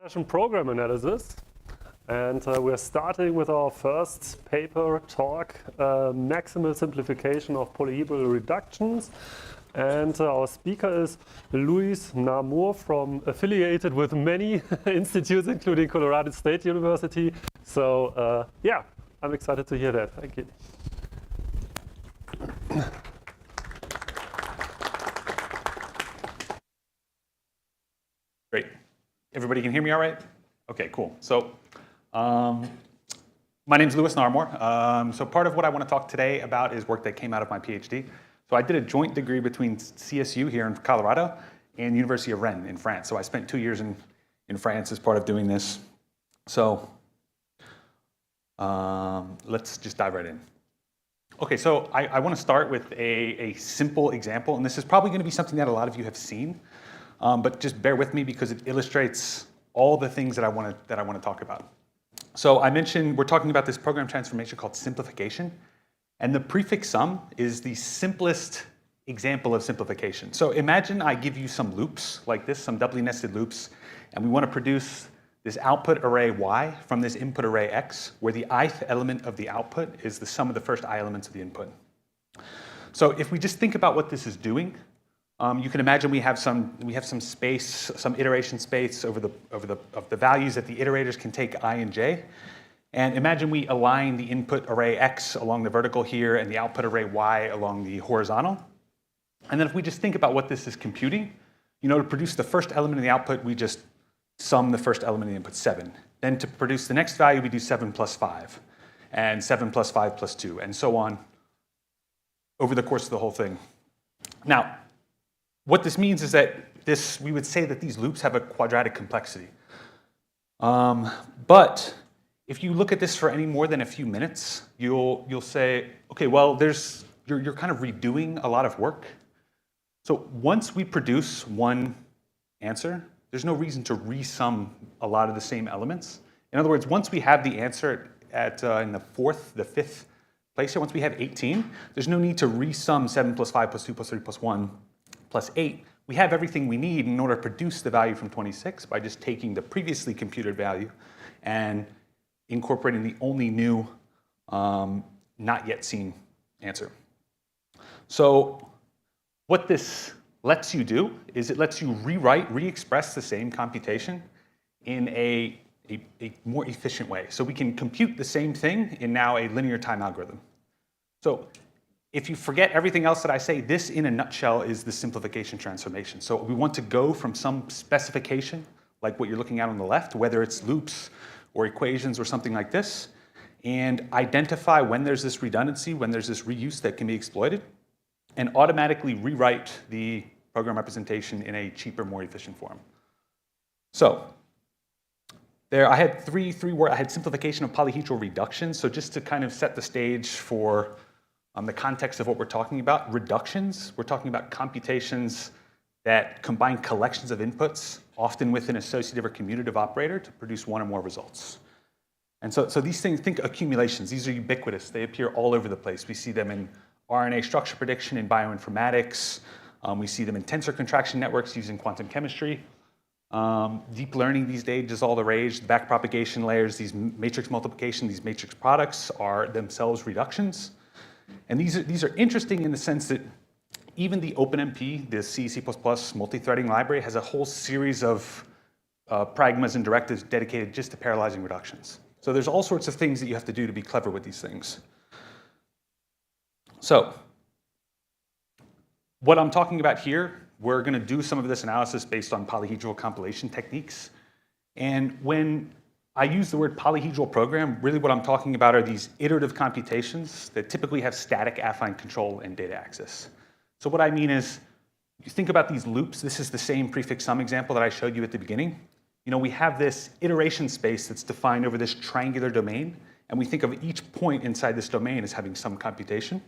Session program analysis, and we're starting with our first paper talk, maximal simplification of polyhedral reductions. And our speaker is Luis Narmor, affiliated with many institutes, including Colorado State University. So yeah, I'm excited to hear that. Thank you. Great. Everybody can hear me all right? Okay, cool. So my name's Luis Narmor. So part of what I want to talk today about is work that came out of my PhD. So I did a joint degree between CSU here in Colorado and University of Rennes in France. So I spent 2 years in France as part of doing this. So let's just dive right in. Okay, so I want to start with a simple example, and this is probably going to be something that a lot of you have seen. But just bear with me because it illustrates all the things that I want to talk about. So I mentioned we're talking about this program transformation called simplification, and the prefix sum is the simplest example of simplification. So imagine I give you some loops like this, some doubly nested loops, and we want to produce this output array y from this input array x, where the ith element of the output is the sum of the first I elements of the input. So if we just think about what this is doing, you can imagine we have some space, some iteration space of the values that the iterators can take I and j. And imagine we align the input array x along the vertical here and the output array y along the horizontal. And then if we just think about what this is computing, to produce the first element in the output, we just sum the first element in the input, 7. Then to produce the next value, we do 7 plus 5, and 7 plus 5 plus 2, and so on over the course of the whole thing. Now, what this means is that we would say that these loops have a quadratic complexity. But if you look at this for any more than a few minutes, you'll say, okay, well, you're kind of redoing a lot of work. So once we produce one answer, there's no reason to resum a lot of the same elements. In other words, once we have the answer in the fifth place here, once we have 18, there's no need to resum 7 plus 5 plus 2 plus 3 plus 1 plus 8. We have everything we need in order to produce the value from 26 by just taking the previously computed value and incorporating the only new, not yet seen answer. So what this lets you do is it lets you re-express the same computation in a more efficient way. So we can compute the same thing in now a linear time algorithm. So if you forget everything else that I say, this in a nutshell is the simplification transformation. So we want to go from some specification, like what you're looking at on the left, whether it's loops or equations or something like this, and identify when there's this redundancy, when there's this reuse that can be exploited, and automatically rewrite the program representation in a cheaper, more efficient form. So there, I had three words. I had simplification of polyhedral reduction. So just to kind of set the stage for the context of what we're talking about, reductions, we're talking about computations that combine collections of inputs, often with an associative or commutative operator, to produce one or more results. And so these things, think accumulations. These are ubiquitous. They appear all over the place. We see them in RNA structure prediction in bioinformatics. We see them in tensor contraction networks using quantum chemistry. Deep learning these days is all the rage. The backpropagation layers, these matrix multiplication, these matrix products are themselves reductions. And these are interesting in the sense that even the OpenMP, the C++ multi-threading library, has a whole series of pragmas and directives dedicated just to parallelizing reductions. So there's all sorts of things that you have to do to be clever with these things. So what I'm talking about here, we're going to do some of this analysis based on polyhedral compilation techniques. And when I use the word polyhedral program, really what I'm talking about are these iterative computations that typically have static affine control and data access. So what I mean is, you think about these loops. This is the same prefix sum example that I showed you at the beginning. We have this iteration space that's defined over this triangular domain, and we think of each point inside this domain as having some computation.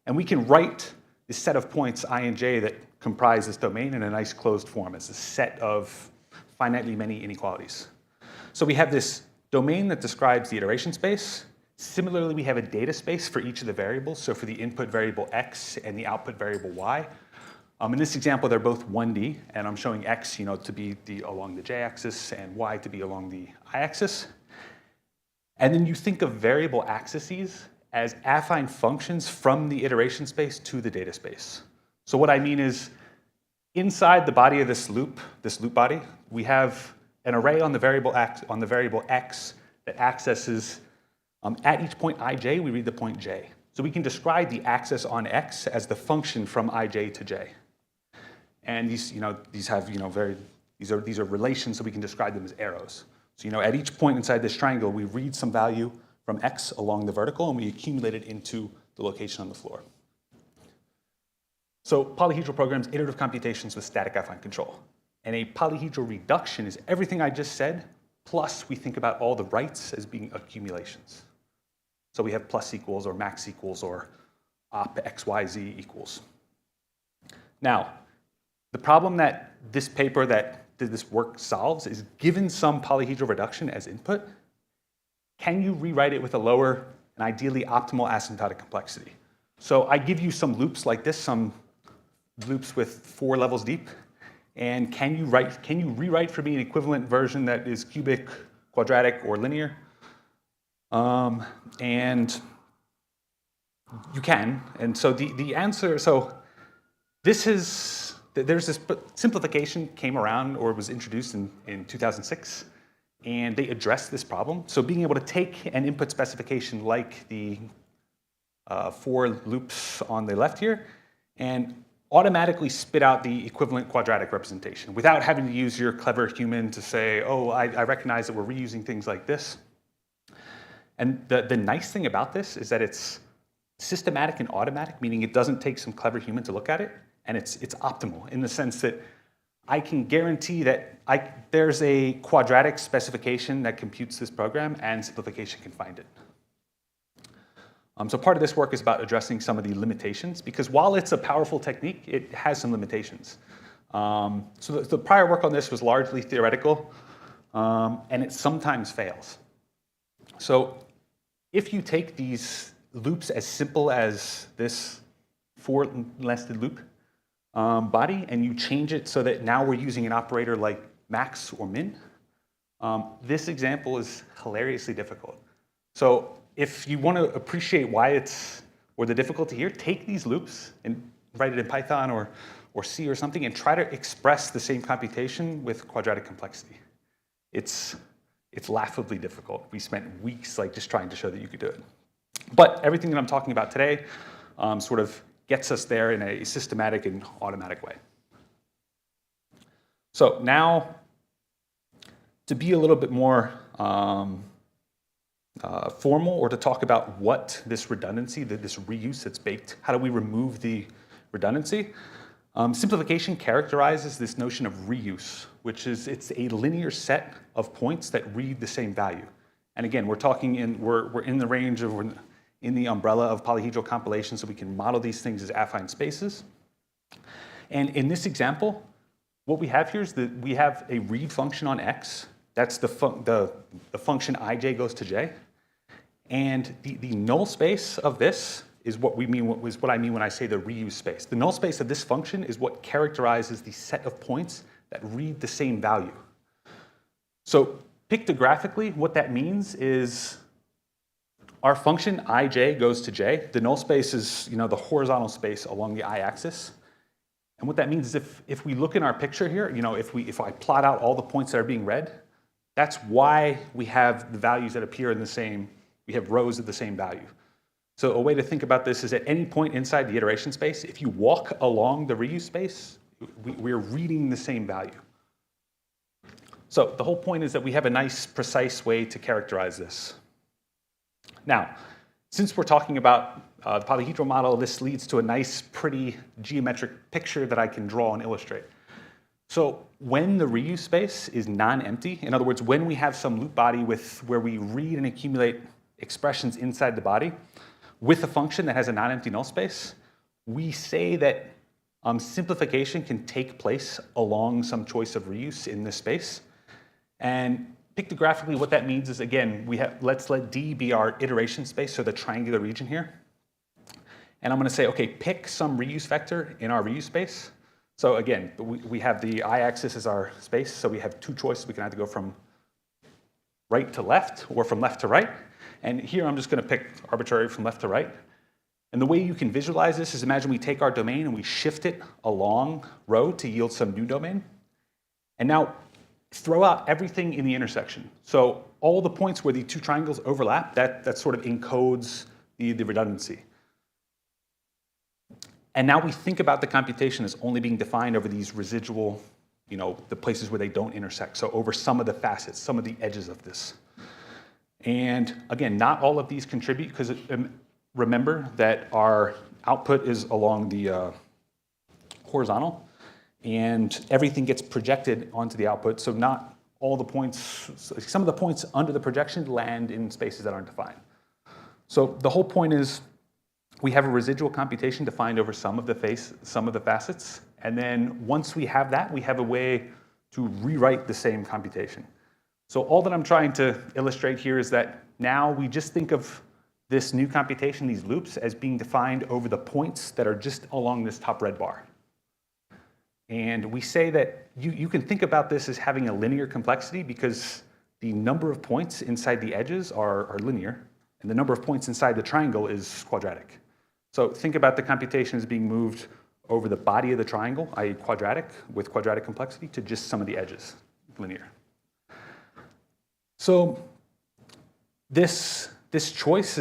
And we can write this set of points, I and j, that comprise this domain in a nice closed form as a set of finitely many inequalities. So we have this domain that describes the iteration space. Similarly, we have a data space for each of the variables. So for the input variable x and the output variable y, In this example, they're both 1D, and I'm showing x, to be along the j-axis and y to be along the y-axis. And then you think of variable axes as affine functions from the iteration space to the data space. So what I mean is, inside the body of this loop body, we have an array on the variable x that accesses, at each point ij, we read the point j. So we can describe the access on x as the function from ij to j. And these are relations, so we can describe them as arrows. So at each point inside this triangle, we read some value from x along the vertical, and we accumulate it into the location on the floor. So polyhedral programs iterative computations with static affine control. And a polyhedral reduction is everything I just said, plus we think about all the rights as being accumulations. So we have plus equals, or max equals, or op xyz equals. Now, the problem that this paper that did this work solves is, given some polyhedral reduction as input, can you rewrite it with a lower and ideally optimal asymptotic complexity? So I give you some loops like this, some loops with 4 levels deep, and can you rewrite for me an equivalent version that is cubic, quadratic, or linear? And you can. And so the answer, there's this simplification came around, or was introduced in 2006, and they addressed this problem. So being able to take an input specification like the 4 loops on the left here, and automatically spit out the equivalent quadratic representation without having to use your clever human to say, oh, I recognize that we're reusing things like this. And the nice thing about this is that it's systematic and automatic, meaning it doesn't take some clever human to look at it, and it's optimal in the sense that I can guarantee that there's a quadratic specification that computes this program, and simplification can find it. So part of this work is about addressing some of the limitations, because while it's a powerful technique, it has some limitations. So the prior work on this was largely theoretical, and it sometimes fails. So if you take these loops as simple as this 4-nested loop body, and you change it so that now we're using an operator like max or min, this example is hilariously difficult. So if you want to appreciate why or the difficulty here, take these loops and write it in Python or C or something, and try to express the same computation with quadratic complexity. It's laughably difficult. We spent weeks just trying to show that you could do it. But everything that I'm talking about today sort of gets us there in a systematic and automatic way. So now, to be a little bit more formal, or to talk about what this redundancy, this reuse that's baked, how do we remove the redundancy? Simplification characterizes this notion of reuse, which is it's a linear set of points that read the same value. And again, we're in the range of, we're in the umbrella of polyhedral compilation, so we can model these things as affine spaces. And in this example, what we have here is that we have a read function on x. That's the function ij goes to j. And the null space of this is what I mean when I say the reuse space. The null space of this function is what characterizes the set of points that read the same value. So pictographically, what that means is our function ij goes to j. The null space is the horizontal space along the y-axis. And what that means is if we look in our picture here, if I plot out all the points that are being read, that's why we have the values that appear in the same, we have rows of the same value. So a way to think about this is at any point inside the iteration space, if you walk along the reuse space, we're reading the same value. So the whole point is that we have a nice, precise way to characterize this. Now, since we're talking about the polyhedral model, this leads to a nice, pretty geometric picture that I can draw and illustrate. So when the reuse space is non-empty, in other words, when we have some loop body where we read and accumulate expressions inside the body with a function that has a non-empty null space, we say that simplification can take place along some choice of reuse in this space. And pictographically, what that means is, again, let's let D be our iteration space, so the triangular region here. And I'm going to say, okay, pick some reuse vector in our reuse space. So again, we have the y-axis as our space, so we have two choices. We can either go from right to left or from left to right. And here I'm just going to pick arbitrary from left to right. And the way you can visualize this is imagine we take our domain and we shift it along row to yield some new domain. And now throw out everything in the intersection. So all the points where the two triangles overlap, that sort of encodes the redundancy. And now we think about the computation as only being defined over these residual, the places where they don't intersect. So over some of the facets, some of the edges of this. And again, not all of these contribute because remember that our output is along the horizontal and everything gets projected onto the output. So not all the points, some of the points under the projection land in spaces that aren't defined. So the whole point is we have a residual computation defined over some of the facets. And then once we have that, we have a way to rewrite the same computation. So all that I'm trying to illustrate here is that now we just think of this new computation, these loops, as being defined over the points that are just along this top red bar. And we say that you can think about this as having a linear complexity because the number of points inside the edges are linear, and the number of points inside the triangle is quadratic. So think about the computation as being moved over the body of the triangle, i.e. quadratic, with quadratic complexity, to just some of the edges, linear. So this choice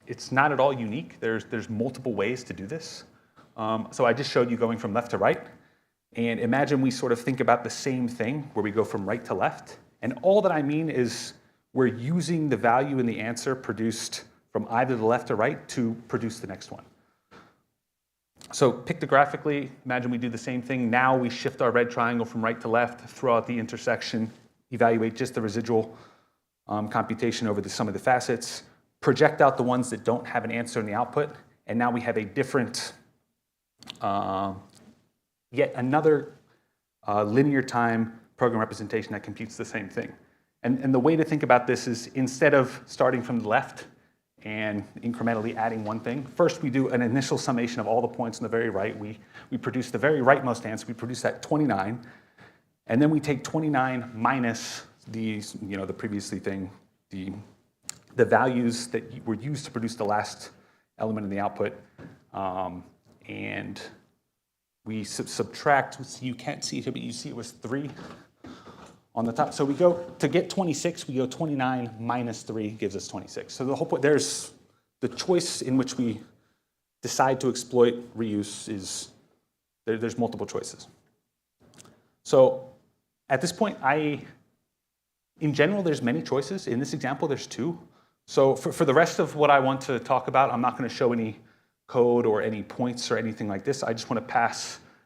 it's not at all unique. There's multiple ways to do this. So I just showed you going from left to right. And imagine we sort of think about the same thing where we go from right to left. And all that I mean is we're using the value in the answer produced from either the left or right to produce the next one. So pictographically, imagine we do the same thing. Now we shift our red triangle from right to left, throw out the intersection, evaluate just the residual computation over some of the facets, project out the ones that don't have an answer in the output, and now we have a different, yet another linear time program representation that computes the same thing. And the way to think about this is instead of starting from the left and incrementally adding one thing, first we do an initial summation of all the points on the very right. We produce the very rightmost answer. We produce that 29. And then we take 29 minus the previously thing, the values that were used to produce the last element in the output. And we subtract, so you can't see it here, but you see it was 3 on the top. So we go, to get 26, we go 29 minus 3 gives us 26. So the whole point, there's the choice in which we decide to exploit reuse is, there's multiple choices. So at this point, in general, there's many choices. In this example, there's 2. So for the rest of what I want to talk about, I'm not going to show any code or any points or anything like this. I just want to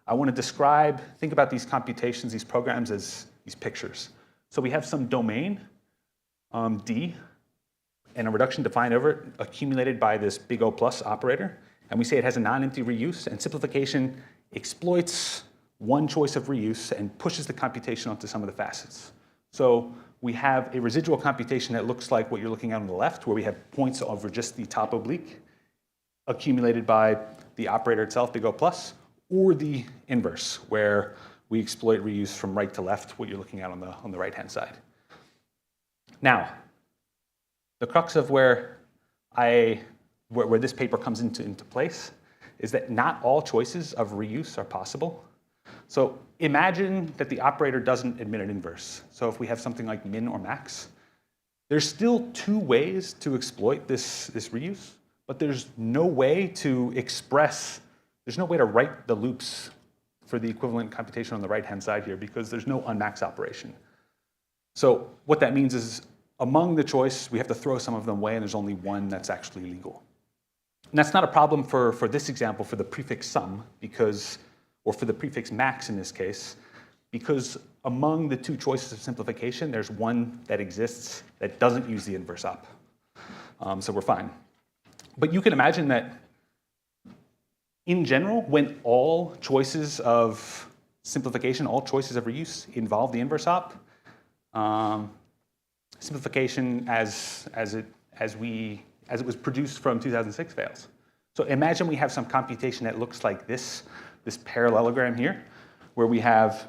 I want to describe, think about these computations, these programs as these pictures. So we have some domain, D, and a reduction defined over it, accumulated by this big O plus operator. And we say it has a non-empty reuse, and simplification exploits one choice of reuse and pushes the computation onto some of the facets. So we have a residual computation that looks like what you're looking at on the left, where we have points over just the top oblique, accumulated by the operator itself, big O plus, or the inverse, where we exploit reuse from right to left, what you're looking at on the right-hand side. Now, the crux of where this paper comes into place is that not all choices of reuse are possible. So imagine that the operator doesn't admit an inverse. So if we have something like min or max, there's still 2 ways to exploit this reuse, but there's no way to write the loops for the equivalent computation on the right-hand side here because there's no unmax operation. So what that means is among the choice, we have to throw some of them away, and there's only one that's actually legal. And that's not a problem for this example, for the prefix sum, or for the prefix max in this case, because among the 2 choices of simplification, there's one that exists that doesn't use the inverse op. So we're fine. But you can imagine that in general, when all choices of simplification, all choices of reuse involve the inverse op, simplification as it was produced from 2006 fails. So imagine we have some computation that looks like this this parallelogram here, where we have,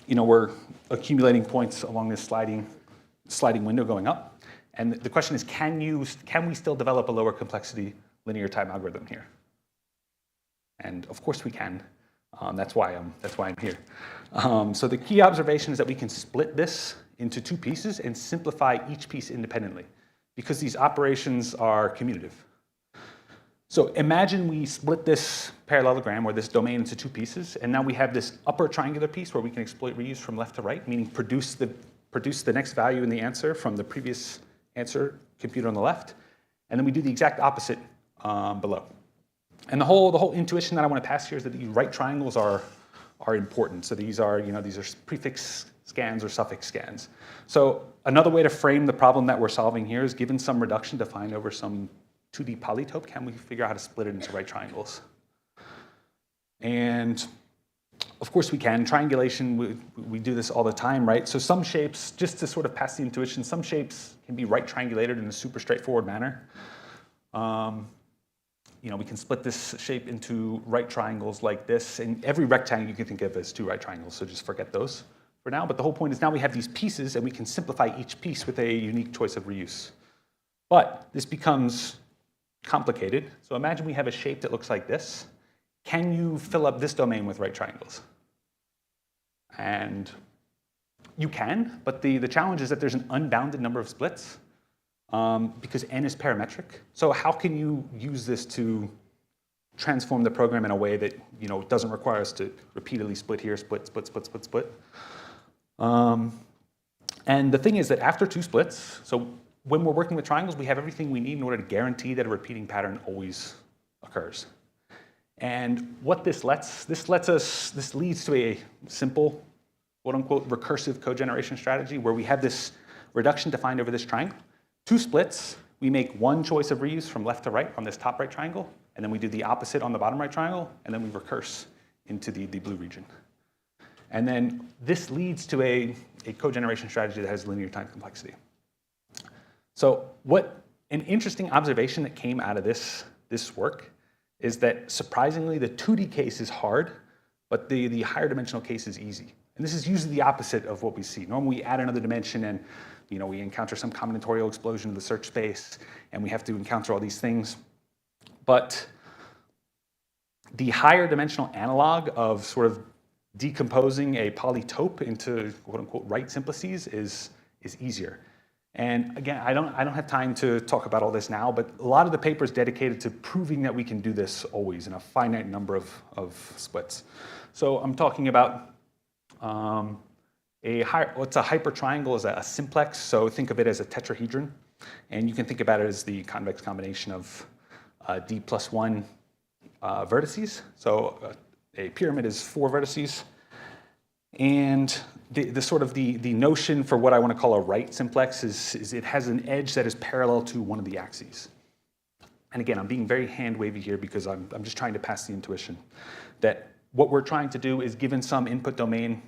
we're accumulating points along this sliding window going up. And the question is, can we still develop a lower complexity linear time algorithm here? And of course we can. That's why I'm here. So the key observation is that we can split this into two pieces and simplify each piece independently, because these operations are commutative. So imagine we split this parallelogram or this domain into two pieces, and now we have this upper triangular piece where we can exploit reuse from left to right, meaning produce the next value in the answer from the previous answer computed on the left, and then we do the exact opposite below. And the whole intuition that I want to pass here is that these right triangles are important. So these are prefix scans or suffix scans. So another way to frame the problem that we're solving here is, given some reduction defined over some 2D polytope, can we figure out how to split it into right triangles? And of course we can. Triangulation, we do this all the time, right? So some shapes, just to sort of pass the intuition, some shapes can be right triangulated in a super straightforward manner. We can split this shape into right triangles like this, and every rectangle you can think of as two right triangles, so just forget those for now. But the whole point is now we have these pieces, and we can simplify each piece with a unique choice of reuse. But this becomes complicated. So imagine we have a shape that looks like this. Can you fill up this domain with right triangles? And you can, but the challenge is that there's an unbounded number of splits, because n is parametric. So how can you use this to transform the program in a way that doesn't require us to repeatedly split here, split. And the thing is that after two splits, so when we're working with triangles, we have everything we need in order to guarantee that a repeating pattern always occurs. And what this leads to a simple, quote unquote, recursive code generation strategy where we have this reduction defined over this triangle. Two splits, we make one choice of reuse from left to right on this top right triangle, and then we do the opposite on the bottom right triangle, and then we recurse into the blue region. And then this leads to a code generation strategy that has linear time complexity. So an interesting observation that came out of this work is that surprisingly the 2D case is hard, but the higher dimensional case is easy. And this is usually the opposite of what we see. Normally we add another dimension and we encounter some combinatorial explosion of the search space, and we have to encounter all these things. But the higher dimensional analog of sort of decomposing a polytope into quote unquote right simplices is easier. And again, I don't have time to talk about all this now, but a lot of the paper is dedicated to proving that we can do this always in a finite number of splits. So I'm talking about what's a hypertriangle is a simplex, so think of it as a tetrahedron, and you can think about it as the convex combination of d plus 1 vertices. So a pyramid is 4 vertices, and the notion for what I want to call a right simplex is it has an edge that is parallel to one of the axes. And again, I'm being very hand wavy here because I'm just trying to pass the intuition that what we're trying to do is, given some input domain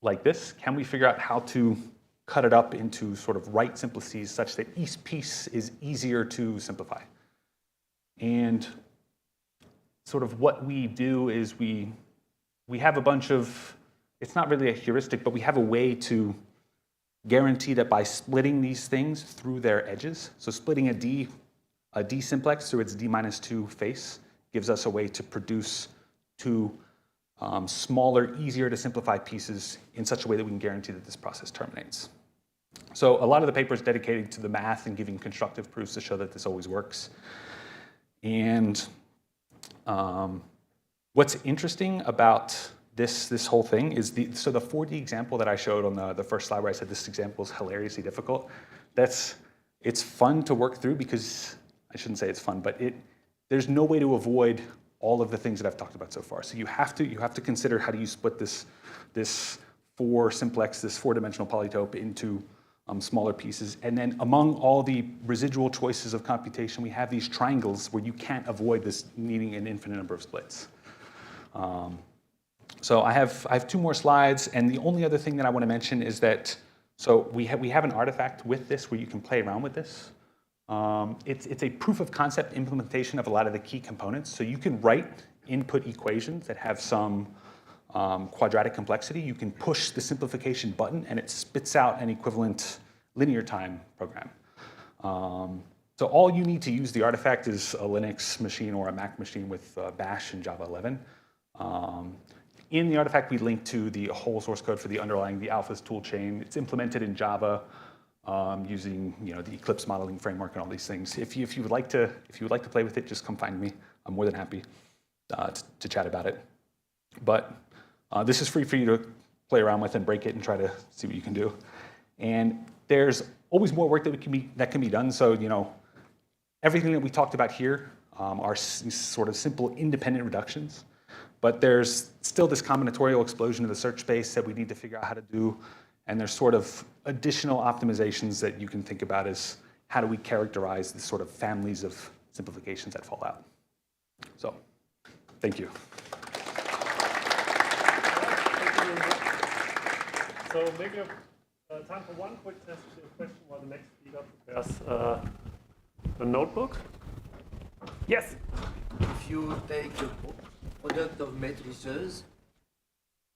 like this, can we figure out how to cut it up into sort of right simplices such that each piece is easier to simplify? And sort of what we do is we have a bunch of, it's not really a heuristic, but we have a way to guarantee that by splitting these things through their edges, so splitting a D simplex through its D-2 face gives us a way to produce two smaller, easier to simplify pieces in such a way that we can guarantee that this process terminates. So a lot of the paper is dedicated to the math and giving constructive proofs to show that this always works. And what's interesting about this whole thing is the 4D example that I showed on the first slide where I said this example is hilariously difficult. It's fun to work through because, I shouldn't say it's fun, but there's no way to avoid all of the things that I've talked about so far. So you have to consider how do you split this 4 simplex, this 4-dimensional polytope into smaller pieces. And then among all the residual choices of computation, we have these triangles where you can't avoid this needing an infinite number of splits. So I have 2 more slides, and the only other thing that I want to mention is that, so we have an artifact with this where you can play around with this. It's a proof of concept implementation of a lot of the key components. So you can write input equations that have some quadratic complexity. You can push the simplification button and it spits out an equivalent linear time program. So all you need to use the artifact is a Linux machine or a Mac machine with Bash and Java 11. In the artifact, we link to the whole source code for the underlying the Alphas toolchain. It's implemented in Java using the Eclipse modeling framework and all these things. If you would like to play with it, just come find me. I'm more than happy to chat about it. But this is free for you to play around with and break it and try to see what you can do. And there's always more work that can be done. So everything that we talked about here are sort of simple independent reductions. But there's still this combinatorial explosion of the search space that we need to figure out how to do. And there's sort of additional optimizations that you can think about as how do we characterize the sort of families of simplifications that fall out. So, thank you. So maybe time for one quick test question while the next speaker prepares a notebook. Yes? If you take a product of matrices,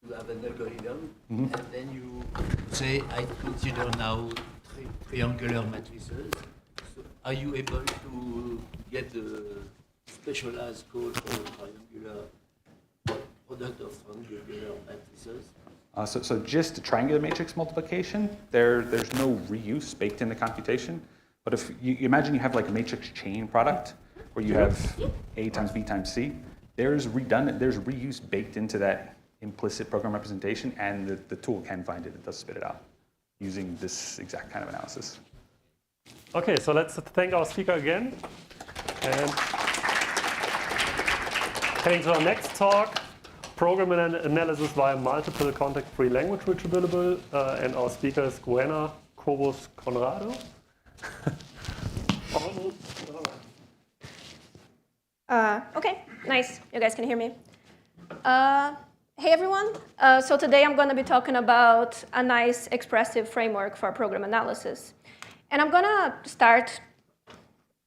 you have an algorithm, and then you say, I consider now triangular matrices. So are you able to get the specialized code for triangular product of triangular matrices? So just a triangular matrix multiplication, there's no reuse baked in the computation. But if you imagine you have like a matrix chain product where you have A times B times C, there's reuse baked into that implicit program representation, and the tool can find it. It does spit it out using this exact kind of analysis. Okay, so let's thank our speaker again. And heading to our next talk, program analysis via multiple context-free language retrievable. And our speaker is Gwenna Cobos Conrado. Okay, nice. You guys can hear me. Hey everyone. So today I'm going to be talking about a nice expressive framework for program analysis. And I'm going to start,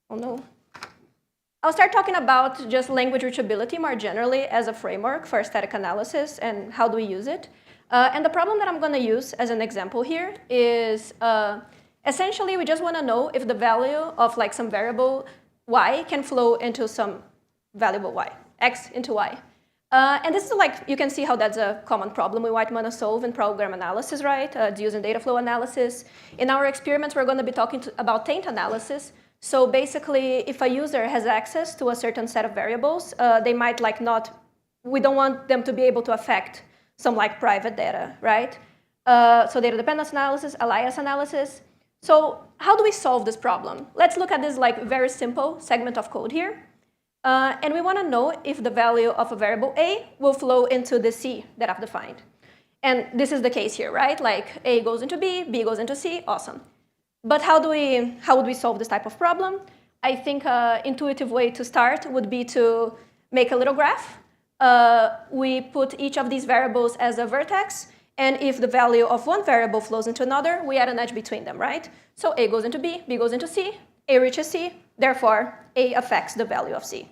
I'll start talking about just language reachability more generally as a framework for static analysis and how do we use it. And the problem that I'm going to use as an example here is essentially we just want to know if the value of like some variable y can flow into some variable y, x into y. And this is like, you can see how that's a common problem we might want to solve in program analysis, right? It's using data flow analysis. In our experiments, we're going to be talking about taint analysis. So basically, if a user has access to a certain set of variables, they might like not, we don't want them to be able to affect some like private data, right? So data dependence analysis, alias analysis. So how do we solve this problem? Let's look at this like very simple segment of code here. And we want to know if the value of a variable a will flow into the c that I've defined. And this is the case here, right? Like a goes into b goes into c, awesome. But how would we solve this type of problem? I think an intuitive way to start would be to make a little graph. We put each of these variables as a vertex. And if the value of one variable flows into another, we add an edge between them, right? So a goes into b goes into c, a reaches c, therefore a affects the value of c.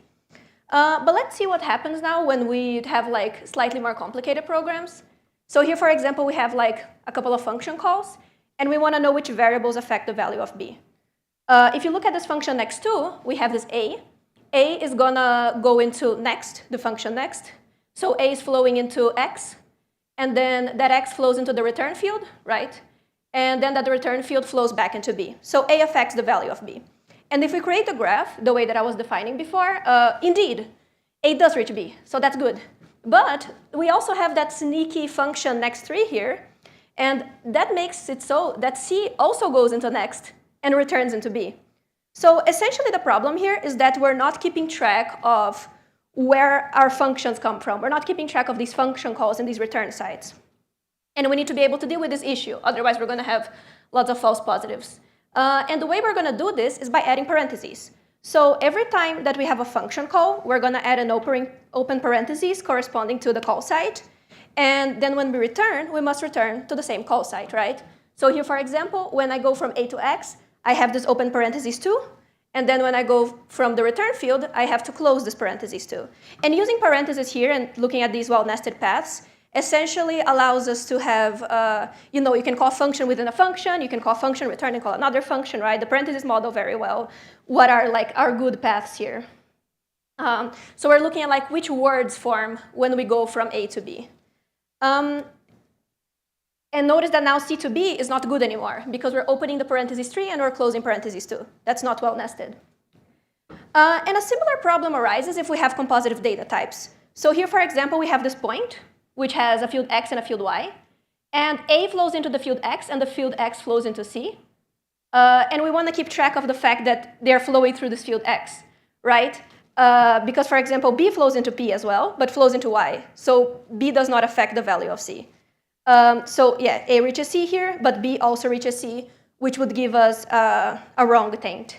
But let's see what happens now when we have like slightly more complicated programs. So here, for example, we have like a couple of function calls, and we want to know which variables affect the value of b. If you look at this function next2, we have this a. A is going to go into next, the function next. So a is flowing into x, and then that x flows into the return field, right? And then that return field flows back into b. So a affects the value of b. And if we create the graph the way that I was defining before, indeed, a does reach b, so that's good. But we also have that sneaky function next3 here, and that makes it so that c also goes into next and returns into b. So essentially the problem here is that we're not keeping track of where our functions come from. We're not keeping track of these function calls and these return sites. And we need to be able to deal with this issue. Otherwise, we're going to have lots of false positives. And the way we're going to do this is by adding parentheses. So every time that we have a function call, we're going to add an open parentheses corresponding to the call site. And then when we return, we must return to the same call site, right? So here, for example, when I go from a to x, I have this open parentheses 2. And then when I go from the return field, I have to close this parentheses too. And using parentheses here and looking at these well-nested paths essentially allows us to have, you can call function within a function, you can call function return and call another function, right? The parentheses model very well what are like our good paths here. So we're looking at like which words form when we go from A to B. And notice that now C to B is not good anymore because we're opening the parentheses 3 and we're closing parentheses 2. That's not well nested. And a similar problem arises if we have compositive data types. So here, for example, we have this point, which has a field X and a field Y. And A flows into the field X and the field X flows into C. And we want to keep track of the fact that they're flowing through this field X, right? Because, for example, B flows into P as well, but flows into Y. So B does not affect the value of C. So yeah, A reaches C here, but B also reaches C, which would give us a wrong taint.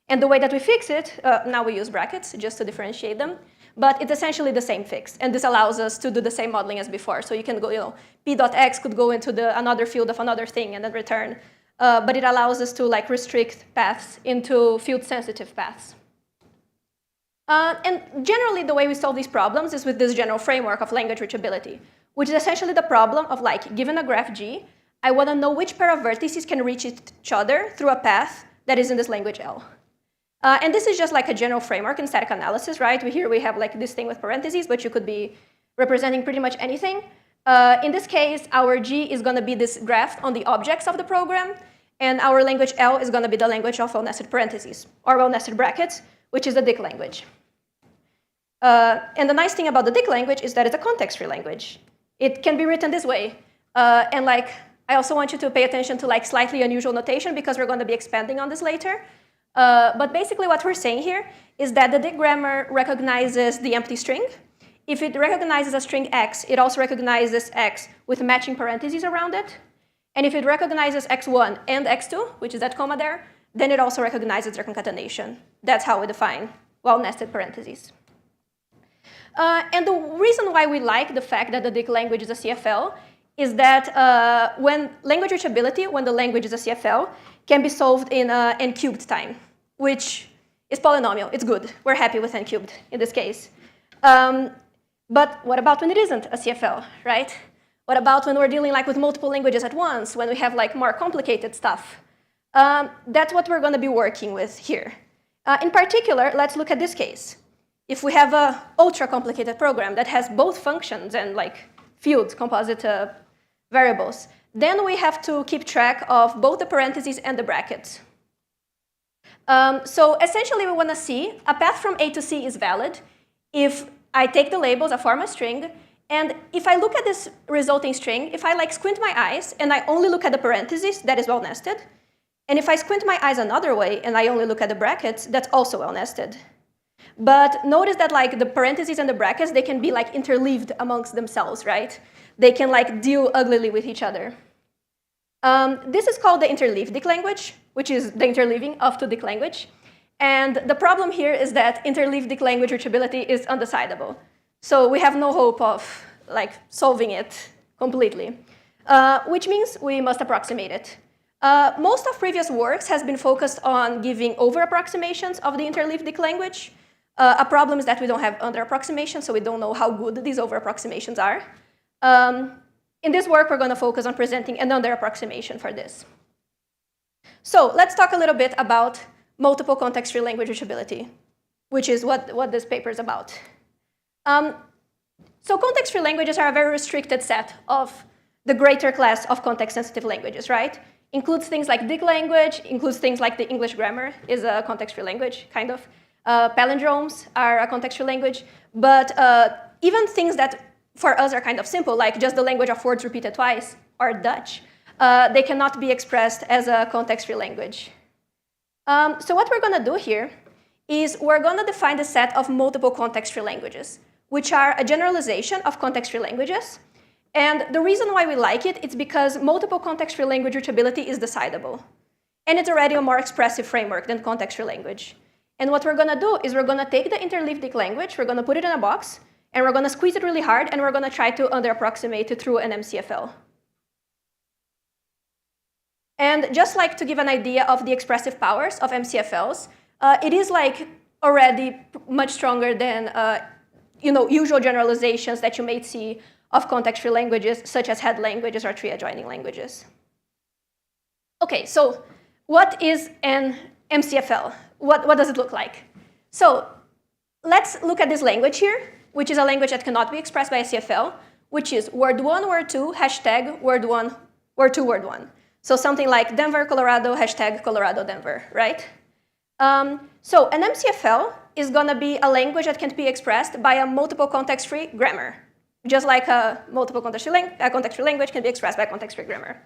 And the way that we fix it, now we use brackets just to differentiate them, but it's essentially the same fix. And this allows us to do the same modeling as before. So you can go, P.X could go into another field of another thing and then return. But it allows us to like restrict paths into field-sensitive paths. And generally, the way we solve these problems is with this general framework of language reachability, which is essentially the problem of like, given a graph G, I want to know which pair of vertices can reach each other through a path that is in this language L. And this is just like a general framework in static analysis, right? Here we have like this thing with parentheses, but you could be representing pretty much anything. In this case, our G is going to be this graph on the objects of the program, and our language L is going to be the language of well-nested parentheses, or well-nested brackets, which is the Dick language. And the nice thing about the Dick language is that it's a context-free language. It can be written this way. And like, I also want you to pay attention to like slightly unusual notation because we're going to be expanding on this later. But basically what we're saying here is that the Dick grammar recognizes the empty string. If it recognizes a string X, it also recognizes X with matching parentheses around it. And if it recognizes X1 and X2, which is that comma there, then it also recognizes their concatenation. That's how we define well-nested parentheses. And the reason why we like the fact that the Dick language is a CFL is that when language reachability, when the language is a CFL, can be solved in n cubed time, which is polynomial. It's good. We're happy with n cubed in this case. But what about when it isn't a CFL, right? What about when we're dealing like with multiple languages at once, when we have like more complicated stuff? That's what we're going to be working with here. In particular, let's look at this case. If we have an ultra-complicated program that has both functions and like fields, composite variables, then we have to keep track of both the parentheses and the brackets. So essentially, we want to see a path from A to C is valid if I take the labels, I form a string, and if I look at this resulting string, if I like squint my eyes and I only look at the parentheses, that is well nested. And if I squint my eyes another way and I only look at the brackets, that's also well nested. But notice that like the parentheses and the brackets, they can be like interleaved amongst themselves, right? They can like deal uglily with each other. This is called the interleaved Dick language, which is the interleaving of the Dick language. And the problem here is that interleaved Dick language reachability is undecidable. So we have no hope of like solving it completely, which means we must approximate it. Most of previous works has been focused on giving over-approximations of the interleaved Dick language. A problem is that we don't have under-approximations, so we don't know how good these over-approximations are. In this work, we're going to focus on presenting an under-approximation for this. So let's talk a little bit about multiple context-free language reachability, which is what this paper is about. So context-free languages are a very restricted set of the greater class of context-sensitive languages, right? Includes things like Dick language, includes things like the English grammar is a context-free language, kind of. Palindromes are a context-free language, but even things that for us are kind of simple, like just the language of words repeated twice, or Dutch, they cannot be expressed as a context-free language. So what we're going to do here is we're going to define the set of multiple context-free languages, which are a generalization of context-free languages. And the reason why we like it is because multiple context-free language reachability is decidable. And it's already a more expressive framework than context-free language. And what we're going to do is we're going to take the interleaved Dick language, we're going to put it in a box, and we're going to squeeze it really hard, and we're going to try to under-approximate it through an MCFL. And just like to give an idea of the expressive powers of MCFLs, it is like already much stronger than usual generalizations that you may see of context-free languages, such as head languages or tree adjoining languages. Okay, so what is an MCFL? What does it look like? So let's look at this language here, which is a language that cannot be expressed by a CFL, which is word1, word2, hashtag word1, word2, word1. So something like Denver, Colorado, hashtag Colorado, Denver, right? So an MCFL is going to be a language that can be expressed by a multiple context-free grammar, just like a multiple context-free language can be expressed by a context-free grammar.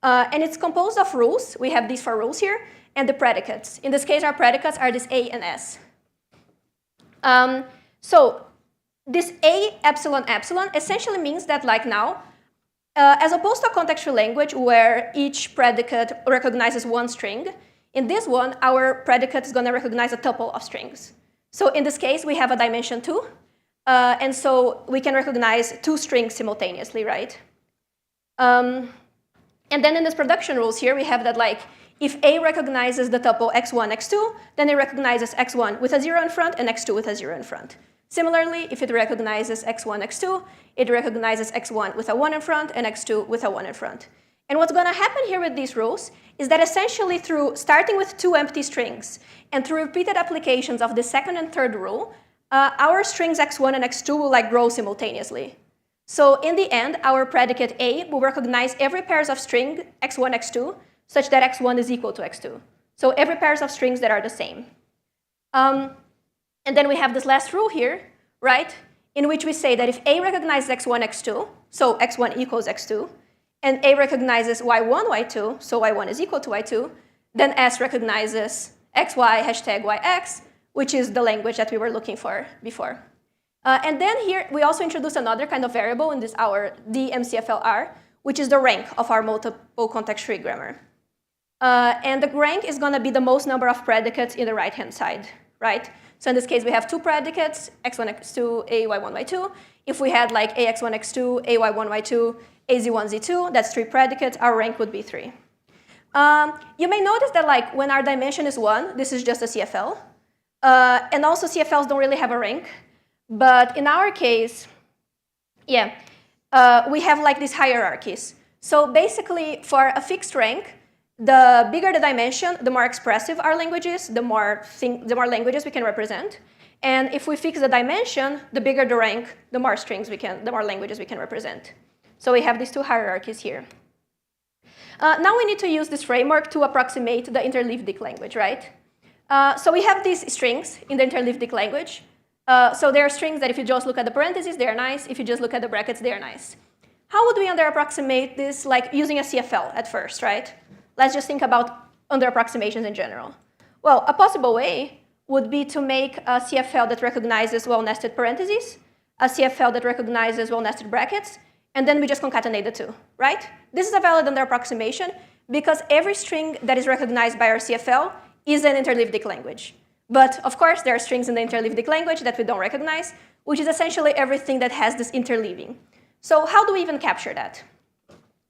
And it's composed of rules. We have these 4 rules here, and the predicates. In this case, our predicates are this A and S. So this A, epsilon, epsilon essentially means that, like now, as opposed to a context-free language where each predicate recognizes one string, in this one, our predicate is going to recognize a tuple of strings. So in this case, we have a dimension 2. And so we can recognize 2 strings simultaneously, right? And then in this production rules here, we have that like if A recognizes the tuple x1, x2, then it recognizes x1 with a 0 in front and x2 with a 0 in front. Similarly, if it recognizes x1, x2, it recognizes x1 with a 1 in front and x2 with a 1 in front. And what's going to happen here with these rules is that essentially through starting with 2 empty strings and through repeated applications of the second and third rule, our strings x1 and x2 will like grow simultaneously. So in the end, our predicate A will recognize every pairs of string x1, x2, such that x1 is equal to x2. So every pairs of strings that are the same. And then we have this last rule here, right, in which we say that if A recognizes x1, x2, so x1 equals x2, and A recognizes y1, y2, so y1 is equal to y2, then S recognizes xy, hashtag yx, which is the language that we were looking for before. And then here, we also introduce another kind of variable in this our DMCFLR, which is the rank of our multiple context-free grammar. And the rank is going to be the most number of predicates in the right-hand side, right? So in this case, we have 2 predicates, x1, x2, a, y1, y2. If we had like ax1, x2, a, y1, y2, a, z1, z2, that's 3 predicates, our rank would be 3. You may notice that like when our dimension is 1, this is just a CFL. And also CFLs don't really have a rank. But in our case, yeah, we have like these hierarchies. So basically, for a fixed rank, the bigger the dimension, the more expressive our language is, the more languages we can represent. And if we fix the dimension, the bigger the rank, the more languages we can represent. So we have these 2 hierarchies here. Now we need to use this framework to approximate the interleaved language, right? So we have these strings in the interleaved language. So there are strings that if you just look at the parentheses, they are nice. If you just look at the brackets, they are nice. How would we under-approximate this, like using a CFL at first, right? Let's just think about under-approximations in general. Well, a possible way would be to make a CFL that recognizes well-nested parentheses, a CFL that recognizes well-nested brackets, and then we just concatenate the 2, right? This is a valid under-approximation because every string that is recognized by our CFL is an interleaved language. But of course, there are strings in the interleaved language that we don't recognize, which is essentially everything that has this interleaving. So how do we even capture that?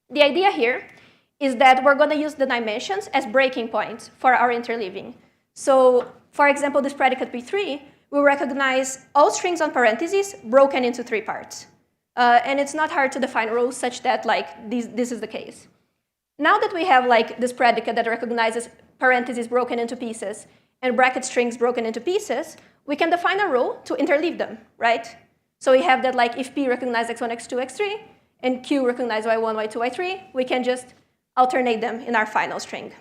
The idea here is that we're going to use the dimensions as breaking points for our interleaving. So for example, this predicate P3 will recognize all strings on parentheses broken into 3 parts. And it's not hard to define rules such that like this is the case. Now that we have like this predicate that recognizes parentheses broken into pieces and bracket strings broken into pieces, we can define a rule to interleave them, right? So we have that like if P recognizes x1, x2, x3, and Q recognizes y1, y2, y3, we can just alternate them in our final string.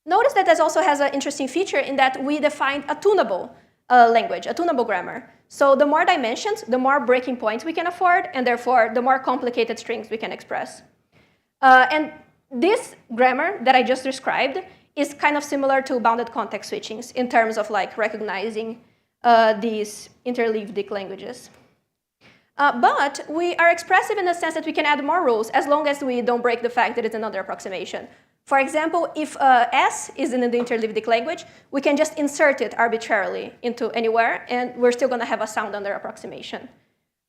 Notice that this also has an interesting feature in that we defined a tunable language, a tunable grammar. So the more dimensions, the more breaking points we can afford, and therefore the more complicated strings we can express. And this grammar that I just described is kind of similar to bounded context switchings in terms of like recognizing these interleaved languages. But we are expressive in the sense that we can add more rules as long as we don't break the fact that it's another approximation. For example, if S is in the interleaved language, we can just insert it arbitrarily into anywhere, and we're still going to have a sound under approximation.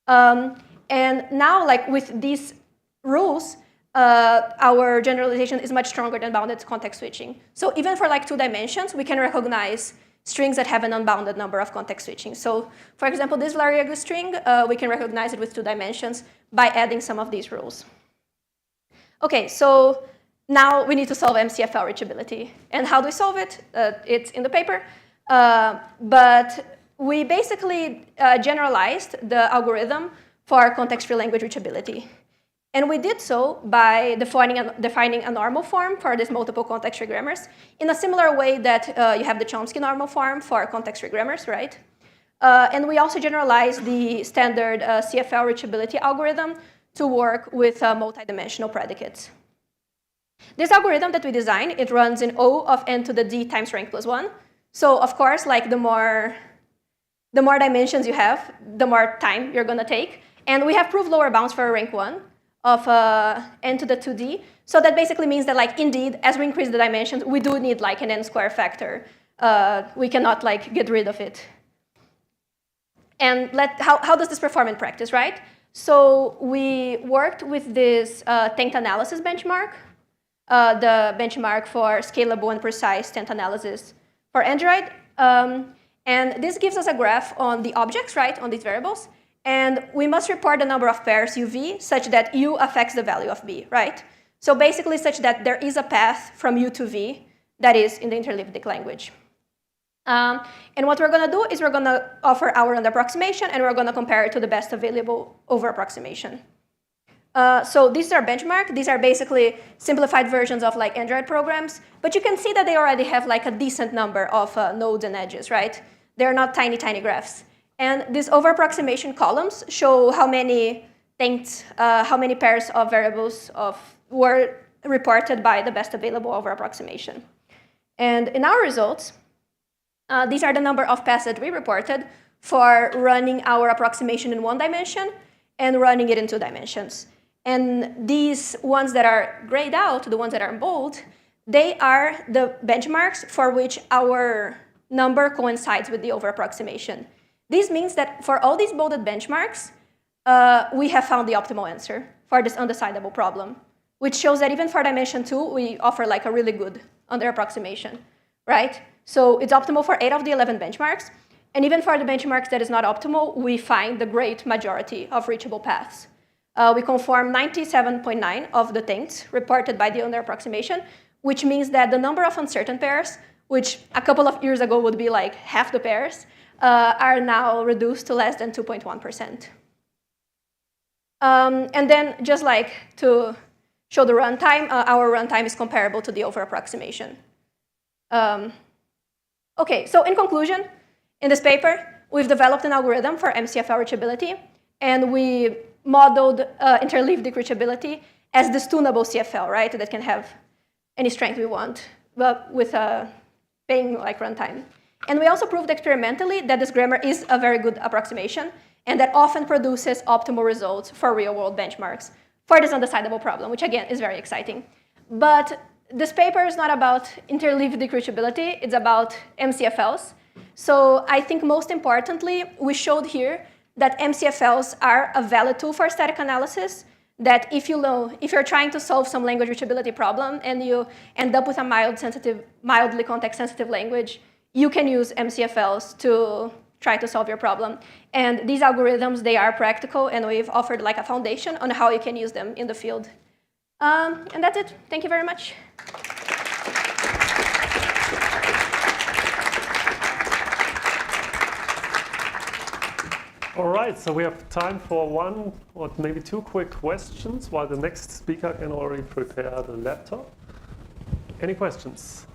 And now, like with these rules, our generalization is much stronger than bounded context switching. So even for like 2 dimensions, we can recognize strings that have an unbounded number of context switching. So for example, this Larry Ugly string, we can recognize it with 2 dimensions by adding some of these rules. OK, so now we need to solve MCFL reachability. And how do we solve it? It's in the paper. But we basically generalized the algorithm for context-free language reachability. And we did so by defining a normal form for these multiple context-free grammars in a similar way that you have the Chomsky normal form for context-free grammars, right? And we also generalized the standard CFL reachability algorithm to work with multidimensional predicates. This algorithm that we designed, it runs in O of n to the d times rank plus 1. So of course, like the more dimensions you have, the more time you're going to take. And we have proved lower bounds for rank 1 of n to the 2d. So that basically means that, like, indeed, as we increase the dimensions, we do need like an n square factor. We cannot like get rid of it. And how does this perform in practice, right? So we worked with this tent analysis benchmark, the benchmark for scalable and precise tent analysis for Android. And this gives us a graph on the objects, right, on these variables. And we must report the number of pairs UV such that U affects the value of B, right? So basically such that there is a path from U to V that is in the interleavedic language. And what we're going to do is we're going to offer our under approximation, and we're going to compare it to the best available over approximation. So these are benchmark. These are basically simplified versions of like Android programs. But you can see that they already have like a decent number of nodes and edges, right? They're not tiny, tiny graphs. And these over approximation columns show how many things, how many pairs of variables were reported by the best available over approximation. And in our results, these are the number of paths that we reported for running our approximation in 1 dimension and running it in 2 dimensions. And these ones that are grayed out, the ones that are in bold, they are the benchmarks for which our number coincides with the over approximation. This means that for all these bolded benchmarks, we have found the optimal answer for this undecidable problem, which shows that even for dimension 2, we offer like a really good under approximation, right? So it's optimal for 8 of the 11 benchmarks. And even for the benchmarks that is not optimal, we find the great majority of reachable paths. We conform 97.9 of the things reported by the under approximation, which means that the number of uncertain pairs, which a couple of years ago would be like half the pairs, are now reduced to less than 2.1%. And then just like to show the runtime, our runtime is comparable to the over approximation. OK, so in conclusion, in this paper, we've developed an algorithm for MCFL reachability, and we modeled interleavedic reachability as this tunable CFL, right, that can have any strength we want, but with paying like runtime. And we also proved experimentally that this grammar is a very good approximation, and that often produces optimal results for real-world benchmarks for this undecidable problem, which again is very exciting. But this paper is not about interleavedic reachability, it's about MCFLs. So I think most importantly, we showed here that MCFLs are a valid tool for static analysis, that if you're trying to solve some language reachability problem and you end up with a mildly context-sensitive language, you can use MCFLs to try to solve your problem. And these algorithms, they are practical, and we've offered like a foundation on how you can use them in the field. And that's it. Thank you very much. All right, so we have time for one or maybe 2 quick questions while the next speaker can already prepare the laptop. Any questions?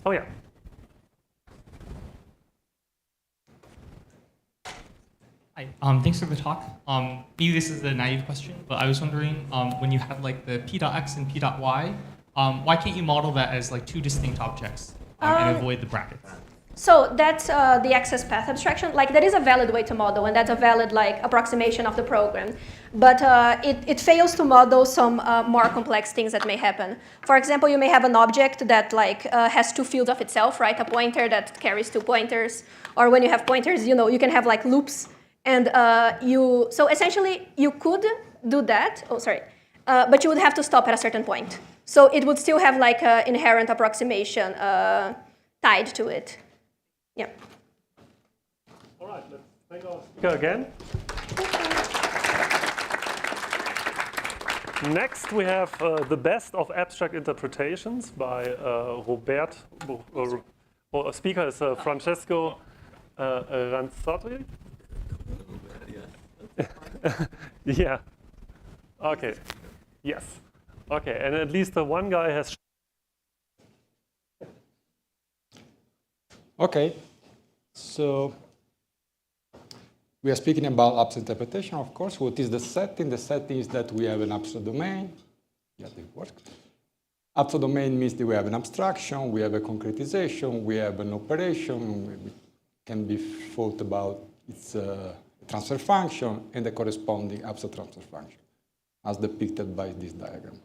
Oh, yeah. Hi, thanks for the talk. Maybe this is a naive question, but I was wondering, when you have like the p.x and p.y, why can't you model that as like 2 distinct objects and avoid the brackets? So that's the access path abstraction. Like that is a valid way to model, and that's a valid like approximation of the program. But it fails to model some more complex things that may happen. For example, you may have an object that like has 2 fields of itself, right? A pointer that carries 2 pointers, or when you have pointers, you can have like loops. And so essentially, you could do that. Oh, sorry. But you would have to stop at a certain point. So it would still have like an inherent approximation tied to it. Yeah. All right, let's thank our speaker again. Next, we have the best of abstract interpretations by Robert. Our speaker is Francesco Ranzotti. Yeah. Okay. Yes. Okay, and at least one guy has. Okay, so we are speaking about abstract interpretation, of course. What is the setting? The setting is that we have an abstract domain. Yes, it works. Abstract domain means that we have an abstraction, we have a concretization, we have an operation. It can be thought about its transfer function and the corresponding abstract transfer function, as depicted by this diagram.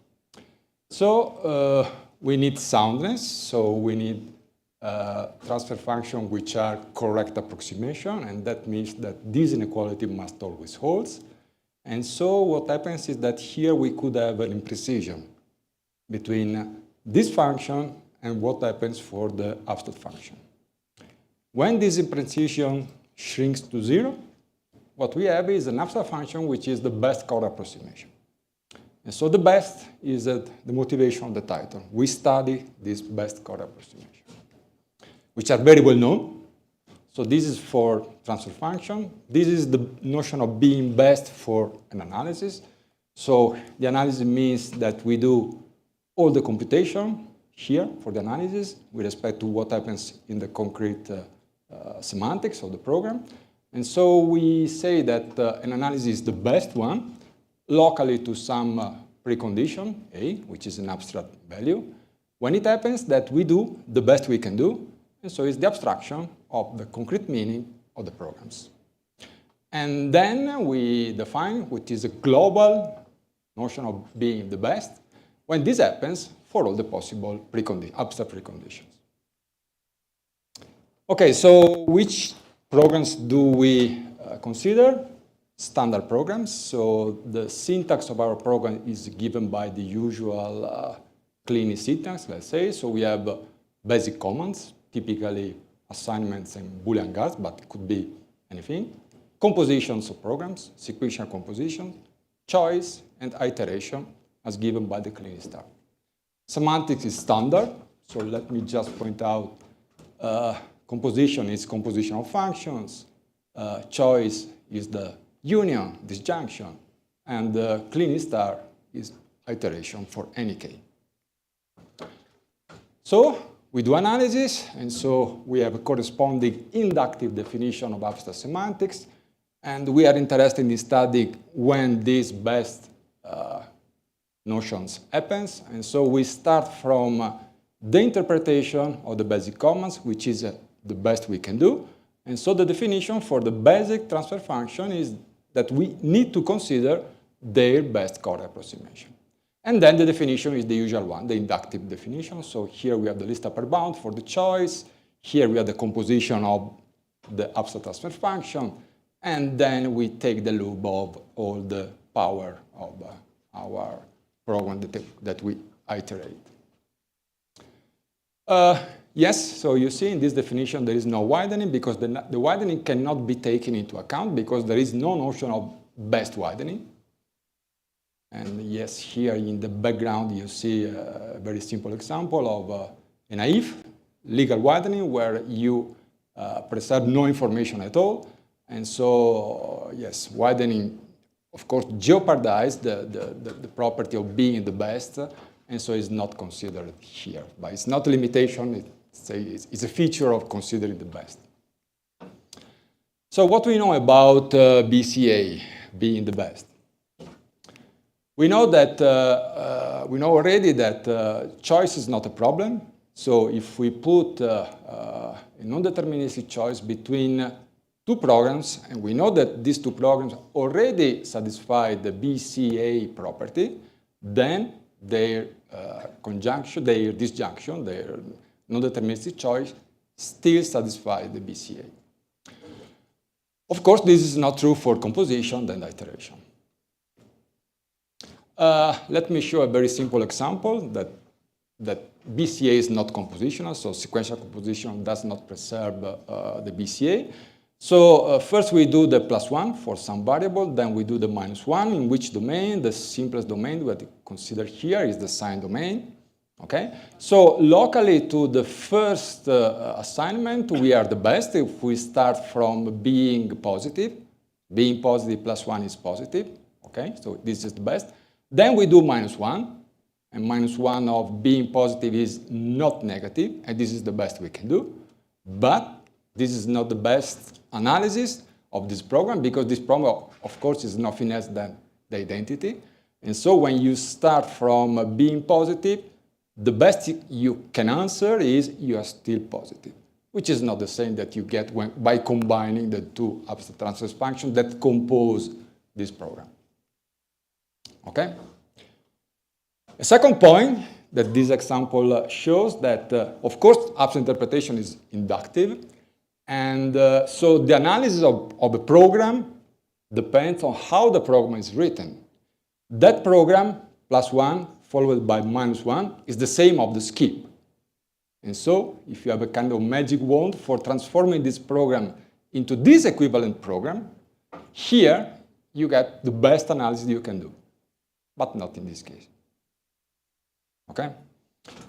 So we need soundness, so we need transfer functions which are correct approximation, and that means that this inequality must always hold. And so what happens is that here we could have an imprecision between this function and what happens for the abstract function. When this imprecision shrinks to 0, what we have is an abstract function which is the best Cauchy approximation. And so the best is the motivation of the title. We study this best Cauchy approximation, which are very well known. So this is for transfer function. This is the notion of being best for an analysis. So the analysis means that we do all the computation here for the analysis with respect to what happens in the concrete semantics of the program. And so we say that an analysis is the best one locally to some precondition, A, which is an abstract value, when it happens that we do the best we can do, and so it's the abstraction of the concrete meaning of the programs. And then we define what is a global notion of being the best when this happens for all the possible abstract preconditions. Okay, so which programs do we consider? Standard programs. So the syntax of our program is given by the usual clean syntax, let's say. So we have basic commands, typically assignments and Boolean guards, but it could be anything. Compositions of programs, sequential composition, choice, and iteration as given by the clean star. Semantics is standard. So let me just point out composition is composition of functions. Choice is the union, disjunction, and the clean star is iteration for any k. So we do analysis, and so we have a corresponding inductive definition of abstract semantics, and we are interested in studying when these best notions happens, and so we start from the interpretation of the basic commands, which is the best we can do, and so the definition for the basic transfer function is that we need to consider their best Cauchy approximation. And then the definition is the usual one, the inductive definition. So here we have the list upper bound for the choice. Here we have the composition of the abstract transfer function. And then we take the loop of all the power of our program that we iterate. Yes, so you see in this definition there is no widening because the widening cannot be taken into account because there is no notion of best widening. And yes, here in the background you see a very simple example of a naive legal widening where you preserve no information at all. And so, yes, widening, of course, jeopardizes the property of being the best, and so it's not considered here. But it's not a limitation, it's a feature of considering the best. So what we know about BCA, being the best? We know that we know already that choice is not a problem. So if we put a non-deterministic choice between two programs, and we know that these two programs already satisfy the BCA property, then their conjunction, their disjunction, their non-deterministic choice still satisfy the BCA. Of course, this is not true for composition and iteration. let me show a very simple example that BCA is not compositional, so sequential composition does not preserve the BCA. So first we do the +1 for some variable, then we do the -1, in which domain? The simplest domain we consider here is the sign domain. Okay? So locally to the first assignment, we are the best if we start from being positive. Being positive +1 is positive. Okay? So this is the best. Then we do -1, and -1 of being positive is not negative, and this is the best we can do. But this is not the best analysis of this program, because this program, of course, is nothing else than the identity. And so when you start from being positive, the best you can answer is you are still positive, which is not the same that you get by combining the two abstract transfer functions that compose this program. Okay? A second point that this example shows that, of course, abstract interpretation is inductive. And so the analysis of a program depends on how the program is written. That program, +1 followed by -1, is the same of the skip. And so if you have a kind of magic wand for transforming this program into this equivalent program, here you get the best analysis you can do, but not in this case. Okay?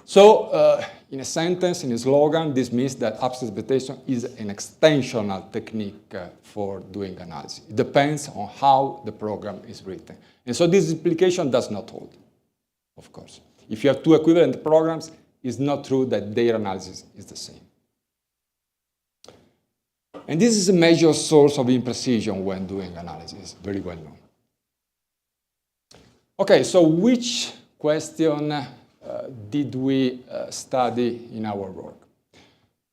So in a sentence, in a slogan, this means that abstract interpretation is an extensional technique for doing analysis. It depends on how the program is written. And so this implication does not hold, of course. If you have two equivalent programs, it's not true that their analysis is the same. And this is a major source of imprecision when doing analysis, very well known. Okay, so which question did we study in our work?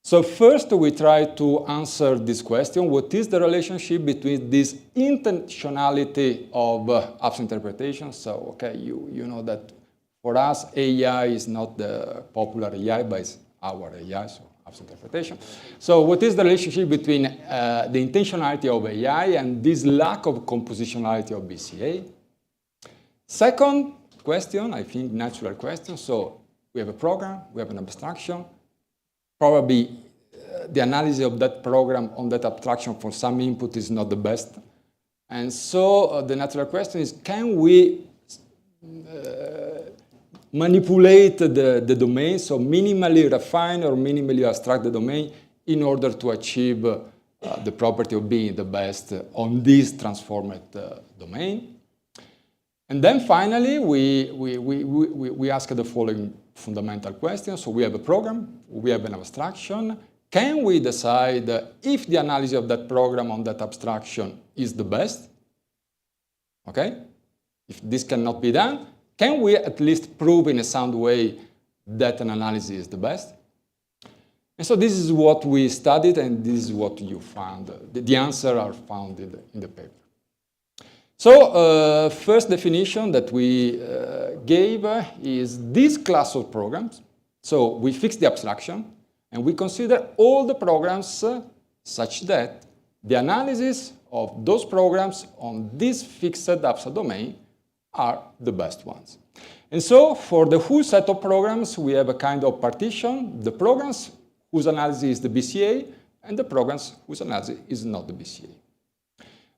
So first we try to answer this question: what is the relationship between this intentionality of abstract interpretation? So, okay, you know that for us AI is not the popular AI, but it's our AI, so abstract interpretation. So what is the relationship between the intentionality of AI and this lack of compositionality of BCA? Second question, I think natural question. So we have a program, we have an abstraction. Probably the analysis of that program on that abstraction for some input is not the best. And so the natural question is, can we manipulate the domain, so minimally refine or minimally abstract the domain in order to achieve the property of being the best on this transformed domain? And then finally, we ask the following fundamental question. So we have a program, we have an abstraction. Can we decide if the analysis of that program on that abstraction is the best? Okay? If this cannot be done, can we at least prove in a sound way that an analysis is the best? And so this is what we studied, and this is what you found. The answers are found in the paper. So first definition that we gave is this class of programs. So we fix the abstraction, and we consider all the programs such that the analysis of those programs on this fixed abstract domain are the best ones. And so for the whole set of programs, we have a kind of partition: the programs whose analysis is the BCA, and the programs whose analysis is not the BCA.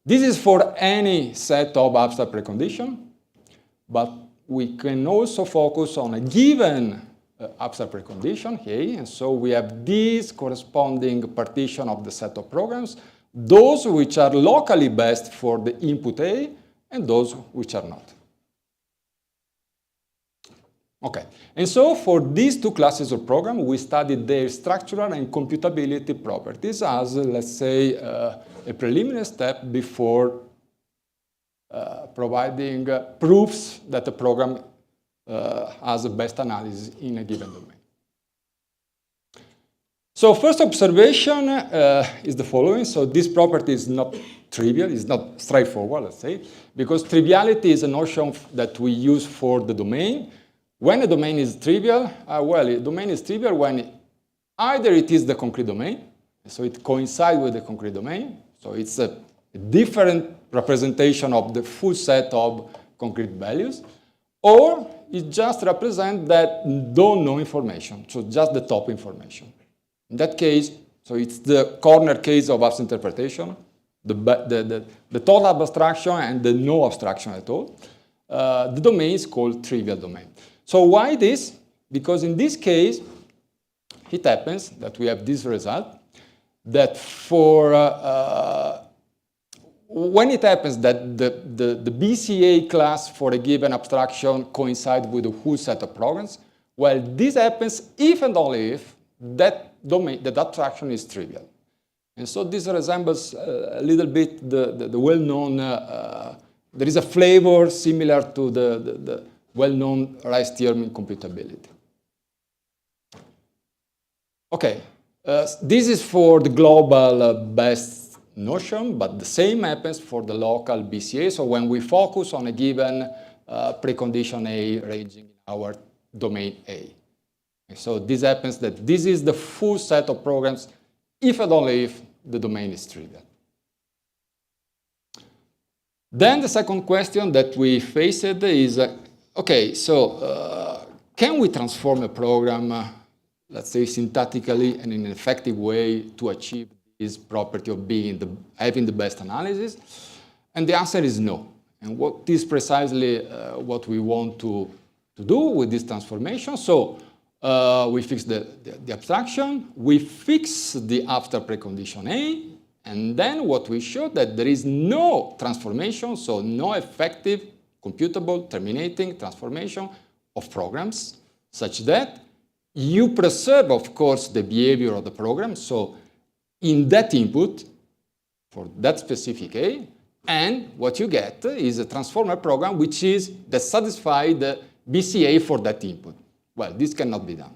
This is for any set of abstract precondition, but we can also focus on a given abstract precondition, A, and so we have this corresponding partition of the set of programs, those which are locally best for the input A, and those which are not. Okay, and so for these two classes of programs, we studied their structural and computability properties as, let's say, a preliminary step before providing proofs that the program has the best analysis in a given domain. So first observation is the following. So this property is not trivial, it's not straightforward, let's say, because triviality is a notion that we use for the domain. When a domain is trivial, well, a domain is trivial when either it is the concrete domain, so it coincides with the concrete domain, so it's a different representation of the full set of concrete values, or it just represents that don't know information, so just the top information. In that case, so it's the corner case of abstract interpretation, the total abstraction and the no abstraction at all. The domain is called trivial domain. So why this? Because in this case, it happens that we have this result, that for when it happens that the BCA class for a given abstraction coincides with the whole set of programs, well, this happens if and only if that domain, that abstraction is trivial. And so this resembles a little bit the well-known, there is a flavor similar to the well-known Rice theorem in computability. Okay, this is for the global best notion, but the same happens for the local BCA. So when we focus on a given precondition A ranging in our domain A. So this happens that this is the full set of programs if and only if the domain is trivial. Then the second question that we faced is, okay, so can we transform a program, let's say syntactically and in an effective way to achieve this property of having the best analysis? And the answer is no. And what is precisely what we want to do with this transformation? So we fix the abstraction, we fix the after precondition A, and then what we show that there is no transformation, so no effective, computable, terminating transformation of programs, such that you preserve, of course, the behavior of the program. So in that input, for that specific A, and what you get is a transformer program that satisfies the BCA for that input. Well, this cannot be done.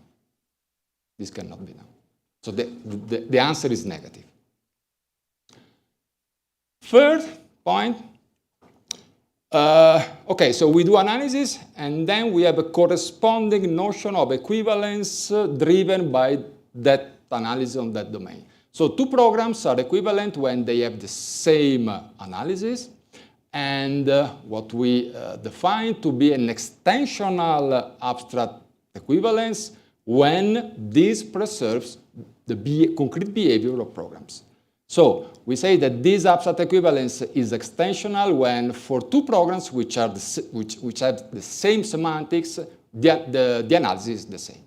This cannot be done. So the answer is negative. Third point, okay, so we do analysis, and then we have a corresponding notion of equivalence driven by that analysis on that domain. So two programs are equivalent when they have the same analysis, and what we define to be an extensional abstract equivalence when this preserves the concrete behavior of programs. So we say that this abstract equivalence is extensional when for two programs which have the same semantics, the analysis is the same.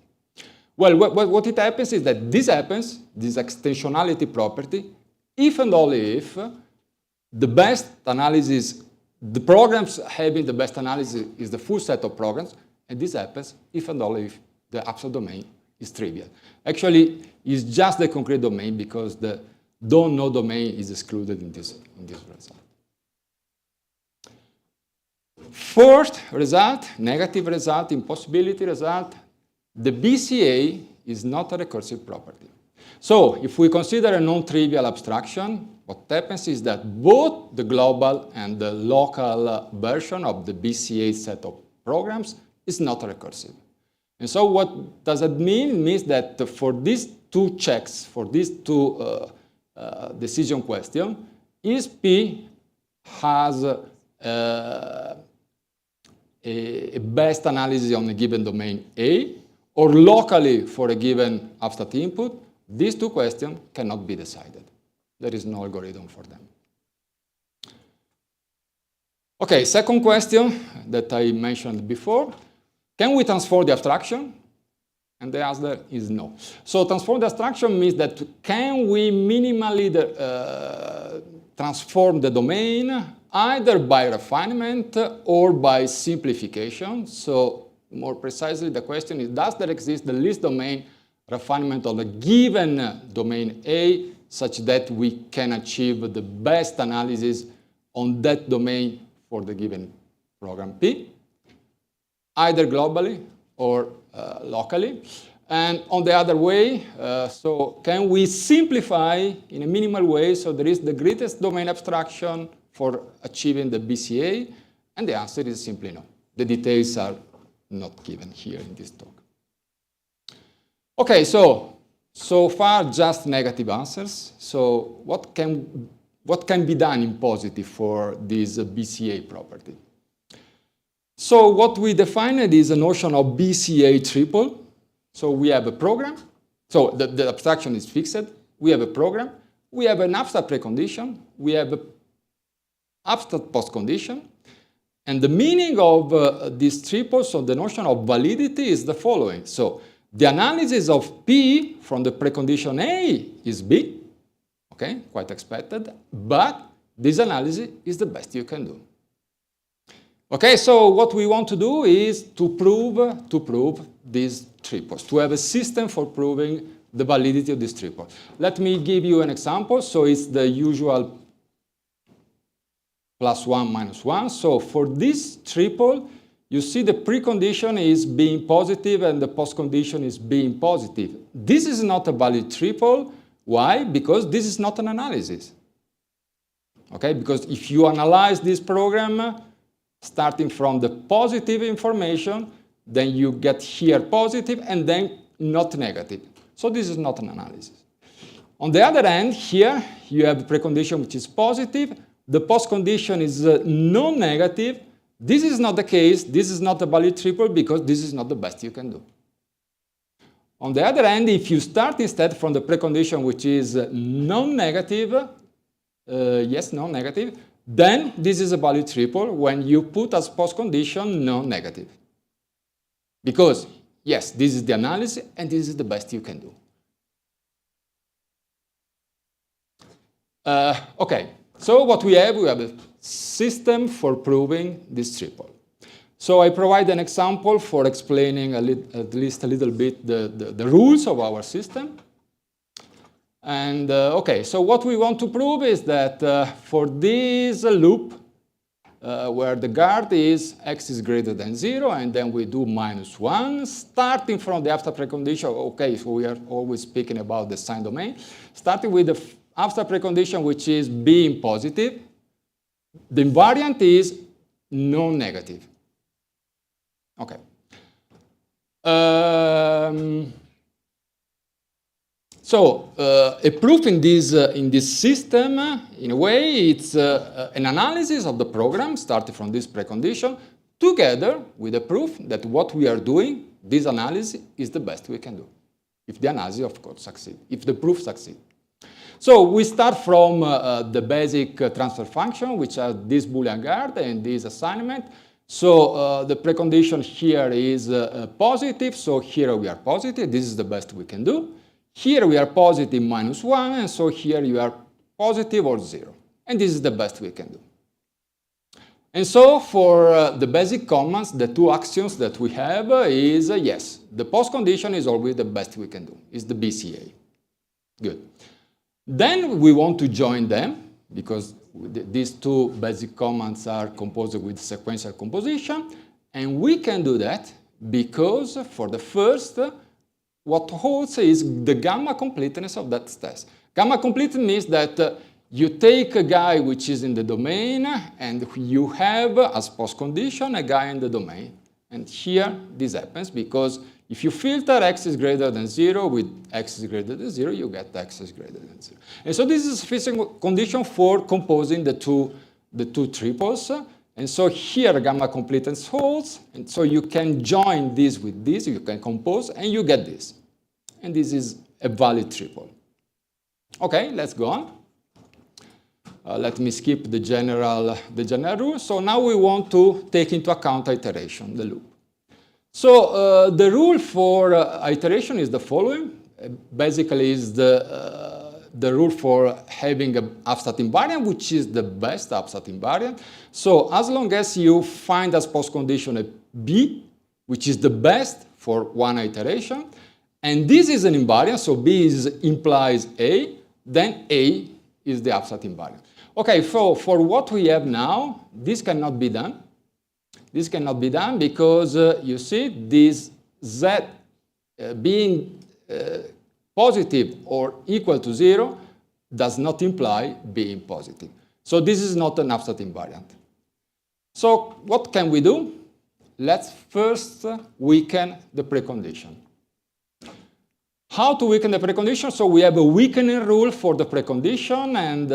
Well, what it happens is that this happens, this extensionality property, if and only if the best analysis, the programs having the best analysis is the full set of programs, and this happens if and only if the absolute domain is trivial. Actually, it's just the concrete domain because the don't know domain is excluded in this result. Fourth result, negative result, impossibility result, the BCA is not a recursive property. So if we consider a non-trivial abstraction, what happens is that both the global and the local version of the BCA set of programs is not recursive. And so what does it mean? It means that for these two checks, for these two decision question, is P has a best analysis on a given domain A, or locally for a given abstract input, these two questions cannot be decided. There is no algorithm for them. Okay, second question that I mentioned before. Can we transform the abstraction? And the answer is no. So transform the abstraction means that can we minimally transform the domain either by refinement or by simplification? So more precisely, the question is, does there exist the least domain refinement of a given domain A such that we can achieve the best analysis on that domain for the given program P, either globally or locally? And on the other way, so can we simplify in a minimal way so there is the greatest domain abstraction for achieving the BCA? And the answer is simply no. The details are not given here in this talk. Okay, so far just negative answers. So what can be done in positive for this BCA property? So what we defined is a notion of BCA triple. So we have a program. So the abstraction is fixed. We have a program. We have an abstract precondition. We have an abstract postcondition. And the meaning of these triples, so the notion of validity, is the following. So the analysis of P from the precondition A is B. Okay, quite expected. But this analysis is the best you can do. Okay, so what we want to do is to prove these triples, to have a system for proving the validity of this triple. Let me give you an example. So it's the usual +1, -1. So for this triple, you see the precondition is being positive and the postcondition is being positive. This is not a valid triple. Why? Because this is not an analysis. Okay, because if you analyze this program, starting from the positive information, then you get here positive and then not negative. So this is not an analysis. On the other hand, here you have a precondition which is positive. The postcondition is non-negative. This is not the case. This is not a valid triple because this is not the best you can do. On the other hand, if you start instead from the precondition which is non-negative, non-negative, then this is a valid triple when you put as postcondition non-negative. Because, yes, this is the analysis and this is the best you can do. Okay, so what we have a system for proving this triple. So I provide an example for explaining at least a little bit the rules of our system. And okay, so what we want to prove is that for this loop, where the guard is x is greater than 0, and then we do -1, starting from the abstract precondition. Okay, so we are always speaking about the sign domain. Starting with the abstract precondition, which is being positive, the invariant is non-negative. Okay. So a proof in this system, in a way, it's an analysis of the program starting from this precondition, together with a proof that what we are doing, this analysis, is the best we can do. If the analysis, of course, succeeds. If the proof succeeds. So we start from the basic transfer function, which are this Boolean guard and this assignment. So the precondition here is positive. So here we are positive. This is the best we can do. Here we are positive -1, and so here you are positive or 0. And this is the best we can do. And so for the basic commands, the two axioms that we have is, yes, the postcondition is always the best we can do. It's the BCA. Good. Then we want to join them, because these two basic commands are composed with sequential composition. And we can do that because for the first, what holds is the gamma completeness of that test. Gamma completeness means that you take a guy which is in the domain and you have as postcondition a guy in the domain. And here this happens because if you filter x is greater than 0 with x is greater than 0, you get x is greater than 0. And so this is a sufficient condition for composing the two triples. And so here gamma completeness holds, and so you can join this with this, you can compose, and you get this. And this is a valid triple. Okay, let's go on. Let me skip the general rule. So now we want to take into account iteration, the loop. So the rule for iteration is the following. Basically, is the rule for having an abstract invariant, which is the best abstract invariant. So as long as you find as postcondition a B, which is the best for one iteration, and this is an invariant, so B implies A, then A is the abstract invariant. Okay, so for what we have now, this cannot be done. This cannot be done because you see this Z being positive or equal to 0 does not imply being positive. So this is not an abstract invariant. So what can we do? Let's first weaken the precondition. How to weaken the precondition? So we have a weakening rule for the precondition, and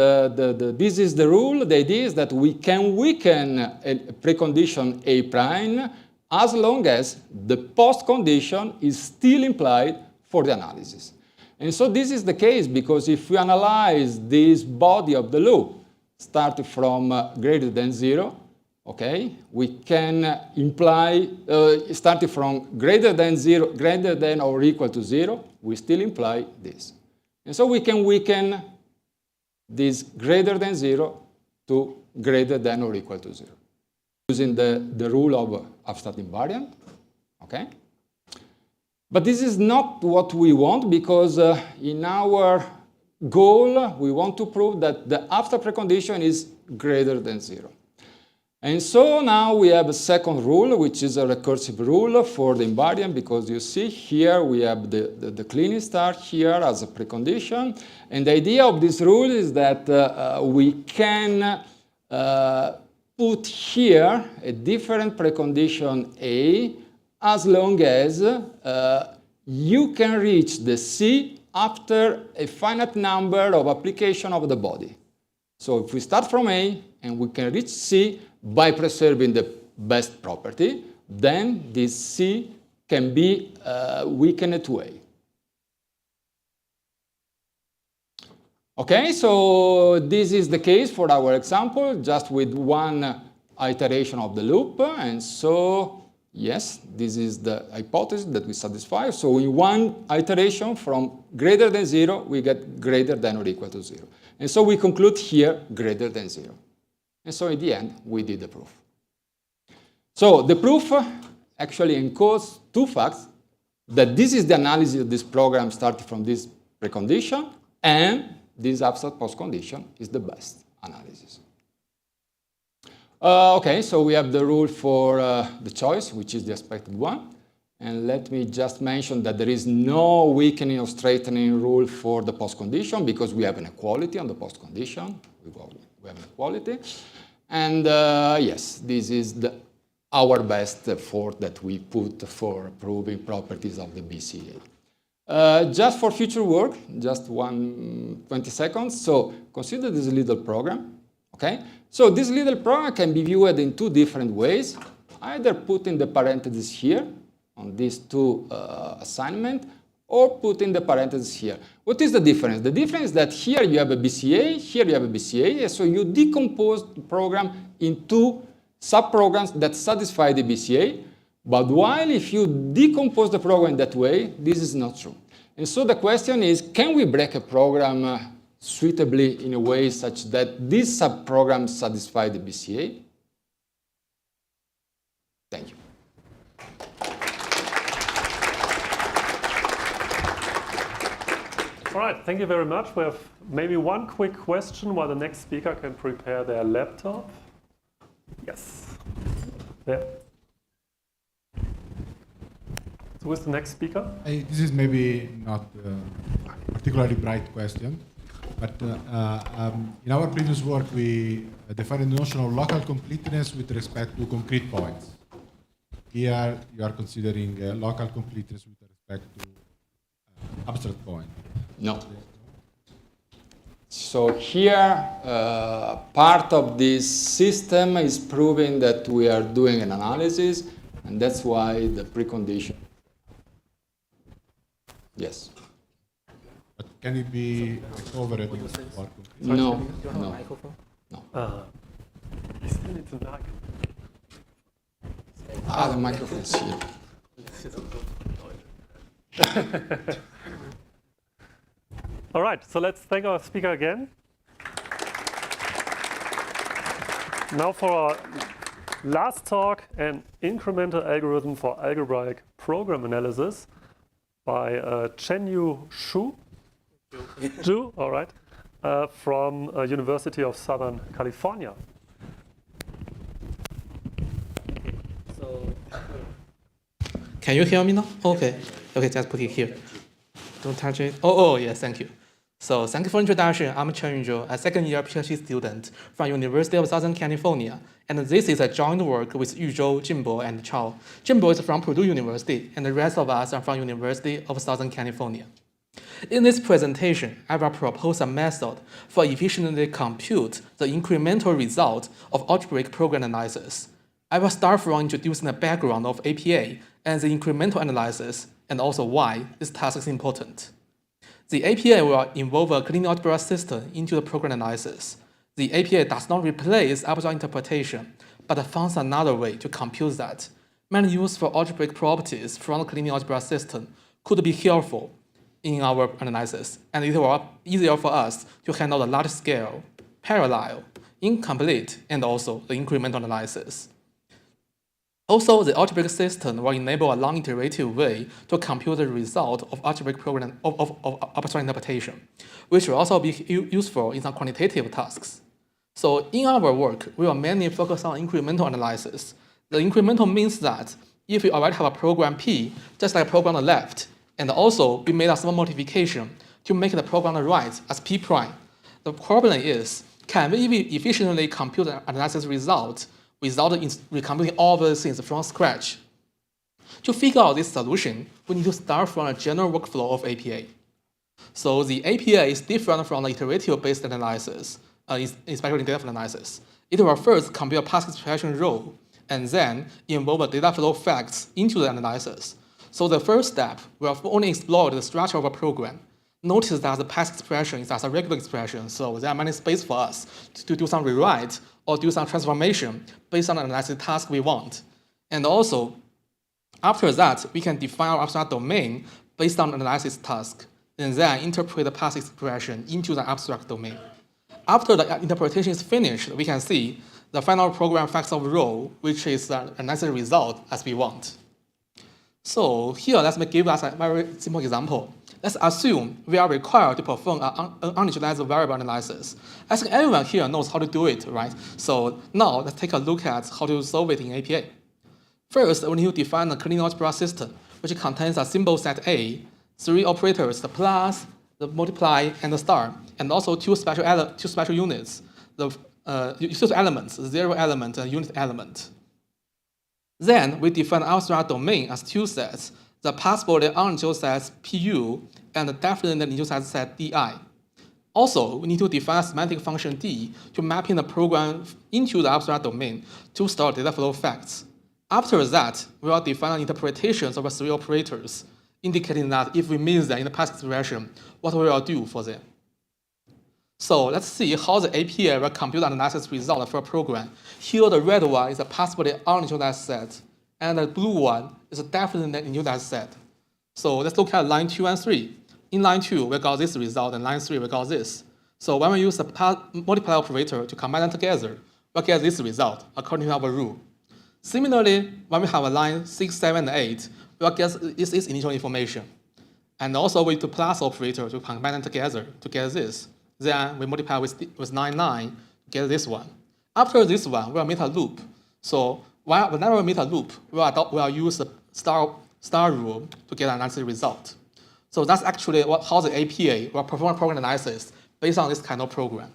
this is the rule. The idea is that we can weaken a precondition A prime as long as the post-condition is still implied for the analysis. And so this is the case because if we analyze this body of the loop starting from greater than 0, okay, we can imply, starting from greater than 0, greater than or equal to 0, we still imply this. And so we can weaken this greater than 0 to greater than or equal to 0 using the rule of abstract invariant, okay? But this is not what we want because in our goal, we want to prove that the abstract precondition is greater than 0. And so now we have a second rule, which is a recursive rule for the invariant, because you see here we have the cleaning star here as a precondition. And the idea of this rule is that we can put here a different precondition A as long as you can reach the C after a finite number of application of the body. So if we start from A and we can reach C by preserving the best property, then this C can be weakened to A. Okay, so this is the case for our example, just with one iteration of the loop. And so, yes, this is the hypothesis that we satisfy. So in one iteration from greater than 0, we get greater than or equal to 0. And so we conclude here greater than 0. And so in the end, we did the proof. So the proof actually encodes two facts, that this is the analysis of this program starting from this precondition, and this abstract postcondition is the best analysis. Okay, so we have the rule for the choice, which is the expected one. And let me just mention that there is no weakening or straightening rule for the postcondition because we have an equality on the postcondition. We have an equality. And yes, this is our best effort that we put for proving properties of the BCA. Just for future work, just 20 seconds. So consider this little program, okay? So this little program can be viewed in two different ways, either putting the parentheses here on these two assignments, or putting the parentheses here. What is the difference? The difference is that here you have a BCA, here you have a BCA, and so you decompose the program into subprograms that satisfy the BCA. But while if you decompose the program that way, this is not true. And so the question is, can we break a program suitably in a way such that these subprograms satisfy the BCA? Thank you. All right, thank you very much. We have maybe one quick question while the next speaker can prepare their laptop. Yes. Yeah. So who's the next speaker? This is maybe not a particularly bright question, but in our previous work we defined the notion of local completeness with respect to concrete points. Here you are considering local completeness with respect to abstract point. No. So here, part of this system is proving that we are doing an analysis, and that's why the precondition. Yes. But can it be recovered in this work? No. No. You still need to knock. The microphone is here. All right, so let's thank our speaker again. Now for our last talk, an incremental algorithm for algebraic program analysis by Chenyu Zhu, all right, from University of Southern California. Can you hear me now? Okay, just put it here. Don't touch it. Oh, yes, thank you. So thank you for introduction. I'm Chen Yuzhou, a second-year PhD student from University of Southern California. And this is a joint work with Yuzhou, Jinbo, and Chao. Jinbo is from Purdue University, and the rest of us are from University of Southern California. In this presentation, I will propose a method for efficiently compute the incremental result of algebraic program analysis. I will start from introducing the background of APA and the incremental analysis, and also why this task is important. The APA will involve a clean algebra system into the program analysis. The APA does not replace abstract interpretation, but finds another way to compute that. Many useful algebraic properties from the clean algebra system could be helpful in our analysis, and it will be easier for us to handle the large scale, parallel, incomplete, and also the incremental analysis. Also, the algebraic system will enable a long-iterative way to compute the result of algebraic program of abstract interpretation, which will also be useful in some quantitative tasks. So in our work, we will mainly focus on incremental analysis. The incremental means that if you already have a program P, just like a program on the left, and also we made a small modification to make the program on the right as P prime. The problem is, can we efficiently compute the analysis result without recomputing all the things from scratch? To figure out this solution, we need to start from a general workflow of APA. So the APA is different from the iterative-based analysis, especially in data flow analysis. It will first compute a past expression row, and then involve the data flow facts into the analysis. So the first step will only explore the structure of a program. Notice that the past expression is as a regular expression, so there are many space for us to do some rewrite or do some transformation based on the analysis task we want. And also, after that, we can define our abstract domain based on the analysis task, and then interpret the past expression into the abstract domain. After the interpretation is finished, we can see the final program facts of row, which is the analysis result as we want. So here, let me give us a very simple example. Let's assume we are required to perform an uninitialized variable analysis. I think everyone here knows how to do it, right? So now let's take a look at how to solve it in APA. First, we need to define a clean algebra system, which contains a symbol set A, 3 operators, the plus, the multiply, and the star, and also two special units, two elements, 0 element and unit element. Then we define the abstract domain as two sets, the possibly uninitial sets PU and the definitely initial set DI. Also, we need to define a semantic function D to map in the program into the abstract domain to store data flow facts. After that, we will define interpretations of the 3 operators, indicating that if we miss them in the past expression, what we will do for them. So let's see how the APA will compute the analysis result for a program. Here, the red one is a possibly uninitialized set, and the blue one is a definitely initialized set. So let's look at line 2 and 3. In line 2, we got this result, and line 3, we got this. So when we use the multiply operator to combine them together, we'll get this result according to our rule. Similarly, when we have a line 6, 7, and 8, we'll get this initial information. And also we use the plus operator to combine them together to get this. Then we multiply with 9, 9 to get this one. After this one, we'll make a loop. So whenever we make a loop, we'll use the star rule to get an analysis result. So that's actually how the APA will perform program analysis based on this kind of program.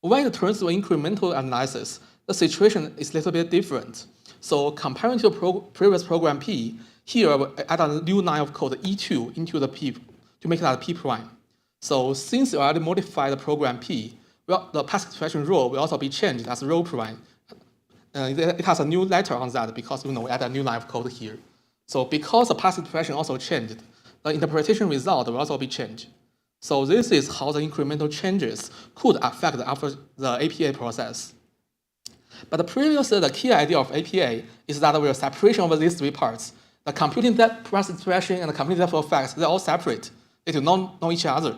When it turns to incremental analysis, the situation is a little bit different. So comparing to the previous program P, here we add a new line of code E2 into the P to make that P prime. So since we already modified the program P, well, the past expression row will also be changed as row prime. It has a new letter on that because we add a new line of code here. So because the past expression also changed, the interpretation result will also be changed. So this is how the incremental changes could affect the APA process. But the key idea of APA is that we have separation over these 3 parts. The computing that past expression and the computing depth of facts, they're all separate. They do not know each other.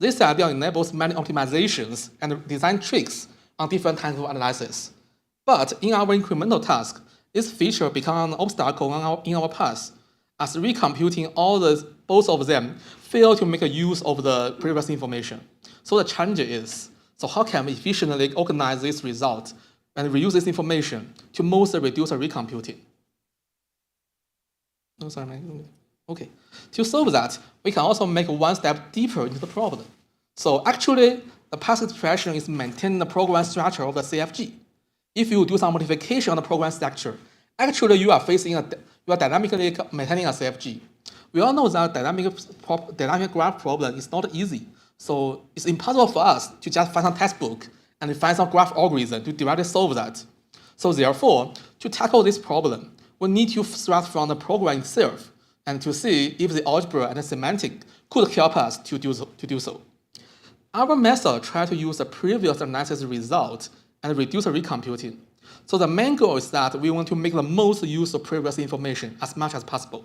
This idea enables many optimizations and design tricks on different kinds of analysis. But in our incremental task, this feature becomes an obstacle in our path, as recomputing both of them fail to make use of the previous information. So the challenge is, so how can we efficiently organize this result and reuse this information to mostly reduce the recomputing? Oh, sorry. Okay. To solve that, we can also make one step deeper into the problem. So actually, the past expression is maintaining the program structure of the CFG. If you do some modification on the program structure, actually you are dynamically maintaining a CFG. We all know that dynamic graph problem is not easy. So it's impossible for us to just find some textbook and find some graph algorithm to directly solve that. So therefore, to tackle this problem, we need to start from the program itself and to see if the algebra and the semantic could help us to do so. Our method tries to use the previous analysis result and reduce the recomputing. So the main goal is that we want to make the most use of previous information as much as possible.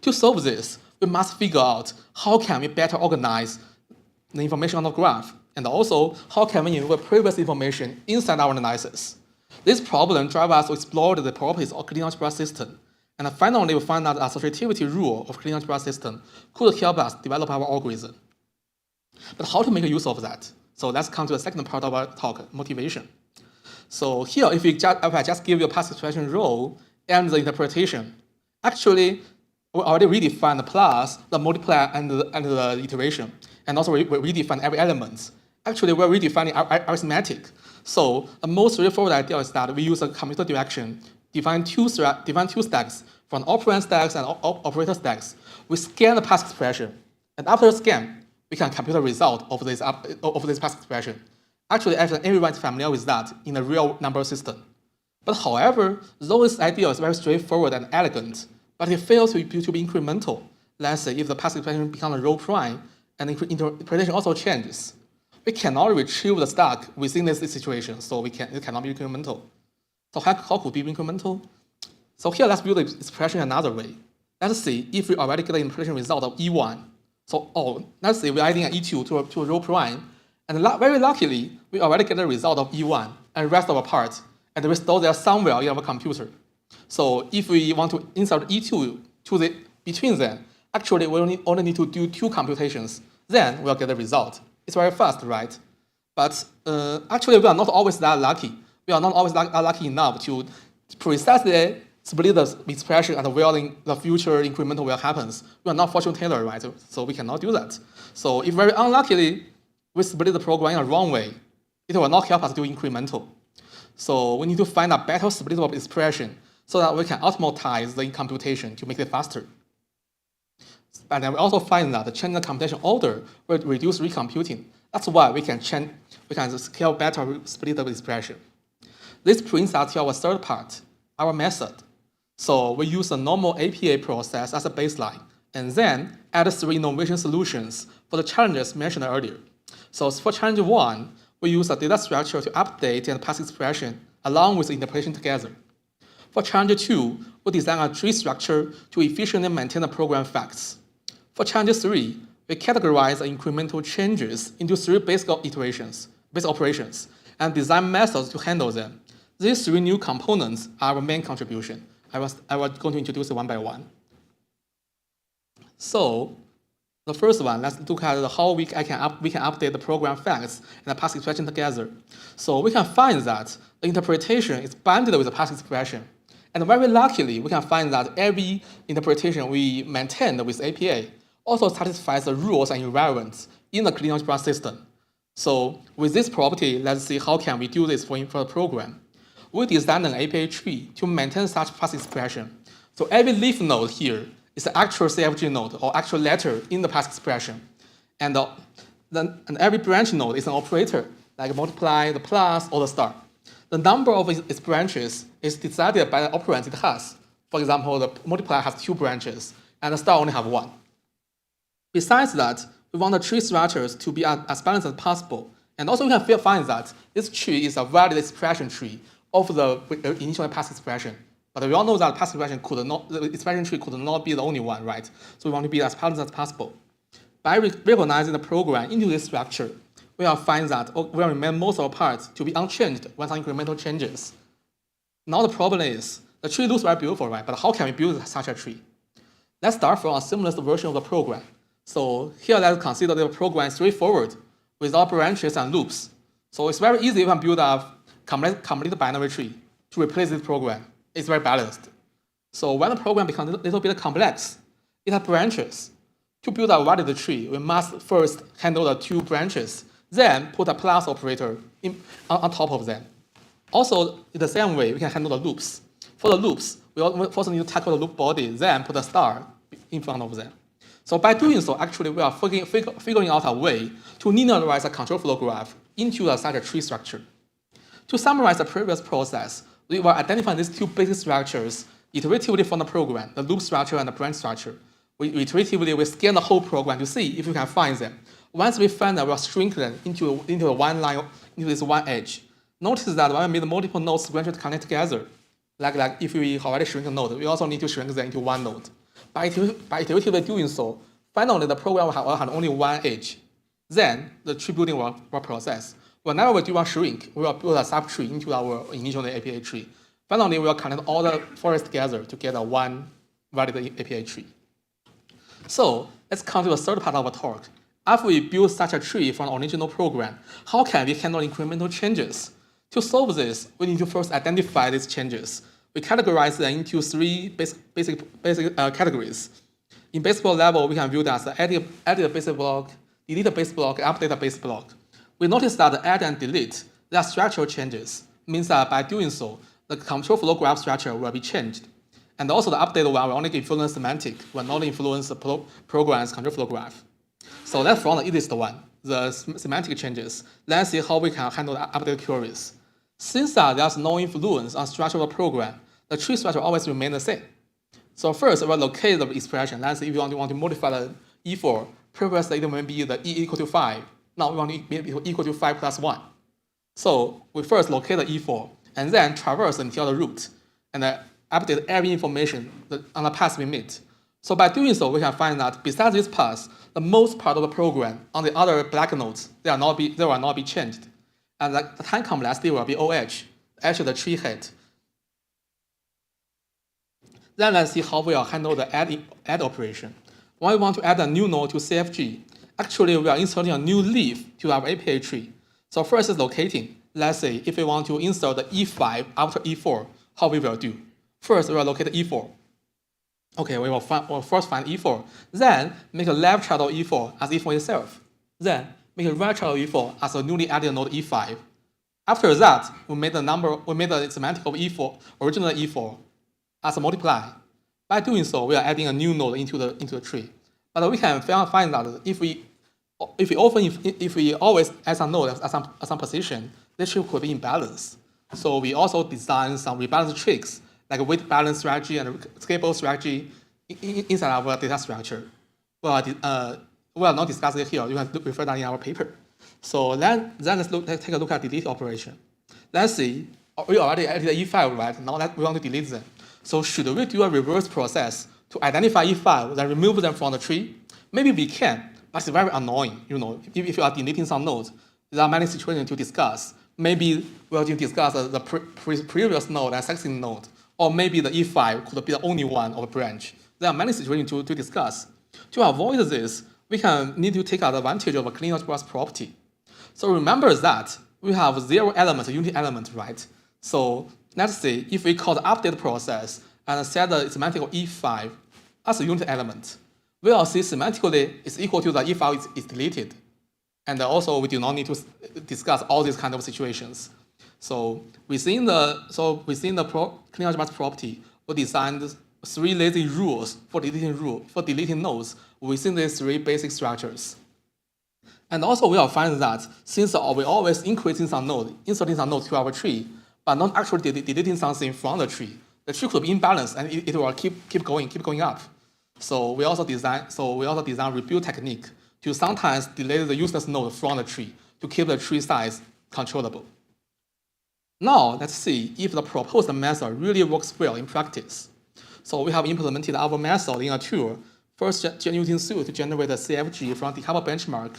To solve this, we must figure out how can we better organize the information on the graph, and also how can we involve previous information inside our analysis. This problem drives us to explore the properties of clean algebra system, and finally we find that the associativity rule of clean algebra system could help us develop our algorithm. But how to make use of that? So let's come to the second part of our talk, motivation. So here, if I just give you a past expression rule and the interpretation, actually, we already redefined the plus, the multiplier, and the iteration. And also we redefine every element. Actually, we're redefining arithmetic. So the most straightforward idea is that we use a computer direction, define two stacks, from operand stacks and operator stacks. We scan the past expression. And after the scan, we can compute the result of this past expression. Actually, everyone is familiar with that in a real number system. But however, though this idea is very straightforward and elegant, but it fails to be incremental. Let's say if the past expression becomes a row prime and the interpretation also changes, we cannot retrieve the stack within this situation, so it cannot be incremental. So how could it be incremental? So here, let's build the expression another way. Let's see if we already get the interpretation result of E1. So let's say we're adding an E2 to a row prime, and very luckily, we already get the result of E1 and the rest of our parts, and we store there somewhere in our computer. So if we want to insert E2 between them, actually we only need to do 2 computations. Then we'll get the result. It's very fast, right? But actually we are not always that lucky. We are not always lucky enough to precisely split the expression and where the future incremental will happen. We are not fortune teller, right? So we cannot do that. So if very unluckily we split the program in a wrong way, it will not help us do incremental. So we need to find a better split of expression so that we can automatize the computation to make it faster. And then we also find that the changing the computation order will reduce recomputing. That's why we can scale better split of expression. This brings us to our third part, our method. So we use a normal APA process as a baseline, and then add 3 innovation solutions for the challenges mentioned earlier. So for challenge 1, we use a data structure to update and pass expression along with the interpretation together. For challenge 2, we design a tree structure to efficiently maintain the program facts. For challenge 3, we categorize the incremental changes into 3 basic operations, and design methods to handle them. These 3 new components are our main contribution. I was going to introduce it one by one. So the first one, let's look at how we can update the program facts and the past expression together. So we can find that the interpretation is bundled with the past expression. And very luckily, we can find that every interpretation we maintain with APA also satisfies the rules and invariants in the clean algebra system. So with this property, let's see how can we do this for the program. We designed an APA tree to maintain such past expression. So every leaf node here is the actual CFG node or actual letter in the past expression. And every branch node is an operator, like multiply, the plus, or the star. The number of its branches is decided by the operands it has. For example, the multiplier has 2 branches, and the star only have 1. Besides that, we want the tree structures to be as balanced as possible. And also we can find that this tree is a valid expression tree of the initial past expression. But we all know that the expression tree could not be the only one, right? So we want to be as balanced as possible. By recognizing the program into this structure, we will find that we will remain most of the parts to be unchanged when some incremental changes. Now the problem is, the tree looks very beautiful, right? But how can we build such a tree? Let's start from a simplest version of the program. So here let's consider the program is straightforward without branches and loops. So it's very easy to build a complete binary tree to replace this program. It's very balanced. So when the program becomes a little bit complex, it has branches. To build a valid tree, we must first handle the 2 branches, then put a plus operator on top of them. Also, in the same way, we can handle the loops. For the loops, we first need to tackle the loop body, then put a star in front of them. So by doing so, actually, we are figuring out a way to linearize a control flow graph into such a tree structure. To summarize the previous process, we were identifying these two basic structures iteratively from the program, the loop structure and the branch structure. We scan the whole program to see if we can find them. Once we find them, we'll shrink them into one line, into this one edge. Notice that when we made multiple nodes gradually connect together, like if we already shrink a node, we also need to shrink them into one node. By iteratively doing so, finally the program will have only one edge. Then the tree building will process. Whenever we do a shrink, we will build a subtree into our initial API tree. Finally, we will connect all the forests together to get a one valid API tree. So let's come to the third part of our talk. After we build such a tree from the original program, how can we handle incremental changes? To solve this, we need to first identify these changes. We categorize them into three basic categories. In baseball level, we can view that as edit a basic block, delete a base block, and update a base block. We notice that the add and delete, they are structural changes. Means that by doing so, the control flow graph structure will be changed. And also the update one will only influence semantic, will not influence the program's control flow graph. So that's from the easiest one, the semantic changes. Let's see how we can handle the update queries. Since there's no influence on structure of the program, the tree structure always remains the same. So first, we'll locate the expression. Let's say if you want to modify the E4, previously it may be the E equal to 5. Now we want to make it equal to 5 plus 1. So we first locate the E4, and then traverse until the root, and then update every information on the path we meet. So by doing so, we can find that besides this path, the most part of the program on the other black nodes, they will not be changed. And the time complexity will be OH, edge of the tree head. Then let's see how we will handle the add operation. When we want to add a new node to CFG, actually we are inserting a new leaf to our API tree. So first is locating. Let's say if we want to insert the E5 after E4, how we will do. First, we will locate the E4. Okay, we'll first find E4. Then make a left child of E4 as E4 itself. Then make a right child of E4 as a newly added node E5. After that, we made the semantic of E4, original E4, as a multiply. By doing so, we are adding a new node into the tree. But we can find that if we always add some node at some position, the tree could be imbalanced. So we also design some rebalance tricks like a weight balance strategy and a scalable strategy inside our data structure. We are not discussing it here. You can refer that in our paper. So then let's take a look at delete operation. Let's see, we already added the E5, right? Now we want to delete them. So should we do a reverse process to identify E5, then remove them from the tree? Maybe we can, but it's very annoying. If you are deleting some nodes, there are many situations to discuss. Maybe we will discuss the previous node and succeeding node, or maybe the E5 could be the only one of a branch. There are many situations to discuss. To avoid this, we need to take advantage of a clean algebra property. So remember that we have 0 elements, a unity element, right? So let's say if we call the update process and set the semantic of E5 as a unity element, we will see semantically it's equal to the E5 is deleted. And also we do not need to discuss all these kind of situations. So within the clean algebra property, we designed 3 lazy rules for deleting nodes within these 3 basic structures. And also we will find that since we always inserting some nodes to our tree, but not actually deleting something from the tree tree could be imbalanced and it will keep going up. So we also design rebuild technique to sometimes delete the useless node from the tree to keep the tree size controllable. Now let's see if the proposed method really works well in practice. So we have implemented our method in a tool, first using Suite to generate a CFG from decouple benchmark,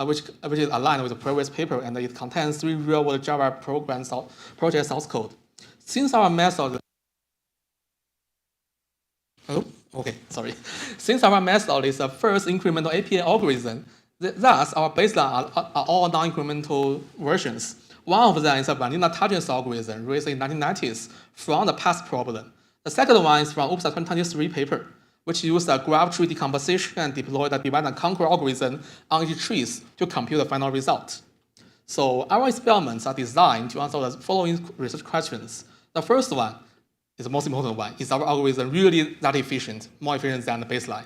which is aligned with the previous paper, and it contains 3 real-world Java project source code. Since our method Since our method is the first incremental API algorithm, thus our baseline are all non-incremental versions. One of them is a vanilla touchiness algorithm raised in the 1990s from the past problem. The second one is from OOPS 2023 paper, which used a graph tree decomposition and deployed a divide and conquer algorithm on each trees to compute the final result. So our experiments are designed to answer the following research questions. The first one is the most important one. Is our algorithm really that efficient, more efficient than the baseline?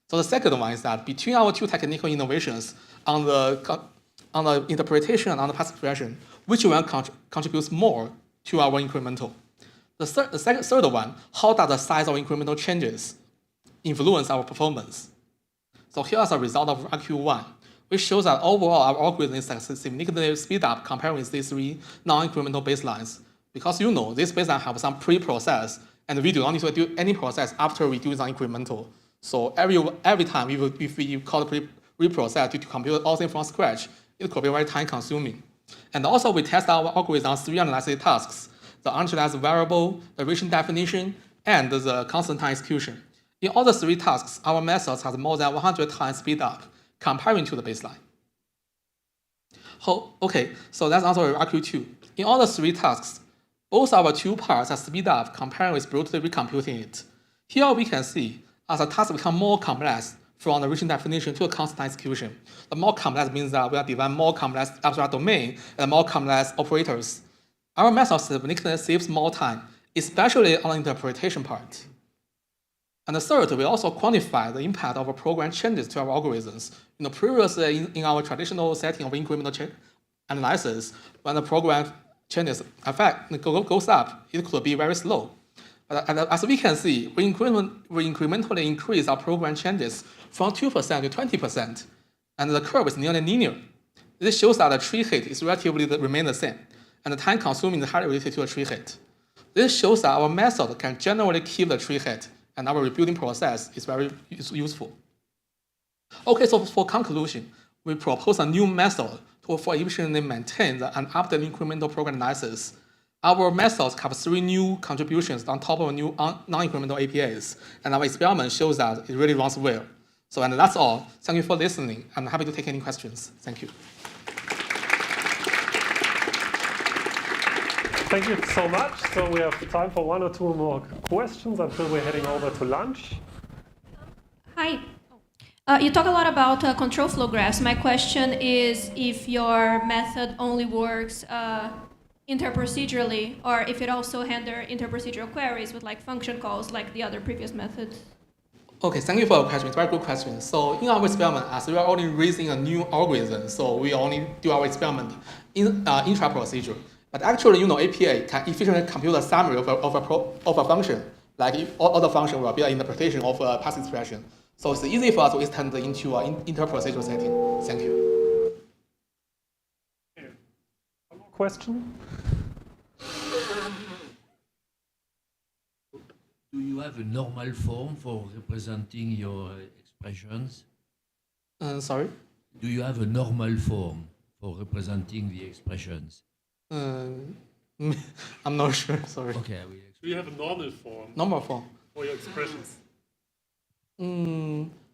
So the second one is that between our two technical innovations on the interpretation and on the path expression, which one contributes more to our incremental? The third one, how does the size of incremental changes influence our performance? So here is a result of RQ1, which shows that overall our algorithm is significantly speed up compared with these three non-incremental baselines. Because this baseline have some pre-process, and we do not need to do any process after we do the incremental. So every time if we call the pre-process to compute all things from scratch, it could be very time consuming. And also we test our algorithm on three analysis tasks: the uninitialized variable, the rich definition, and the constant time execution. In all the three tasks, our methods has more than 100 times speed up comparing to the baseline. Okay, so that's answer RQ2. In all the three tasks, both our two parts are speed up comparing with brutally recomputing it. Here we can see as the tasks become more complex from the rich definition to the constant time execution. The more complex means that we are defining more complex abstract domain and more complex operators. Our method significantly saves more time, especially on the interpretation part. And the third, we also quantify the impact of a program changes to our algorithms. Previously in our traditional setting of incremental analysis, when the program changes effect goes up, it could be very slow. But as we can see, we incrementally increase our program changes from 2% to 20%, and the curve is nearly linear. This shows that the tree hit is relatively remain the same, and the time consuming is highly related to a tree hit. This shows that our method can generally keep the tree hit, and our rebuilding process is very useful. Okay, so for conclusion, we propose a new method for efficiently maintain and update incremental program analysis. Our methods have three new contributions on top of new non-incremental APIs, and our experiment shows that it really runs well. So, and that's all. Thank you for listening. I'm happy to take any questions. Thank you. Thank you so much. So we have time for one or two more questions until we're heading over to lunch. Hi. You talk a lot about control flow graphs. My question is if your method only works interprocedurally, or if it also handles interprocedural queries with like function calls like the other previous methods. Okay, thank you for your question. It's a very good question. So in our experiment, as we are only raising a new algorithm, so we only do our experiment in intra-procedure. But actually, API can efficiently compute a summary of a function, like if all the function will be an interpretation of a path expression. So it's easy for us to extend into an interprocedural setting. Thank you. One more question? Do you have a normal form for representing your expressions? Sorry? Do you have a normal form for representing the expressions? I'm not sure, sorry. Okay, I will explain. Do you have a normal form Normal form. for your expressions?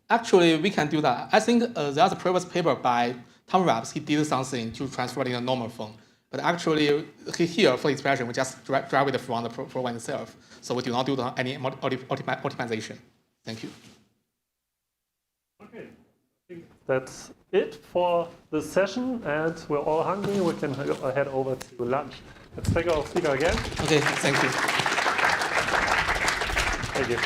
Actually, we can do that. I think there's a previous paper by Tom Raps. He did something to transfer it in a normal form. But actually, here for expression, we just drive it from the program itself. So we do not do any optimization. Thank you. Okay, I think that's it for the session, and we're all hungry. We can head over to lunch. Let's thank our speaker again. Okay, thank you. Thank you.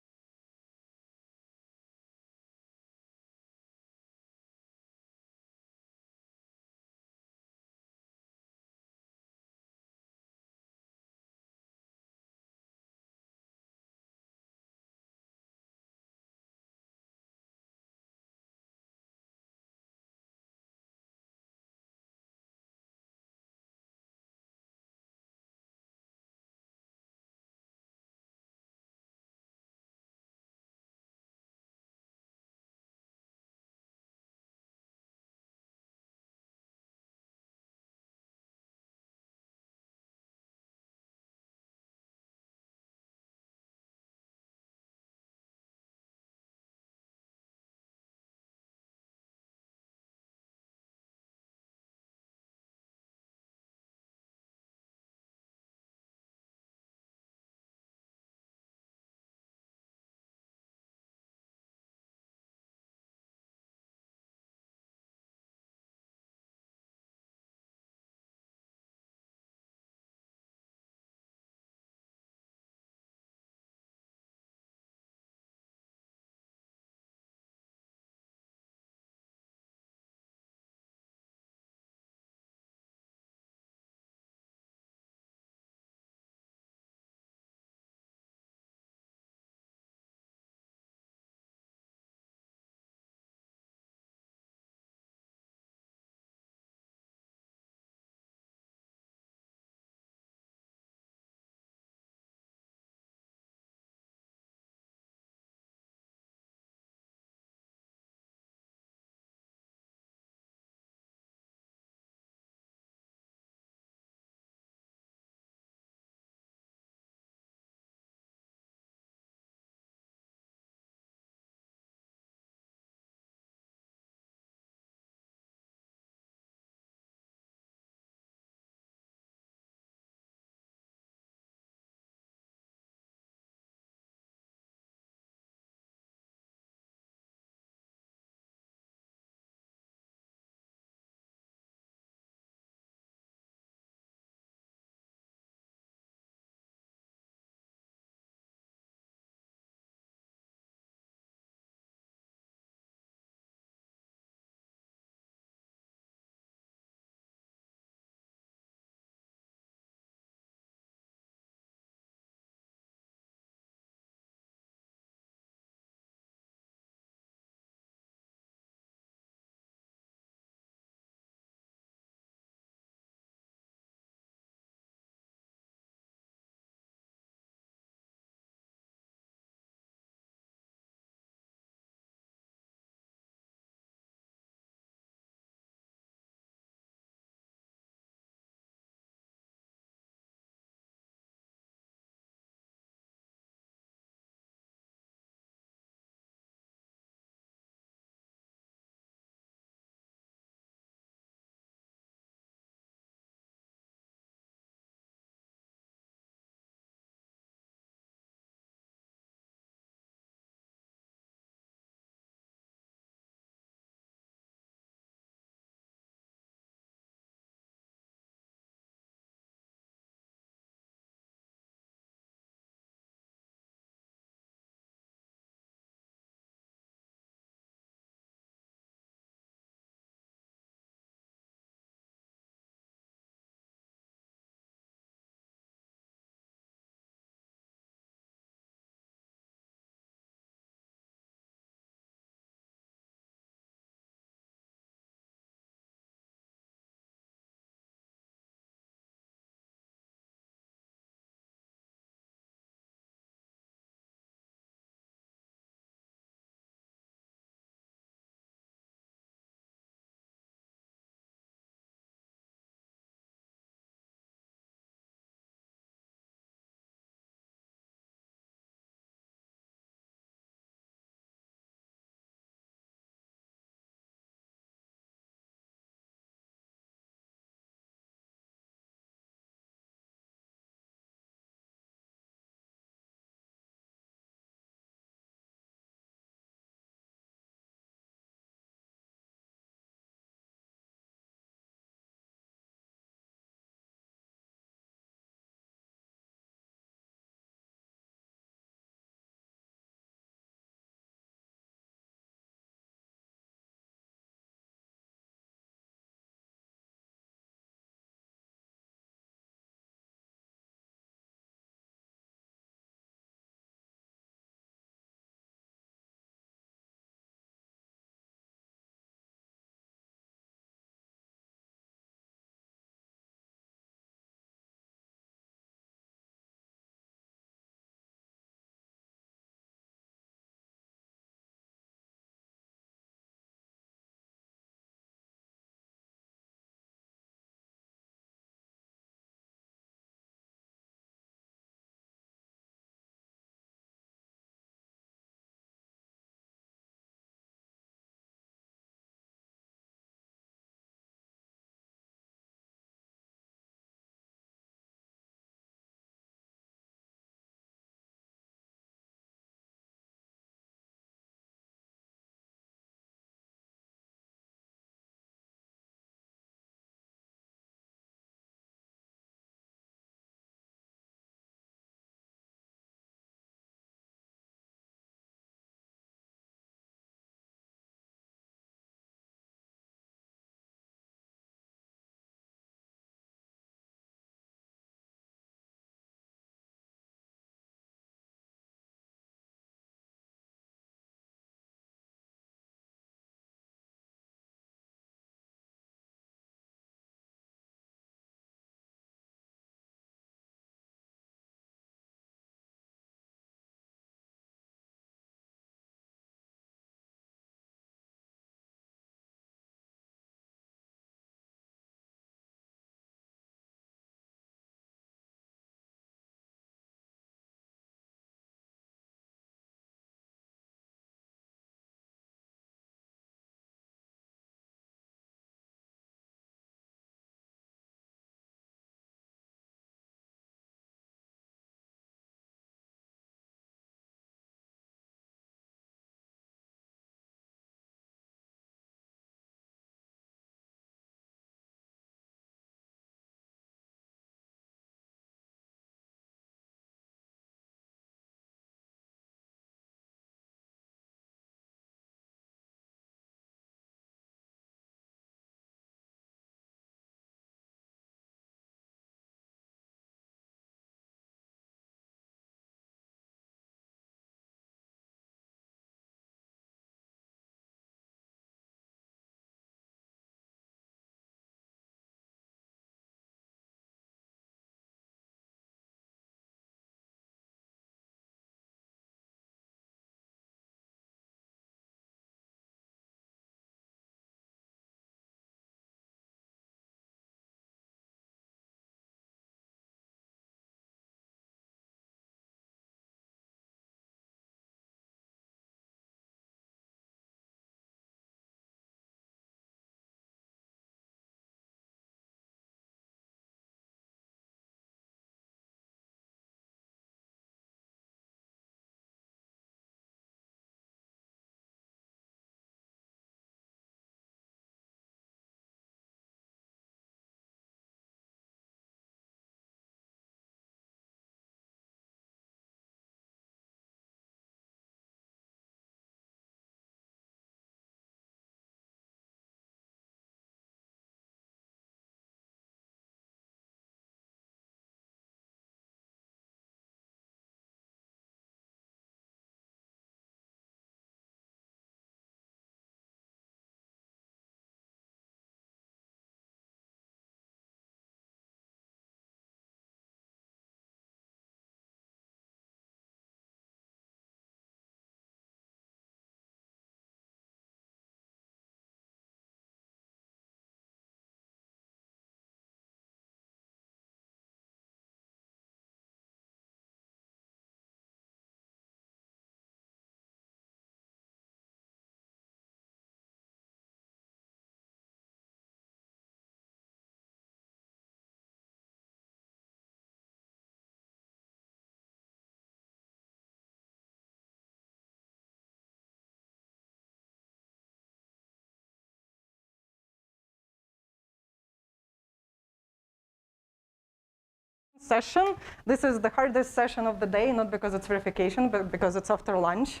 session. This is the hardest session of the day, not because it's verification, but because it's after lunch,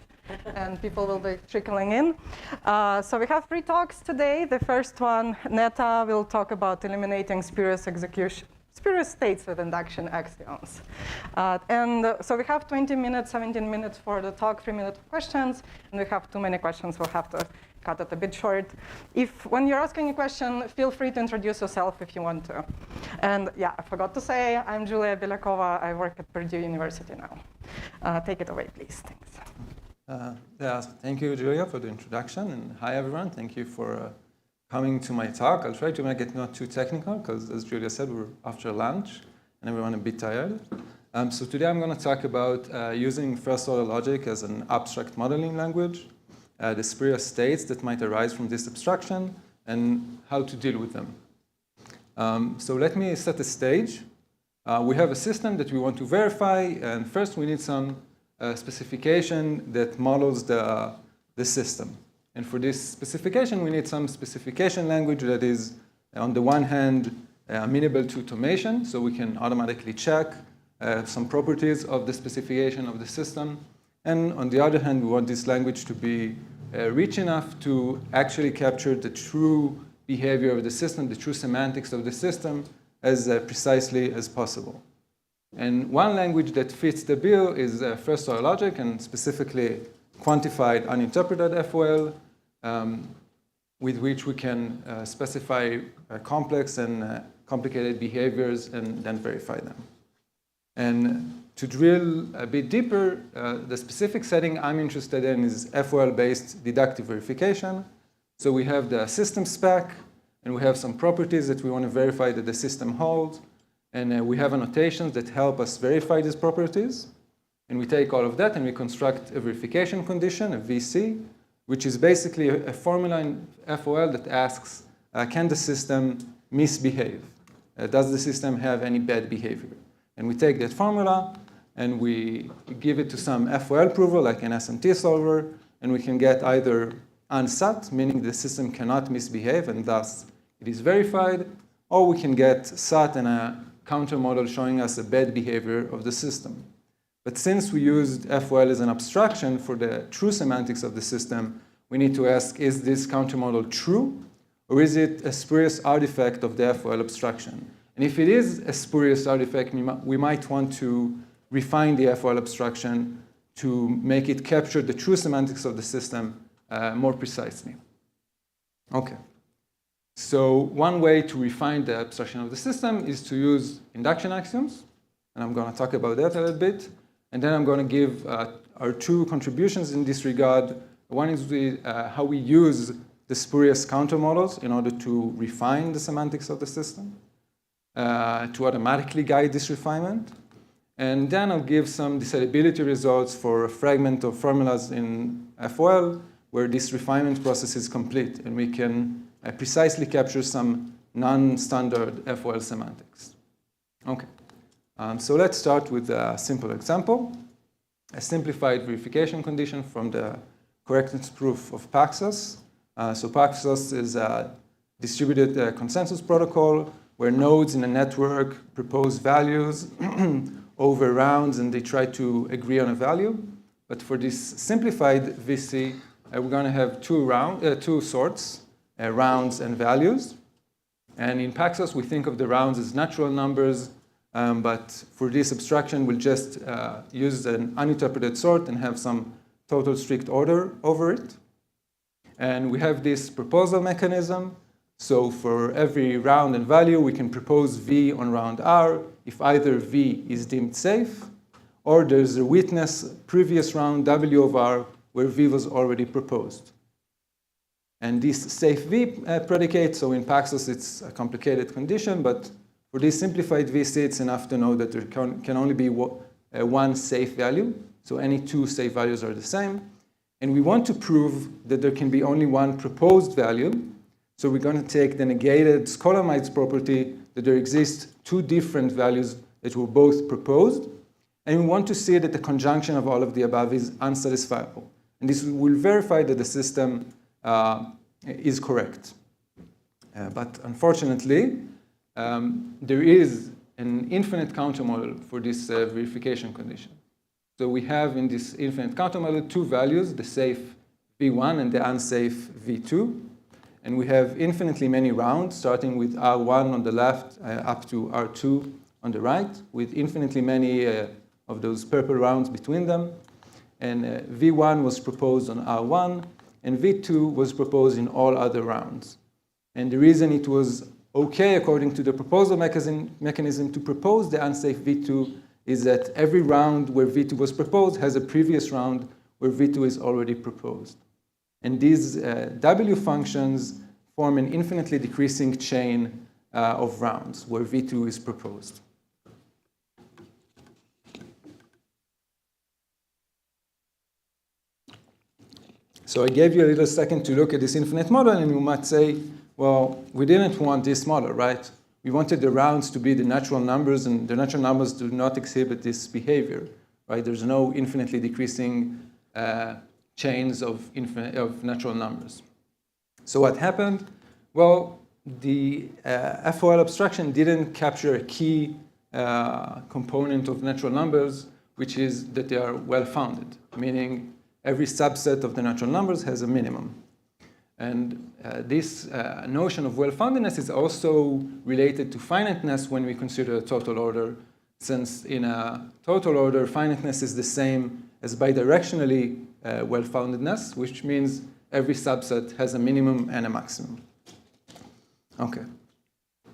and people will be trickling in. So we have 3 talks today. The first one, Neta will talk about eliminating spurious states with induction axioms. So we have 20 minutes, 17 minutes for the talk, 3 minutes of questions, and we have too many questions. We'll have to cut it a bit short. When you're asking a question, feel free to introduce yourself if you want to. And yeah, I forgot to say, I'm Julia Belakova. I work at Purdue University now. Take it away, please. Thanks. Thank you, Julia, for the introduction. And hi, everyone. Thank you for coming to my talk. I'll try to make it not too technical, because as Julia said, we're after lunch, and everyone a bit tired. So today I'm going to talk about using first-order logic as an abstract modeling language, the spurious states that might arise from this abstraction, and how to deal with them. So let me set the stage. We have a system that we want to verify, and first we need some specification that models the system. And for this specification, we need some specification language that is, on the one hand, amenable to automation, so we can automatically check some properties of the specification of the system. And on the other hand, we want this language to be rich enough to actually capture the true behavior of the system, the true semantics of the system, as precisely as possible. And one language that fits the bill is first-order logic, and specifically quantified uninterpreted FOL, with which we can specify complex and complicated behaviors and then verify them. And to drill a bit deeper, the specific setting I'm interested in is FOL-based deductive verification. So we have the system spec, and we have some properties that we want to verify that the system holds. And we have annotations that help us verify these properties. And we take all of that and we construct a verification condition, a VC, which is basically a formula in FOL that asks, can the system misbehave? Does the system have any bad behavior? And we take that formula and we give it to some FOL prover, like an SMT solver, and we can get either unsat, meaning the system cannot misbehave, and thus it is verified, or we can get sat and a counter model showing us the bad behavior of the system. But since we used FOL as an abstraction for the true semantics of the system, we need to ask, is this counter model true, or is it a spurious artifact of the FOL abstraction? And if it is a spurious artifact, we might want to refine the FOL abstraction to make it capture the true semantics of the system more precisely. Okay. So one way to refine the abstraction of the system is to use induction axioms, and I'm going to talk about that a little bit. And then I'm going to give our 2 contributions in this regard. One is how we use the spurious counter models in order to refine the semantics of the system, to automatically guide this refinement. And then I'll give some decidability results for a fragment of formulas in FOL where this refinement process is complete, and we can precisely capture some non-standard FOL semantics. Okay. So let's start with a simple example, a simplified verification condition from the correctness proof of Paxos. So Paxos is a distributed consensus protocol where nodes in a network propose values over rounds, and they try to agree on a value. But for this simplified VC, we're going to have two sorts, rounds and values. And in Paxos, we think of the rounds as natural numbers, but for this abstraction, we'll just use an uninterpreted sort and have some total strict order over it. And we have this proposal mechanism. So for every round and value, we can propose V on round R if either V is deemed safe, or there's a witness previous round W of R where V was already proposed. And this safe V predicate, so in Paxos it's a complicated condition, but for this simplified VC, it's enough to know that there can only be one safe value. So any 2 safe values are the same. And we want to prove that there can be only one proposed value. So we're going to take the negated Scholar-Mites property that there exist 2 different values that were both proposed. And we want to see that the conjunction of all of the above is unsatisfiable. And this will verify that the system is correct. But unfortunately, there is an infinite counter model for this verification condition. So we have in this infinite counter model two values, the safe v1 and the unsafe v2. And we have infinitely many rounds, starting with R1 on the left up to R2 on the right, with infinitely many of those purple rounds between them. And V1 was proposed on R1, and V2 was proposed in all other rounds. And the reason it was okay, according to the proposal mechanism, to propose the unsafe V2 is that every round where V2 was proposed has a previous round where V2 is already proposed. And these W functions form an infinitely decreasing chain of rounds where V2 is proposed. So I gave you a little second to look at this infinite model, and you might say, well, we didn't want this model, right? We wanted the rounds to be the natural numbers, and the natural numbers do not exhibit this behavior, right? There's no infinitely decreasing chains of natural numbers. So what happened? Well, the FOL abstraction didn't capture a key component of natural numbers, which is that they are well-founded, meaning every subset of the natural numbers has a minimum. And this notion of well-foundedness is also related to finiteness when we consider a total order, since in a total order, finiteness is the same as bidirectionally well-foundedness, which means every subset has a minimum and a maximum. Okay.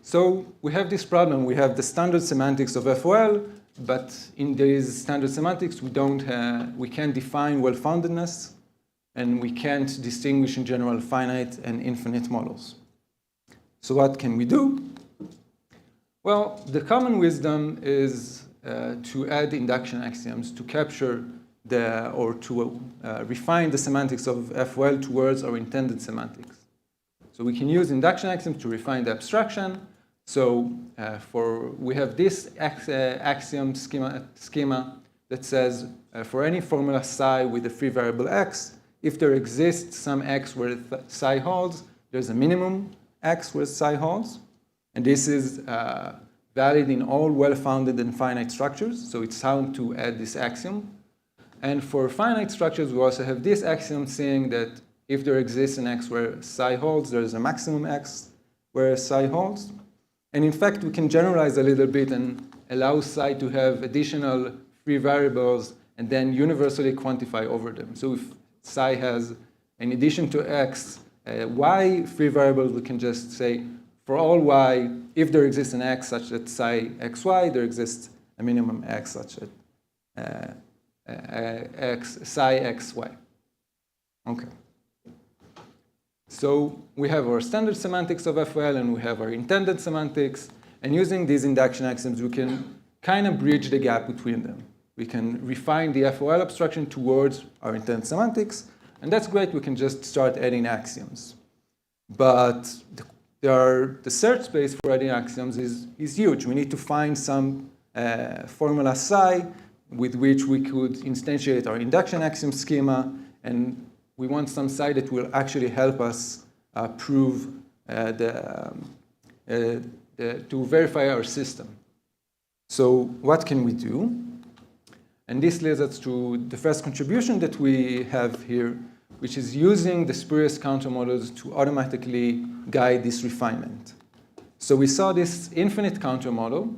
So we have this problem. We have the standard semantics of FOL, but in these standard semantics, we can't define well-foundedness, and we can't distinguish in general finite and infinite models. So what can we do? Well, the common wisdom is to add induction axioms to capture or to refine the semantics of FOL towards our intended semantics. So we can use induction axioms to refine the abstraction. So we have this axiom schema that says for any formula psi with a free variable x, if there exists some x where psi holds, there's a minimum x where psi holds. And this is valid in all well-founded and finite structures. So it's sound to add this axiom. And for finite structures, we also have this axiom saying that if there exists an x where psi holds, there is a maximum x where psi holds. And in fact, we can generalize a little bit and allow psi to have additional free variables and then universally quantify over them. So if psi has, in addition to x, y free variables, we can just say for all y, if there exists an x such that psi xy, there exists a minimum x such that psi xy. Okay. So we have our standard semantics of FOL and we have our intended semantics. And using these induction axioms, we can kind of bridge the gap between them. We can refine the FOL abstraction towards our intended semantics. And that's great. We can just start adding axioms. But the search space for adding axioms is huge. We need to find some formula psi with which we could instantiate our induction axiom schema, and we want some psi that will actually help us prove to verify our system. So what can we do? And this leads us to the first contribution that we have here, which is using the spurious counter models to automatically guide this refinement. So we saw this infinite counter model,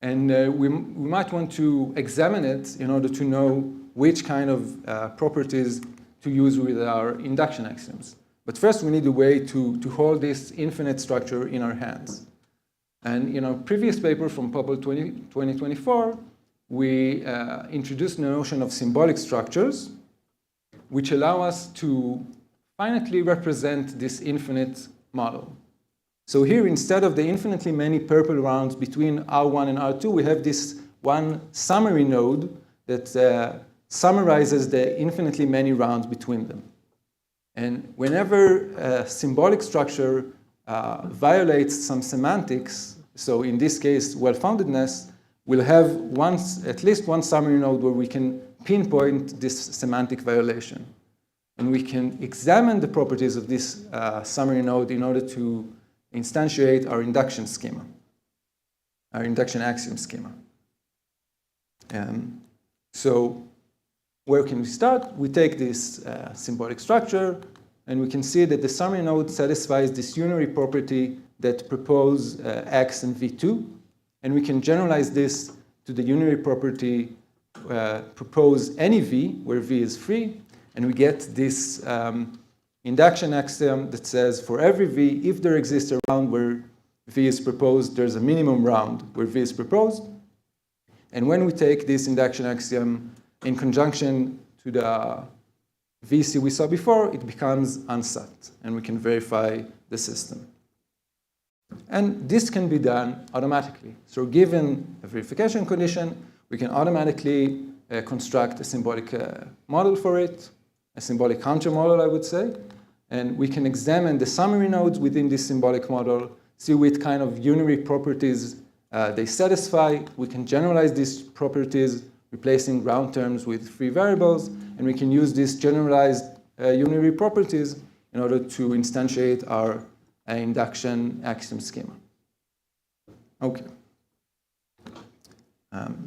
and we might want to examine it in order to know which kind of properties to use with our induction axioms. But first, we need a way to hold this infinite structure in our hands. And in our previous paper from POPL'25, we introduced the notion of symbolic structures, which allow us to finitely represent this infinite model. So here, instead of the infinitely many purple rounds between R1 and R2, we have this one summary node that summarizes the infinitely many rounds between them. And whenever a symbolic structure violates some semantics, so in this case, well-foundedness, we'll have at least one summary node where we can pinpoint this semantic violation. And we can examine the properties of this summary node in order to instantiate our induction schema. our induction axiom schema. So where can we start? We take this symbolic structure, and we can see that the summary node satisfies this unary property that propose x and v2, and we can generalize this to the unary property propose any v, where v is free, and we get this induction axiom that says for every v, if there exists a round where v is proposed, there's a minimum round where v is proposed. And when we take this induction axiom in conjunction to the VC we saw before, it becomes unsat, and we can verify the system. And this can be done automatically. So given a verification condition, we can automatically construct a symbolic model for it, a symbolic counter model, I would say. And we can examine the summary nodes within this symbolic model, see what kind of unary properties they satisfy. We can generalize these properties, replacing round terms with free variables, and we can use these generalized unary properties in order to instantiate our induction axiom schema. Okay.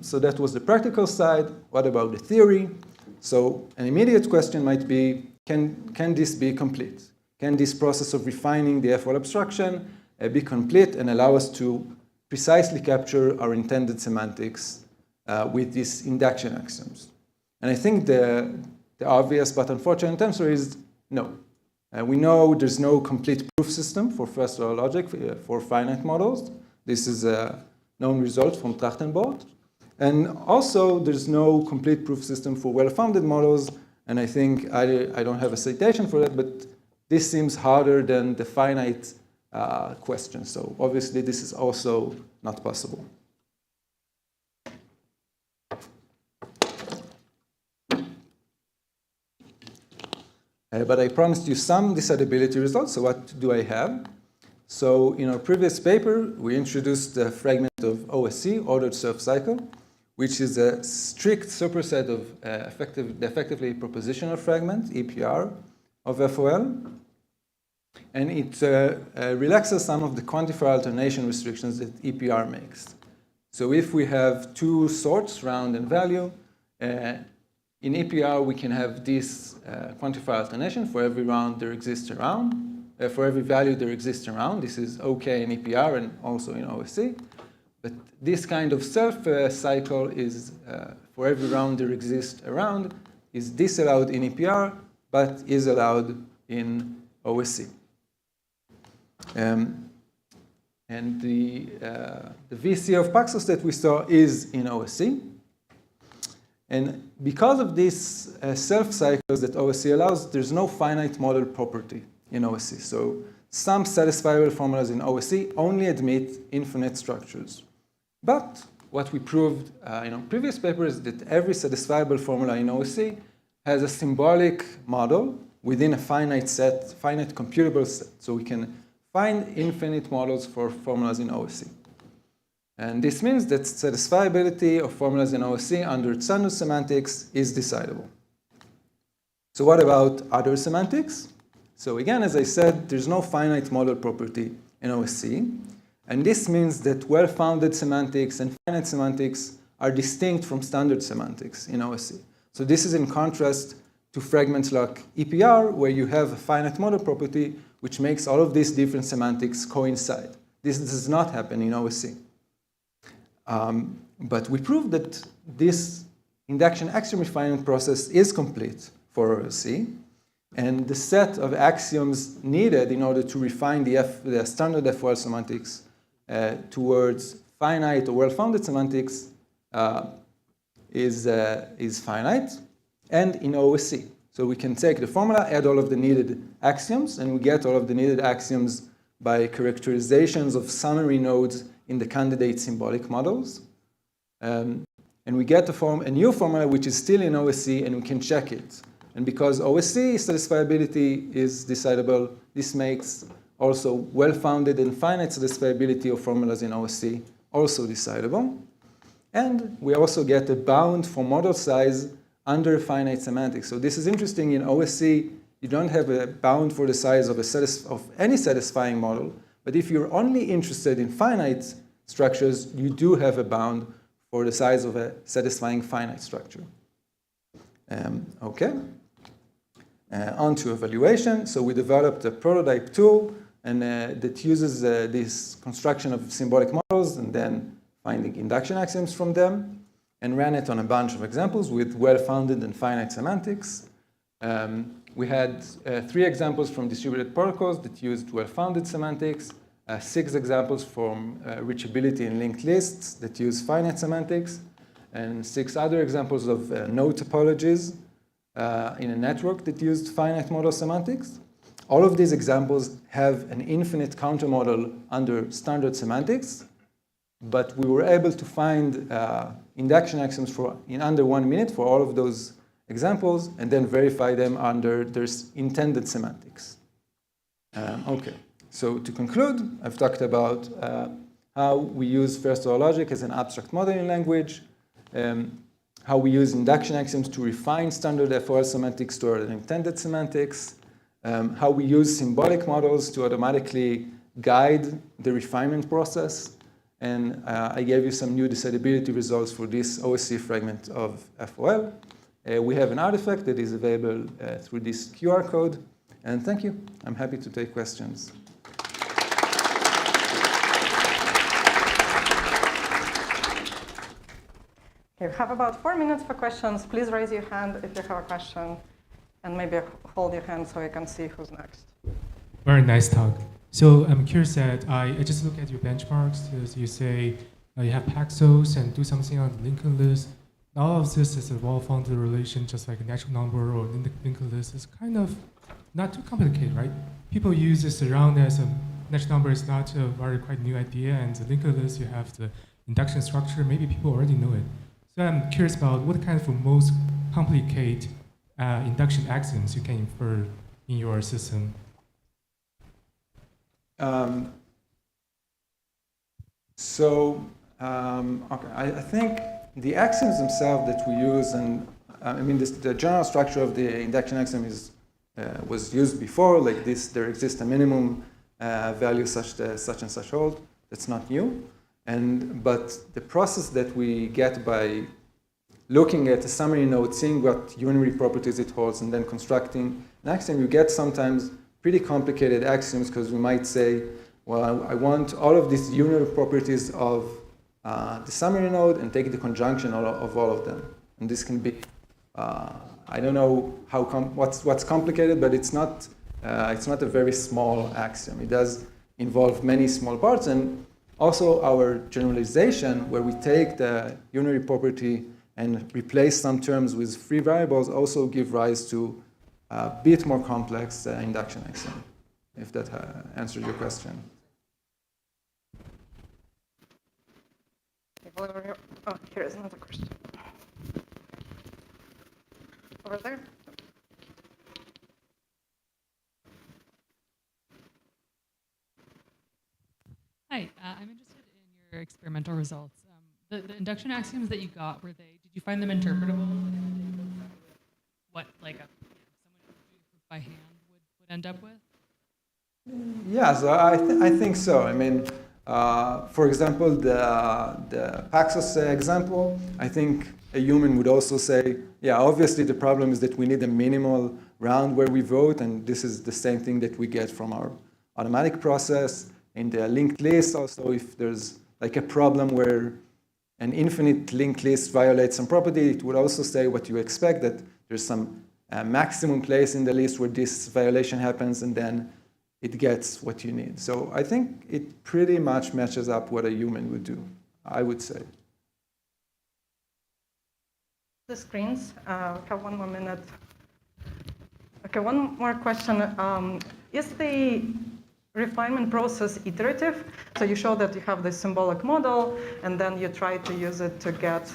So that was the practical side. What about the theory? So an immediate question might be, can this be complete? Can this process of refining the FOL abstraction be complete and allow us to precisely capture our intended semantics with these induction axioms? And I think the obvious but unfortunate answer is no. We know there's no complete proof system for first-order logic for finite models. This is a known result from Trachtenbord. And also, there's no complete proof system for well-founded models. And I think I don't have a citation for that, but this seems harder than the finite question. So obviously, this is also not possible. But I promised you some decidability results. So what do I have? So in our previous paper, we introduced the fragment of OSC, ordered surf cycle, which is a strict superset of the effectively propositional fragment, EPR, of FOL. And it relaxes some of the quantifier alternation restrictions that EPR makes. So if we have two sorts, round and value, in EPR, we can have this quantifier alternation. For every round, there exists a round. For every value, there exists a round. This is OK in EPR and also in OSC. But this kind of self-cycle is, for every round there exists a round, is disallowed in EPR, but is allowed in OSC. And the VC of Paxos that we saw is in OSC. And because of these self-cycles that OSC allows, there's no finite model property in OSC. So some satisfiable formulas in OSC only admit infinite structures. But what we proved in our previous paper is that every satisfiable formula in OSC has a symbolic model within a finite set, finite computable set. So we can find infinite models for formulas in OSC. And this means that satisfiability of formulas in OSC under standard semantics is decidable. So what about other semantics? So again, as I said, there's no finite model property in OSC. And this means that well-founded semantics and finite semantics are distinct from standard semantics in OSC. So this is in contrast to fragments like EPR, where you have a finite model property, which makes all of these different semantics coincide. This does not happen in OSC. But we proved that this induction axiom refinement process is complete for OSC. And the set of axioms needed in order to refine the standard FOL semantics towards finite or well-founded semantics is finite and in OSC. So we can take the formula, add all of the needed axioms, and we get all of the needed axioms by characterizations of summary nodes in the candidate symbolic models. And we get a new formula which is still in OSC, and we can check it. And because OSC satisfiability is decidable, this makes also well-founded and finite satisfiability of formulas in OSC also decidable. And we also get a bound for model size under finite semantics. So this is interesting. In OSC, you don't have a bound for the size of any satisfying model. But if you're only interested in finite structures, you do have a bound for the size of a satisfying finite structure. Okay. On to evaluation. So we developed a prototype tool and that uses this construction of symbolic models and then finding induction axioms from them, and ran it on a bunch of examples with well-founded and finite semantics. We had 3 examples from distributed protocols that used well-founded semantics, 6 examples from reachability and linked lists that use finite semantics, and 6 other examples of node topologies in a network that used finite model semantics. All of these examples have an infinite countermodel under standard semantics, but we were able to find induction axioms in under 1 minute for all of those examples and then verify them under their intended semantics. Okay, so to conclude, I've talked about how we use first-order logic as an abstract modeling language, how we use induction axioms to refine standard FOL semantics to our intended semantics, how we use symbolic models to automatically guide the refinement process, and I gave you some new decidability results for this OSC fragment of FOL. We have an artifact that is available through this QR code, and thank you. I'm happy to take questions. You have about 4 minutes for questions. Please raise your hand if you have a question, and maybe hold your hand so I can see who's next. Very nice talk. So I'm curious that I just look at your benchmarks. As you say you have paxos and do something on the linked list. All of this is a well-founded relation, just like a natural number or linked list. It's kind of not too complicated, right? People use this around as a natural number is not a very quite new idea, and the linked list you have the induction structure. Maybe people already know it. So I'm curious about what kind of most complicated induction axioms you can infer in your system. Okay, I think the axioms themselves that we use, and I mean the general structure of the induction axiom was used before, like this. There exists a minimum value such and such hold. That's not new, but the process that we get by looking at a summary node, seeing what unary properties it holds, and then constructing an axiom, you get sometimes pretty complicated axioms because we might say, well, I want all of these unary properties of the summary node and take the conjunction of all of them. And this can be, I don't know what's complicated, but it's not a very small axiom. It does involve many small parts, and also our generalization, where we take the unary property and replace some terms with free variables, also give rise to a bit more complex induction axiom, if that answered your question. Oh, here is another question. Over there. Hi, I'm interested in your experimental results. The induction axioms that you got, did you find them interpretable? What, like someone who do it by hand would end up with? Yeah, so I think so. I mean, for example, the Paxos example, I think a human would also say, yeah, obviously the problem is that we need a minimal round where we vote, and this is the same thing that we get from our automatic process. In the linked list also, if there's like a problem where an infinite linked list violates some property, it would also say what you expect, that there's some maximum place in the list where this violation happens, and then it gets what you need. So I think it pretty much matches up what a human would do, I would say. The screens, we have 1 more minute. Okay, one more question. Is the refinement process iterative? So you show that you have this symbolic model, and then you try to use it to get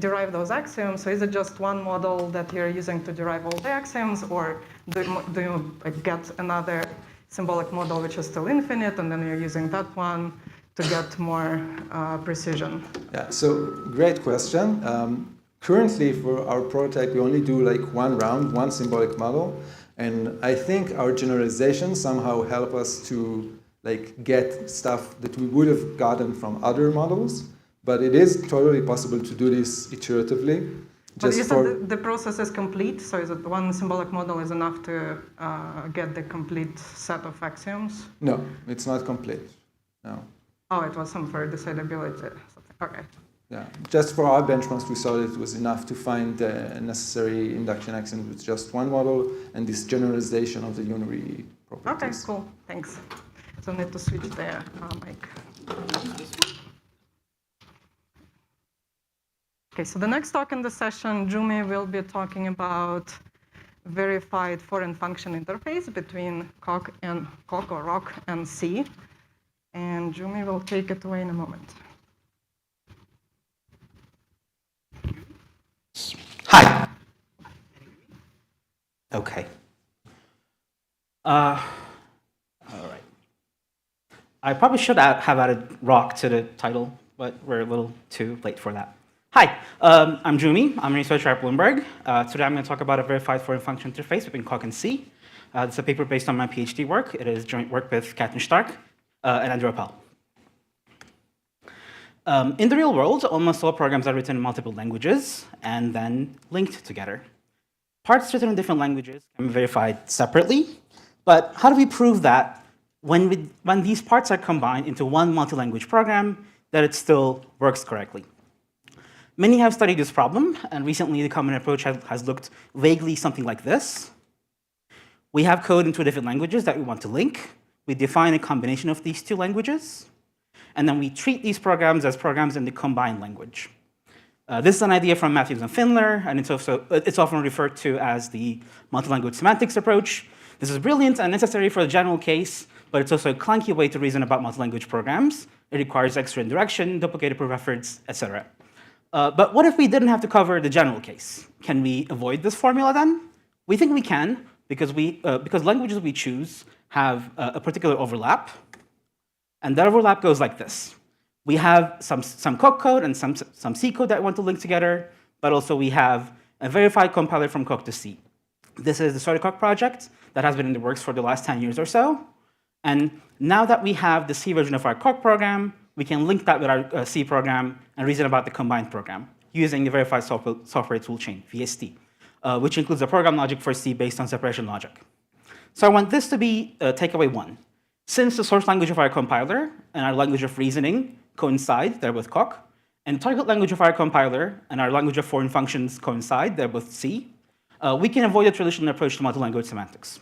derive those axioms. So is it just one model that you're using to derive all the axioms, or do you get another symbolic model which is still infinite, and then you're using that one to get more precision? Yeah, so great question. Currently, for our prototype, we only do like 1 round, 1 symbolic model. And I think our generalizations somehow help us to like get stuff that we would have gotten from other models, but it is totally possible to do this iteratively. But you said the process is complete, so is it one symbolic model is enough to get the complete set of axioms? No, it's not complete. No. Oh, it was some for decidability. Okay. Yeah, just for our benchmarks, we saw that it was enough to find the necessary induction axioms with just one model and this generalization of the unary properties. Okay, cool. Thanks. So I need to switch the mic. Okay, so the next talk in the session, Jumi will be talking about verified foreign function interface between Coq or Rock and C. And Jumi will take it away in a moment. Hi. Okay. All right. I probably should have added Rock to the title, but we're a little too late for that. Hi, I'm Jumi. I'm a researcher at Bloomberg. Today I'm going to talk about a verified foreign function interface between Coq and C. It's a paper based on my PhD work. It is joint work with Katrin Stark and Andrew Appel. In the real world, almost all programs are written in multiple languages and then linked together. Parts written in different languages can be verified separately, but how do we prove that when these parts are combined into one multi-language program, that it still works correctly? Many have studied this problem, and recently the common approach has looked vaguely something like this. We have code in two different languages that we want to link. We define a combination of these two languages, and then we treat these programs as programs in the combined language. This is an idea from Matthews and Findler, and it's often referred to as the multi-language semantics approach. This is brilliant and necessary for the general case, but it's also a clunky way to reason about multi-language programs. It requires extra indirection, duplicated proof efforts, etc. But what if we didn't have to cover the general case? Can we avoid this formula then? We think we can, because languages we choose have a particular overlap. And that overlap goes like this. We have some Coq code and some C code that we want to link together, but also we have a verified compiler from Coq to C. This is the SortedCoq project that has been in the works for the last 10 years or so. And now that we have the C version of our Coq program, we can link that with our C program and reason about the combined program using the verified software toolchain, VST, which includes a program logic for C based on separation logic. So I want this to be takeaway one. Since the source language of our compiler and our language of reasoning coincide, they're both Coq, and the target language of our compiler and our language of foreign functions coincide, they're both C, we can avoid a traditional approach to multi-language semantics.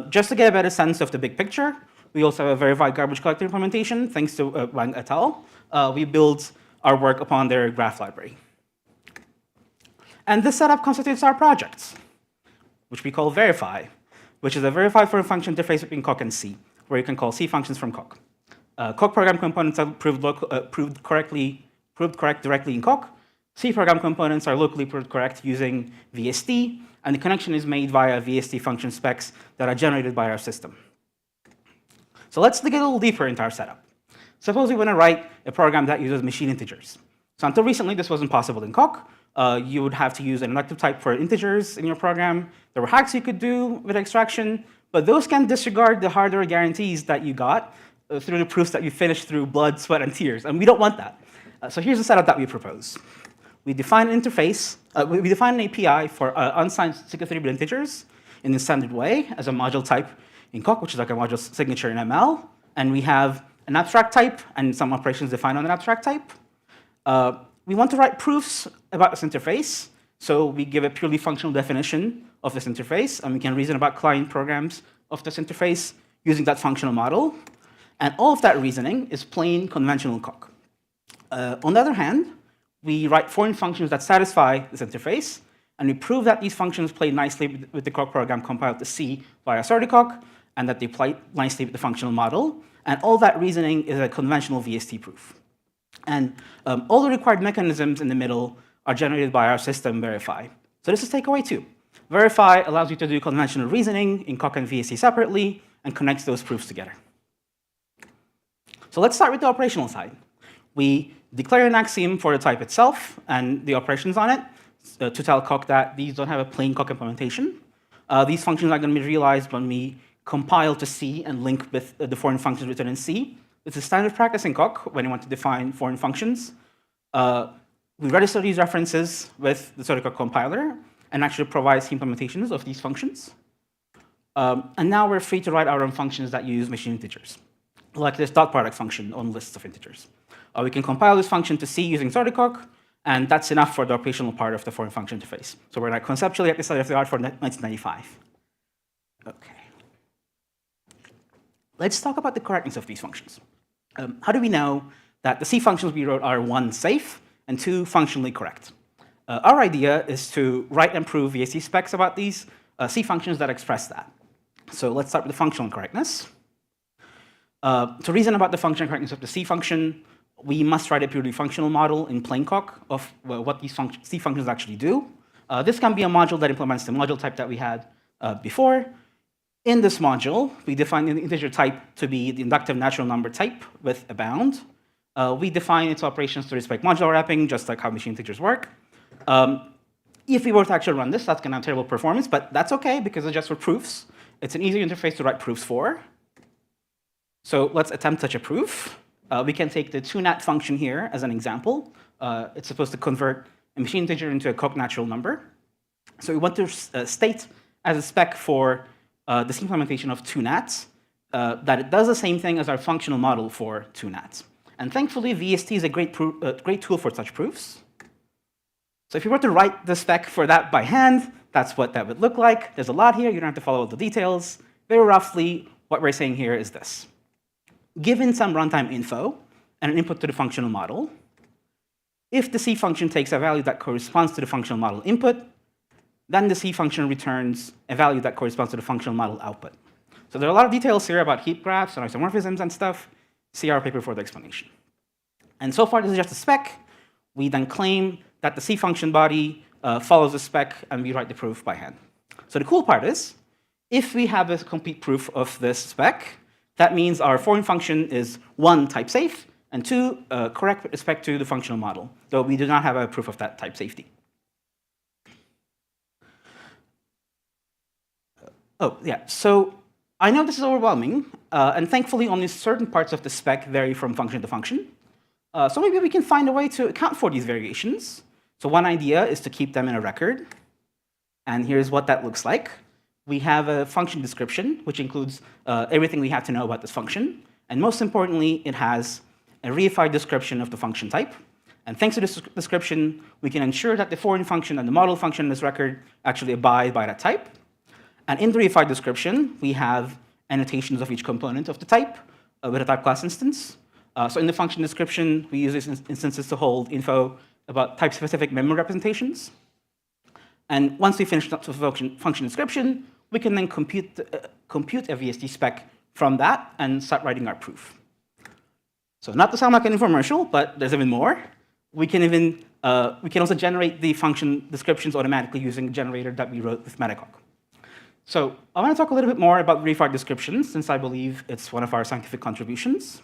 Just to get a better sense of the big picture, we also have a verified garbage collector implementation, thanks to Wang et al. We build our work upon their graph library. And this setup constitutes our project, which we call Verify, which is a verified foreign function interface between Coq and C, where you can call C functions from Coq. Coq program components are proved correct directly in Coq. C program components are locally proved correct using VST, and the connection is made via VST function specs that are generated by our system. So let's dig a little deeper into our setup. Suppose we want to write a program that uses machine integers. So until recently, this wasn't possible in Coq. You would have to use an inductive type for integers in your program. There were hacks you could do with extraction, but those can disregard the hardware guarantees that you got through the proofs that you finished through blood, sweat, and tears, and we don't want that. So here's the setup that we propose. We define an interface, we define an API for unsigned 63-bit integers in the standard way as a module type in Coq, which is like a module signature in ML, and we have an abstract type and some operations defined on an abstract type. We want to write proofs about this interface, so we give a purely functional definition of this interface, and we can reason about client programs of this interface using that functional model. And all of that reasoning is plain conventional Coq. On the other hand, we write foreign functions that satisfy this interface, and we prove that these functions play nicely with the Coq program compiled to C via SortedCoq, and that they play nicely with the functional model. And all that reasoning is a conventional VST proof. And all the required mechanisms in the middle are generated by our system, Verify. So this is takeaway 2. Verify allows you to do conventional reasoning in Coq and VST separately and connects those proofs together. So let's start with the operational side. We declare an axiom for the type itself and the operations on it to tell Coq that these don't have a plain Coq implementation. These functions are going to be realized when we compile to C and link with the foreign functions written in C. It's a standard practice in Coq when you want to define foreign functions. We register these references with the Coq compiler and actually provides implementations of these functions. And now we're free to write our own functions that use machine integers, like this dot product function on lists of integers. We can compile this function to C using Coq, and that's enough for the operational part of the foreign function interface. So we're like conceptually at the state of the art for 1995. Okay. Let's talk about the correctness of these functions. How do we know that the C functions we wrote are 1, safe, and 2, functionally correct? Our idea is to write and prove VST specs about these C functions that express that. So let's start with the functional correctness. To reason about the functional correctness of the C function, we must write a purely functional model in plain Coq of what these C functions actually do. This can be a module that implements the module type that we had before. In this module, we define the integer type to be the inductive natural number type with a bound. We define its operations to respect modular wrapping, just like how machine integers work. If we were to actually run this, that's going to have terrible performance, but that's OK, because it's just for proofs. It's an easy interface to write proofs for. So let's attempt such a proof. We can take the toNat function here as an example. It's supposed to convert a machine integer into a Coq natural number. So we want to state as a spec for this implementation of toNat that it does the same thing as our functional model for toNat. And thankfully, VST is a great tool for such proofs. So if you were to write the spec for that by hand, that's what that would look like. There's a lot here. You don't have to follow all the details. Very roughly, what we're saying here is this. Given some runtime info and an input to the functional model, if the C function takes a value that corresponds to the functional model input, then the C function returns a value that corresponds to the functional model output. So there are a lot of details here about heap graphs and isomorphisms and stuff. See our paper for the explanation. And so far, this is just a spec. We then claim that the C function body follows the spec, and we write the proof by hand. So the cool part is, if we have a complete proof of this spec, that means our foreign function is 1, type safe, and 2, correct with respect to the functional model, though we do not have a proof of that type safety. Oh, yeah, so I know this is overwhelming, and thankfully only certain parts of the spec vary from function to function. So maybe we can find a way to account for these variations. So one idea is to keep them in a record. And here's what that looks like. We have a function description, which includes everything we have to know about this function. And most importantly, it has a reified description of the function type. And thanks to this description, we can ensure that the foreign function and the model function in this record actually abide by that type. And in the reified description, we have annotations of each component of the type with a type class instance. So in the function description, we use these instances to hold info about type-specific memory representations. And once we finish up the function description, we can then compute a VST spec from that and start writing our proof. So not to sound like an infomercial, but there's even more. We can also generate the function descriptions automatically using a generator that we wrote with Metacoq. So I want to talk a little bit more about reified descriptions, since I believe it's one of our scientific contributions.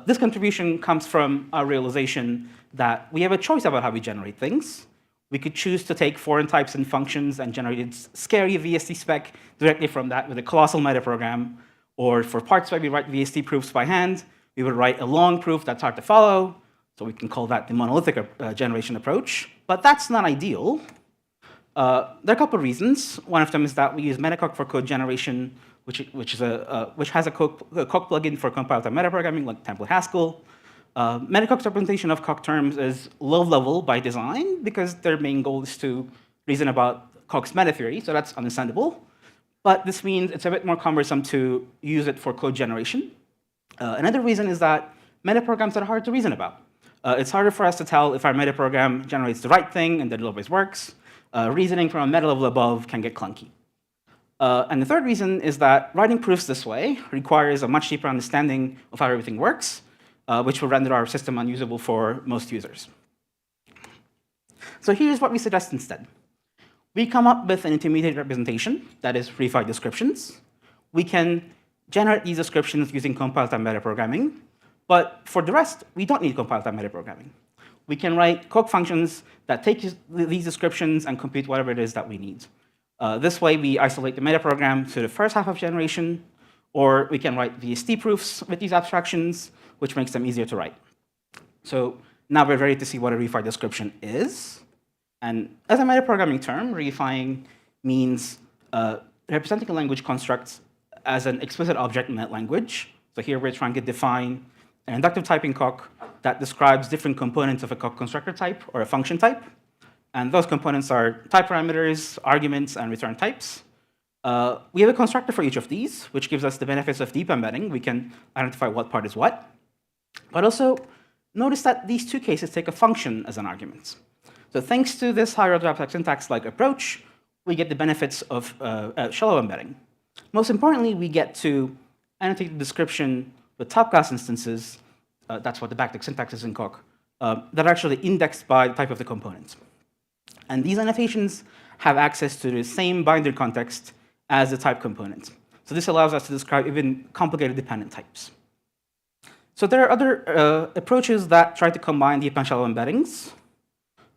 This contribution comes from our realization that we have a choice about how we generate things. We could choose to take foreign types and functions and generate a scary VST spec directly from that with a colossal metaprogram. Or for parts where we write VST proofs by hand, we would write a long proof that's hard to follow. So we can call that the monolithic generation approach. But that's not ideal. There are a couple of reasons. One of them is that we use Metacoq for code generation, which has a Coq plugin for compile-time metaprogramming, like template Haskell. Metacoq's representation of Coq terms is low-level by design, because their main goal is to reason about Coq's meta theory, so that's understandable. But this means it's a bit more cumbersome to use it for code generation. Another reason is that metaprograms are hard to reason about. It's harder for us to tell if our metaprogram generates the right thing and that it always works. Reasoning from a meta level above can get clunky. And the third reason is that writing proofs this way requires a much deeper understanding of how everything works, which will render our system unusable for most users. So here's what we suggest instead. We come up with an intermediate representation, that is reified descriptions. We can generate these descriptions using compile-time metaprogramming. But for the rest, we don't need compile-time metaprogramming. We can write Coq functions that take these descriptions and compute whatever it is that we need. This way, we isolate the metaprogram to the first half of generation, or we can write VST proofs with these abstractions, which makes them easier to write. So now we're ready to see what a reify description is. And as a metaprogramming term, reifying means representing a language construct as an explicit object in that language. So here we're trying to define an inductive type in Coq that describes different components of a Coq constructor type or a function type. And those components are type parameters, arguments, and return types. We have a constructor for each of these, which gives us the benefits of deep embedding. We can identify what part is what. But also, notice that these two cases take a function as an argument. So thanks to this higher-order abstract syntax-like approach, we get the benefits of shallow embedding. Most importantly, we get to annotate the description with top-class instances, that's what the backtick syntax is in Coq, that are actually indexed by the type of the component. And these annotations have access to the same binder context as the type component. So this allows us to describe even complicated dependent types. So there are other approaches that try to combine deep and shallow embeddings.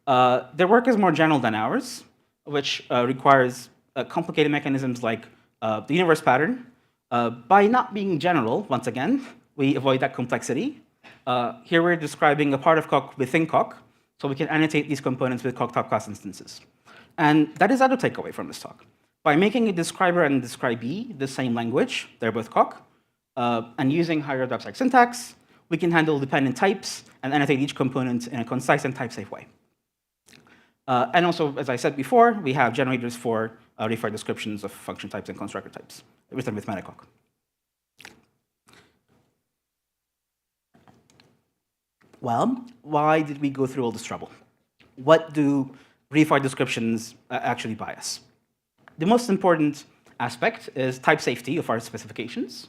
Their work is more general than ours, which requires complicated mechanisms like the universe pattern. By not being general, once again, we avoid that complexity. Here we're describing a part of Coq within Coq, so we can annotate these components with Coq top-class instances. And that is other takeaway from this talk. By making a describer and a describee the same language, they're both Coq, and using higher-order abstract syntax, we can handle dependent types and annotate each component in a concise and type-safe way. And also, as I said before, we have generators for reify descriptions of function types and constructor types written with Metacoq. Well, why did we go through all this trouble? What do reify descriptions actually buy us? The most important aspect is type safety of our specifications.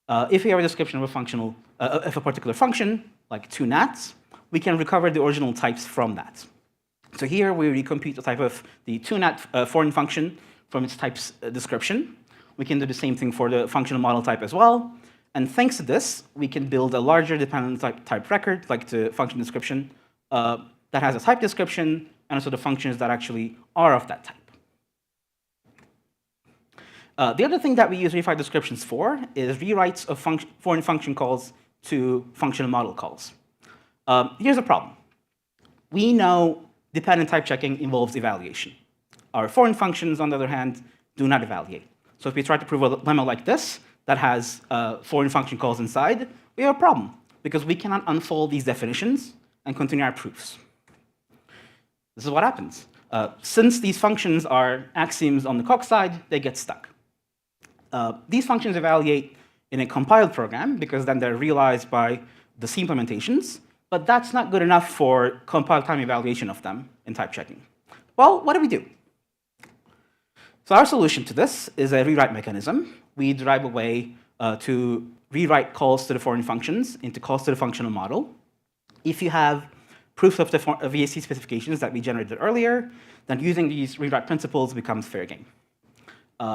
If we have a description of a particular function, like 2 nats, we can recover the original types from that. So here we recompute the type of the 2nat foreign function from its type's description. We can do the same thing for the functional model type as well. And thanks to this, we can build a larger dependent type record, like the function description, that has a type description and also the functions that actually are of that type. The other thing that we use reify descriptions for is rewrites of foreign function calls to functional model calls. Here's a problem. We know dependent type checking involves evaluation. Our foreign functions, on the other hand, do not evaluate. So if we try to prove a lemma like this that has foreign function calls inside, we have a problem, because we cannot unfold these definitions and continue our proofs. This is what happens. Since these functions are axioms on the Coq side, they get stuck. These functions evaluate in a compiled program, because then they're realized by the C implementations, but that's not good enough for compile time evaluation of them in type checking. Well, what do? So our solution to this is a rewrite mechanism. We derive a way to rewrite calls to the foreign functions into calls to the functional model. If you have proofs of the VST specifications that we generated earlier, then using these rewrite principles becomes fair game.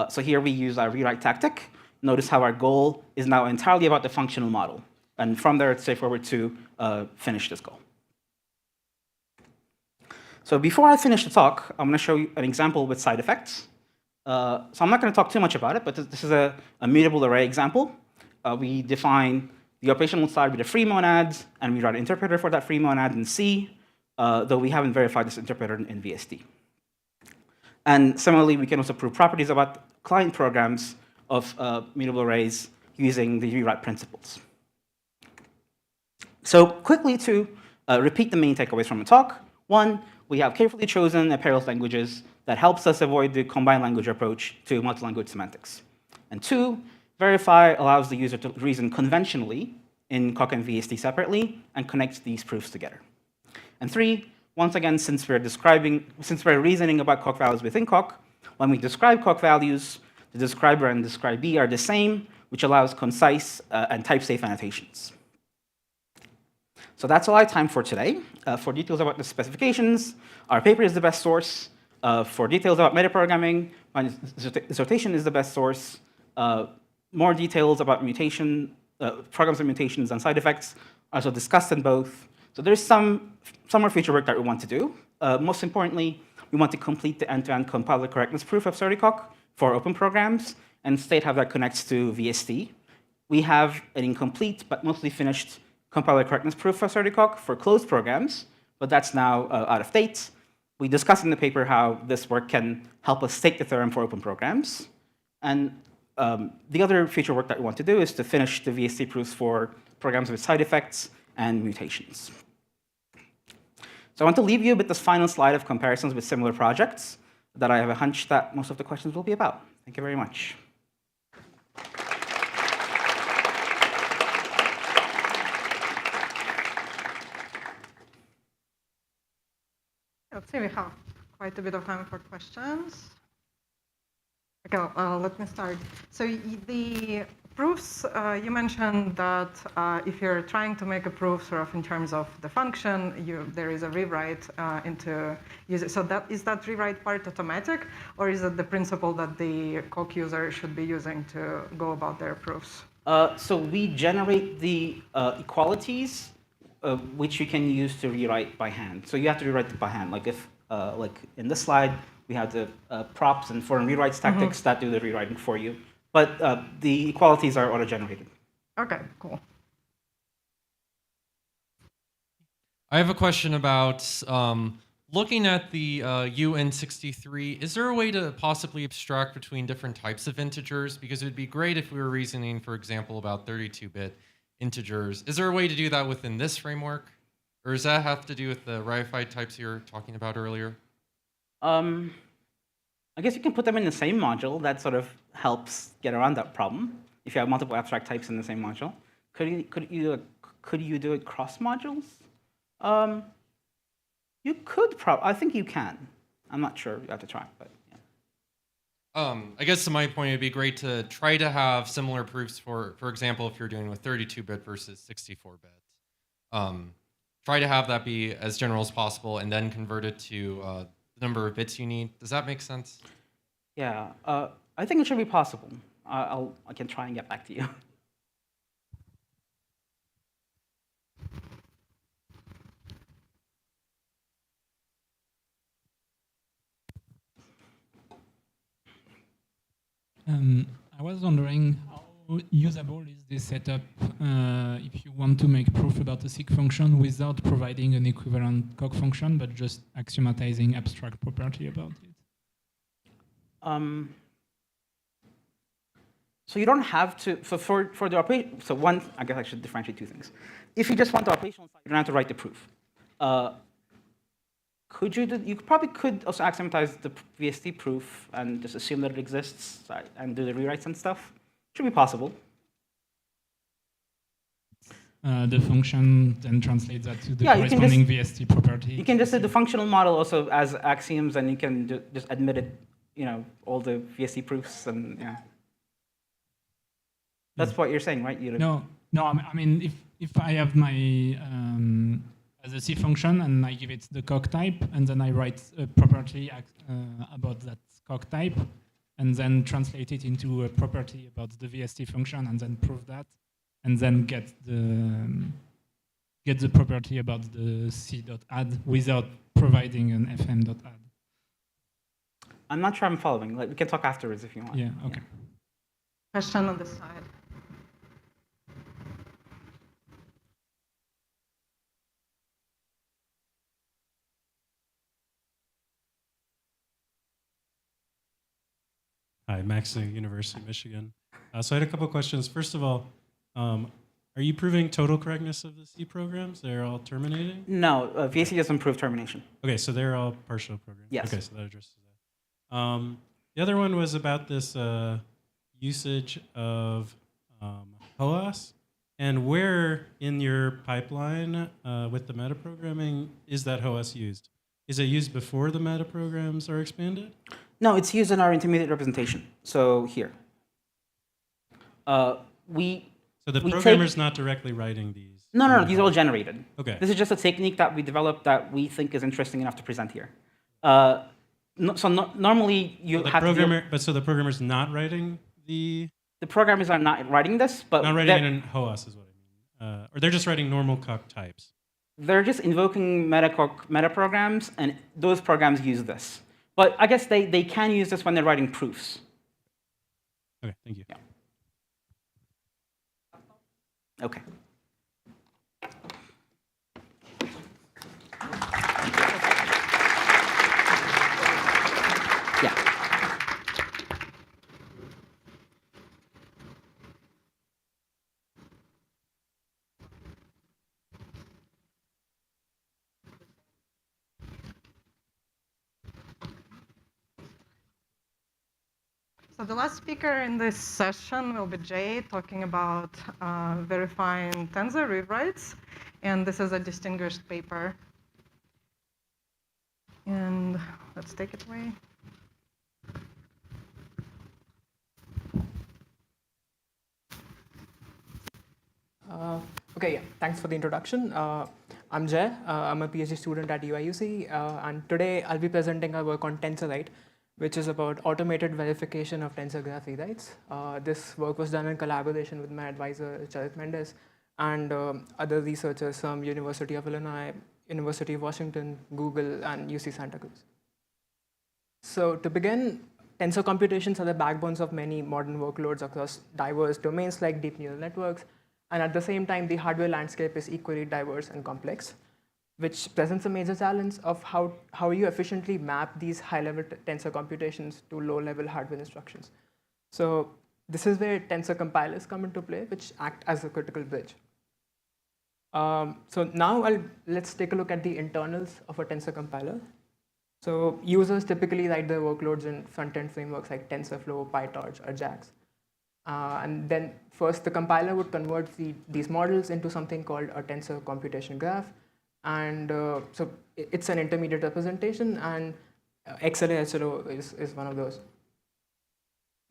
So here we use our rewrite tactic. Notice how our goal is now entirely about the functional model. And from there, it's straightforward to finish this goal. So before I finish the talk, I'm going to show you an example with side effects. So I'm not going to talk too much about it, but this is a mutable array example. We define the operational side with a free monad, and we write an interpreter for that free monad in C, though we haven't verified this interpreter in VST. And similarly, we can also prove properties about client programs of mutable arrays using the rewrite principles. So quickly to repeat the main takeaways from the talk. One, we have carefully chosen a pair of languages that helps us avoid the combined language approach to multi-language semantics. And two, verify allows the user to reason conventionally in Coq and VST separately and connects these proofs together. And three, once again, since we're reasoning about Coq values within Coq, when we describe Coq values, the describer and describee are the same, which allows concise and type-safe annotations. So that's all I have time for today. For details about the specifications, our paper is the best source. For details about metaprogramming, my dissertation is the best source. More details about mutation, programs and mutations and side effects are also discussed in both. So there's some more future work that we want to do. Most importantly, we want to complete the end-to-end compiler correctness proof of Surdycock for open programs, and instead have that connects to VST. We have an incomplete but mostly finished compiler correctness proof for Surdycock for closed programs, but that's now out of date. We discuss in the paper how this work can help us stake the theorem for open programs. And the other future work that we want to do is to finish the VST proofs for programs with side effects and mutations. So I want to leave you with this final slide of comparisons with similar projects that I have a hunch that most of the questions will be about. Thank you very much. Let's see, we have quite a bit of time for questions. Okay, let me start. So the proofs, you mentioned that if you're trying to make a proof sort of in terms of the function, there is a rewrite into user. So is that rewrite part automatic, or is it the principle that the Coq user should be using to go about their proofs? So we generate the equalities, which you can use to rewrite by hand. So you have to rewrite it by hand. Like if, like in this slide, we have the props and foreign rewrites tactics that do the rewriting for you. But the equalities are auto-generated. Okay, cool. I have a question about looking at the UN63. Is there a way to possibly abstract between different types of integers? Because it would be great if we were reasoning, for example, about 32-bit integers. Is there a way to do that within this framework? Or does that have to do with the reified types you were talking about earlier? I guess you can put them in the same module. That sort of helps get around that problem. If you have multiple abstract types in the same module, could you do it cross modules? You could I think you can. I'm not sure. You have to try, but yeah. I guess to my point, it'd be great to try to have similar proofs for example, if you're doing with 32-bit versus 64-bit. Try to have that be as general as possible, and then convert it to the number of bits you need. Does that make sense? Yeah, I think it should be possible. I can try and get back to you. I was wondering how usable is this setup if you want to make proof about a seek function without providing an equivalent Coq function, but just axiomatizing abstract property about it? So you don't have to, for the operation, so one, I guess I should differentiate two things. If you just want the operational side, you don't have to write the proof. You probably could also axiomatize the VST proof and just assume that it exists and do the rewrites and stuff. Should be possible. The function then translates that to the corresponding VST property. You can just do the functional model also as axioms, and you can just admit it, all the VST proofs, and yeah. That's what you're saying, right? No. I mean, if I have my as a C function and I give it the Coq type, and then I write a property about that Coq type, and then translate it into a property about the VST function, and then prove that, and then get the property about the C.add without providing an fm.add. I'm not sure I'm following. Like, we can talk afterwards if you want. Yeah. Okay. Question on this side. Hi, Max, University of Michigan. So I had a couple of questions. First of all, are you proving total correctness of the C programs? They're all terminating? No, VST doesn't prove termination. Okay, so they're all partial programs. Yes. Okay, so that addresses that. The other one was about this usage of HOAS, and where in your pipeline with the metaprogramming is that HOAS used? Is it used before the metaprograms are expanded? No, it's used in our intermediate representation. So here. So the programmer's not directly writing these? No, these are all generated. Okay. This is just a technique that we developed that we think is interesting enough to present here. Normally you have to... So the programmer's not writing the... The programmers are not writing this, but... Not writing it in HOAS is what I mean. Or they're just writing normal Coq types. they're just invoking meta programs, and those programs use this. But I guess they can use this when they're writing proofs. Okay, thank you. Yeah. Okay. Yeah. So the last speaker in this session will be Jay, talking about verifying tensor rewrites. And this is a distinguished paper. And let's take it away. Okay, yeah, thanks for the introduction. I'm Jay. I'm a PhD student at UIUC, and today I'll be presenting our work on TensorWrite, which is about automated verification of tensor graph rewrites. This work was done in collaboration with my advisor, Charit Mendes, and other researchers from University of Illinois, University of Washington, Google, and UC Santa Cruz. So to begin, tensor computations are the backbones of many modern workloads across diverse domains like deep neural networks. And at the same time, the hardware landscape is equally diverse and complex, which presents a major challenge of how you efficiently map these high-level tensor computations to low-level hardware instructions. So this is where tensor compilers come into play, which act as a critical bridge. So now let's take a look at the internals of a tensor compiler. So users typically write their workloads in front-end frameworks like TensorFlow, PyTorch, or JAX. And then first, the compiler would convert these models into something called a tensor computation graph. And so it's an intermediate representation, and XLA HLO is one of those.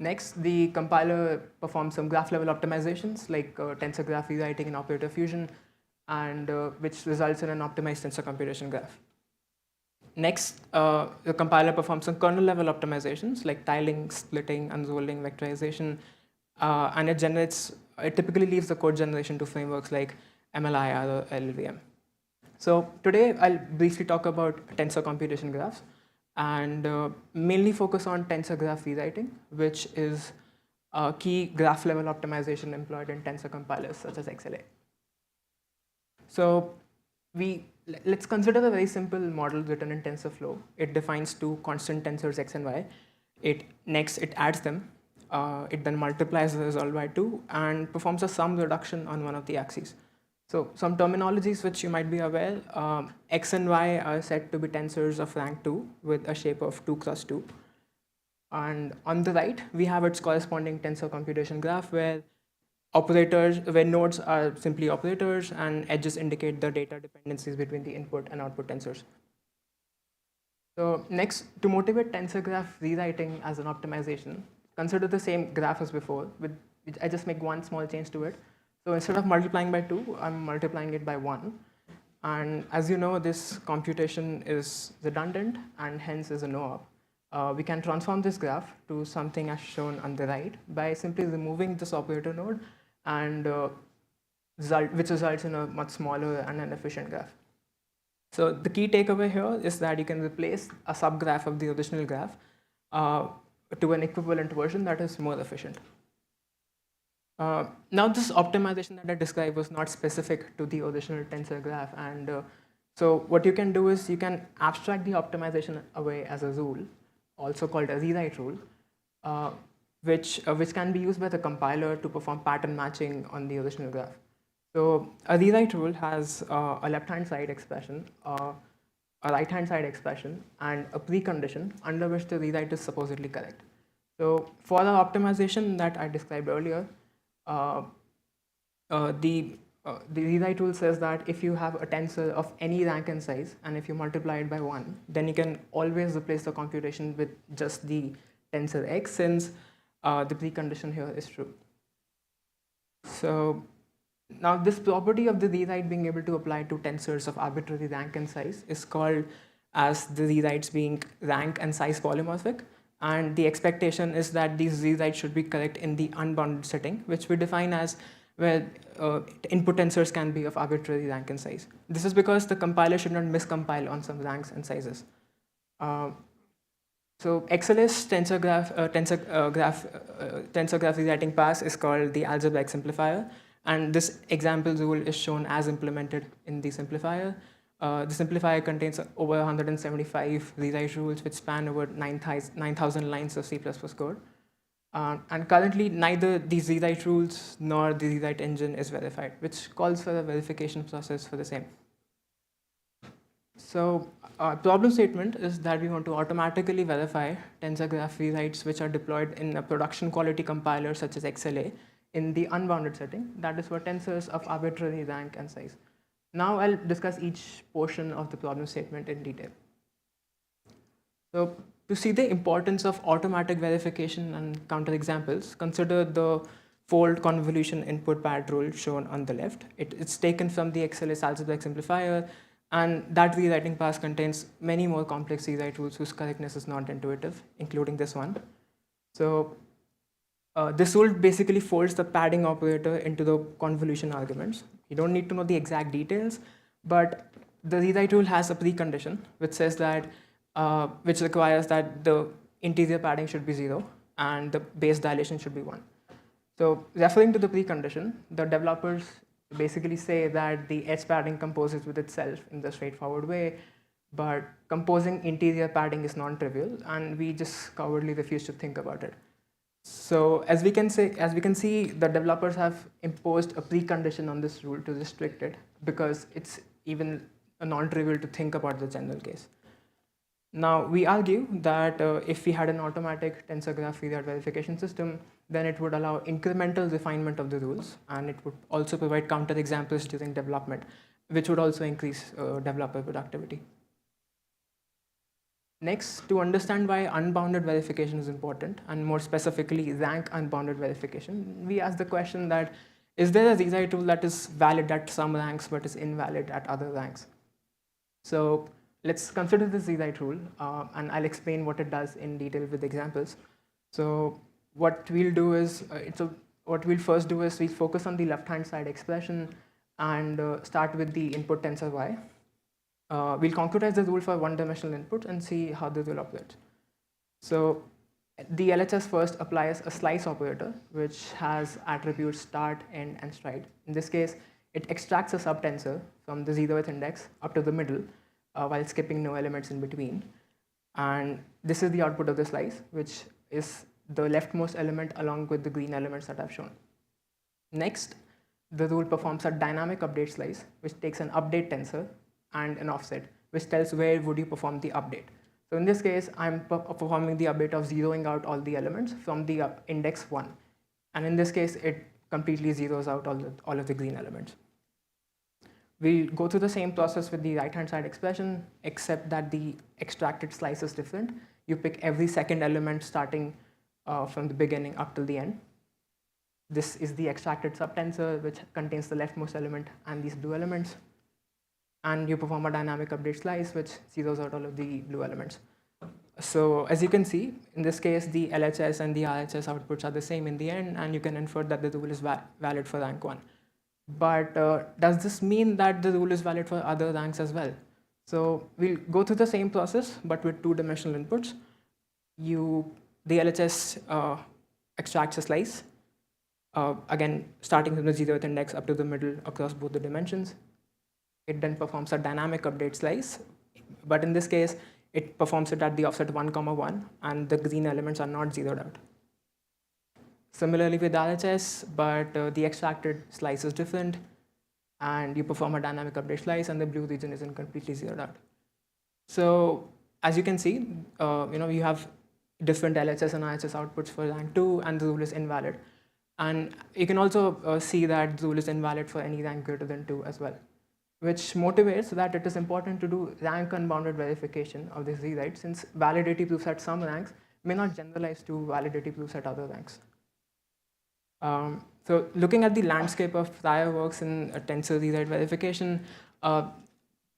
Next, the compiler performs some graph-level optimizations, like tensor graph rewriting and operator fusion, and which results in an optimized tensor computation graph. Next, the compiler performs some kernel-level optimizations, like tiling, splitting, unrolling, vectorization, and it typically leaves the code generation to frameworks like MLIR or LLVM. So today I'll briefly talk about tensor computation graphs and mainly focus on tensor graph rewriting, which is a key graph level optimization employed in tensor compilers such as XLA. So let's consider a very simple model written in TensorFlow. It defines two constant tensors x and y. Next, it adds them. It then multiplies the result by 2 and performs a sum reduction on one of the axes. So some terminologies which you might be aware, x and y are said to be tensors of rank 2 with a shape of 2 cross 2. And on the right, we have its corresponding tensor computation graph where nodes are simply operators and edges indicate the data dependencies between the input and output tensors. So next, to motivate tensor graph rewriting as an optimization, consider the same graph as before, I just make one small change to it. So instead of multiplying by 2, I'm multiplying it by 1. And as you know, this computation is redundant and hence is a no-op. We can transform this graph to something as shown on the right by simply removing this operator node, and which results in a much smaller and an efficient graph. So the key takeaway here is that you can replace a subgraph of the original graph to an equivalent version that is more efficient. Now this optimization that I described was not specific to the original tensor graph, and so what you can do is you can abstract the optimization away as a rule, also called a rewrite rule, which can be used by the compiler to perform pattern matching on the original graph. So a rewrite rule has a left-hand side expression, a right-hand side expression, and a precondition under which the rewrite is supposedly correct. So for the optimization that I described earlier, the rewrite rule says that if you have a tensor of any rank and size, and if you multiply it by 1, then you can always replace the computation with just the tensor x, since the precondition here is true. So now this property of the rewrite being able to apply to tensors of arbitrary rank and size is called as the rewrites being rank and size polymorphic. And the expectation is that these rewrites should be correct in the unbounded setting, which we define as where input tensors can be of arbitrary rank and size. This is because the compiler should not miscompile on some ranks and sizes. So XLS tensor graph rewriting pass is called the algebraic simplifier, and this example rule is shown as implemented in the simplifier. The simplifier contains over 175 rewrite rules which span over 9,000 lines of C++ code. And currently, neither these rewrite rules nor the rewrite engine is verified, which calls for a verification process for the same. So our problem statement is that we want to automatically verify tensor graph rewrites which are deployed in a production quality compiler such as XLA in the unbounded setting, that is for tensors of arbitrary rank and size. Now I'll discuss each portion of the problem statement in detail. So to see the importance of automatic verification and counterexamples, consider the fold convolution input pad rule shown on the left. It's taken from the XLS algebraic simplifier, and that rewriting pass contains many more complex rewrite rules whose correctness is not intuitive, including this one. So this rule basically folds the padding operator into the convolution arguments. You don't need to know the exact details, but the rewrite rule has a precondition which says that, which requires that the interior padding should be 0 and the base dilation should be 1. So referring to the precondition, the developers basically say that the edge padding composes with itself in the straightforward way, but composing interior padding is non-trivial, and we just cowardly refuse to think about it. So as we can see, the developers have imposed a precondition on this rule to restrict it, because it's even non-trivial to think about the general case. Now we argue that if we had an automatic tensor graph rewrite verification system, then it would allow incremental refinement of the rules, and it would also provide counterexamples during development, which would also increase developer productivity. Next, to understand why unbounded verification is important, and more specifically rank unbounded verification, we ask the question that, is there a rewrite rule that is valid at some ranks but is invalid at other ranks? So let's consider this rewrite rule, and I'll explain what it does in detail with examples. So what we'll do is, what we'll first do is we focus on the left-hand side expression and start with the input tensor y. We'll concretize the rule for one-dimensional input and see how the rule operates. So the LHS first applies a slice operator, which has attributes start, end, and stride. In this case, it extracts a subtensor from the 0th index up to the middle, while skipping no elements in between. And this is the output of the slice, which is the leftmost element along with the green elements that I've shown. Next, the rule performs a dynamic update slice, which takes an update tensor and an offset, which tells where would you perform the update. So in this case, I'm performing the update of zeroing out all the elements from the index 1. And in this case, it completely zeroes out all of the green elements. We'll go through the same process with the right-hand side expression, except that the extracted slice is different. You pick every second element starting from the beginning up till the end. This is the extracted subtensor, which contains the leftmost element and these blue elements. And you perform a dynamic update slice, which zeroes out all of the blue elements. So as you can see, in this case, the LHS and the RHS outputs are the same in the end, and you can infer that the rule is valid for rank 1. But does this mean that the rule is valid for other ranks as well? So we'll go through the same process, but with two-dimensional inputs. The LHS extracts a slice, again, starting from the 0th index up to the middle across both the dimensions. It then performs a dynamic update slice, but in this case, it performs it at the offset 1, 1, and the green elements are not zeroed out. Similarly with RHS, but the extracted slice is different, and you perform a dynamic update slice, and the blue region isn't completely zeroed out. So as you can see, you have different LHS and RHS outputs for rank 2, and the rule is invalid. And you can also see that the rule is invalid for any rank greater than 2 as well, which motivates that it is important to do rank unbounded verification of this rewrite, since validity proofs at some ranks may not generalize to validity proofs at other ranks. So looking at the landscape of prior works in tensor rewrite verification,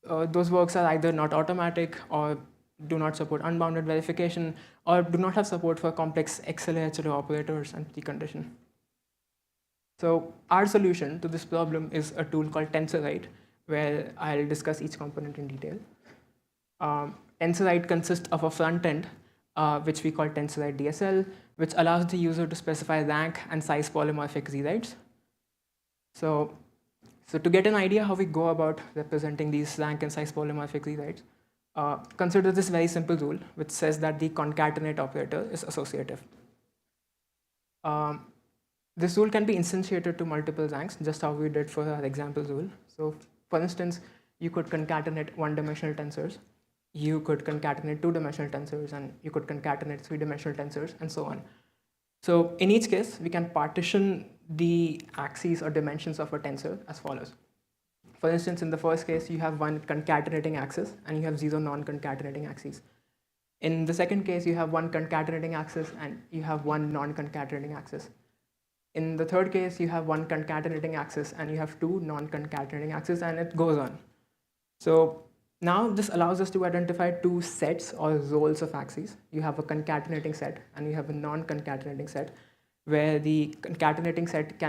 those works are either not automatic, or do not support unbounded verification, or do not have support for complex XLA HLA operators and precondition. So our solution to this problem is a tool called Tensor, where I'll discuss each component in detail. Tensor consists of a front end, which we call Tensor DSL, which allows the user to specify rank and size polymorphic Z-rights. So to get an idea how we go about representing these rank and size polymorphic Z-rights, consider this very simple rule, which says that the concatenate operator is associative. This rule can be instantiated to multiple ranks, just how we did for our example rule. So for instance, you could concatenate one-dimensional tensors, you could concatenate two-dimensional tensors, and you could concatenate three-dimensional tensors, and so on. So in each case, we can partition the axes or dimensions of a tensor as follows. For instance, in the first case, you have one concatenating axis, and you have 0 non-concatenating axes. In the second case, you have one concatenating axis, and you have one non-concatenating axis. In the third case, you have one concatenating axis, and you have 2 non-concatenating axes, and it goes on. So now this allows us to identify 2 sets or roles of axes. You have a concatenating set, and you have a non-concatenating set, where the concatenating set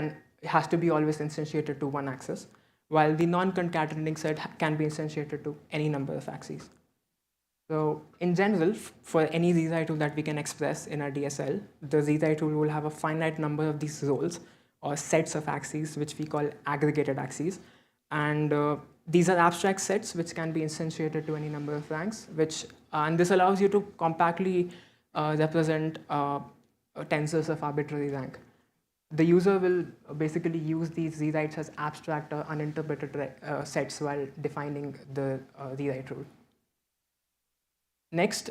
has to be always instantiated to one axis, while the non-concatenating set can be instantiated to any number of axes. So in general, for any Z-I tool that we can express in our DSL, the Z-I tool will have a finite number of these roles or sets of axes, which we call aggregated axes. And these are abstract sets which can be instantiated to any number of ranks, and this allows you to compactly represent tensors of arbitrary rank. The user will basically use these Z-rights as abstract or uninterpreted sets while defining the Z-right rule. Next,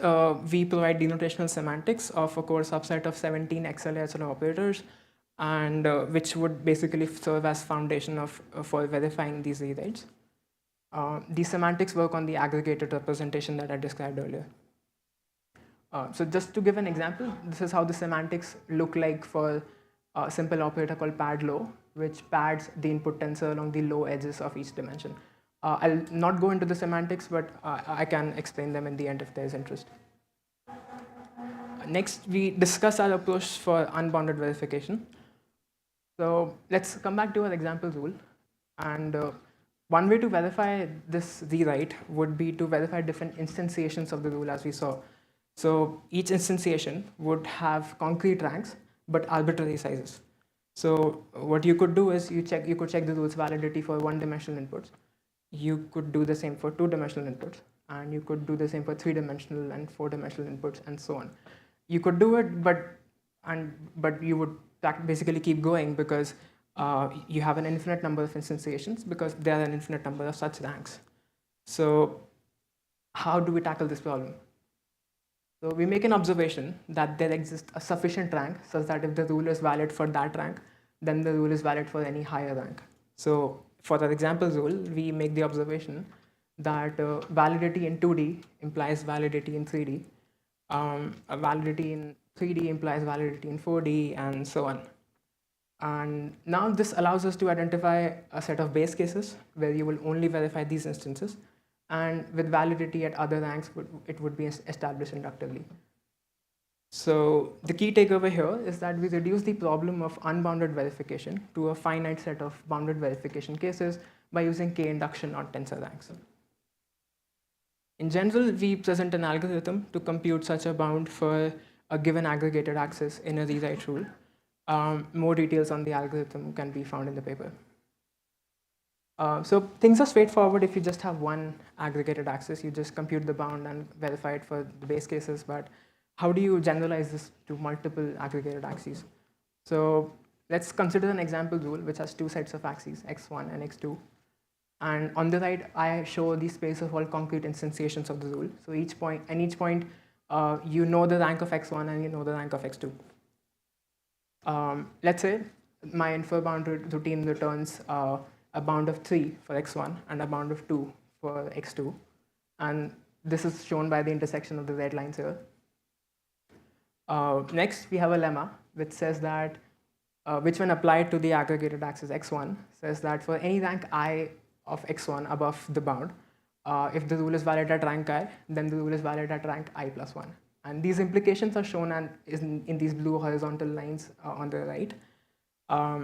we provide denotational semantics of a core subset of 17 XLSL operators, and which would basically serve as foundation for verifying these Z-rights. These semantics work on the aggregated representation that I described earlier. So just to give an example, this is how the semantics look like for a simple operator called pad low, which pads the input tensor along the low edges of each dimension. I'll not go into the semantics, but I can explain them in the end if there's interest. Next, we discuss our approach for unbounded verification. So let's come back to our example rule. And one way to verify this Z-right would be to verify different instantiations of the rule, as we saw. So each instantiation would have concrete ranks, but arbitrary sizes. So what you could do is you could check the rule's validity for one-dimensional inputs. You could do the same for two-dimensional inputs, and you could do the same for three-dimensional and four-dimensional inputs, and so on. You could do it, but you would basically keep going because you have an infinite number of instantiations because there are an infinite number of such ranks. So how do we tackle this problem? So we make an observation that there exists a sufficient rank such that if the rule is valid for that rank, then the rule is valid for any higher rank. So for our example rule, we make the observation that validity in 2D implies validity in 3D. A validity in 3D implies validity in 4D, and so on. And now this allows us to identify a set of base cases where you will only verify these instances, and with validity at other ranks, it would be established inductively. So the key takeaway here is that we reduce the problem of unbounded verification to a finite set of bounded verification cases by using k-induction on tensor ranks. In general, we present an algorithm to compute such a bound for a given aggregated axis in a rewrite rule. More details on the algorithm can be found in the paper. So things are straightforward if you just have one aggregated axis. You just compute the bound and verify it for the base cases, but how do you generalize this to multiple aggregated axes? So let's consider an example rule which has 2 sets of axes, x1 and x2. And on the right, I show the space of all concrete instantiations of the rule. So each point, you know the rank of x1 and you know the rank of x2. Let's say my infer bounded routine returns a bound of 3 for x1 and a bound of 2 for x2. And this is shown by the intersection of the red lines here. Next, we have a lemma which says that, which when applied to the aggregated axis x1, says that for any rank I of x1 above the bound, if the rule is valid at rank I, then the rule is valid at rank I plus 1. And these implications are shown in these blue horizontal lines on the right.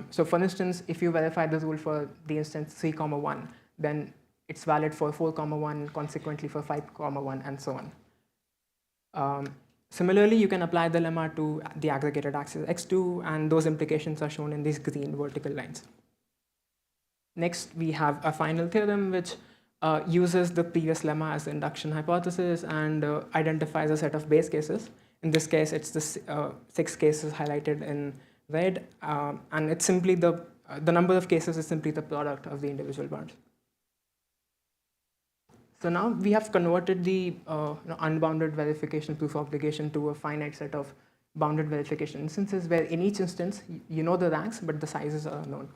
So for instance, if you verify the rule for the instance 3, 1, then it's valid for 4, 1, consequently for 5, 1, and so on. Similarly, you can apply the lemma to the aggregated axis x2, and those implications are shown in these green vertical lines. Next, we have a final theorem which uses the previous lemma as the induction hypothesis and identifies a set of base cases. In this case, it's the 6 cases highlighted in red, and it's simply the number of cases is simply the product of the individual bounds. So now we have converted the unbounded verification proof obligation to a finite set of bounded verification instances, where in each instance you know the ranks, but the sizes are unknown.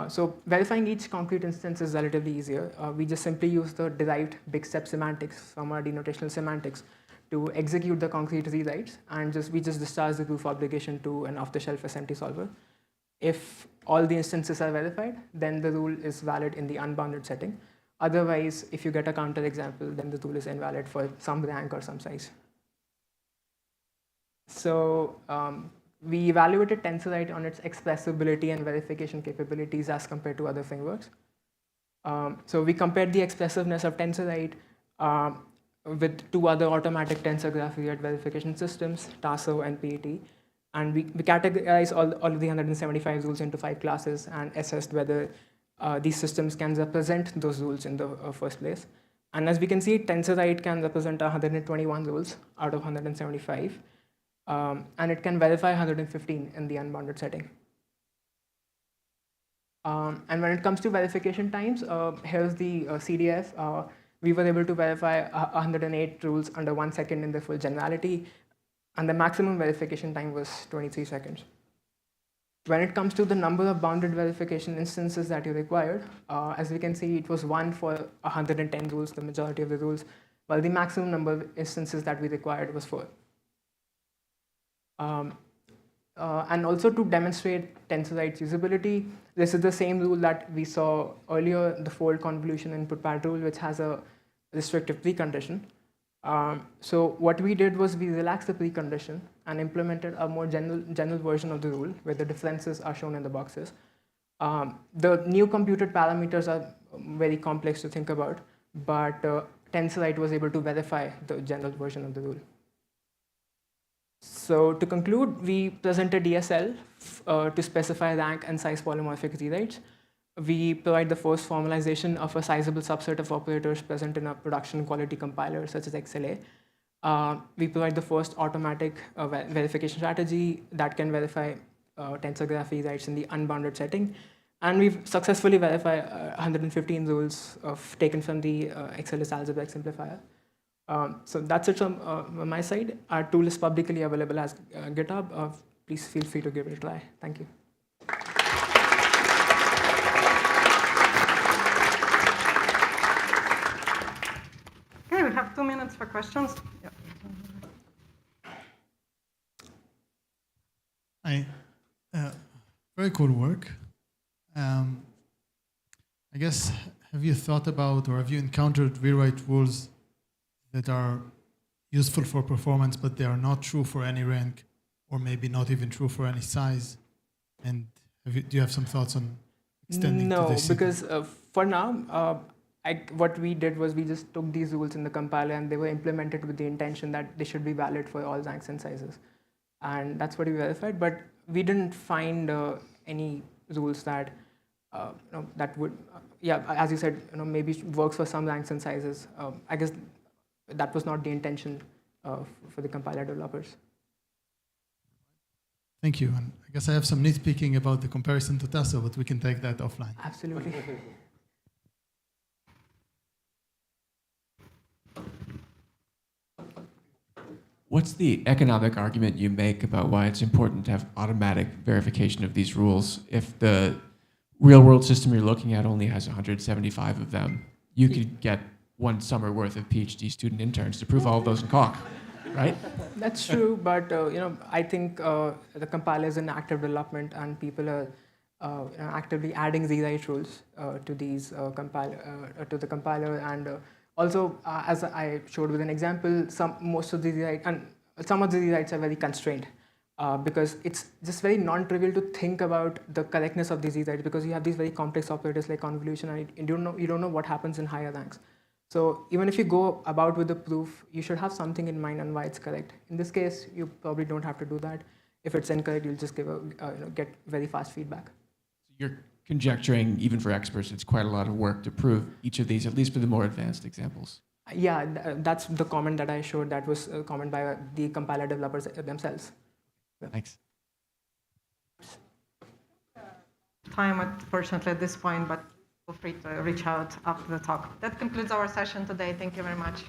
So verifying each concrete instance is relatively easier. We just simply use the derived big step semantics from our denotational semantics to execute the concrete rewrites, and we just discharge the proof obligation to an off-the-shelf SMT solver. If all the instances are verified, then the rule is valid in the unbounded setting. Otherwise, if you get a counterexample, then the rule is invalid for some rank or some size. So we evaluated Tensorite on its expressibility and verification capabilities as compared to other frameworks. So we compared the expressiveness of Tensorite with 2 other automatic tensor graph rewrite verification systems, TASO and PET. And we categorized all of the 175 rules into 5 classes and assessed whether these systems can represent those rules in the first place. And as we can see, Tensorite can represent 121 rules out of 175. And it can verify 115 in the unbounded setting. And when it comes to verification times, here's the CDF. We were able to verify 108 rules under 1 second in the full generality, and the maximum verification time was 23 seconds. When it comes to the number of bounded verification instances that you required, as we can see, it was 1 for 110 rules, the majority of the rules, while the maximum number of instances that we required was 4. And also to demonstrate Tensorite's usability, this is the same rule that we saw earlier, the fold convolution input path rule, which has a restrictive precondition. So what we did was we relaxed the precondition and implemented a more general version of the rule where the differences are shown in the boxes. The new computed parameters are very complex to think about, but Tensorite was able to verify the general version of the rule. So to conclude, we presented DSL to specify rank and size polymorphic rewrites. We provide the first formalization of a sizable subset of operators present in a production quality compiler such as XLA. We provide the first automatic verification strategy that can verify tensor graph rewrites in the unbounded setting. And we've successfully verified 115 rules taken from the XLS algebraic simplifier. So that's it from my side. Our tool is publicly available as GitHub. Please feel free to give it a try. Thank you. Okay, we have 2 minutes for questions. Yeah. Hi. Very cool work. I guess, have you thought about or have you encountered rewrite rules that are useful for performance, but they are not true for any rank, or maybe not even true for any size? And do you have some thoughts on extending to this? No, because for now, what we did was we just took these rules in the compiler and they were implemented with the intention that they should be valid for all ranks and sizes. And that's what we verified, but we didn't find any rules that that would, as you said, maybe works for some ranks and sizes. I guess that was not the intention for the compiler developers. Thank you. And I guess I have some nitpicking about the comparison to Tensor, but we can take that offline. Absolutely. What's the economic argument you make about why it's important to have automatic verification of these rules? If the real-world system you're looking at only has 175 of them, you could get 1 summer worth of PhD student interns to prove all of those in Coq, right? That's true, but I think the compiler is in active development and people are actively adding rewrite rules to these to the compiler, and also as I showed with an example, some of the rewrites are very constrained. because it's just very non-trivial to think about the correctness of these z-sides because you have these very complex operators like convolution and you don't know what happens in higher ranks. So even if you go about with the proof, you should have something in mind on why it's correct. In this case, you probably don't have to do that. If it's incorrect, you'll just get very fast feedback. You're conjecturing, even for experts, it's quite a lot of work to prove each of these, at least for the more advanced examples. Yeah, that's the comment that I showed. That was a comment by the compiler developers themselves. Thanks. Time, unfortunately, at this point, but feel free to reach out after the talk. That concludes our session today. Thank you very much.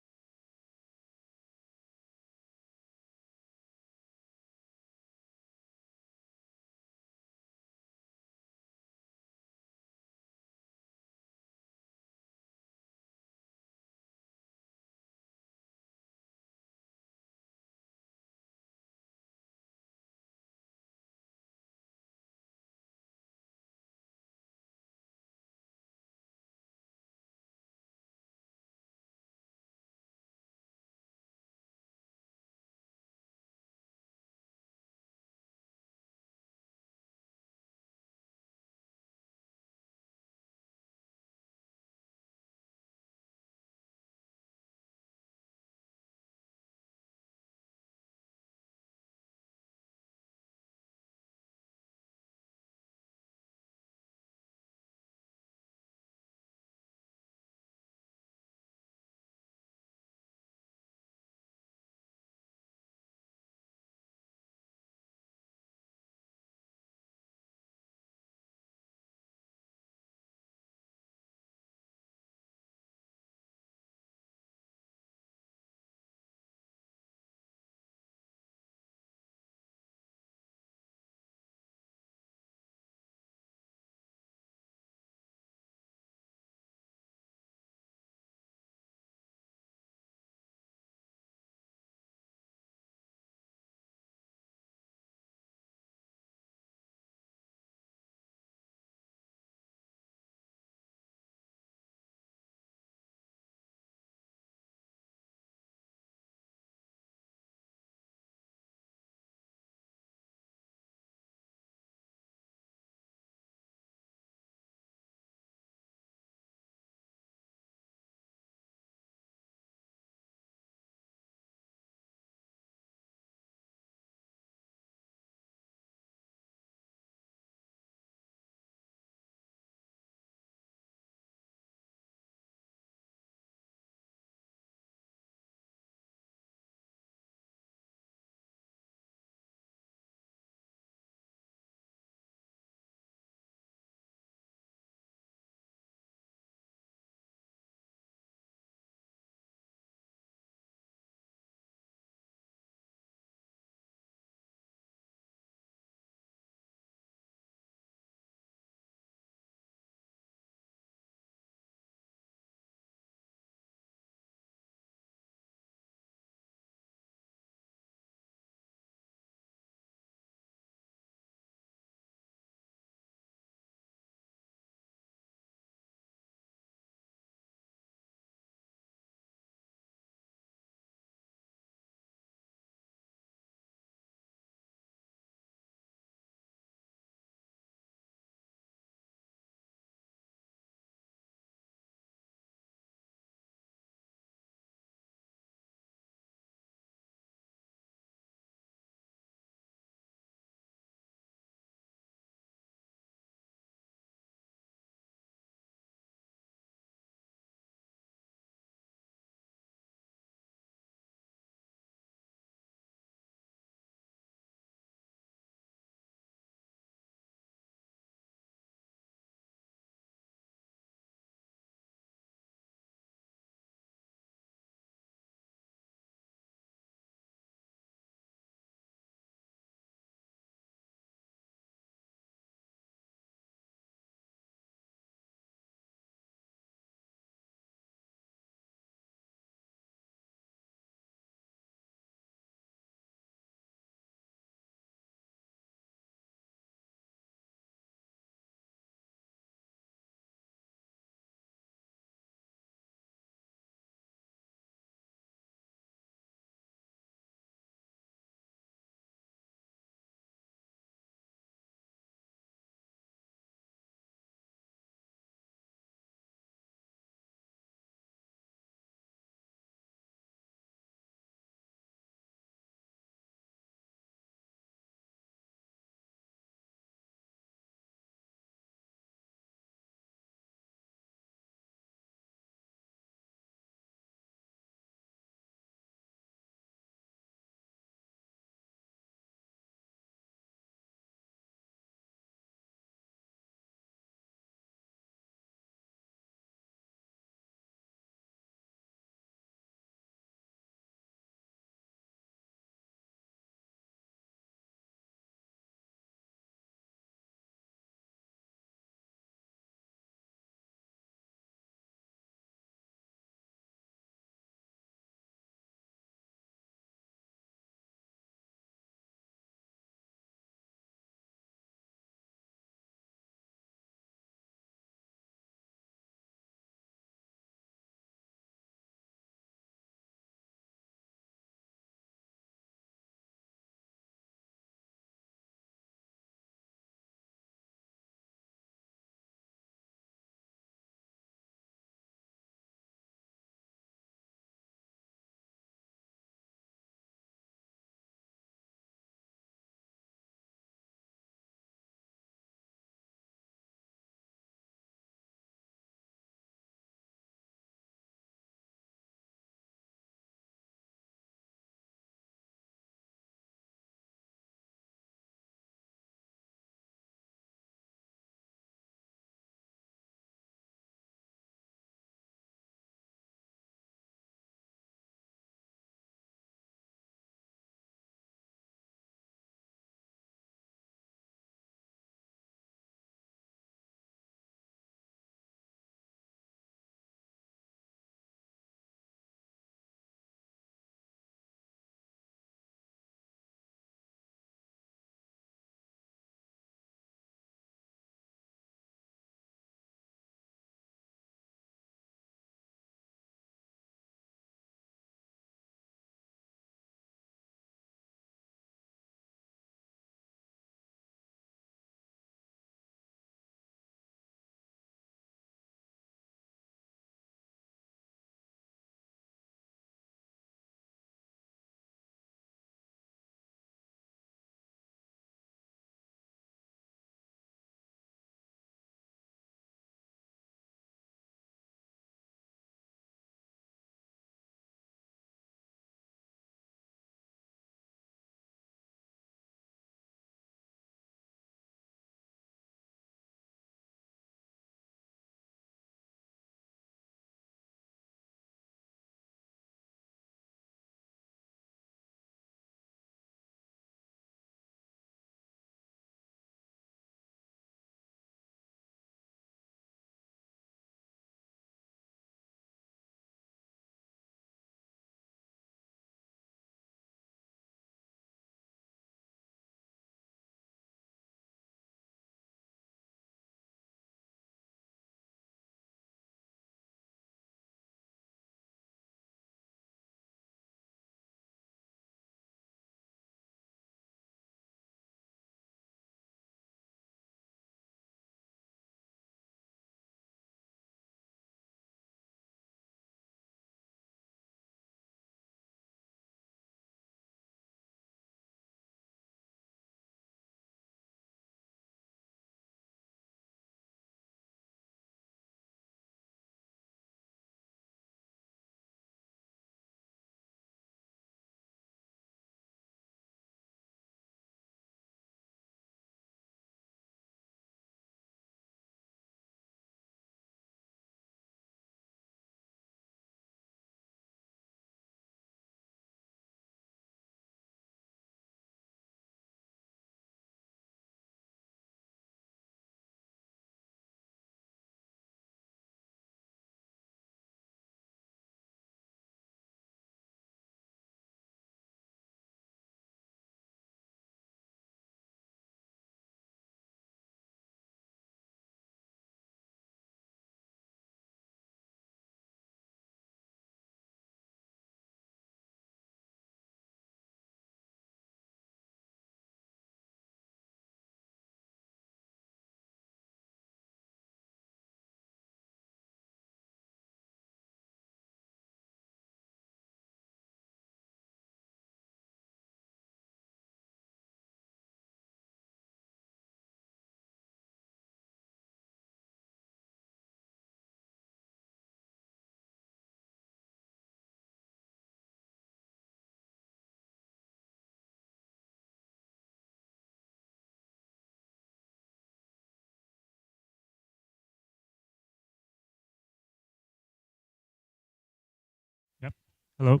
Hello.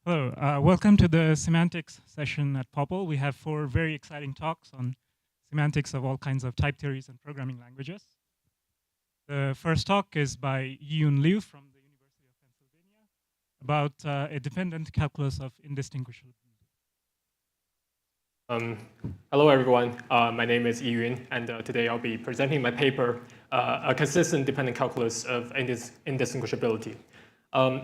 Hello. Welcome to the semantics session at POPL. We have 4 very exciting talks on semantics of all kinds of type theories and programming languages. The first talk is by Yiyun Liu from the University of Pennsylvania about a dependent calculus of indistinguishable. Hello, everyone. My name is Yiyun, and today I'll be presenting my paper, A Consistent Dependent Calculus of Indistinguishability.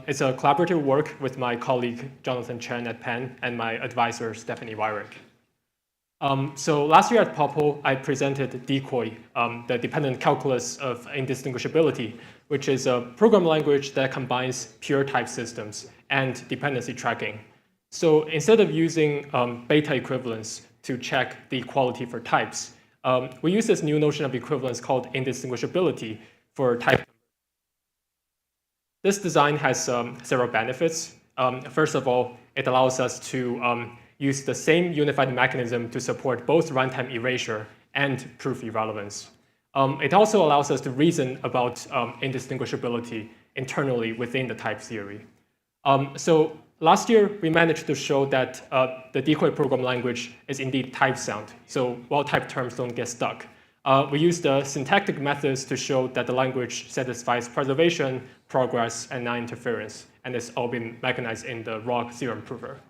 It's a collaborative work with my colleague Jonathan Chen at Penn and my advisor Stephanie Wyrick. So last year at POPL, I presented Decoy, the dependent calculus of indistinguishability, which is a program language that combines pure type systems and dependency tracking. So instead of using beta equivalence to check the equality for types, we use this new notion of equivalence called indistinguishability for type. This design has several benefits. First of all, it allows us to use the same unified mechanism to support both runtime erasure and proof irrelevance. It also allows us to reason about indistinguishability internally within the type theory. So last year, we managed to show that the decoy program language is indeed type sound. So well-typed terms don't get stuck. We used the syntactic methods to show that the language satisfies preservation, progress, and non-interference. And it's all been mechanized in the ROG theorem prover.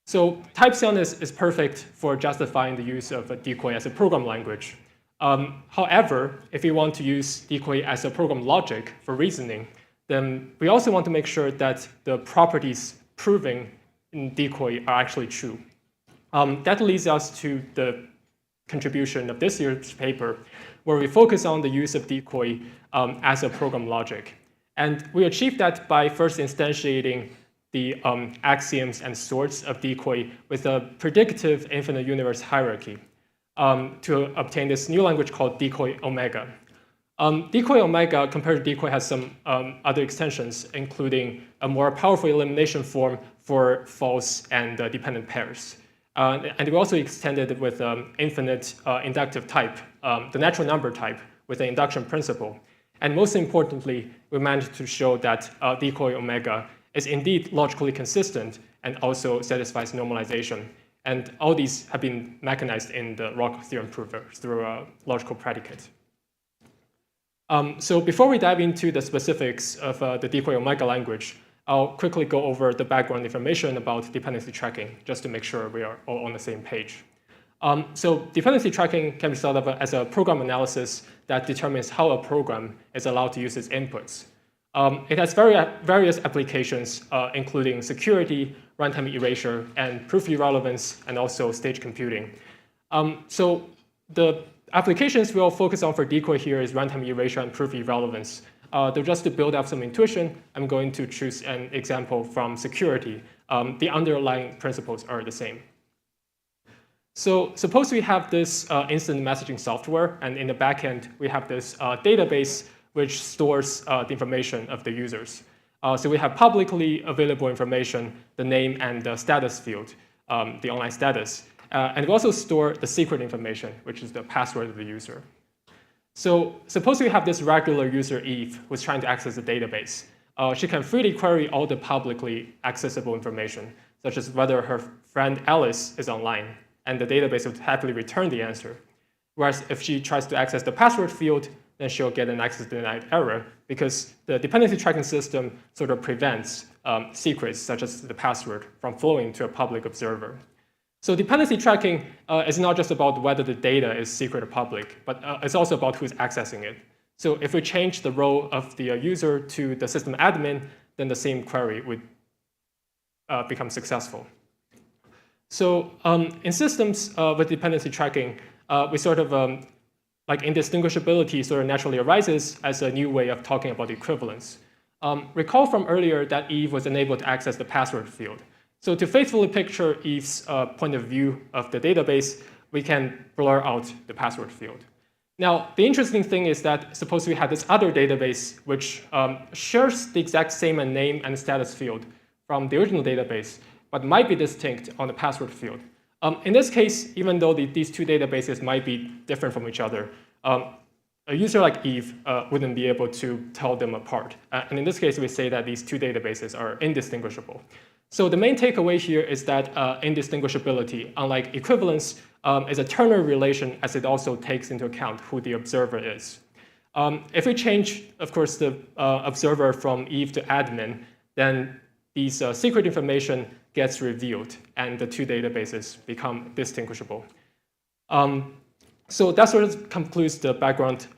So type sound is perfect for justifying the use of a decoy as a program language. However, if you want to use decoy as a program logic for reasoning, then we also want to make sure that the properties proving in decoy are actually true. That leads us to the contribution of this year's paper, where we focus on the use of decoy as a program logic. And we achieved that by first instantiating the axioms and sorts of decoy with a predictive infinite universe hierarchy to obtain this new language called decoy omega. Decoy omega, compared to decoy, has some other extensions, including a more powerful elimination form for false and dependent pairs. And we also extended it with infinite inductive type, the natural number type, with the induction principle. And most importantly, we managed to show that decoy omega is indeed logically consistent and also satisfies normalization. And all these have been mechanized in the ROG theorem prover through a logical predicate. So before we dive into the specifics of the decoy omega language, I'll quickly go over the background information about dependency tracking, just to make sure we are all on the same page. So dependency tracking can be thought of as a program analysis that determines how a program is allowed to use its inputs. It has various applications, including security, runtime erasure, and proof irrelevance, and also stage computing. So the applications we'll focus on for decoy here is runtime erasure and proof irrelevance. Though just to build up some intuition, I'm going to choose an example from security. The underlying principles are the same. So suppose we have this instant messaging software, and in the backend, we have this database which stores the information of the users. So we have publicly available information, the name and the status field, the online status. And we also store the secret information, which is the password of the user. So suppose we have this regular user Eve who's trying to access the database. She can freely query all the publicly accessible information, such as whether her friend Alice is online, and the database would happily return the answer. Whereas if she tries to access the password field, then she'll get an access denied error because the dependency tracking system sort of prevents secrets, such as the password, from flowing to a public observer. So dependency tracking is not just about whether the data is secret or public, but it's also about who's accessing it. So if we change the role of the user to the system admin, then the same query would become successful. So in systems with dependency tracking, we sort of, like indistinguishability sort of naturally arises as a new way of talking about equivalence. Recall from earlier that Eve was enabled to access the password field. So to faithfully picture Eve's point of view of the database, we can blur out the password field. Now, the interesting thing is that suppose we have this other database which shares the exact same name and status field from the original database, but might be distinct on the password field. In this case, even though these two databases might be different from each other, a user like Eve wouldn't be able to tell them apart. And in this case, we say that these two databases are indistinguishable. So the main takeaway here is that indistinguishability, unlike equivalence, is a ternary relation as it also takes into account who the observer is. If we change, of course, the observer from Eve to admin, then these secret information gets revealed and the two databases become distinguishable. So that sort of concludes the background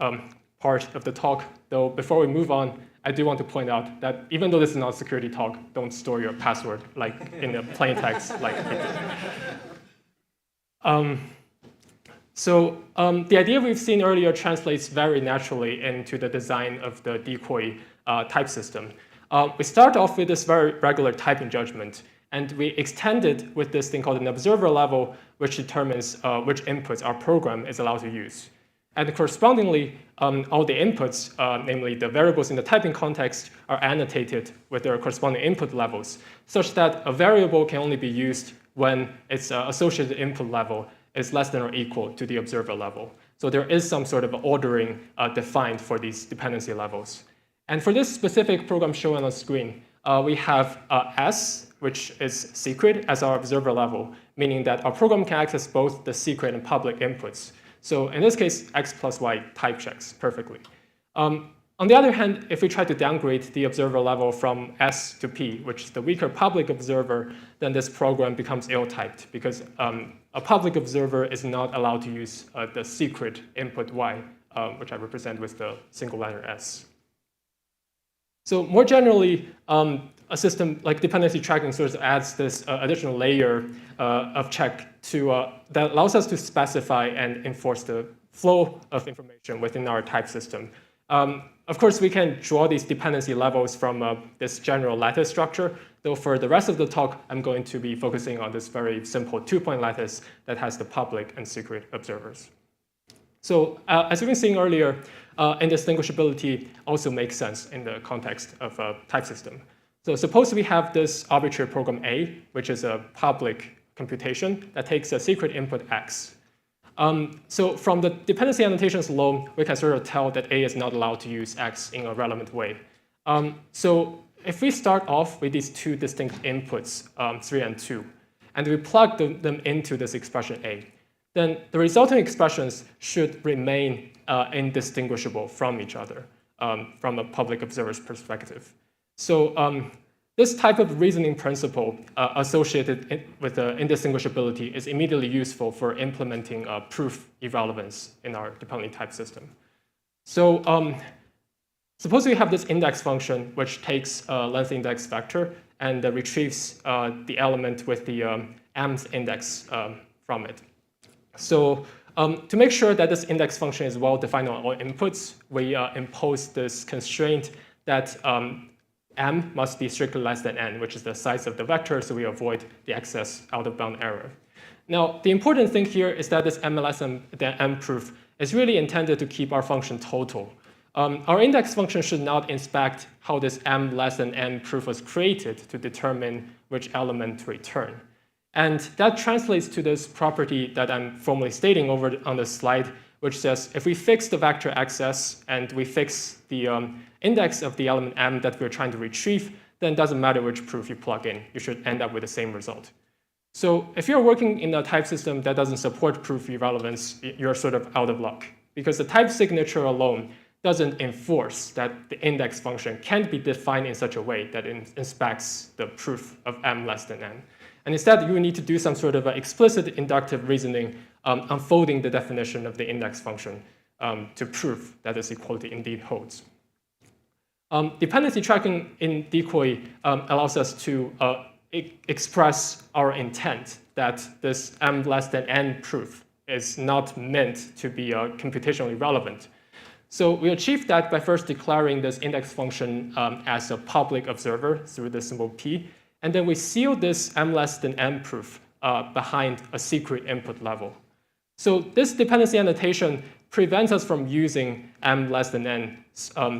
part of the talk, though before we move on, I do want to point out that even though this is not a security talk, don't store your password like in the plain text like we did. The idea we've seen earlier translates very naturally into the design of the decoy type system. We start off with this very regular typing judgment, and we extend it with this thing called an observer level, which determines which inputs our program is allowed to use. And correspondingly, all the inputs, namely the variables in the typing context, are annotated with their corresponding input levels, such that a variable can only be used when its associated input level is less than or equal to the observer level. So there is some sort of ordering defined for these dependency levels. And for this specific program shown on the screen, we have S, which is secret, as our observer level, meaning that our program can access both the secret and public inputs. So in this case, X plus Y type checks perfectly. On the other hand, if we try to downgrade the observer level from S to P, which is the weaker public observer, then this program becomes ill-typed because a public observer is not allowed to use the secret input Y, which I represent with the single letter S. So more generally, a system like dependency tracking sort of adds this additional layer of check to, that allows us to specify and enforce the flow of information within our type system. Of course, we can draw these dependency levels from this general lattice structure, though for the rest of the talk, I'm going to be focusing on this very simple two-point lattice that has the public and secret observers. So as we've been seeing earlier, indistinguishability also makes sense in the context of a type system. So suppose we have this arbitrary program A, which is a public computation that takes a secret input X. So from the dependency annotations alone, we can sort of tell that A is not allowed to use X in a relevant way. So if we start off with these two distinct inputs, 3 and 2, and we plug them into this expression A, then the resulting expressions should remain indistinguishable from each other from a public observer's perspective. So this type of reasoning principle associated with indistinguishability is immediately useful for implementing proof irrelevance in our dependently typed system. So suppose we have this index function which takes a length index vector and retrieves the element with the mth index from it. So to make sure that this index function is well defined on all inputs, we impose this constraint that m must be strictly less than n, which is the size of the vector, so we avoid the excess out-of-bound error. Now, the important thing here is that this m less than n proof is really intended to keep our function total. Our index function should not inspect how this m less than n proof was created to determine which element to return. And that translates to this property that I'm formally stating over on the slide, which says if we fix the vector xs and we fix the index of the element m that we're trying to retrieve, then it doesn't matter which proof you plug in. You should end up with the same result. So if you're working in a type system that doesn't support proof irrelevance, you're sort of out of luck, because the type signature alone doesn't enforce that the index function can't be defined in such a way that it inspects the proof of m less than n. And instead, you need to do some sort of explicit inductive reasoning unfolding the definition of the index function to prove that this equality indeed holds. Dependency tracking in decoy allows us to express our intent that this m less than n proof is not meant to be computationally relevant. So we achieve that by first declaring this index function as a public observer through the symbol p, and then we seal this m less than n proof behind a secret input level. So this dependency annotation prevents us from using m less than n,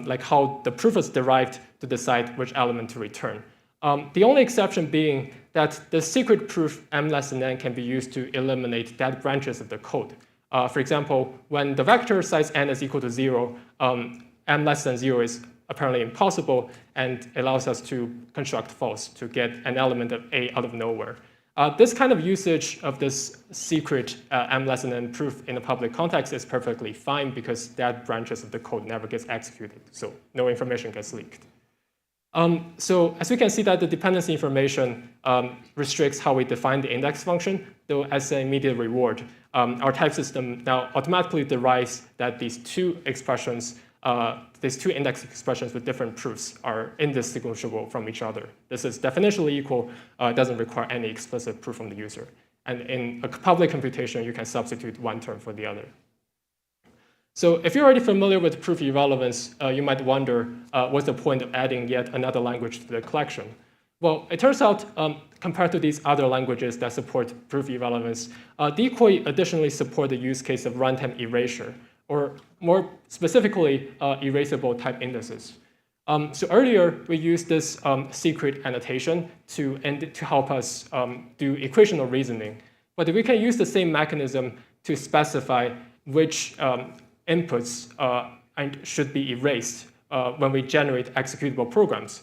like how the proof is derived to decide which element to return. The only exception being that the secret proof m less than n can be used to eliminate dead branches of the code. For example, when the vector size n is equal to 0, m less than 0 is apparently impossible, and allows us to construct false to get an element of A out of nowhere. This kind of usage of this secret m less than n proof in a public context is perfectly fine because that branches of the code never gets executed, so no information gets leaked. So as we can see that the dependency information restricts how we define the index function, though as an immediate reward, our type system now automatically derives that these two expressions, these two index expressions with different proofs are indistinguishable from each other. This is definitionally equal, doesn't require any explicit proof from the user. And in a public computation, you can substitute one term for the other. So if you're already familiar with proof irrelevance, you might wonder, what's the point of adding yet another language to the collection? Well, it turns out, compared to these other languages that support proof irrelevance, decoy additionally support the use case of runtime erasure, or more specifically, erasable type indices. So earlier, we used this secret annotation to help us do equational reasoning. But we can use the same mechanism to specify which inputs should be erased when we generate executable programs.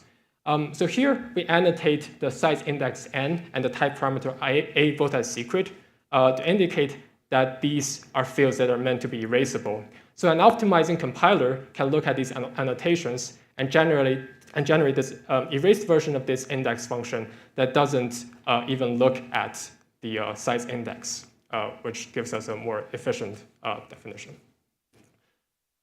So here, we annotate the size index n and the type parameter a both as secret to indicate that these are fields that are meant to be erasable. So an optimizing compiler can look at these annotations and generate this erased version of this index function that doesn't even look at the size index, which gives us a more efficient definition.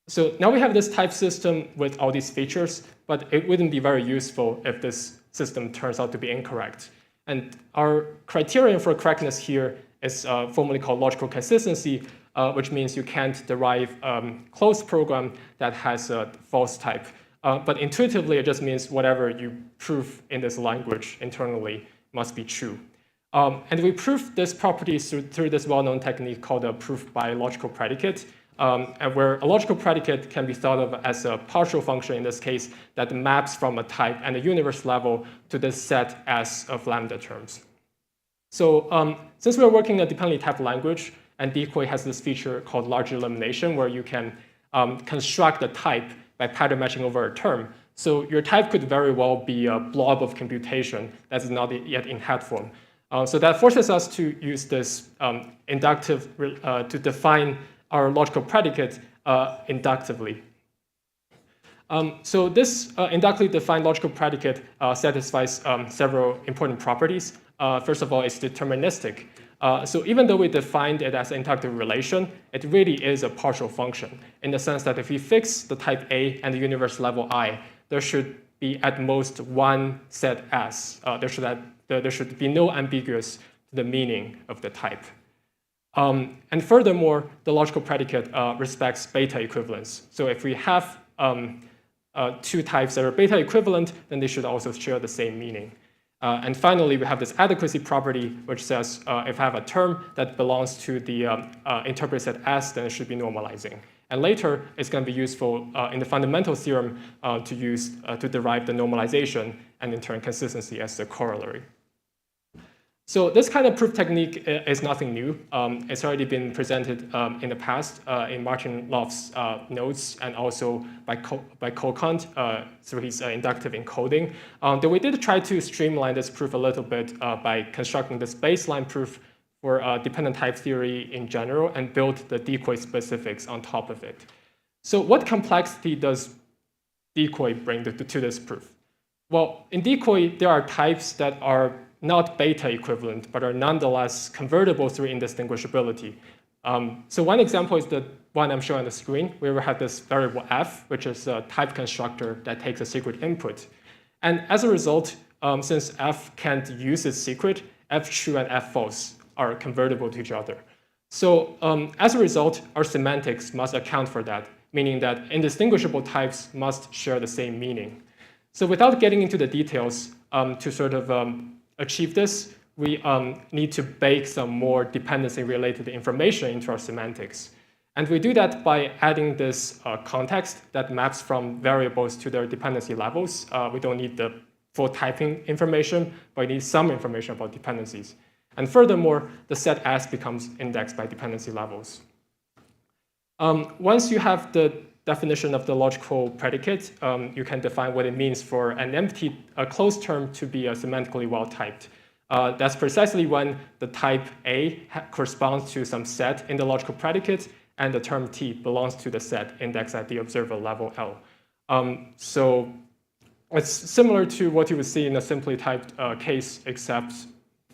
So now we have this type system with all these features, but it wouldn't be very useful if this system turns out to be incorrect. And our criterion for correctness here is formally called logical consistency, which means you can't derive a closed program that has a false type. But intuitively, it just means whatever you prove in this language internally must be true. And we prove this property through this well-known technique called a proof by logical predicate, and where a logical predicate can be thought of as a partial function in this case that maps from a type and a universe level to this set S of lambda terms. So since we're working in a dependently typed language, and decoy has this feature called large elimination, where you can construct a type by pattern matching over a term. So your type could very well be a blob of computation that is not yet in head form. So that forces us to use this inductive to define our logical predicate inductively. So this inductively defined logical predicate satisfies several important properties. First of all, it's deterministic. So even though we defined it as an inductive relation, it really is a partial function in the sense that if we fix the type A and the universe level I, there should be at most one set S. There should be no ambiguous to the meaning of the type. And furthermore, the logical predicate respects beta equivalence. So if we have two types that are beta equivalent, then they should also share the same meaning. And finally, we have this adequacy property, which says if I have a term that belongs to the interpreted set S, then it should be normalizing. And later, it's going to be useful in the fundamental theorem to derive the normalization and in turn consistency as the corollary. So this kind of proof technique is nothing new. It's already been presented in the past in Martin Loeff's notes and also by Kokant through his inductive encoding. Though we did try to streamline this proof a little bit by constructing this baseline proof for dependent type theory in general and build the decoy specifics on top of it. So what complexity does decoy bring to this proof? Well, in decoy, there are types that are not beta equivalent, but are nonetheless convertible through indistinguishability. So one example is the one I'm showing on the screen, where we have this variable f, which is a type constructor that takes a secret input. And as a result, since f can't use its secret, f true and f false are convertible to each other. So as a result, our semantics must account for that, meaning that indistinguishable types must share the same meaning. So without getting into the details, to sort of achieve this, we need to bake some more dependency-related information into our semantics. And we do that by adding this context that maps from variables to their dependency levels. We don't need the full typing information, but we need some information about dependencies. And furthermore, the set S becomes indexed by dependency levels. Once you have the definition of the logical predicate, you can define what it means for a closed term to be semantically well-typed. That's precisely when the type A corresponds to some set in the logical predicate, and the term T belongs to the set indexed at the observer level L. So it's similar to what you would see in a simply typed case, except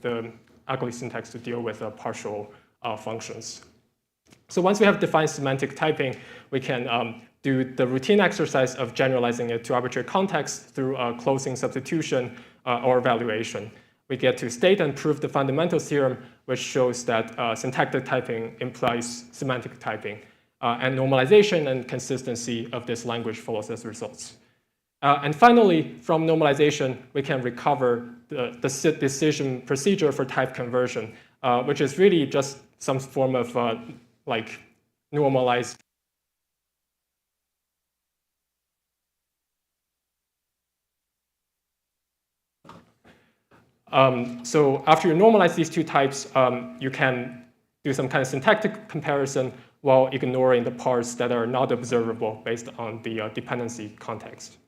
the ugly syntax to deal with partial functions. So once we have defined semantic typing, we can do the routine exercise of generalizing it to arbitrary contexts through closing substitution or evaluation. We get to state and prove the fundamental theorem, which shows that syntactic typing implies semantic typing. And normalization and consistency of this language follows as results. And finally, from normalization, we can recover the decision procedure for type conversion, which is really just some form of like normalized. So after you normalize these two types, you can do some kind of syntactic comparison while ignoring the parts that are not observable based on the dependency context.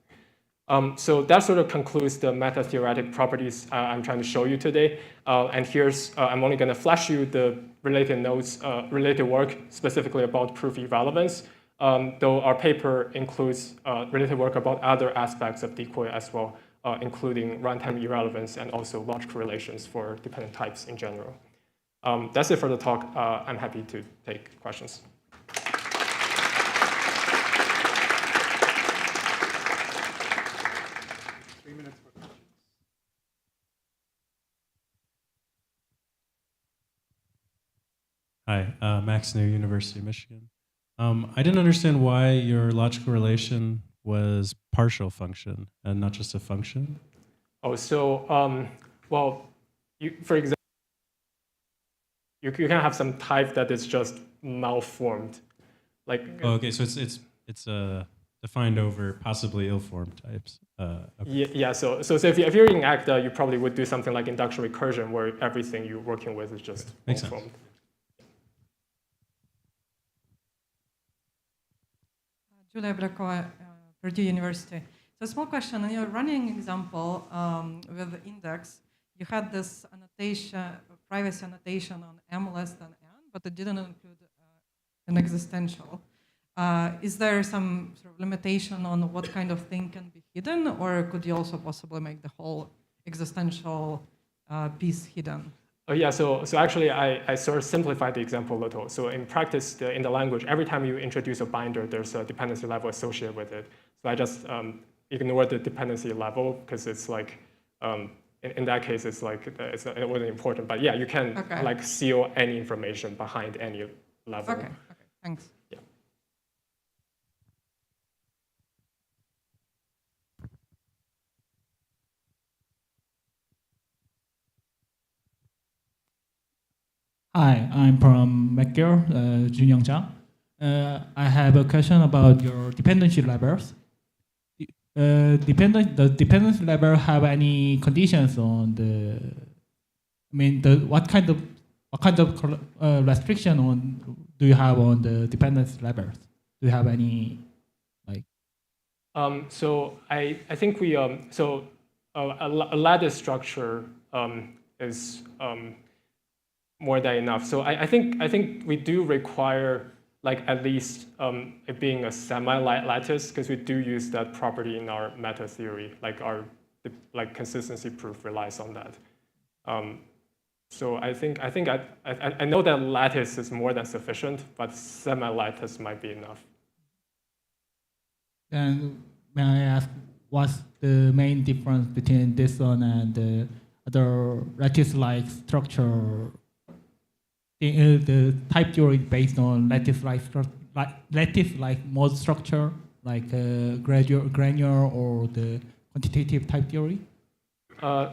So that sort of concludes the meta-theoretic properties I'm trying to show you today. And here's, I'm only going to flash you the related notes, related work specifically about proof irrelevance, though our paper includes related work about other aspects of decoy as well, including runtime irrelevance and also logical relations for dependent types in general. That's it for the talk. I'm happy to take questions. Hi, Max New, University of Michigan. I didn't understand why your logical relation was partial function and not just a function. Oh, so, well, for example, you can have some type that is just malformed. Like, oh, okay, so it's defined over possibly ill-formed types. Okay. Yeah, so if you're in ACTA, you probably would do something like induction recursion, where everything you're working with is just Makes sense. malformed. Julia Brakova, Purdue University. So small question, in your running example with the index, you had this annotation, privacy annotation on m less than n, but it didn't include an existential. Is there some sort of limitation on what kind of thing can be hidden, or could you also possibly make the whole existential piece hidden? Oh yeah, so actually I sort of simplified the example a little. So in practice, in the language, every time you introduce a binder, there's a dependency level associated with it. So I just ignore the dependency level because it's like, in that case, it's like, it wasn't important. But yeah, you can like seal any information behind any level. Okay, thanks. Yeah. Hi, I'm from McGill, Junyoung Zhang. I have a question about your dependency levels. The dependency level have any conditions on the? I mean, what kind of restriction do you have on the dependency levels? Do you have any like? So I think we so a lattice structure is more than enough. So I think we do require like at least it being a semi-lattice, because we do use that property in our meta theory. Like our consistency proof relies on that. So I know that lattice is more than sufficient, but semi-lattice might be enough. And may I ask, what's the main difference between this one and the other lattice-like structure? The type theory is based on lattice-like mode structure, like gradual or the quantitative type theory?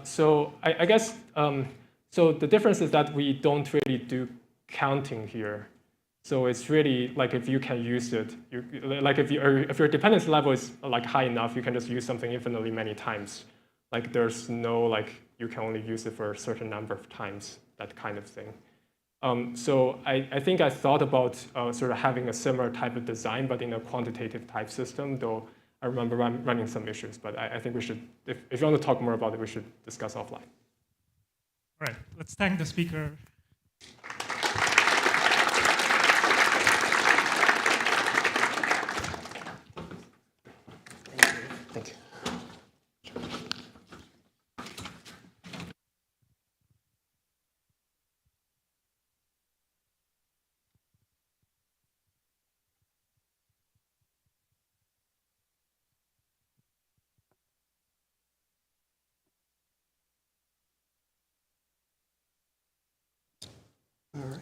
So I guess so the difference is that we don't really do counting here. So it's really like if you can use it, like if your dependency level is like high enough, you can just use something infinitely many times. Like there's no like you can only use it for a certain number of times, that kind of thing. So I think I thought about sort of having a similar type of design, but in a quantitative type system, though I remember running some issues. But I think we should, if you want to talk more about it, we should discuss offline. All right, let's thank the speaker. Thank you. All right.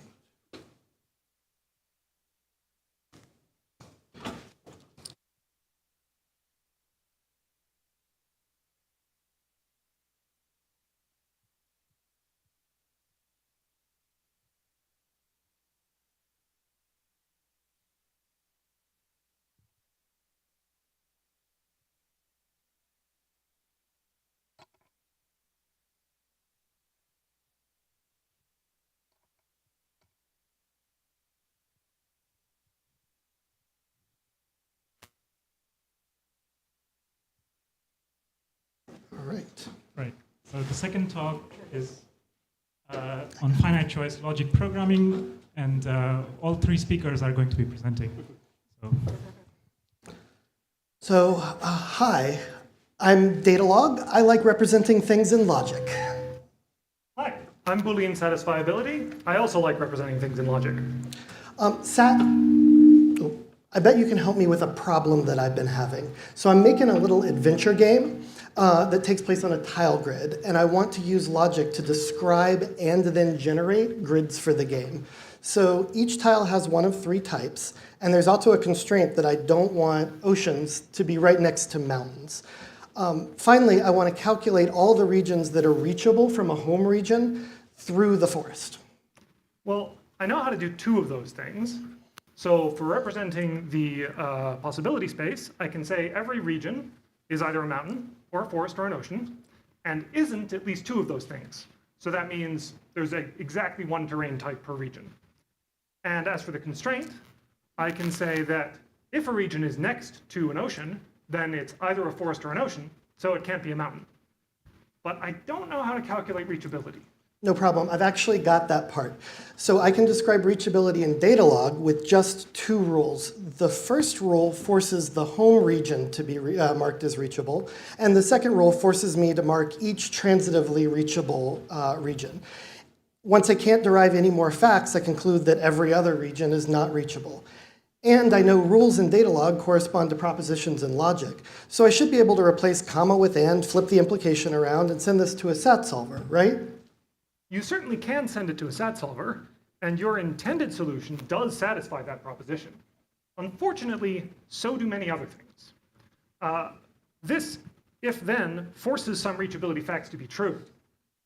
All right. Right. So the second talk is on finite choice logic programming, and all three speakers are going to be presenting. So, hi, I'm Datalog. I like representing things in logic. Hi, I'm Boolean satisfiability. I also like representing things in logic. I bet you can help me with a problem that I've been having. So I'm making a little adventure game that takes place on a tile grid, and I want to use logic to describe and then generate grids for the game. So each tile has one of three types, and there's also a constraint that I don't want oceans to be right next to mountains. Finally, I want to calculate all the regions that are reachable from a home region through the forest. Well, I know how to do two of those things. So for representing the possibility space, I can say every region is either a mountain or a forest or an ocean, and isn't at least two of those things. So that means there's exactly one terrain type per region. And as for the constraint, I can say that if a region is next to an ocean, then it's either a forest or an ocean, so it can't be a mountain. But I don't know how to calculate reachability. No problem. I've actually got that part. So I can describe reachability in Datalog with just two rules. The first rule forces the home region to be marked as reachable, and the second rule forces me to mark each transitively reachable region. Once I can't derive any more facts, I conclude that every other region is not reachable. And I know rules in Datalog correspond to propositions in logic. So I should be able to replace comma with and, flip the implication around, and send this to a SAT solver, right? You certainly can send it to a SAT solver, and your intended solution does satisfy that proposition. Unfortunately, so do many other things. This if-then forces some reachability facts to be true,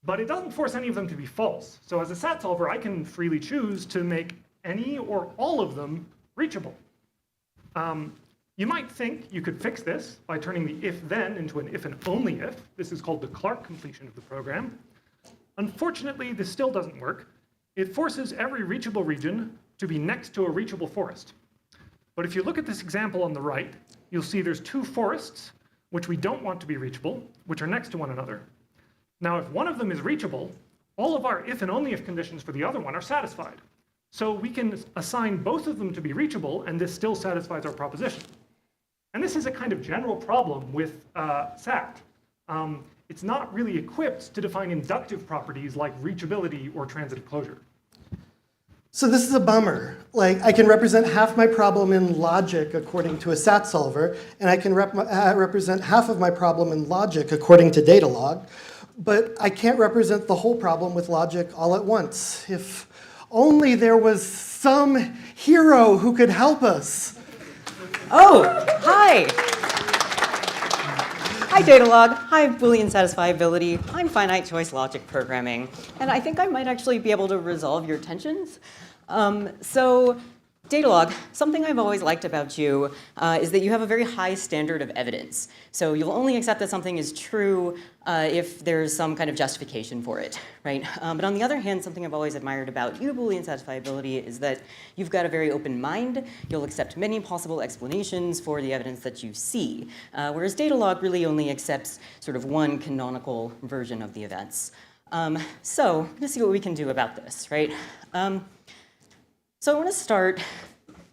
but it doesn't force any of them to be false. So as a SAT solver, I can freely choose to make any or all of them reachable. You might think you could fix this by turning the if-then into an if and only if. This is called the Clark completion of the program. Unfortunately, this still doesn't work. It forces every reachable region to be next to a reachable forest. But if you look at this example on the right, you'll see there's two forests, which we don't want to be reachable, which are next to one another. Now, if one of them is reachable, all of our if and only if conditions for the other one are satisfied. So we can assign both of them to be reachable, and this still satisfies our proposition. And this is a kind of general problem with SAT. It's not really equipped to define inductive properties like reachability or transitive closure. So this is a bummer. Like, I can represent half my problem in logic according to a SAT solver, and I can represent half of my problem in logic according to Datalog, but I can't represent the whole problem with logic all at once. If only there was some hero who could help us. Oh, hi. Hi, Datalog. Hi, Boolean satisfiability. I'm finite choice logic programming. And I think I might actually be able to resolve your tensions. So Datalog, something I've always liked about you is that you have a very high standard of evidence. So you'll only accept that something is true if there's some kind of justification for it, right? But on the other hand, something I've always admired about you, Boolean satisfiability, is that you've got a very open mind. You'll accept many possible explanations for the evidence that you see, whereas Datalog really only accepts sort of one canonical version of the events. So I'm going to see what we can do about this, right? So I want to start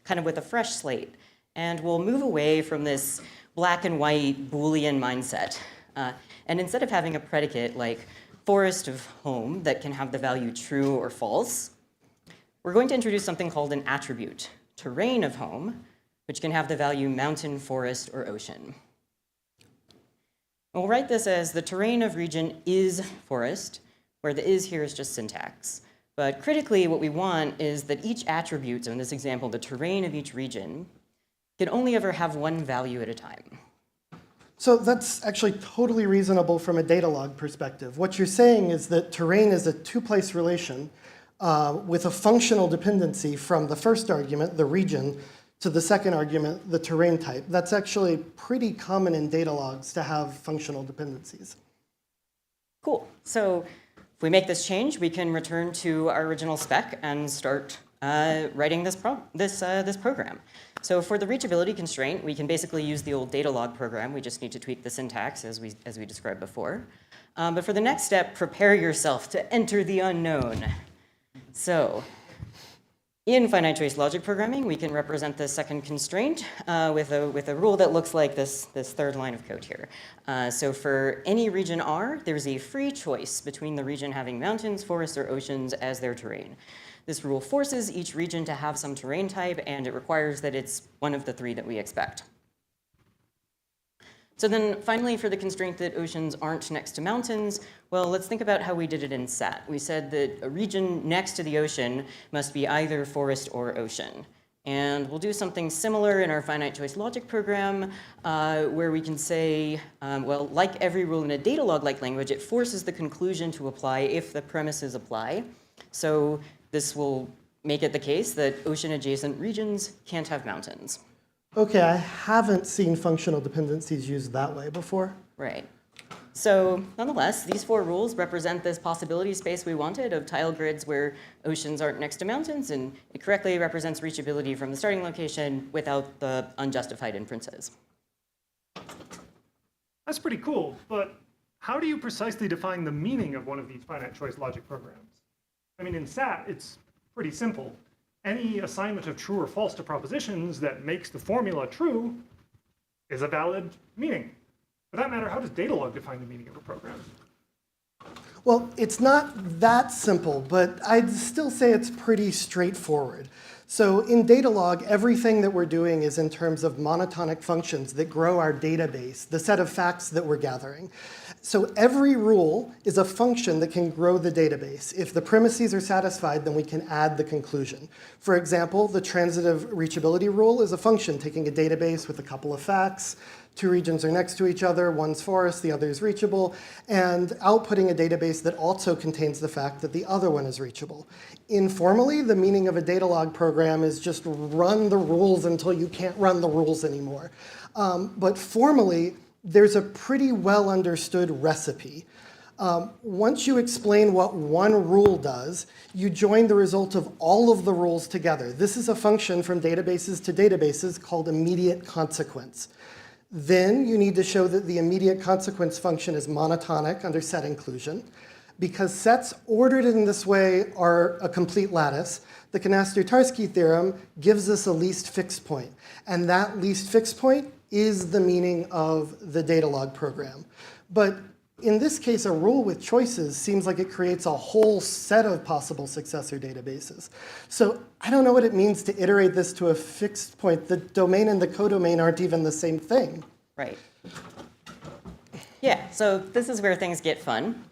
kind of with a fresh slate, and we'll move away from this black and white Boolean mindset. And instead of having a predicate like forest of home that can have the value true or false, we're going to introduce something called an attribute, terrain of home, which can have the value mountain, forest, or ocean. And we'll write this as the terrain of region is forest, where the is here is just syntax. But critically, what we want is that each attribute, so in this example, the terrain of each region, can only ever have one value at a time. So that's actually totally reasonable from a Datalog perspective. What you're saying is that terrain is a two-place relation with a functional dependency from the first argument, the region, to the second argument, the terrain type. That's actually pretty common in Datalogs to have functional dependencies. Cool. So if we make this change, we can return to our original spec and start writing this program. So for the reachability constraint, we can basically use the old Datalog program. We just need to tweak the syntax as we described before. But for the next step, prepare yourself to enter the unknown. So in finite choice logic programming, we can represent the second constraint with a rule that looks like this third line of code here. So for any region R, there's a free choice between the region having mountains, forests, or oceans as their terrain. This rule forces each region to have some terrain type, and it requires that it's one of the three that we expect. So then finally, for the constraint that oceans aren't next to mountains, well, let's think about how we did it in SAT. We said that a region next to the ocean must be either forest or ocean. And we'll do something similar in our finite choice logic program, where we can say, well, like every rule in a Datalog-like language, it forces the conclusion to apply if the premises apply. So this will make it the case that ocean-adjacent regions can't have mountains. Okay, I haven't seen functional dependencies used that way before. Right. So nonetheless, these four rules represent this possibility space we wanted of tile grids where oceans aren't next to mountains, and it correctly represents reachability from the starting location without the unjustified inferences. That's pretty cool, but how do you precisely define the meaning of one of these finite choice logic programs? I mean, in SAT, it's pretty simple. Any assignment of true or false to propositions that makes the formula true is a valid meaning. For that matter, how does Datalog define the meaning of a program? Well, it's not that simple, but I'd still say it's pretty straightforward. So in Datalog, everything that we're doing is in terms of monotonic functions that grow our database, the set of facts that we're gathering. So every rule is a function that can grow the database. If the premises are satisfied, then we can add the conclusion. For example, the transitive reachability rule is a function taking a database with a couple of facts. Two regions are next to each other, one's forest, the other is reachable, and outputting a database that also contains the fact that the other one is reachable. Informally, the meaning of a Datalog program is just run the rules until you can't run the rules anymore. But formally, there's a pretty well understood recipe. Once you explain what one rule does, you join the result of all of the rules together. This is a function from databases to databases called immediate consequence. Then you need to show that the immediate consequence function is monotonic under set inclusion. Because sets ordered in this way are a complete lattice, the Kanaster-Tarski theorem gives us a least fixed point. And that least fixed point is the meaning of the Datalog program. But in this case, a rule with choices seems like it creates a whole set of possible successor databases. So I don't know what it means to iterate this to a fixed point. The domain and the codomain aren't even the same thing. Right. Yeah, so this is where things get fun.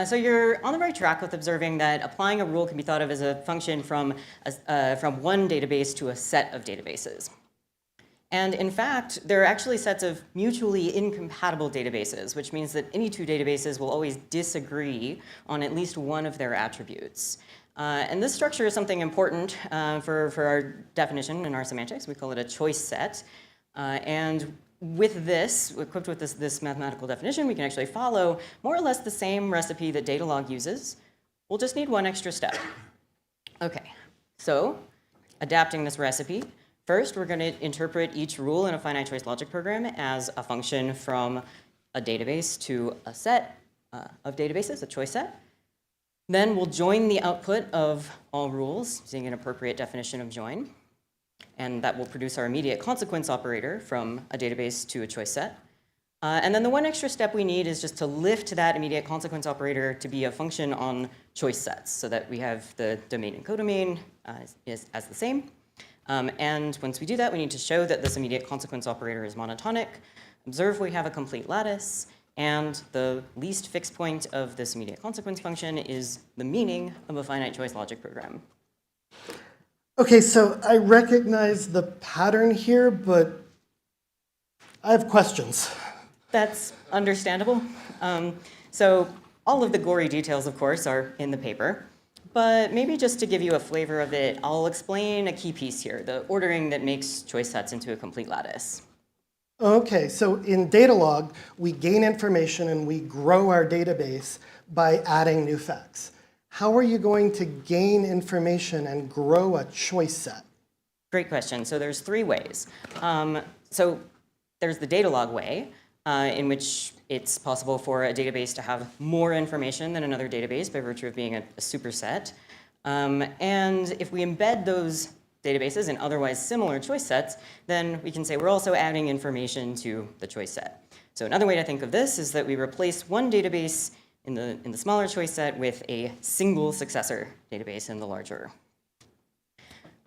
So you're on the right track with observing that applying a rule can be thought of as a function from one database to a set of databases. And in fact, there are actually sets of mutually incompatible databases, which means that any two databases will always disagree on at least one of their attributes. And this structure is something important for our definition in our semantics. We call it a choice set. And with this, equipped with this mathematical definition, we can actually follow more or less the same recipe that Datalog uses. We'll just need one extra step. Okay, so adapting this recipe, first we're going to interpret each rule in a finite choice logic program as a function from a database to a set of databases, a choice set. Then we'll join the output of all rules using an appropriate definition of join. And that will produce our immediate consequence operator from a database to a choice set. And then the one extra step we need is just to lift that immediate consequence operator to be a function on choice sets so that we have the domain and codomain as the same. And once we do that, we need to show that this immediate consequence operator is monotonic. Observe we have a complete lattice. And the least fixed point of this immediate consequence function is the meaning of a finite choice logic program. Okay, so I recognize the pattern here, but I have questions. That's understandable. So all of the gory details, of course, are in the paper. But maybe just to give you a flavor of it, I'll explain a key piece here, the ordering that makes choice sets into a complete lattice. Okay, so in Datalog, we gain information and we grow our database by adding new facts. How are you going to gain information and grow a choice set? Great question. So there's three ways. So there's the Datalog way, in which it's possible for a database to have more information than another database by virtue of being a superset. And if we embed those databases in otherwise similar choice sets, then we can say we're also adding information to the choice set. So another way to think of this is that we replace one database in the smaller choice set with a single successor database in the larger.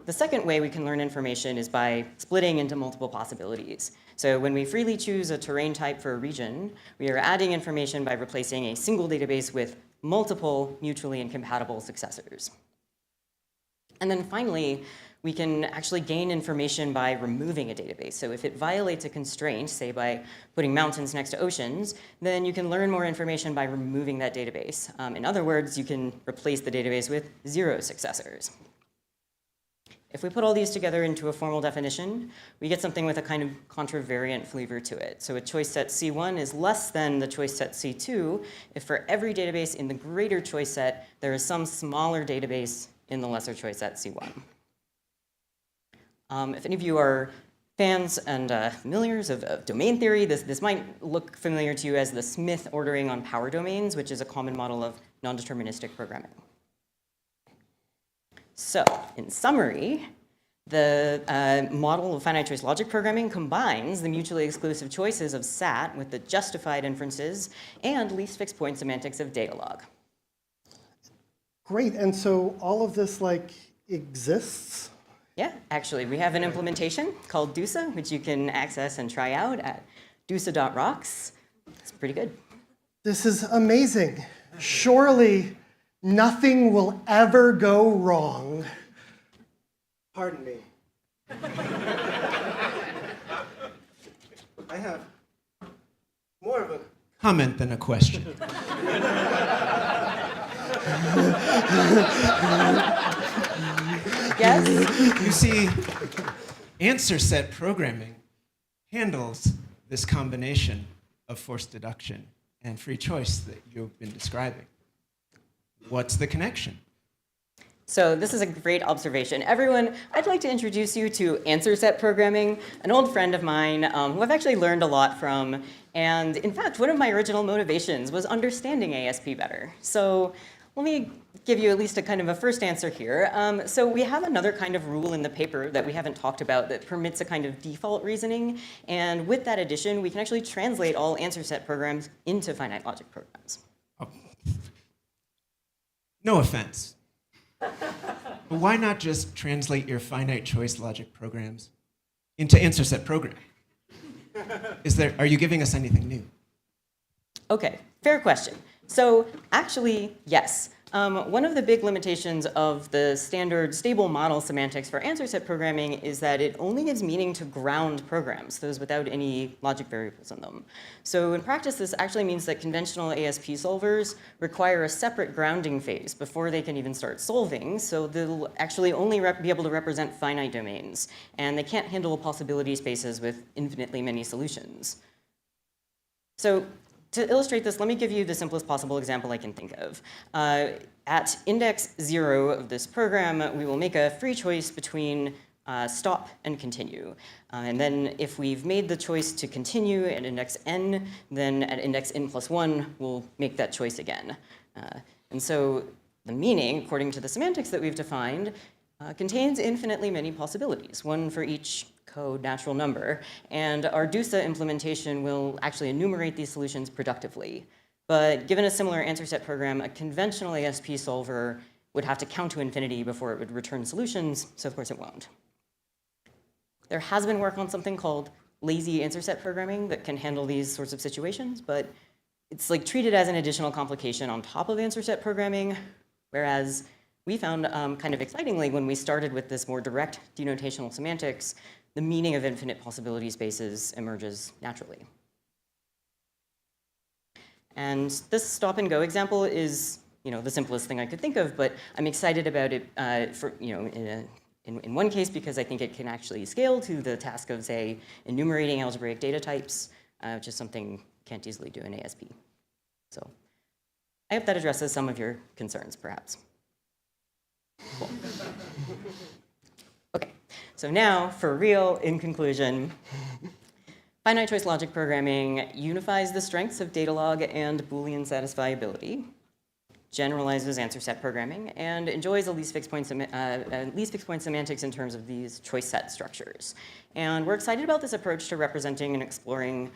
The second way we can learn information is by splitting into multiple possibilities. So when we freely choose a terrain type for a region, we are adding information by replacing a single database with multiple mutually incompatible successors. And then finally, we can actually gain information by removing a database. So if it violates a constraint, say by putting mountains next to oceans, then you can learn more information by removing that database. In other words, you can replace the database with 0 successors. If we put all these together into a formal definition, we get something with a kind of contravariant flavor to it. So a choice set C1 is less than the choice set C2 if for every database in the greater choice set, there is some smaller database in the lesser choice set C1. If any of you are fans and familiars of domain theory, this might look familiar to you as the Smith ordering on power domains, which is a common model of non-deterministic programming. So, in summary, the model of finite choice logic programming combines the mutually exclusive choices of SAT with the justified inferences and least fixed point semantics of Datalog. Great, and so all of this exists? Yeah, actually, we have an implementation called DUSA, which you can access and try out at dusa.rocks. It's pretty good. This is amazing. Surely nothing will ever go wrong. Pardon me. I have more of a comment than a question. Yes? You see, answer set programming handles this combination of forced deduction and free choice that you've been describing. What's the connection? So this is a great observation. Everyone, I'd like to introduce you to answer set programming, an old friend of mine who I've actually learned a lot from. And in fact, one of my original motivations was understanding ASP better. So let me give you at least a kind of a first answer here. So we have another kind of rule in the paper that we haven't talked about that permits a kind of default reasoning. And with that addition, we can actually translate all answer set programs into finite logic programs. No offense. But why not just translate your finite choice logic programs into answer set programming? Are you giving us anything new? Okay, fair question. So actually, yes. One of the big limitations of the standard stable model semantics for answer set programming is that it only gives meaning to ground programs, those without any logic variables in them. So in practice, this actually means that conventional ASP solvers require a separate grounding phase before they can even start solving, so they'll actually only be able to represent finite domains, and they can't handle possibility spaces with infinitely many solutions. So to illustrate this, let me give you the simplest possible example I can think of. At index 0 of this program, we will make a free choice between stop and continue. And then if we've made the choice to continue at index n, then at index n plus 1, we'll make that choice again. And so the meaning, according to the semantics that we've defined, contains infinitely many possibilities, one for each code natural number, and our DUSA implementation will actually enumerate these solutions productively. But given a similar answer set program, a conventional ASP solver would have to count to infinity before it would return solutions, so of course it won't. There has been work on something called lazy answer set programming that can handle these sorts of situations, but it's like treated as an additional complication on top of answer set programming, whereas we found kind of excitingly when we started with this more direct denotational semantics, the meaning of infinite possibility spaces emerges naturally. And this stop and go example is, the simplest thing I could think of, but I'm excited about it for, in one case because I think it can actually scale to the task of, say, enumerating algebraic data types, which is something you can't easily do in ASP. So I hope that addresses some of your concerns, perhaps. Cool. Okay, so now for real, in conclusion, finite choice logic programming unifies the strengths of data log and Boolean satisfiability, generalizes answer set programming, and enjoys a least fixed point semantics in terms of these choice set structures. And we're excited about this approach to representing and exploring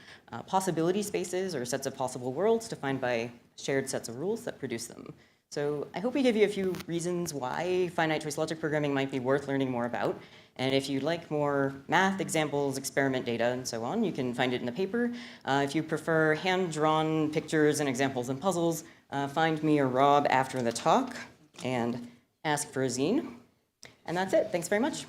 possibility spaces or sets of possible worlds defined by shared sets of rules that produce them. So I hope we give you a few reasons why finite choice logic programming might be worth learning more about. And if you'd like more math examples, experiment data, and so on, you can find it in the paper. If you prefer hand-drawn pictures and examples and puzzles, find me or Rob after the talk and ask for a zine. And that's it. Thanks very much.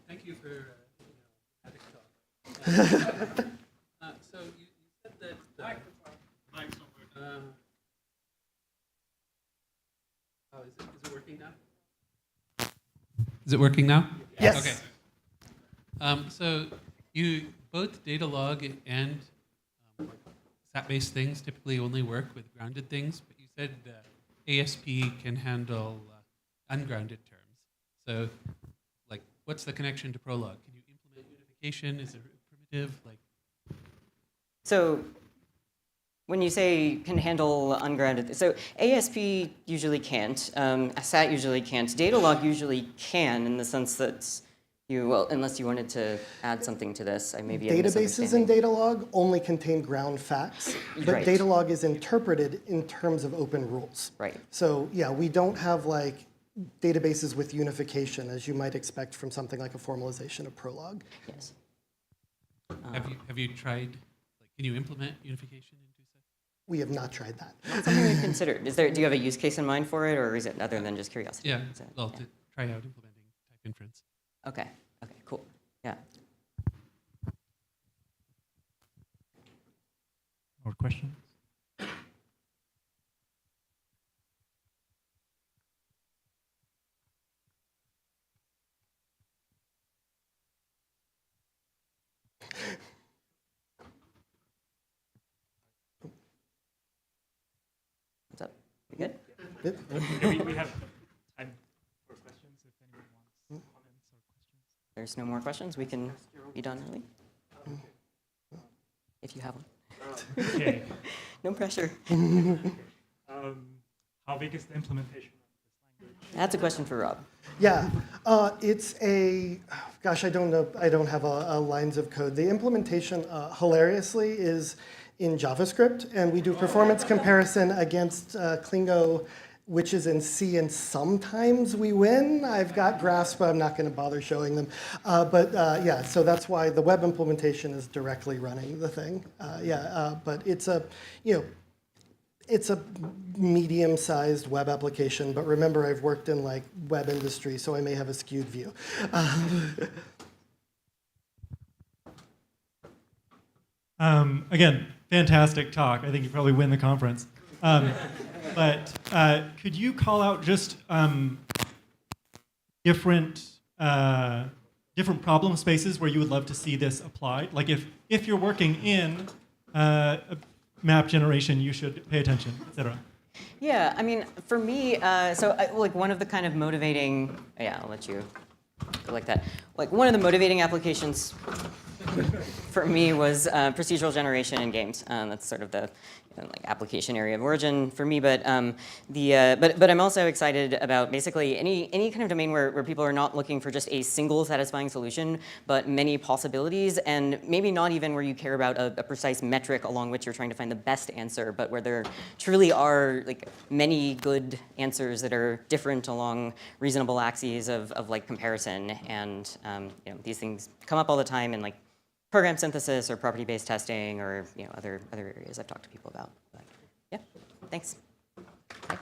Thank you for having talk. So you said that is it working now? Is it working now? Yes. Okay. So you both data log and SAT-based things typically only work with grounded things, but you said ASP can handle ungrounded terms. So what's the connection to Prolog? Can you implement unification? Is it primitive? So when you say can handle ungrounded, so ASP usually can't, SAT usually can't, Datalog usually can in the sense that unless you wanted to add something to this, I maybe databases in Datalog only contain ground facts, but Right. Datalog is interpreted in terms of open rules. Right. So yeah, we don't have databases with unification as you might expect from something like a formalization of Prolog. Yes. Have you tried? Can you implement unification into SAT? We have not tried that. That's something we've considered. Do you have a use case in mind for it, or is it other than just curiosity? Yeah. Well, to try out implementing type inference. Okay. Okay. Cool. Yeah. More questions? What's up? We good? Good. We have time for questions if anyone wants comments or questions. There's no more questions. We can be done early. If you have one. Okay. No pressure. How big is the implementation of this language? That's a question for Rob. Yeah, it's a Gosh, I don't know. I don't have a lines of code. The implementation, hilariously, is in JavaScript, and we do performance comparison against Klingo, which is in C, and sometimes we win. I've got graphs, but I'm not going to bother showing them. Yeah, so that's why the web implementation is directly running the thing. But it's a, it's a medium-sized web application, but remember I've worked in like web industry, so I may have a skewed view. Again, fantastic talk. I think you probably win the conference. But could you call out just different problem spaces where you would love to see this applied? Like if you're working in map generation, you should pay attention, et cetera. Yeah, I mean, for me, like one of the kind of motivating, I'll let you go like that. Like one of the motivating applications for me was procedural generation in games. That's sort of the like application area of origin for me. But but I'm also excited about basically any kind of domain where people are not looking for just a single satisfying solution, but many possibilities, and maybe not even where you care about a precise metric along which you're trying to find the best answer, but where there truly are like many good answers that are different along reasonable axes of like comparison. And these things come up all the time in like program synthesis or property-based testing or other areas I've talked to people about. But yeah, thanks. Bye.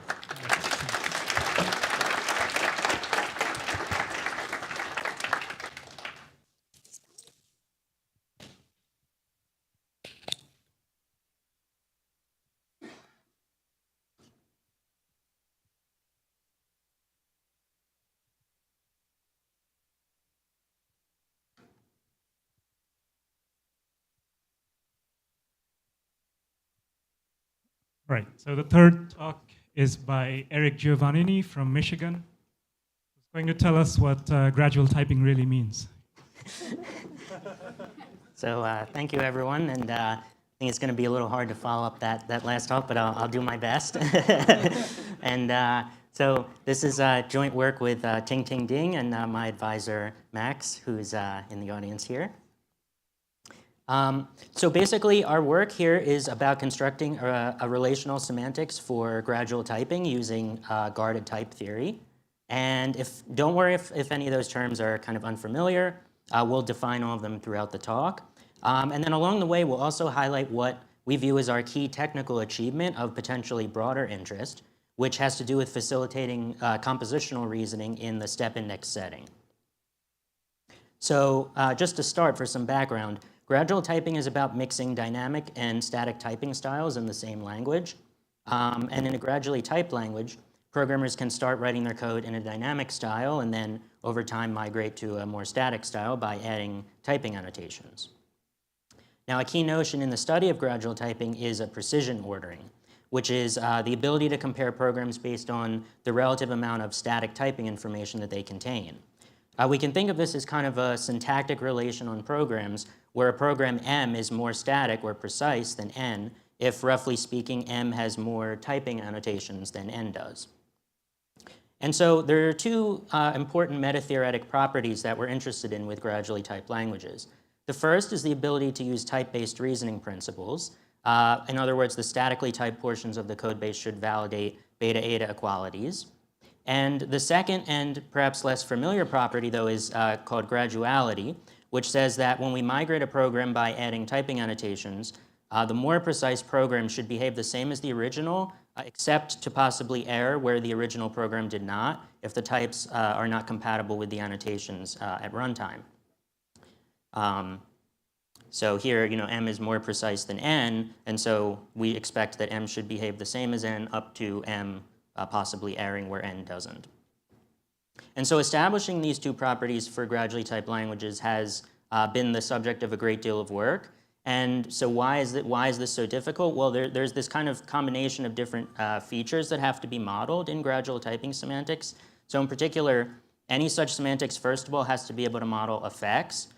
Right, so the third talk is by Eric Giovannini from Michigan. He's going to tell us what gradual typing really means. So thank you, everyone, and I think it's going to be a little hard to follow up that last talk, but I'll do my best. And so this is joint work with Ting Ting Ding and my advisor, Max, who's in the audience here. So basically, our work here is about constructing a relational semantics for gradual typing using guarded type theory. And don't worry if any of those terms are kind of unfamiliar. We'll define all of them throughout the talk. And then along the way, we'll also highlight what we view as our key technical achievement of potentially broader interest, which has to do with facilitating compositional reasoning in the step index setting. So just to start, for some background, gradual typing is about mixing dynamic and static typing styles in the same language. And in a gradually typed language, programmers can start writing their code in a dynamic style and then over time migrate to a more static style by adding typing annotations. Now, a key notion in the study of gradual typing is a precision ordering, which is the ability to compare programs based on the relative amount of static typing information that they contain. We can think of this as kind of a syntactic relation on programs where a program M is more static or precise than N if, roughly speaking, M has more typing annotations than N does. And so there are two important meta-theoretic properties that we're interested in with gradually typed languages. The first is the ability to use type-based reasoning principles. In other words, the statically typed portions of the code base should validate beta-eta equalities. And the second and perhaps less familiar property, though, is called graduality, which says that when we migrate a program by adding typing annotations, the more precise program should behave the same as the original, except to possibly err where the original program did not, if the types are not compatible with the annotations at runtime. So here, M is more precise than N, and so we expect that M should behave the same as N up to M possibly erring where N doesn't. And so establishing these two properties for gradually typed languages has been the subject of a great deal of work. And so why is this so difficult? Well, there's this kind of combination of different features that have to be modeled in gradual typing semantics. So in particular, any such semantics, first of all, has to be able to model effects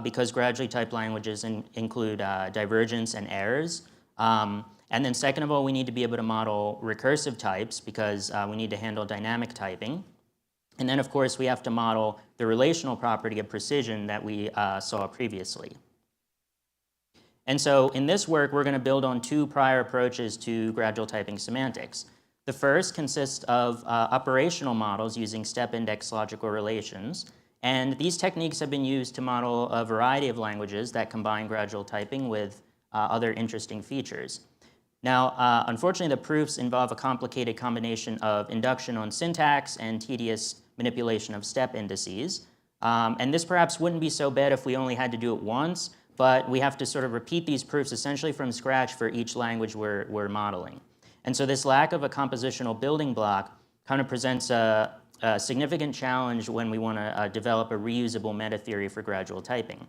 because gradually typed languages include divergence and errors. And then second of all, we need to be able to model recursive types because we need to handle dynamic typing. And then, of course, we have to model the relational property of precision that we saw previously. And so in this work, we're going to build on two prior approaches to gradual typing semantics. The first consists of operational models using step index logical relations. And these techniques have been used to model a variety of languages that combine gradual typing with other interesting features. Now, unfortunately, the proofs involve a complicated combination of induction on syntax and tedious manipulation of step indices. And this perhaps wouldn't be so bad if we only had to do it once, but we have to sort of repeat these proofs essentially from scratch for each language we're modeling. And so this lack of a compositional building block kind of presents a significant challenge when we want to develop a reusable meta theory for gradual typing.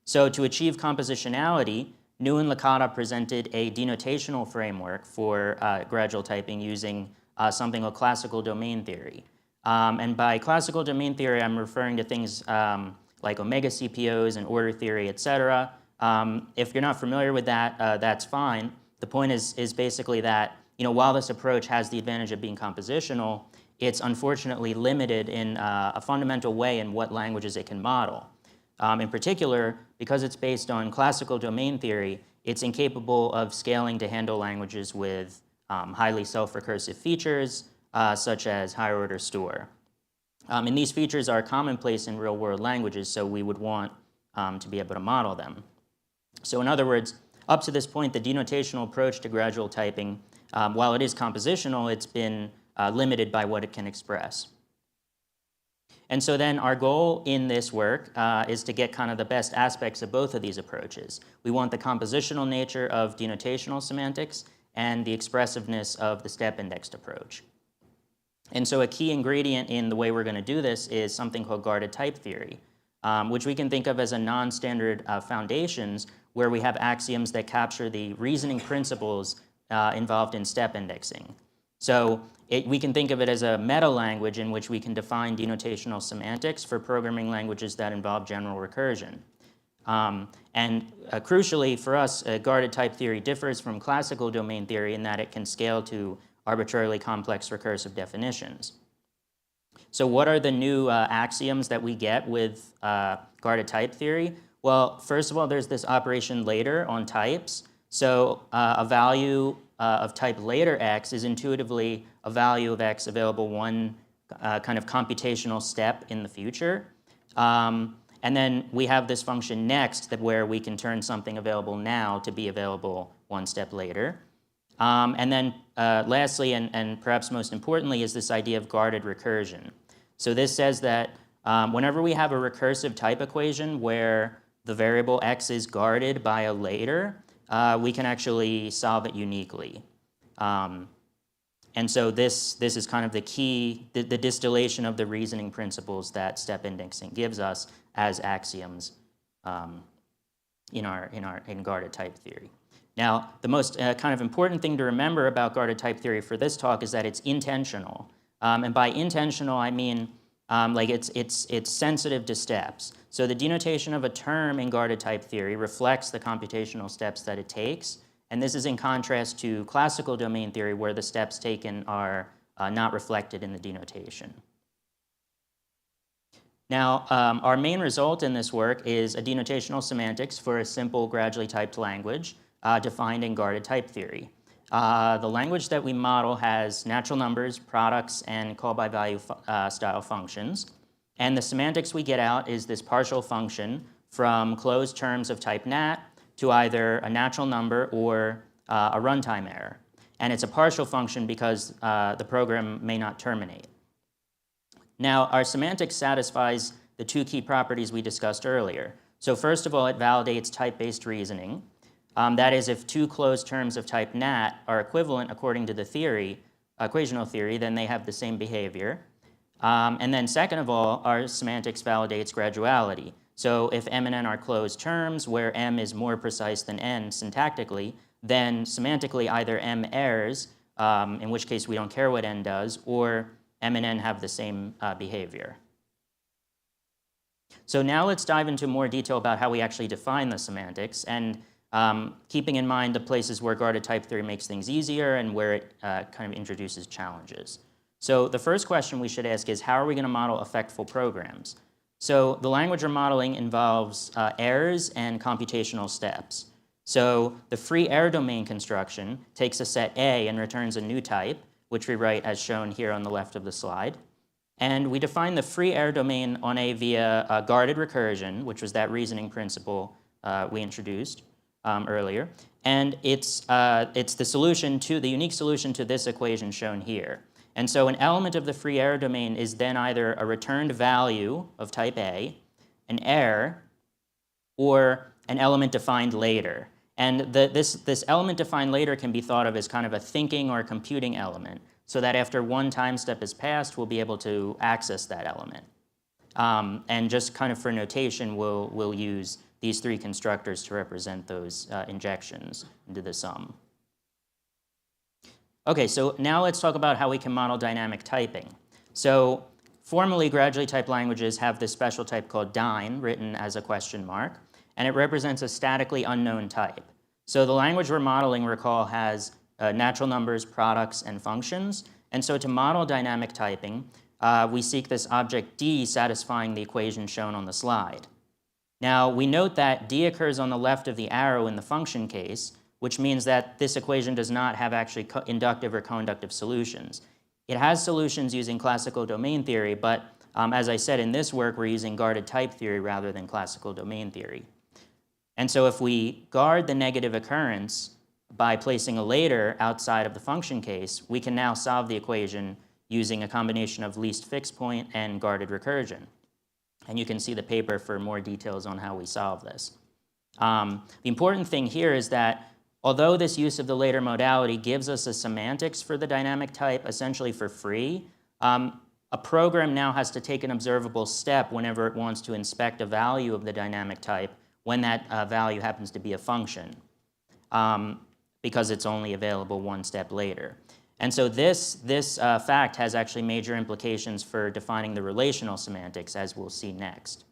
So to achieve compositionality, New and Licata presented a denotational framework for gradual typing using something called classical domain theory. And by classical domain theory, I'm referring to things like omega CPOs and order theory, et cetera. If you're not familiar with that, that's fine. The point is basically that, while this approach has the advantage of being compositional, it's unfortunately limited in a fundamental way in what languages it can model. In particular, because it's based on classical domain theory, it's incapable of scaling to handle languages with highly self-recursive features, such as higher order store. And these features are commonplace in real-world languages, so we would want to be able to model them. So in other words, up to this point, the denotational approach to gradual typing, while it is compositional, it's been limited by what it can express. And so then our goal in this work is to get kind of the best aspects of both of these approaches. We want the compositional nature of denotational semantics and the expressiveness of the step indexed approach. And so a key ingredient in the way we're going to do this is something called guarded type theory, which we can think of as a non-standard foundations where we have axioms that capture the reasoning principles involved in step indexing. So we can think of it as a meta-language in which we can define denotational semantics for programming languages that involve general recursion. Crucially for us, guarded type theory differs from classical domain theory in that it can scale to arbitrarily complex recursive definitions. So what are the new axioms that we get with guarded type theory? Well, first of all, there's this operation later on types. So a value of type later x is intuitively a value of x available one kind of computational step in the future. And then we have this function next where we can turn something available now to be available one step later. And then lastly, and perhaps most importantly, is this idea of guarded recursion. So this says that whenever we have a recursive type equation where the variable x is guarded by a later, we can actually solve it uniquely. And so this is kind of the key, the distillation of the reasoning principles that step indexing gives us as axioms in guarded type theory. Now, the most kind of important thing to remember about guarded type theory for this talk is that it's intentional. And by intentional, I mean like it's sensitive to steps. So the denotation of a term in guarded type theory reflects the computational steps that it takes. And this is in contrast to classical domain theory where the steps taken are not reflected in the denotation. Now, our main result in this work is a denotational semantics for a simple gradually typed language defined in guarded type theory. The language that we model has natural numbers, products, and call by value style functions. And the semantics we get out is this partial function from closed terms of type nat to either a natural number or a runtime error. And it's a partial function because the program may not terminate. Now, our semantics satisfies the two key properties we discussed earlier. So first of all, it validates type-based reasoning. That is, if two closed terms of type nat are equivalent according to the theory, equational theory, then they have the same behavior. And then second of all, our semantics validates graduality. So if m and n are closed terms where m is more precise than n syntactically, then semantically either m errs, in which case we don't care what n does, or m and n have the same behavior. So now let's dive into more detail about how we actually define the semantics, and keeping in mind the places where guarded type theory makes things easier and where it kind of introduces challenges. So the first question we should ask is, how are we going to model effectful programs? So the language we're modeling involves errors and computational steps. So the free error domain construction takes a set A and returns a new type, which we write as shown here on the left of the slide. And we define the free error domain on A via guarded recursion, which was that reasoning principle we introduced earlier. And it's the solution to, the unique solution to this equation shown here. And so an element of the free error domain is then either a returned value of type A, an error, or an element defined later. And this element defined later can be thought of as kind of a thinking or computing element, so that after one time step has passed, we'll be able to access that element. And just kind of for notation, we'll use these three constructors to represent those injections into the sum. Okay, so now let's talk about how we can model dynamic typing. So formally, gradually typed languages have this special type called dyne, written as a question mark, and it represents a statically unknown type. So the language we're modeling, recall, has natural numbers, products, and functions. And so to model dynamic typing, we seek this object D satisfying the equation shown on the slide. Now, we note that D occurs on the left of the arrow in the function case, which means that this equation does not have actually inductive or co-inductive solutions. It has solutions using classical domain theory, but as I said, in this work, we're using guarded type theory rather than classical domain theory. And so if we guard the negative occurrence by placing a later outside of the function case, we can now solve the equation using a combination of least fixed point and guarded recursion. And you can see the paper for more details on how we solve this. The important thing here is that although this use of the later modality gives us a semantics for the dynamic type essentially for free, a program now has to take an observable step whenever it wants to inspect a value of the dynamic type when that value happens to be a function, because it's only available one step later. And so this fact has actually major implications for defining the relational semantics, as we'll see next.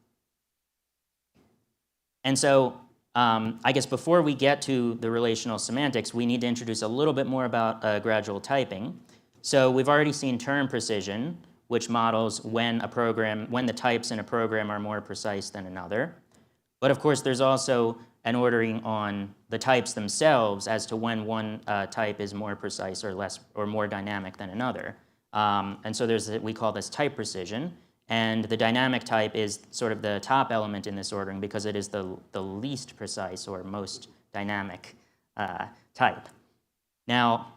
And so I guess before we get to the relational semantics, we need to introduce a little bit more about gradual typing. So we've already seen term precision, which models when the types in a program are more precise than another. But of course, there's also an ordering on the types themselves as to when one type is more precise or less or more dynamic than another. And so we call this type precision. And the dynamic type is sort of the top element in this ordering because it is the least precise or most dynamic type. Now,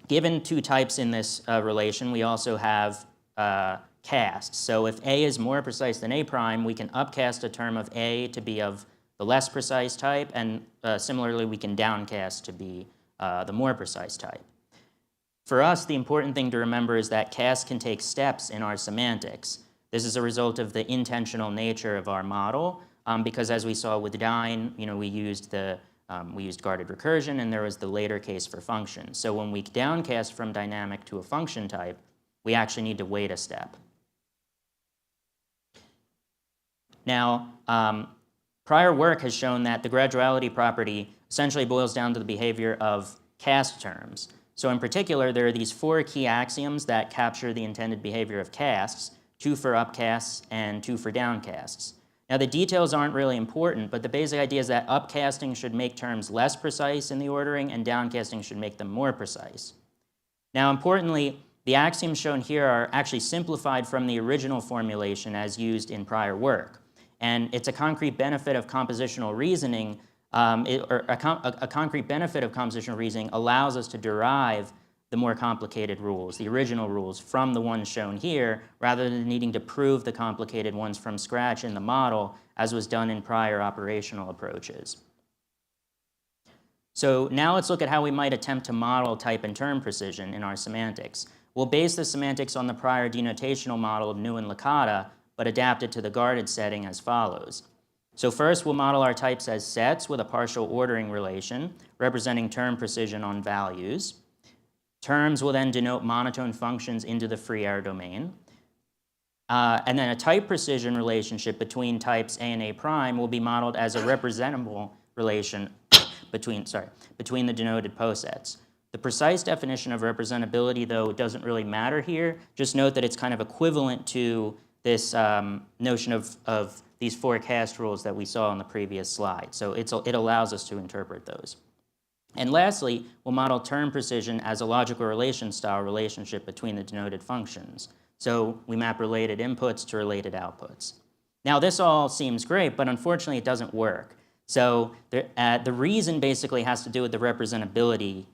given two types in this relation, we also have casts. So if A is more precise than A prime, we can upcast a term of A to be of the less precise type, and similarly, we can downcast to be the more precise type. For us, the important thing to remember is that casts can take steps in our semantics. This is a result of the intentional nature of our model, because as we saw with dyne, we used guarded recursion, and there was the later case for function. So when we downcast from dynamic to a function type, we actually need to wait a step. Now, prior work has shown that the graduality property essentially boils down to the behavior of cast terms. So in particular, there are these 4 key axioms that capture the intended behavior of casts, 2 for upcasts and 2 for downcasts. Now the details aren't really important, but the basic idea is that upcasting should make terms less precise in the ordering and downcasting should make them more precise. Now importantly, the axioms shown here are actually simplified from the original formulation as used in prior work. And it's a concrete benefit of compositional reasoning, a concrete benefit of compositional reasoning allows us to derive the more complicated rules, the original rules, from the ones shown here, rather than needing to prove the complicated ones from scratch in the model, as was done in prior operational approaches. So now let's look at how we might attempt to model type and term precision in our semantics. We'll base the semantics on the prior denotational model of New and Licata, but adapt it to the guarded setting as follows. So first, we'll model our types as sets with a partial ordering relation, representing term precision on values. Terms will then denote monotone functions into the free error domain. And then a type precision relationship between types A and A prime will be modeled as a representable relation between the denoted posets. The precise definition of representability, though, doesn't really matter here. Just note that it's kind of equivalent to this notion of these forecast rules that we saw on the previous slide. So it allows us to interpret those. And lastly, we'll model term precision as a logical relation style relationship between the denoted functions. So we map related inputs to related outputs. Now this all seems great, but unfortunately it doesn't work. So the reason basically has to do with the representability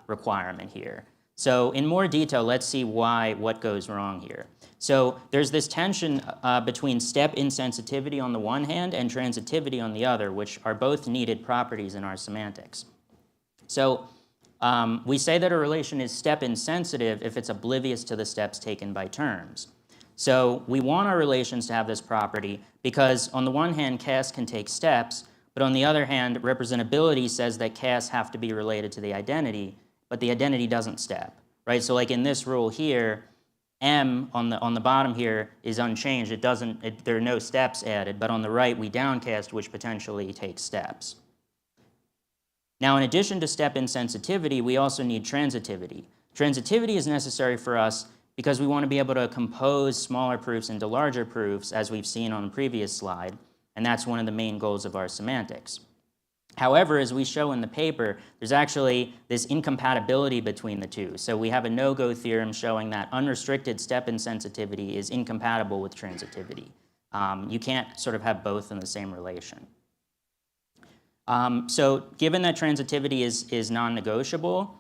requirement here. So in more detail, let's see what goes wrong here. So there's this tension between step insensitivity on the one hand and transitivity on the other, which are both needed properties in our semantics. So we say that a relation is step insensitive if it's oblivious to the steps taken by terms. So we want our relations to have this property because on the one hand, casts can take steps, but on the other hand, representability says that casts have to be related to the identity, but the identity doesn't step, right? So like in this rule here, M on the bottom here is unchanged. There are no steps added, but on the right we downcast, which potentially takes steps. Now, in addition to step insensitivity, we also need transitivity. Transitivity is necessary for us because we want to be able to compose smaller proofs into larger proofs, as we've seen on the previous slide, and that's one of the main goals of our semantics. However, as we show in the paper, there's actually this incompatibility between the two. So we have a no-go theorem showing that unrestricted step insensitivity is incompatible with transitivity. You can't sort of have both in the same relation. So given that transitivity is non-negotiable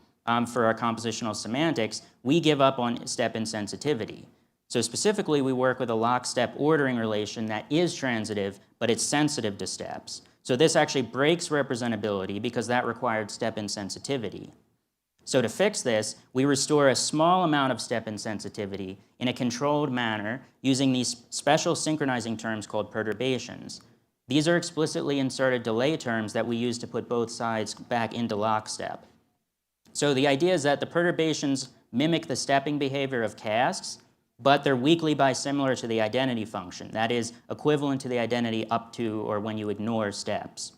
for our compositional semantics, we give up on step insensitivity. So specifically, we work with a lockstep ordering relation that is transitive, but it's sensitive to steps. So this actually breaks representability because that required step insensitivity. So to fix this, we restore a small amount of step insensitivity in a controlled manner using these special synchronizing terms called perturbations. These are explicitly inserted delay terms that we use to put both sides back into lockstep. So the idea is that the perturbations mimic the stepping behavior of casts, but they're weakly bisimilar to the identity function. That is equivalent to the identity up to or when you ignore steps.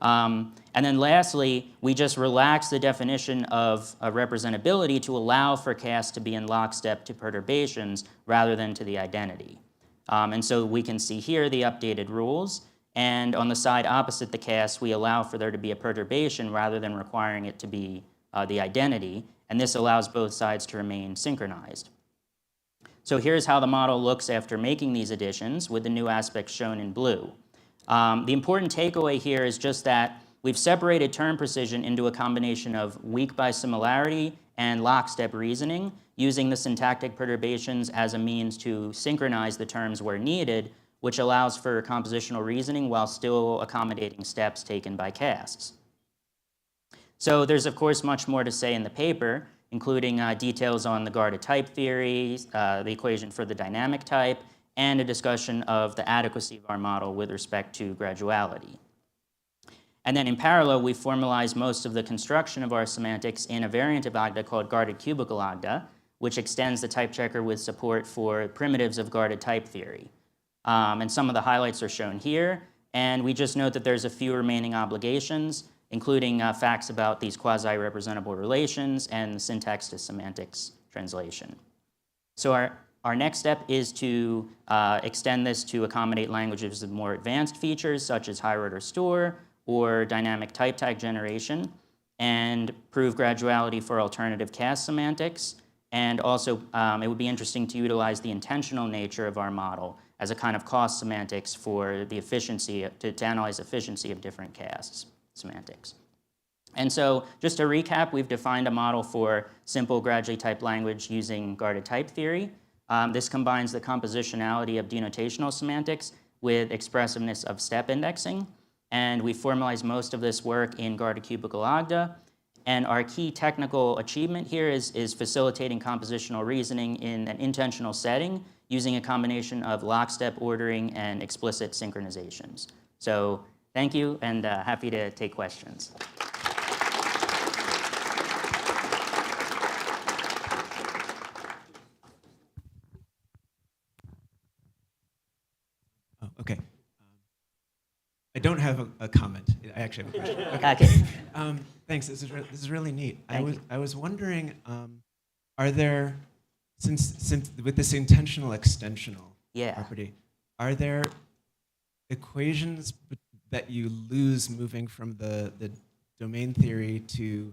And then lastly, we just relax the definition of representability to allow for casts to be in lockstep to perturbations rather than to the identity. And so we can see here the updated rules. And on the side opposite the cast, we allow for there to be a perturbation rather than requiring it to be the identity. And this allows both sides to remain synchronized. So here's how the model looks after making these additions with the new aspects shown in blue. The important takeaway here is just that we've separated term precision into a combination of weak bisimilarity and lockstep reasoning, using the syntactic perturbations as a means to synchronize the terms where needed, which allows for compositional reasoning while still accommodating steps taken by casts. So there's, of course, much more to say in the paper, including details on the guarded type theory, the equation for the dynamic type, and a discussion of the adequacy of our model with respect to graduality. And then in parallel, we formalize most of the construction of our semantics in a variant of Agda called guarded cubical Agda, which extends the type checker with support for primitives of guarded type theory. And some of the highlights are shown here, and we just note that there's a few remaining obligations, including facts about these quasi-representable relations and the syntax to semantics translation. So our next step is to extend this to accommodate languages with more advanced features, such as high-order store or dynamic type tag generation, and prove graduality for alternative cast semantics. And also, it would be interesting to utilize the intentional nature of our model as a kind of cost semantics for the efficiency, to analyze efficiency of different casts semantics. And so just to recap, we've defined a model for simple gradually typed language using guarded type theory. This combines the compositionality of denotational semantics with expressiveness of step indexing. And we formalize most of this work in guarded cubical Agda. And our key technical achievement here is facilitating compositional reasoning in an intentional setting using a combination of lockstep ordering and explicit synchronizations. So thank you, and happy to take questions. Okay. I don't have a comment. I actually have a question. Okay. Thanks. This is really neat. Thank you. I was wondering, are there, since with this intentional extensional property, are there equations that you lose moving from the domain theory to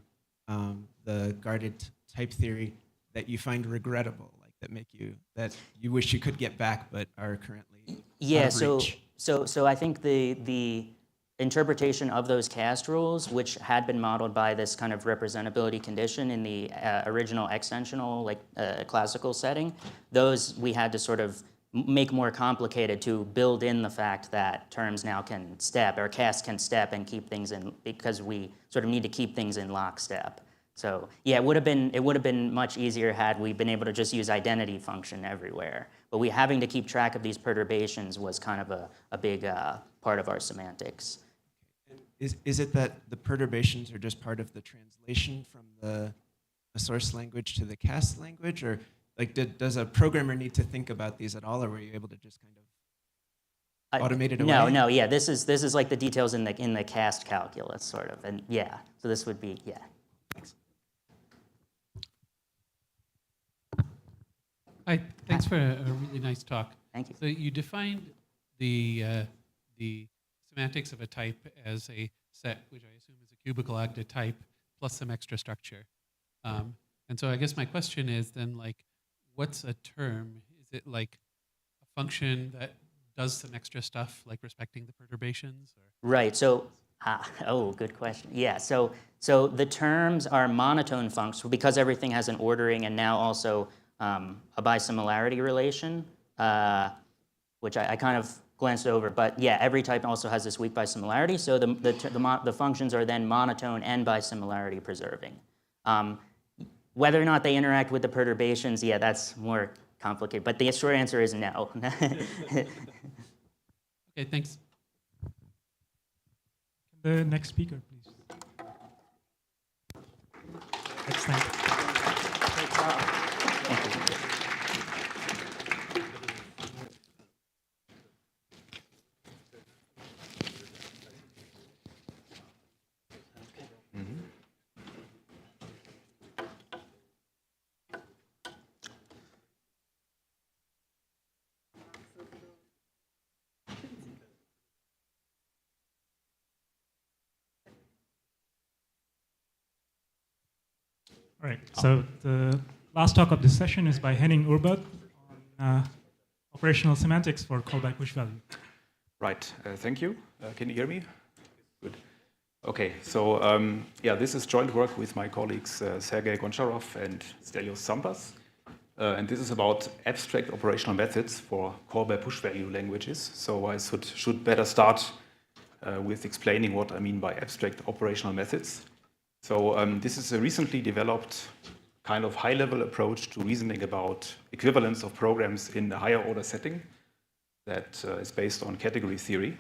the guarded type theory that you find regrettable, like that you wish you could get back but are currently out of reach? So I think the interpretation of those cast rules, which had been modeled by this kind of representability condition in the original extensional, classical setting, those we had to sort of make more complicated to build in the fact that terms now can step, or casts can step and keep things in, because we sort of need to keep things in lockstep. So yeah, it would have been much easier had we been able to just use identity function everywhere. But having to keep track of these perturbations was kind of a big part of our semantics. Is it that the perturbations are just part of the translation from the source language to the cast language, or does a programmer need to think about these at all, or were you able to just kind of automate it away? No, yeah, this is like the details in the cast calculus, sort of, and yeah, so this would be, yeah. Thanks. Hi, thanks for a really nice talk. Thank you. So you defined the semantics of a type as a set, which I assume is a cubical additive type, plus some extra structure. And so I guess my question is then, what's a term? Is it like a function that does some extra stuff, like respecting the perturbations? Or? Right, so, good question. Yeah, so the terms are monotone functions because everything has an ordering and now also a bisimilarity relation, which I kind of glanced over, but yeah, every type also has this weak bisimilarity, so the functions are then monotone and bisimilarity preserving. Whether or not they interact with the perturbations, yeah, that's more complicated, but the short answer is no. Okay, thanks. The next speaker, please. Next time. All right, so the last talk of this session is by Henning Urbach on operational semantics for callback push value. Right, thank you. Can you hear me? Good. Okay, so yeah, this is joint work with my colleagues Sergei Goncharov and Stelios Sampas. And this is about abstract operational methods for callback push value languages. So I should better start with explaining what I mean by abstract operational methods. So this is a recently developed kind of high-level approach to reasoning about equivalence of programs in a higher order setting that is based on category theory.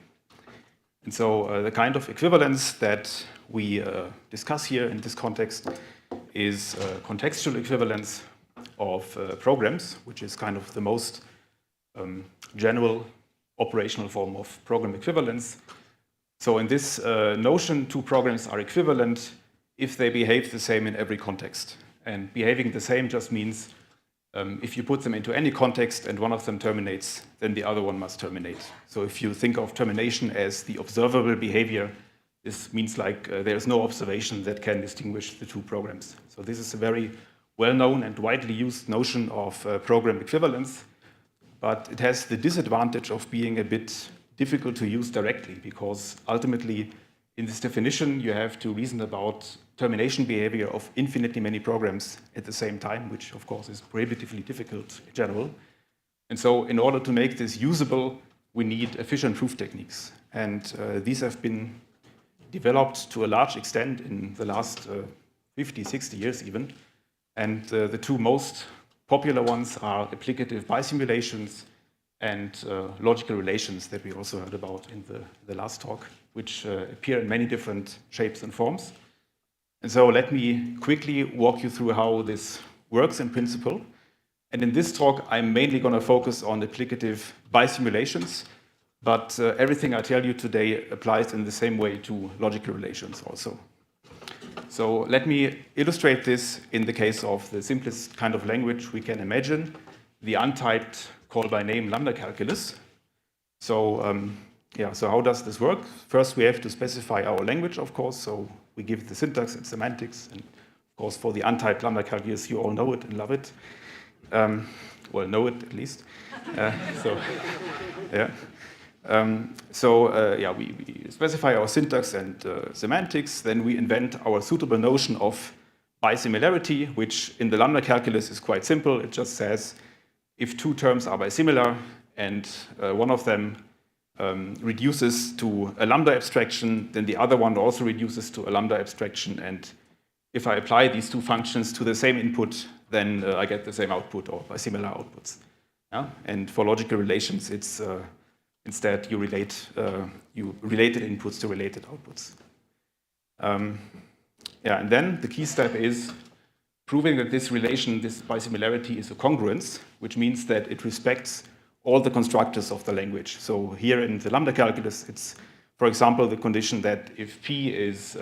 And so the kind of equivalence that we discuss here in this context is contextual equivalence of programs, which is kind of the most general operational form of program equivalence. So in this notion, two programs are equivalent if they behave the same in every context. And behaving the same just means if you put them into any context and one of them terminates, then the other one must terminate. So if you think of termination as the observable behavior, this means there's no observation that can distinguish the two programs. So this is a very well-known and widely used notion of program equivalence, but it has the disadvantage of being a bit difficult to use directly, because ultimately in this definition you have to reason about termination behavior of infinitely many programs at the same time, which of course is prohibitively difficult in general. And so in order to make this usable, we need efficient proof techniques. And these have been developed to a large extent in the last 50, 60 years even. And the two most popular ones are applicative bisimulations and logical relations that we also heard about in the last talk, which appear in many different shapes and forms. And so let me quickly walk you through how this works in principle. And in this talk, I'm mainly going to focus on applicative bisimulations, But everything I tell you today applies in the same way to logical relations also. So let me illustrate this in the case of the simplest kind of language we can imagine, the untyped call by name lambda calculus. So so how does this work? First, we have to specify our language, of course. So we give the syntax and semantics. And of course, for the untyped lambda calculus, you all know it and love it. Well, know it at least. We specify our syntax and semantics. Then we invent our suitable notion of bisimilarity, which in the lambda calculus is quite simple. It just says if two terms are bisimilar and one of them reduces to a lambda abstraction, then the other one also reduces to a lambda abstraction. And if I apply these two functions to the same input, then I get the same output or bisimilar outputs. Yeah? And for logical relations, it's instead you relate related inputs to related outputs. And then the key step is proving that this relation, this bisimilarity, is a congruence, which means that it respects all the constructors of the language. So here in the lambda calculus, it's, for example, the condition that if P is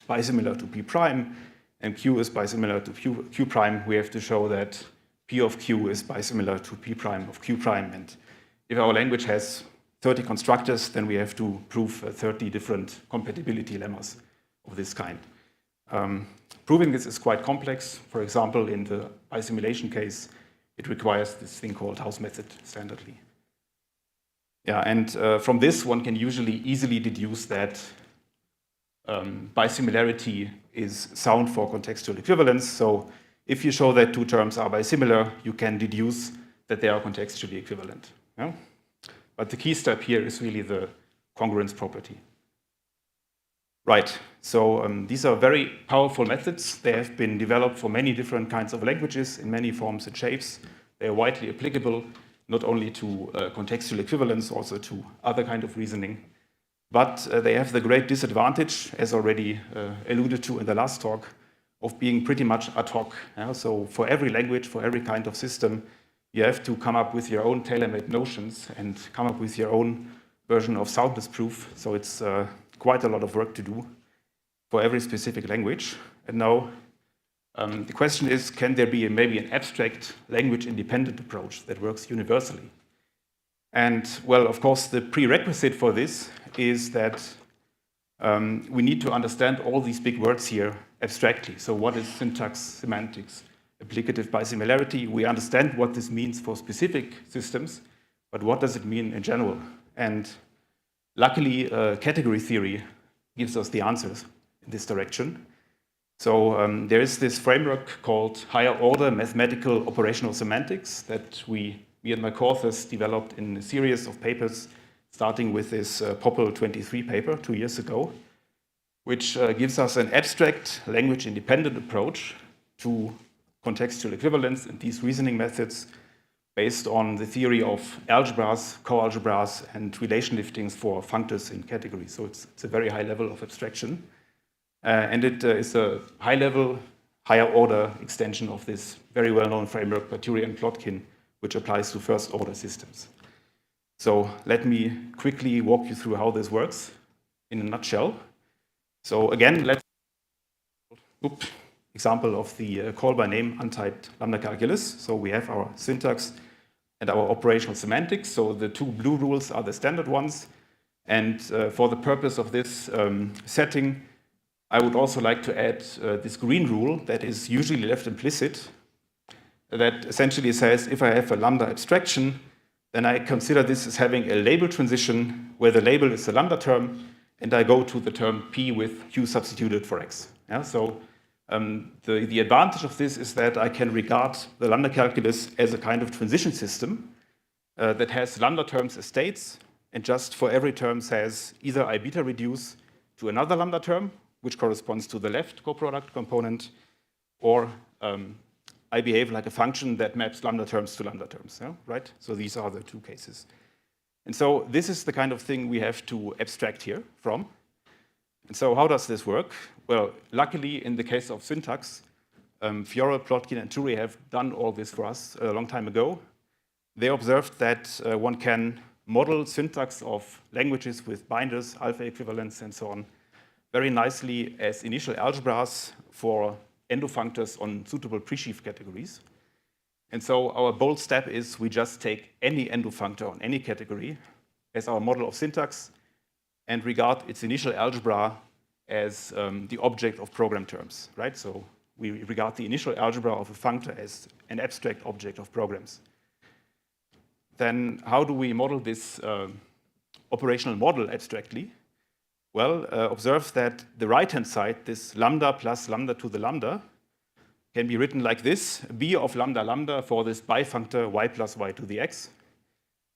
bisimilar to P prime and Q is bisimilar to Q prime, we have to show that P of Q is bisimilar to P prime of Q prime. And if our language has 30 constructors, then we have to prove 30 different compatibility lemmas of this kind. Proving this is quite complex. For example, in the bisimilation case, it requires this thing called house method standardly. From this, one can usually easily deduce that bisimilarity is sound for contextual equivalence. So if you show that two terms are bisimilar, you can deduce that they are contextually equivalent. Yeah? But the key step here is really the congruence property. Right, so these are very powerful methods. They have been developed for many different kinds of languages in many forms and shapes. They are widely applicable, not only to contextual equivalence, also to other kind of reasoning. But they have the great disadvantage, as already alluded to in the last talk, of being pretty much ad hoc. Yeah? So for every language, for every kind of system, you have to come up with your own tailor-made notions and come up with your own version of soundness proof. So it's quite a lot of work to do for every specific language. And now the question is, can there be maybe an abstract language-independent approach that works universally? And well, of course, the prerequisite for this is that we need to understand all these big words here abstractly. So what is syntax, semantics, applicative bisimilarity? We understand what this means for specific systems, but what does it mean in general? And luckily, category theory gives us the answers in this direction. So there is this framework called higher order mathematical operational semantics that me and my co-authors developed in a series of papers, starting with this POPL'25 paper 2 years ago, which gives us an abstract language-independent approach to contextual equivalence and these reasoning methods based on the theory of algebras, coalgebras, and relation liftings for functors in categories. So it's a very high level of abstraction. And it is a high-level, higher-order extension of this very well-known framework by Turi and Plotkin, which applies to first-order systems. So let me quickly walk you through how this works in a nutshell. So again, example of the call-by-name untyped lambda calculus. So we have our syntax and our operational semantics. So the two blue rules are the standard ones. And for the purpose of this setting, I would also like to add this green rule that is usually left implicit, that essentially says if I have a lambda abstraction, then I consider this as having a label transition where the label is a lambda term, and I go to the term P with Q substituted for X. Yeah? So the advantage of this is that I can regard the lambda calculus as a kind of transition system that has lambda terms as states, and just for every term says either I beta reduce to another lambda term, which corresponds to the left coproduct component, or I behave like a function that maps lambda terms to lambda terms, yeah? Right? So these are the two cases. And so this is the kind of thing we have to abstract here from. And so how does this work? Well, luckily, in the case of syntax, Fiore, Plotkin, and Turi have done all this for us a long time ago. They observed that one can model syntax of languages with binders, alpha equivalents, and so on very nicely as initial algebras for endofunctors on suitable presheaf categories. And so our bold step is we just take any endofunctor on any category as our model of syntax and regard its initial algebra as the object of program terms, right? So we regard the initial algebra of a functor as an abstract object of programs. Then how do we model this operational model abstractly? Well, observe that the right-hand side, this lambda plus lambda to the lambda, can be written like this, b of lambda lambda for this bifunctor y plus y to the x.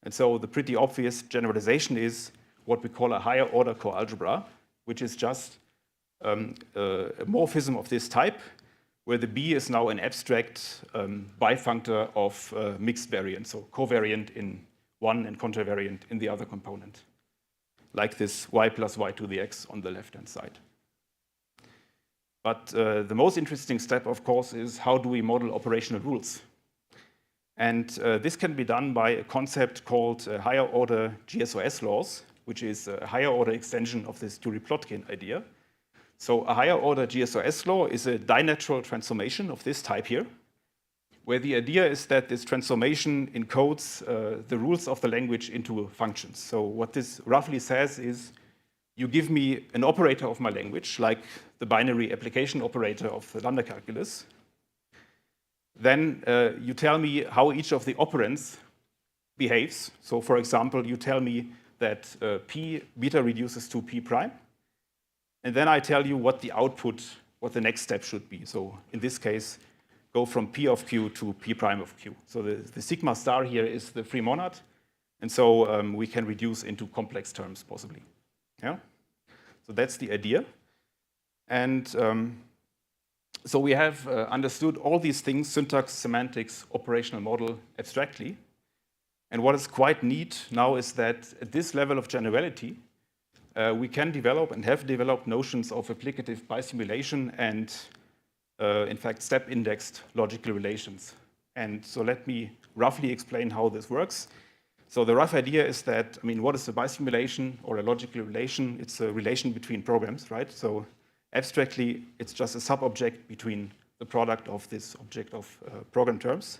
And so the pretty obvious generalization is what we call a higher order coalgebra, which is just a morphism of this type, where the b is now an abstract bifunctor of mixed variant, so covariant in one and contravariant in the other component, like this y plus y to the x on the left-hand side. But the most interesting step, of course, is how do we model operational rules? And this can be done by a concept called higher order GSOS laws, which is a higher order extension of this Curie-Plotkin idea. So a higher order GSOS law is a dinatural transformation of this type here, where the idea is that this transformation encodes the rules of the language into functions. So what this roughly says is, you give me an operator of my language, like the binary application operator of the lambda calculus. Then you tell me how each of the operands behaves. So for example, you tell me that p beta reduces to p prime. And then I tell you what the output, what the next step should be. So in this case, go from p of q to p prime of q. So the sigma star here is the free monad. And so we can reduce into complex terms possibly. Yeah? So that's the idea. And so we have understood all these things, syntax, semantics, operational model, abstractly. And what is quite neat now is that at this level of generality, we can develop and have developed notions of applicative bisimulation and, in fact, step-indexed logical relations. And so let me roughly explain how this works. So the rough idea is that, I mean, what is a bisimulation or a logical relation? It's a relation between programs, right? So abstractly, it's just a sub-object between the product of this object of program terms.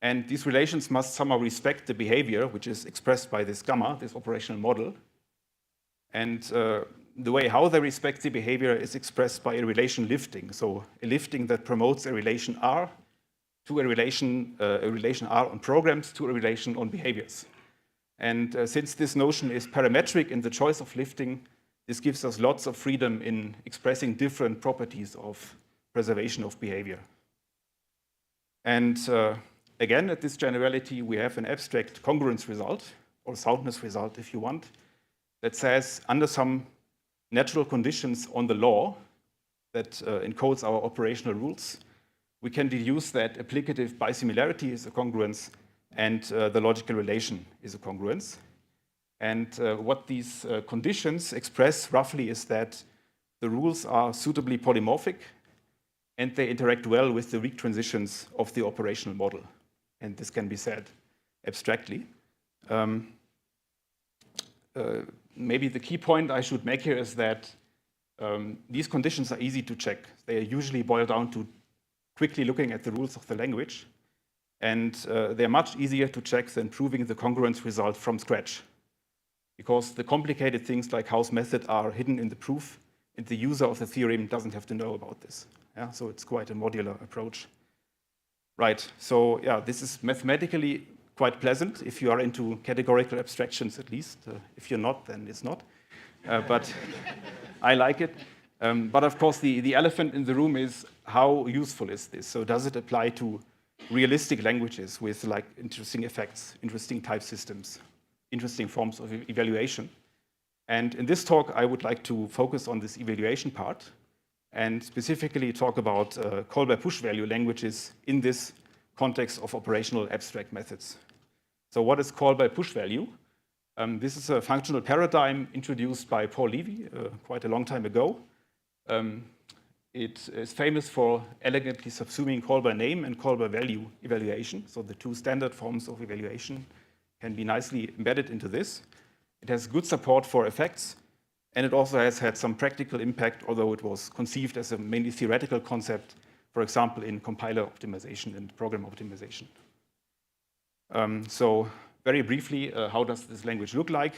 And these relations must somehow respect the behavior, which is expressed by this gamma, this operational model. And the way how they respect the behavior is expressed by a relation lifting. So a lifting that promotes a relation R to a relation R on programs to a relation on behaviors. And since this notion is parametric in the choice of lifting, this gives us lots of freedom in expressing different properties of preservation of behavior. And again, at this generality, we have an abstract congruence result, or soundness result if you want, that says under some natural conditions on the law that encodes our operational rules, we can deduce that applicative bisimilarity is a congruence and the logical relation is a congruence. And what these conditions express roughly is that the rules are suitably polymorphic and they interact well with the weak transitions of the operational model. And this can be said abstractly. Maybe the key point I should make here is that these conditions are easy to check. They usually boil down to quickly looking at the rules of the language. And they're much easier to check than proving the congruence result from scratch. Because the complicated things like House method are hidden in the proof, and the user of the theorem doesn't have to know about this. Yeah? So it's quite a modular approach. Right, so yeah, this is mathematically quite pleasant if you are into categorical abstractions at least. If you're not, then it's not. But I like it. But of course, the elephant in the room is how useful is this? So does it apply to realistic languages with like interesting effects, interesting type systems, interesting forms of evaluation? And in this talk, I would like to focus on this evaluation part and specifically talk about call by push value languages in this context of operational abstract methods. So what is call by push value? This is a functional paradigm introduced by Paul Levy quite a long time ago. It is famous for elegantly subsuming call by name and call by value evaluation. So the two standard forms of evaluation can be nicely embedded into this. It has good support for effects, and it also has had some practical impact, although it was conceived as a mainly theoretical concept, for example, in compiler optimization and program optimization. So very briefly, how does this language look like?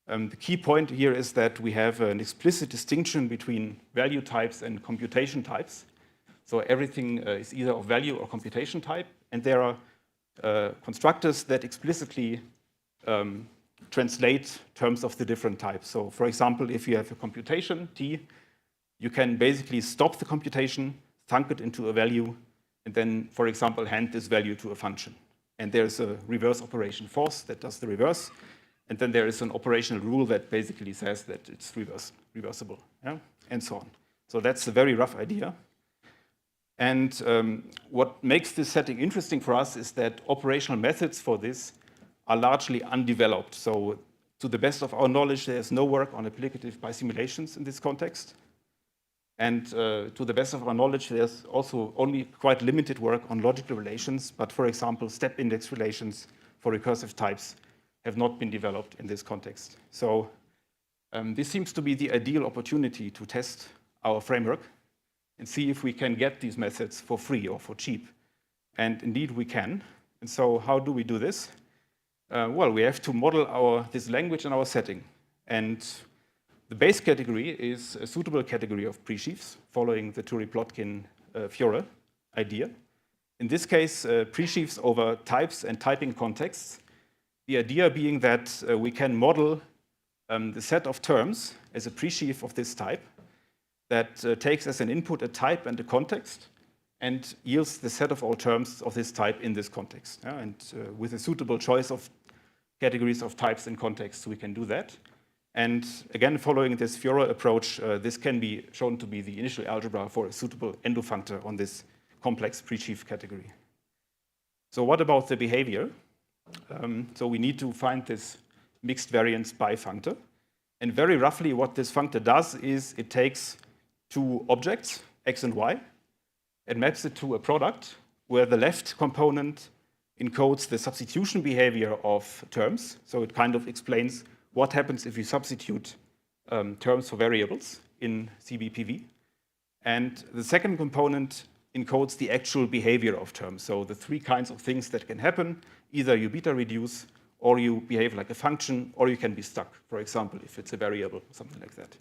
The key point here is that we have an explicit distinction between value types and computation types. So everything is either of value or computation type, and there are constructors that explicitly translate terms of the different types. So for example, if you have a computation, T, you can basically stop the computation, thunk it into a value, and then, for example, hand this value to a function. And there's a reverse operation force that does the reverse. And then there is an operational rule that basically says that it's reversible, yeah? And so on. So that's a very rough idea. And what makes this setting interesting for us is that operational methods for this are largely undeveloped. So to the best of our knowledge, there's no work on applicative bisimulations in this context. And to the best of our knowledge, there's also only quite limited work on logical relations, but for example, step index relations for recursive types have not been developed in this context. So this seems to be the ideal opportunity to test our framework and see if we can get these methods for free or for cheap. And indeed we can. And so how do we do this? Well, we have to model this language in our setting. And the base category is a suitable category of presheaves following the Turi-Plotkin-Fiore idea. In this case, presheaves over types and typing contexts. The idea being that we can model the set of terms as a presheaf of this type that takes as an input a type and a context and yields the set of all terms of this type in this context. Yeah? And with a suitable choice of categories of types and contexts, we can do that. And again, following this Fiore approach, this can be shown to be the initial algebra for a suitable endofunctor on this complex presheaf category. So what about the behavior? So we need to find this mixed variance bifunctor. And very roughly what this functor does is it takes two objects, x and y, and maps it to a product where the left component encodes the substitution behavior of terms. So it kind of explains what happens if you substitute terms for variables in CBPV. And the second component encodes the actual behavior of terms. So the three kinds of things that can happen: either you beta reduce, or you behave like a function, or you can be stuck, for example, if it's a variable, something like that.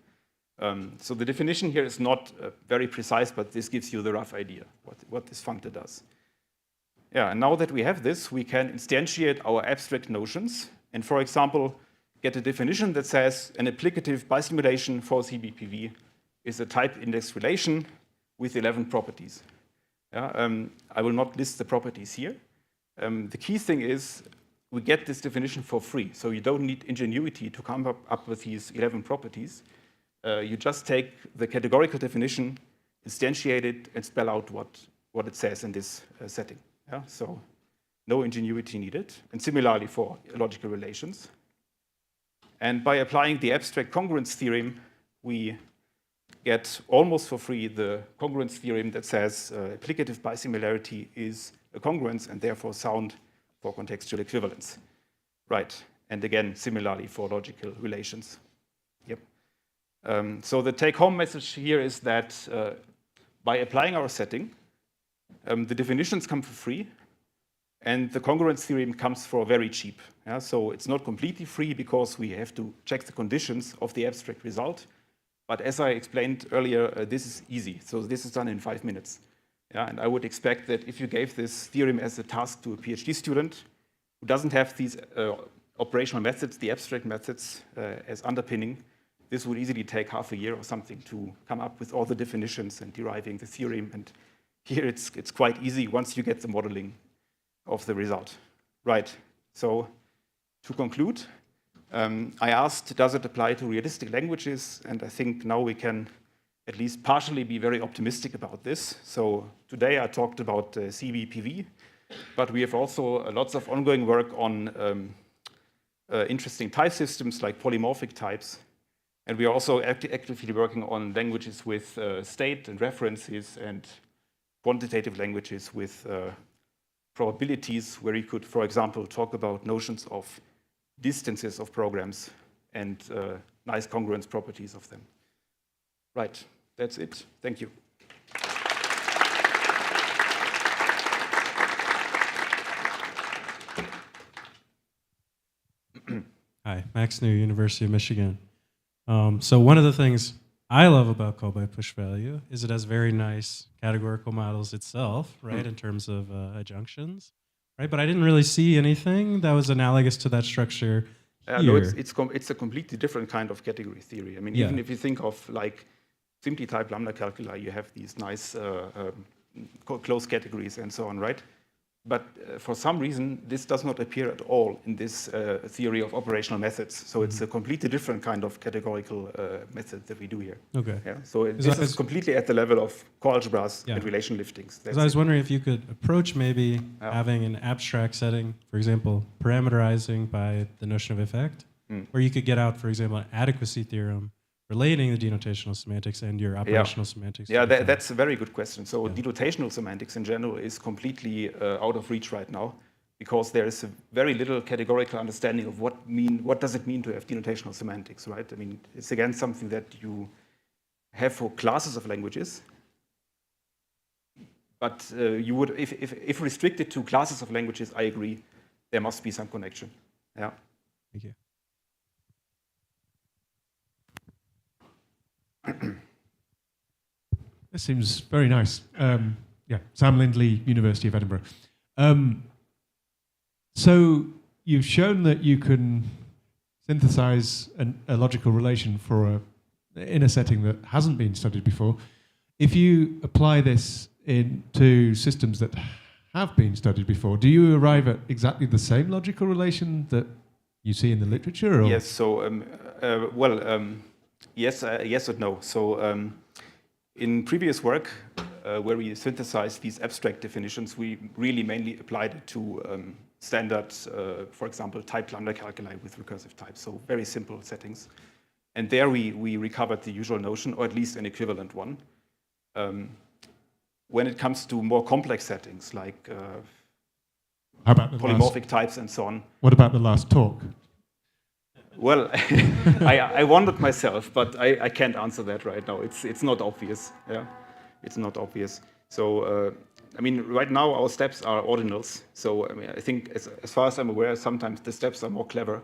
So the definition here is not very precise, but this gives you the rough idea what this functor does. Yeah, and now that we have this, we can instantiate our abstract notions and, for example, get a definition that says an applicative bisimulation for CBPV is a type index relation with 11 properties. Yeah, I will not list the properties here. The key thing is we get this definition for free, so you don't need ingenuity to come up with these 11 properties. You just take the categorical definition, instantiate it, and spell out what it says in this setting. Yeah? So no ingenuity needed, and similarly for logical relations. And by applying the abstract congruence theorem, we get almost for free the congruence theorem that says applicative bisimilarity is a congruence and therefore sound for contextual equivalence. Right, and again, similarly for logical relations. Yep. So the take-home message here is that by applying our setting, the definitions come for free, and the congruence theorem comes for very cheap. Yeah? So it's not completely free because we have to check the conditions of the abstract result. But as I explained earlier, this is easy. So this is done in 5 minutes. Yeah? And I would expect that if you gave this theorem as a task to a PhD student who doesn't have these operational methods, the abstract methods as underpinning, this would easily take half a year or something to come up with all the definitions and deriving the theorem. And here it's quite easy once you get the modeling of the result. Right, so to conclude, I asked, does it apply to realistic languages? And I think now we can at least partially be very optimistic about this. So today I talked about CBPV, but we have also lots of ongoing work on interesting type systems like polymorphic types. And we are also actively working on languages with state and references and quantitative languages with probabilities where you could, for example, talk about notions of distances of programs and nice congruence properties of them. Right, that's it. Thank you. Hi, Max New, University of Michigan. So one of the things I love about call by push value is it has very nice categorical models itself, right, in terms of adjunctions, right? But I didn't really see anything that was analogous to that structure here. No, it's a completely different kind of category theory. I mean, Yeah. even if you think of like simply type lambda calculi, you have these nice close categories and so on, right? But for some reason, this does not appear at all in this theory of operational methods. So it's a completely different kind of categorical method that we do here. Okay. Yeah. So this is completely at the level of coalgebras and relation liftings. Because I was wondering if you could approach maybe having an abstract setting, for example, parameterizing by the notion of effect, where you could get out, for example, an adequacy theorem relating the denotational semantics and your operational semantics. Yeah, that's a very good question. So denotational semantics in general is completely out of reach right now because there is a very little categorical understanding of what does it mean to have denotational semantics, right? I mean, it's again something that you have for classes of languages, but you would, if restricted to classes of languages, I agree, there must be some connection. Yeah. Thank you. This seems very nice. Yeah, Sam Lindley, University of Edinburgh. So you've shown that you can synthesize a logical relation in a setting that hasn't been studied before. If you apply this into systems that have been studied before, do you arrive at exactly the same logical relation that you see in the literature? Or? Yes. So yes and no. So in previous work, where we synthesized these abstract definitions, we really mainly applied it to standard, for example, type lambda calculi with recursive types, so very simple settings. And there we recovered the usual notion, or at least an equivalent one. When it comes to more complex settings, like how about polymorphic types and so on. What about the last talk? Well, I wondered myself, but I can't answer that right now. It's not obvious. Yeah, it's not obvious. So I mean, right now our steps are ordinals. So I mean, I think as far as I'm aware, sometimes the steps are more clever.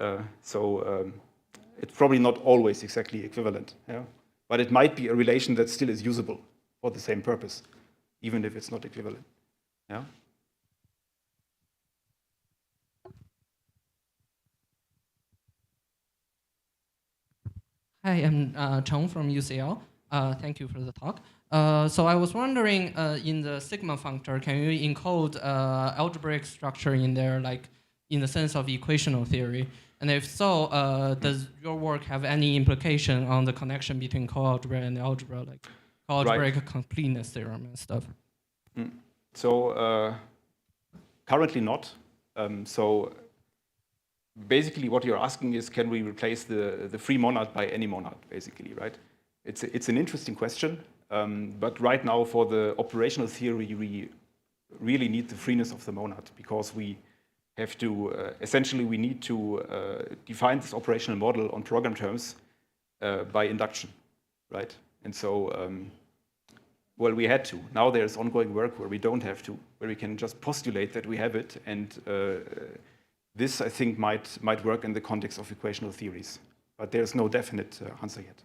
It's probably not always exactly equivalent. Yeah, but it might be a relation that still is usable for the same purpose, even if it's not equivalent. Yeah. Hi, I'm Cheng from UCL. Thank you for the talk. So I was wondering, in the sigma functor, can you encode algebraic structure in there, like in the sense of equational theory? And if so, does your work have any implication on the connection between coalgebra and algebra, like algebraic completeness theorem and stuff? So currently not. So basically what you're asking is, can we replace the free monad by any monad, basically, right? It's an interesting question, but right now for the operational theory, we really need the freeness of the monad, because we have to, essentially we need to define this operational model on program terms by induction, right? And so, well, we had to. Now there's ongoing work where we don't have to, where we can just postulate that we have it, and this, I think, might work in the context of equational theories, but there's no definite answer yet.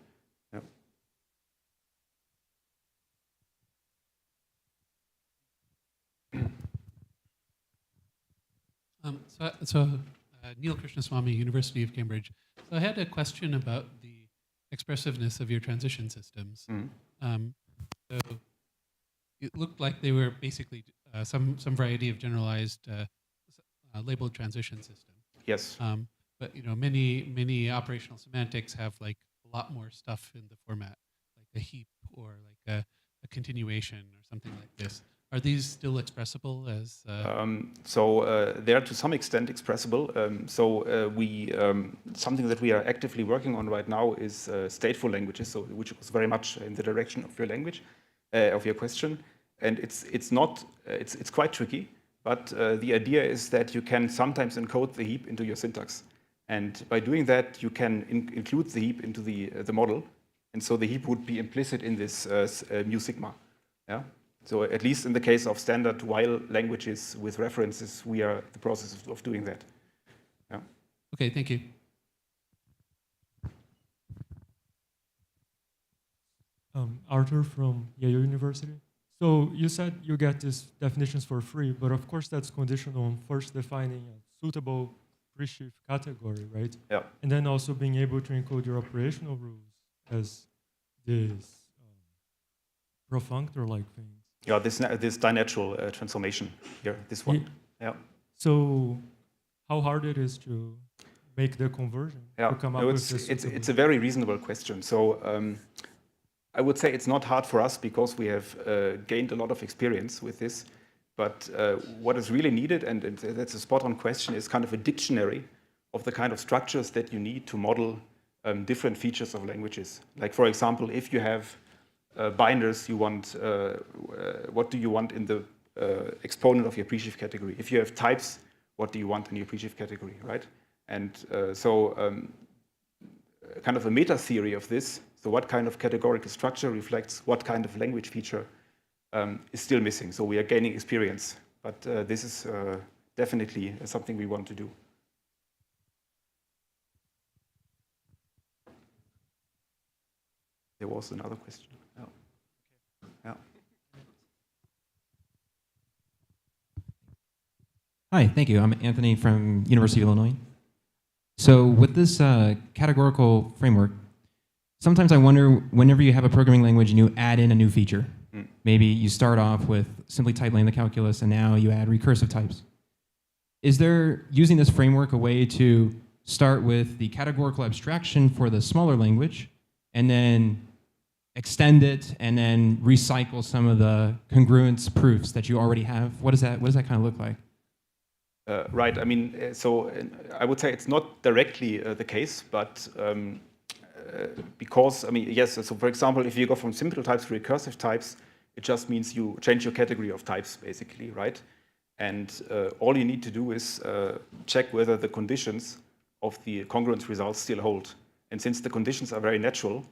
Neil Krishnaswamy, University of Cambridge. So I had a question about the expressiveness of your transition systems. So it looked like they were basically some variety of generalized labeled transition system. Yes. But many operational semantics have like a lot more stuff in the format, like a heap or like a continuation or something like this. Are these still expressible as? They are to some extent expressible. Something that we are actively working on right now is stateful languages, so which was very much in the direction of your language, of your question. And it's quite tricky but the idea is that you can sometimes encode the heap into your syntax. And by doing that, you can include the heap into the model. And so the heap would be implicit in this mu sigma. Yeah? So at least in the case of standard while languages with references, we are in the process of doing that. Yeah. Okay, thank you. Arthur from Yale University. So you said you get these definitions for free, but of course that's conditional on first defining a suitable pre-shift category, right? Yeah. And then also being able to encode your operational rules as this profunctor-like thing. Yeah, this dinatural transformation here, this one. Yeah. So how hard it is to make the conversion to come up with this? It's a very reasonable question. So I would say it's not hard for us because we have gained a lot of experience with this. But what is really needed, and that's a spot-on question, is kind of a dictionary of the kind of structures that you need to model different features of languages. Like, for example, if you have binders, you want what do you want in the exponent of your pre-shift category? If you have types, what do you want in your pre-shift category, right? And so kind of a meta theory of this. So what kind of categorical structure reflects what kind of language feature is still missing. So we are gaining experience, but this is definitely something we want to do. There was another question. Oh. Yeah. Hi, thank you. I'm Anthony from University of Illinois. So with this categorical framework, sometimes I wonder, whenever you have a programming language and you add in a new feature, maybe you start off with simply type laying the calculus and now you add recursive types. Is there, using this framework, a way to start with the categorical abstraction for the smaller language and then extend it and then recycle some of the congruence proofs that you already have? What does that kind of look like? Right. I mean, so I would say it's not directly the case, but because, I mean, yes, so for example, if you go from simple types to recursive types, it just means you change your category of types, basically, right? And all you need to do is check whether the conditions of the congruence results still hold. And since the conditions are very natural,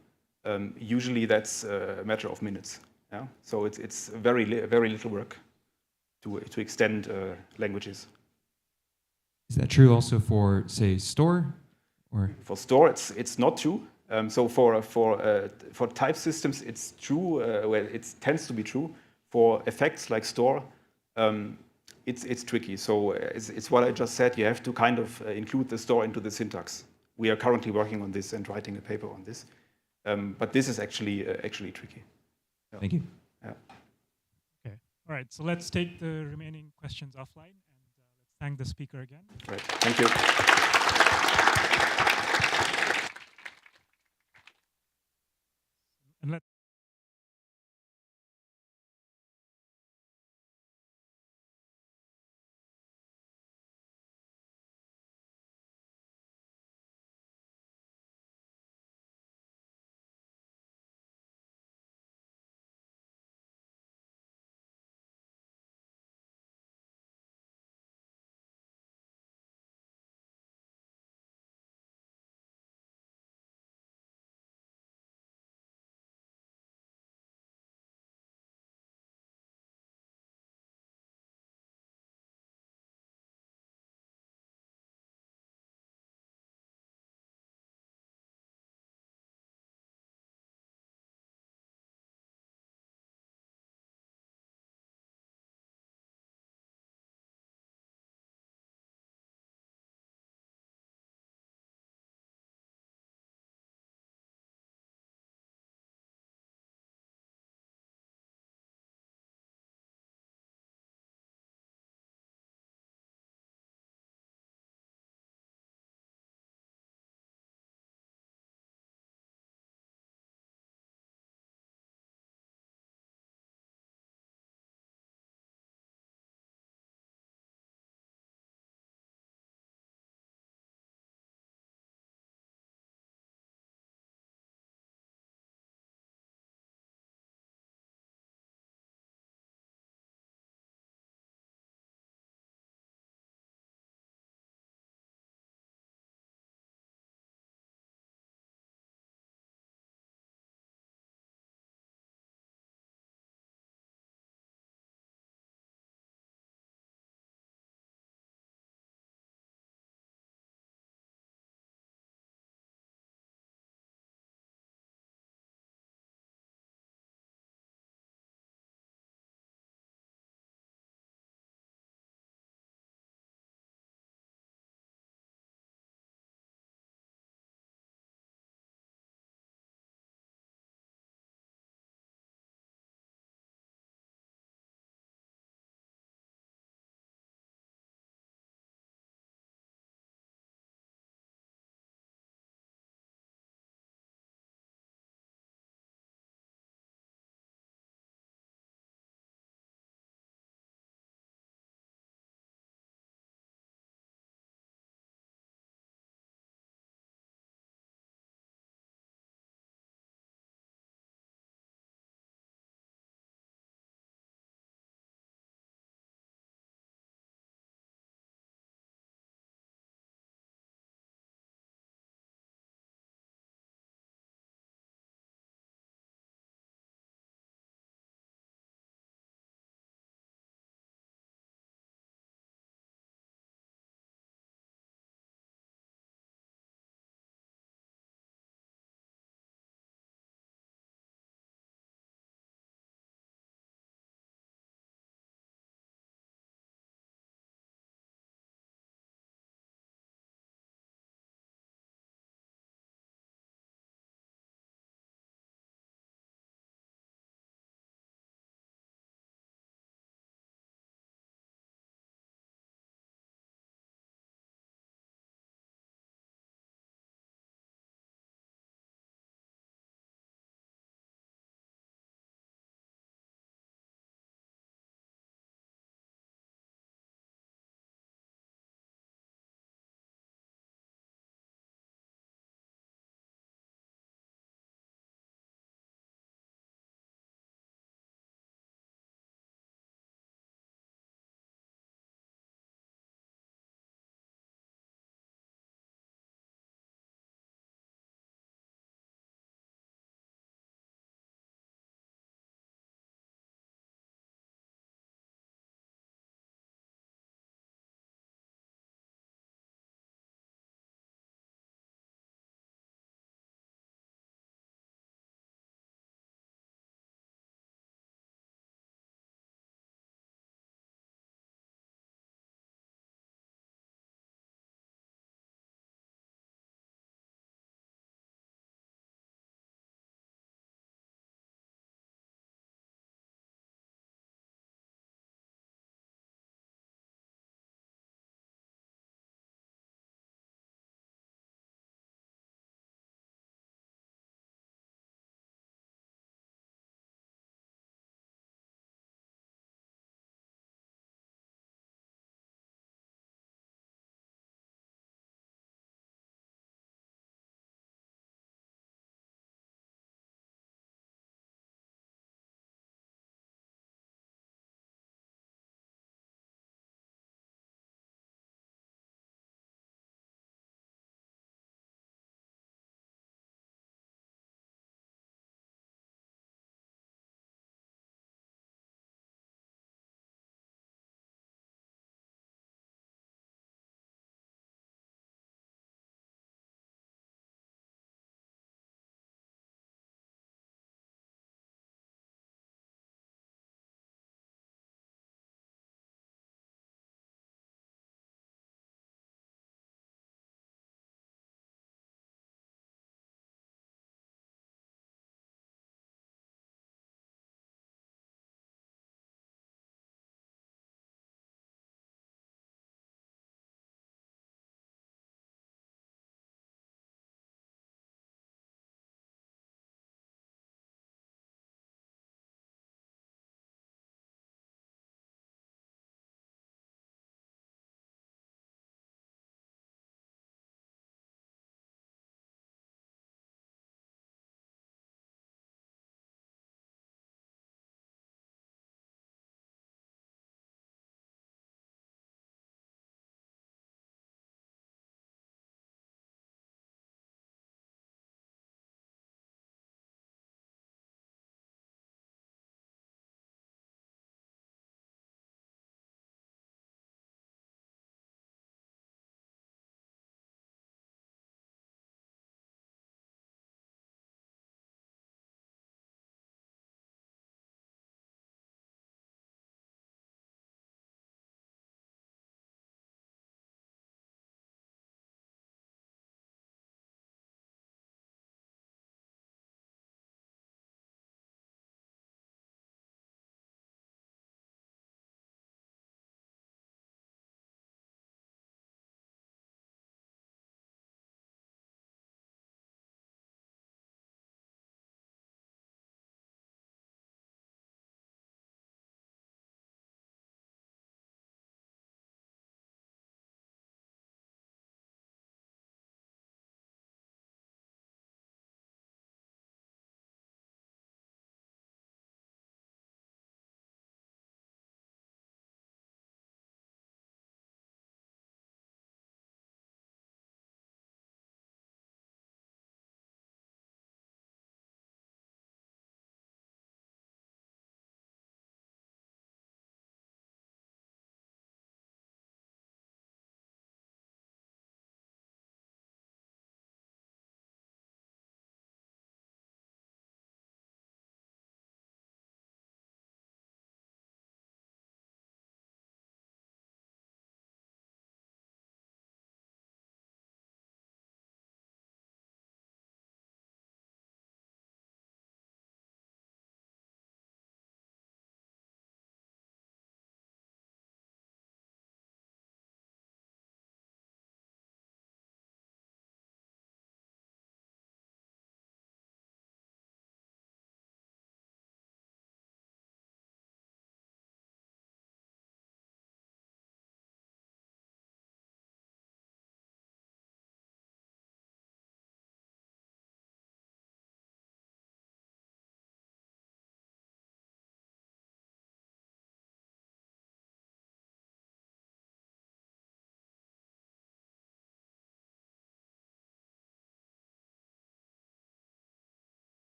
usually that's a matter of minutes. Yeah? So it's very little work to extend languages. Is that true also for, say, store? Or? For store, it's not true. So for type systems, it's true. Well, it tends to be true. For effects like store, it's tricky. So it's what I just said. You have to kind of include the store into the syntax. We are currently working on this and writing a paper on this. But this is actually tricky. Yeah. Thank you. Yeah. Okay. All right. So let's take the remaining questions offline, and let's thank the speaker again. Right. Thank you. And let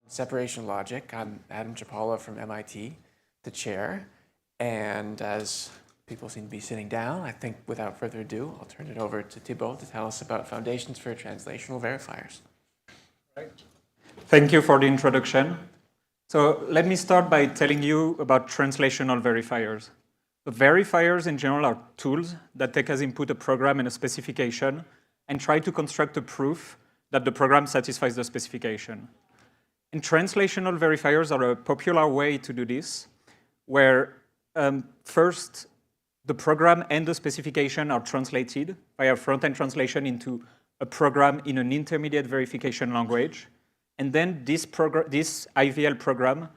separation logic. I'm Adam Chapala from MIT, the chair. And as people seem to be sitting down, I think without further ado, I'll turn it over to Thibault to tell us about foundations for translational verifiers. Thank you for the introduction. So let me start by telling you about translational verifiers. The verifiers in general are tools that take as input a program and a specification and try to construct a proof that the program satisfies the specification. And translational verifiers are a popular way to do this, where first the program and the specification are translated via front-end translation into a program in an intermediate verification language. And then this IVL program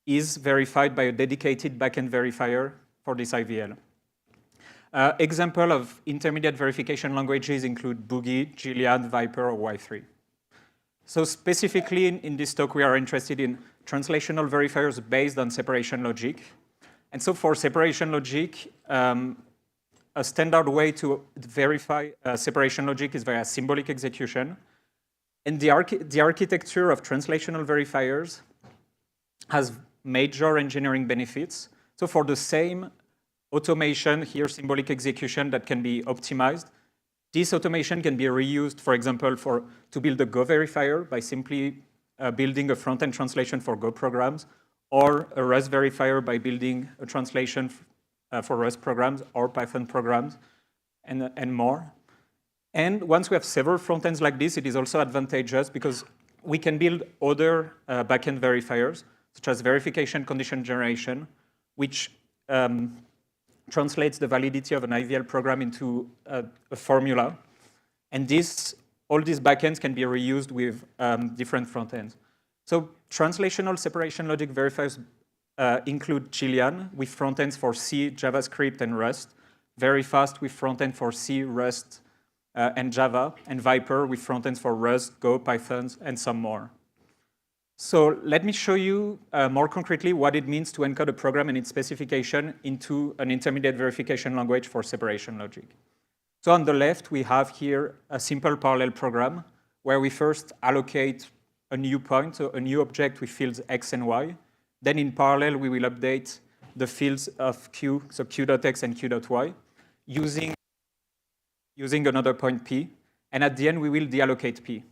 is verified by a dedicated backend verifier for this IVL. Example of intermediate verification languages include Boogie, Julian, Viper, or Y3. So specifically in this talk, we are interested in translational verifiers based on separation logic. And so for separation logic, a standard way to verify separation logic is via symbolic execution. And the architecture of translational verifiers has major engineering benefits. So for the same automation, here symbolic execution that can be optimized, this automation can be reused, for example, to build a Go verifier by simply building a front-end translation for Go programs, or a Rust verifier by building a translation for Rust programs or Python programs, and more. And once we have several front ends like this, it is also advantageous because we can build other backend verifiers, such as verification condition generation, which translates the validity of an IVL program into a formula. And all these backends can be reused with different front ends. So translational separation logic verifiers include Julian with front ends for C, JavaScript, and Rust, very fast with front end for C, Rust, and Java, and Viper with front ends for Rust, Go, Python, and some more. So let me show you more concretely what it means to encode a program and its specification into an intermediate verification language for separation logic. So on the left, we have here a simple parallel program where we first allocate a new point, so a new object with fields x and y. Then in parallel, we will update the fields of q, so q.x and q.y, using another point p. And at the end, we will deallocate p.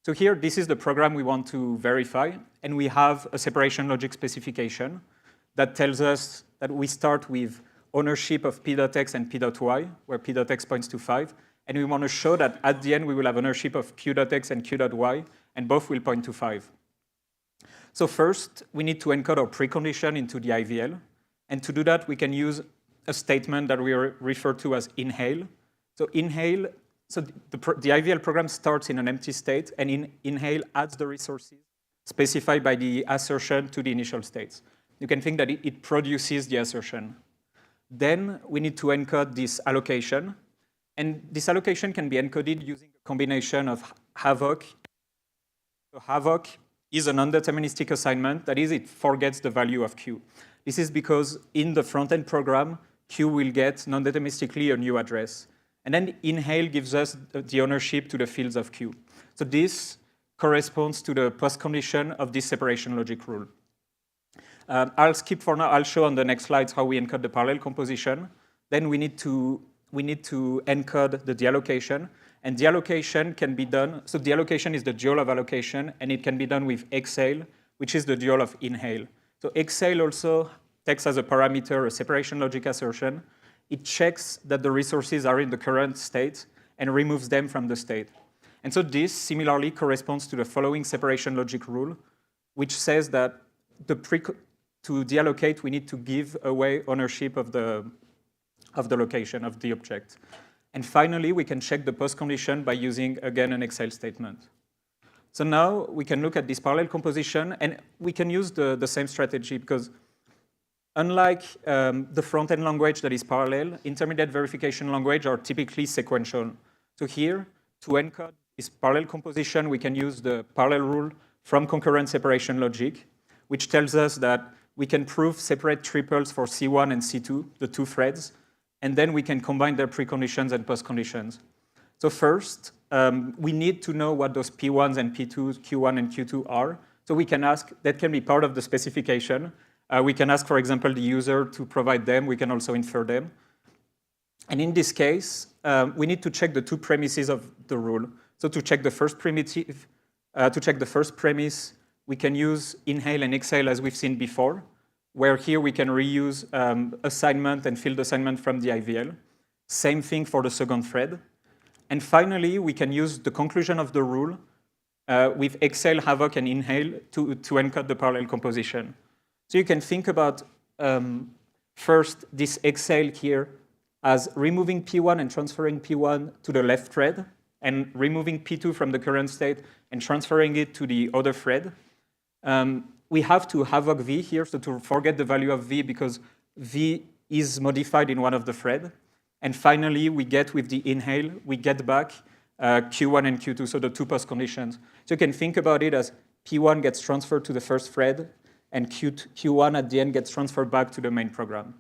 So here, this is the program we want to verify. And we have a separation logic specification that tells us that we start with ownership of p.x and p.y, where p.x points to 5. And we want to show that at the end, we will have ownership of q.x and q.y, and both will point to 5. So first, we need to encode our precondition into the IVL. And to do that, we can use a statement that we refer to as inhale. So inhale, so the IVL program starts in an empty state, and inhale adds the resources specified by the assertion to the initial states. You can think that it produces the assertion. Then we need to encode this allocation. And this allocation can be encoded using a combination of havoc. So havoc is a non-deterministic assignment. That is, it forgets the value of q. This is because in the front-end program, q will get non-deterministically a new address. And then inhale gives us the ownership to the fields of q. So this corresponds to the postcondition of this separation logic rule. I'll skip for now. I'll show on the next slides how we encode the parallel composition. Then we need to encode the deallocation. And deallocation can be done, so deallocation is the dual of allocation, and it can be done with exhale, which is the dual of inhale. So exhale also takes as a parameter a separation logic assertion. It checks that the resources are in the current state and removes them from the state. And so this similarly corresponds to the following separation logic rule, which says that to deallocate, we need to give away ownership of the location of the object. And finally, we can check the postcondition by using, again, an exhale statement. So now we can look at this parallel composition, and we can use the same strategy because unlike the front-end language that is parallel, intermediate verification language are typically sequential. So here, to encode this parallel composition, we can use the parallel rule from concurrent separation logic, which tells us that we can prove separate triples for C1 and C2, the two threads, and then we can combine their preconditions and postconditions. So first, we need to know what those P1s and P2s, Q1 and Q2 are. So we can ask, that can be part of the specification. We can ask, for example, the user to provide them. We can also infer them. And in this case, we need to check the two premises of the rule. So to check the first primitive, to check the first premise, we can use inhale and exhale as we've seen before, where here we can reuse assignment and field assignment from the IVL. Same thing for the second thread. And finally, we can use the conclusion of the rule with exhale, havoc, and inhale to encode the parallel composition. So you can think about first this exhale here as removing P1 and transferring P1 to the left thread, and removing P2 from the current state and transferring it to the other thread. We have to havoc V here, so to forget the value of V because V is modified in one of the thread. And finally, we get with the inhale, we get back Q1 and Q2, so the two post conditions. So you can think about it as P1 gets transferred to the first thread, and Q1 at the end gets transferred back to the main program.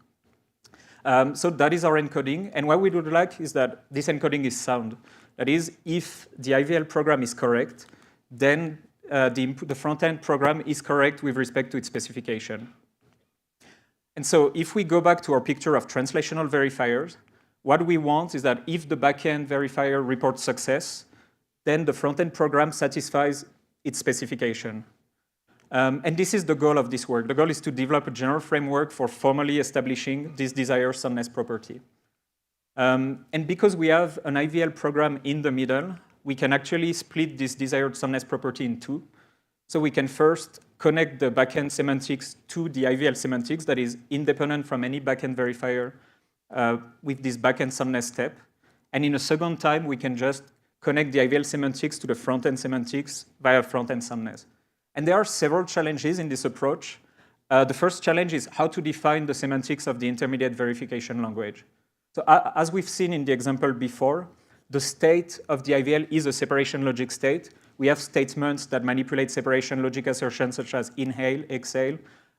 So that is our encoding. And what we would like is that this encoding is sound. That is, if the IVL program is correct, then the front-end program is correct with respect to its specification. And so if we go back to our picture of translational verifiers, what we want is that if the backend verifier reports success, then the front-end program satisfies its specification. And this is the goal of this work. The goal is to develop a general framework for formally establishing this desired soundness property. And because we have an IVL program in the middle, we can actually split this desired soundness property in two. So we can first connect the backend semantics to the IVL semantics that is independent from any backend verifier with this backend soundness step. And in a second time, we can just connect the IVL semantics to the front-end semantics via front-end soundness. And there are several challenges in this approach. The first challenge is how to define the semantics of the intermediate verification language. So as we've seen in the example before, the state of the IVL is a separation logic state. We have statements that manipulate separation logic assertions such as inhale, exhale.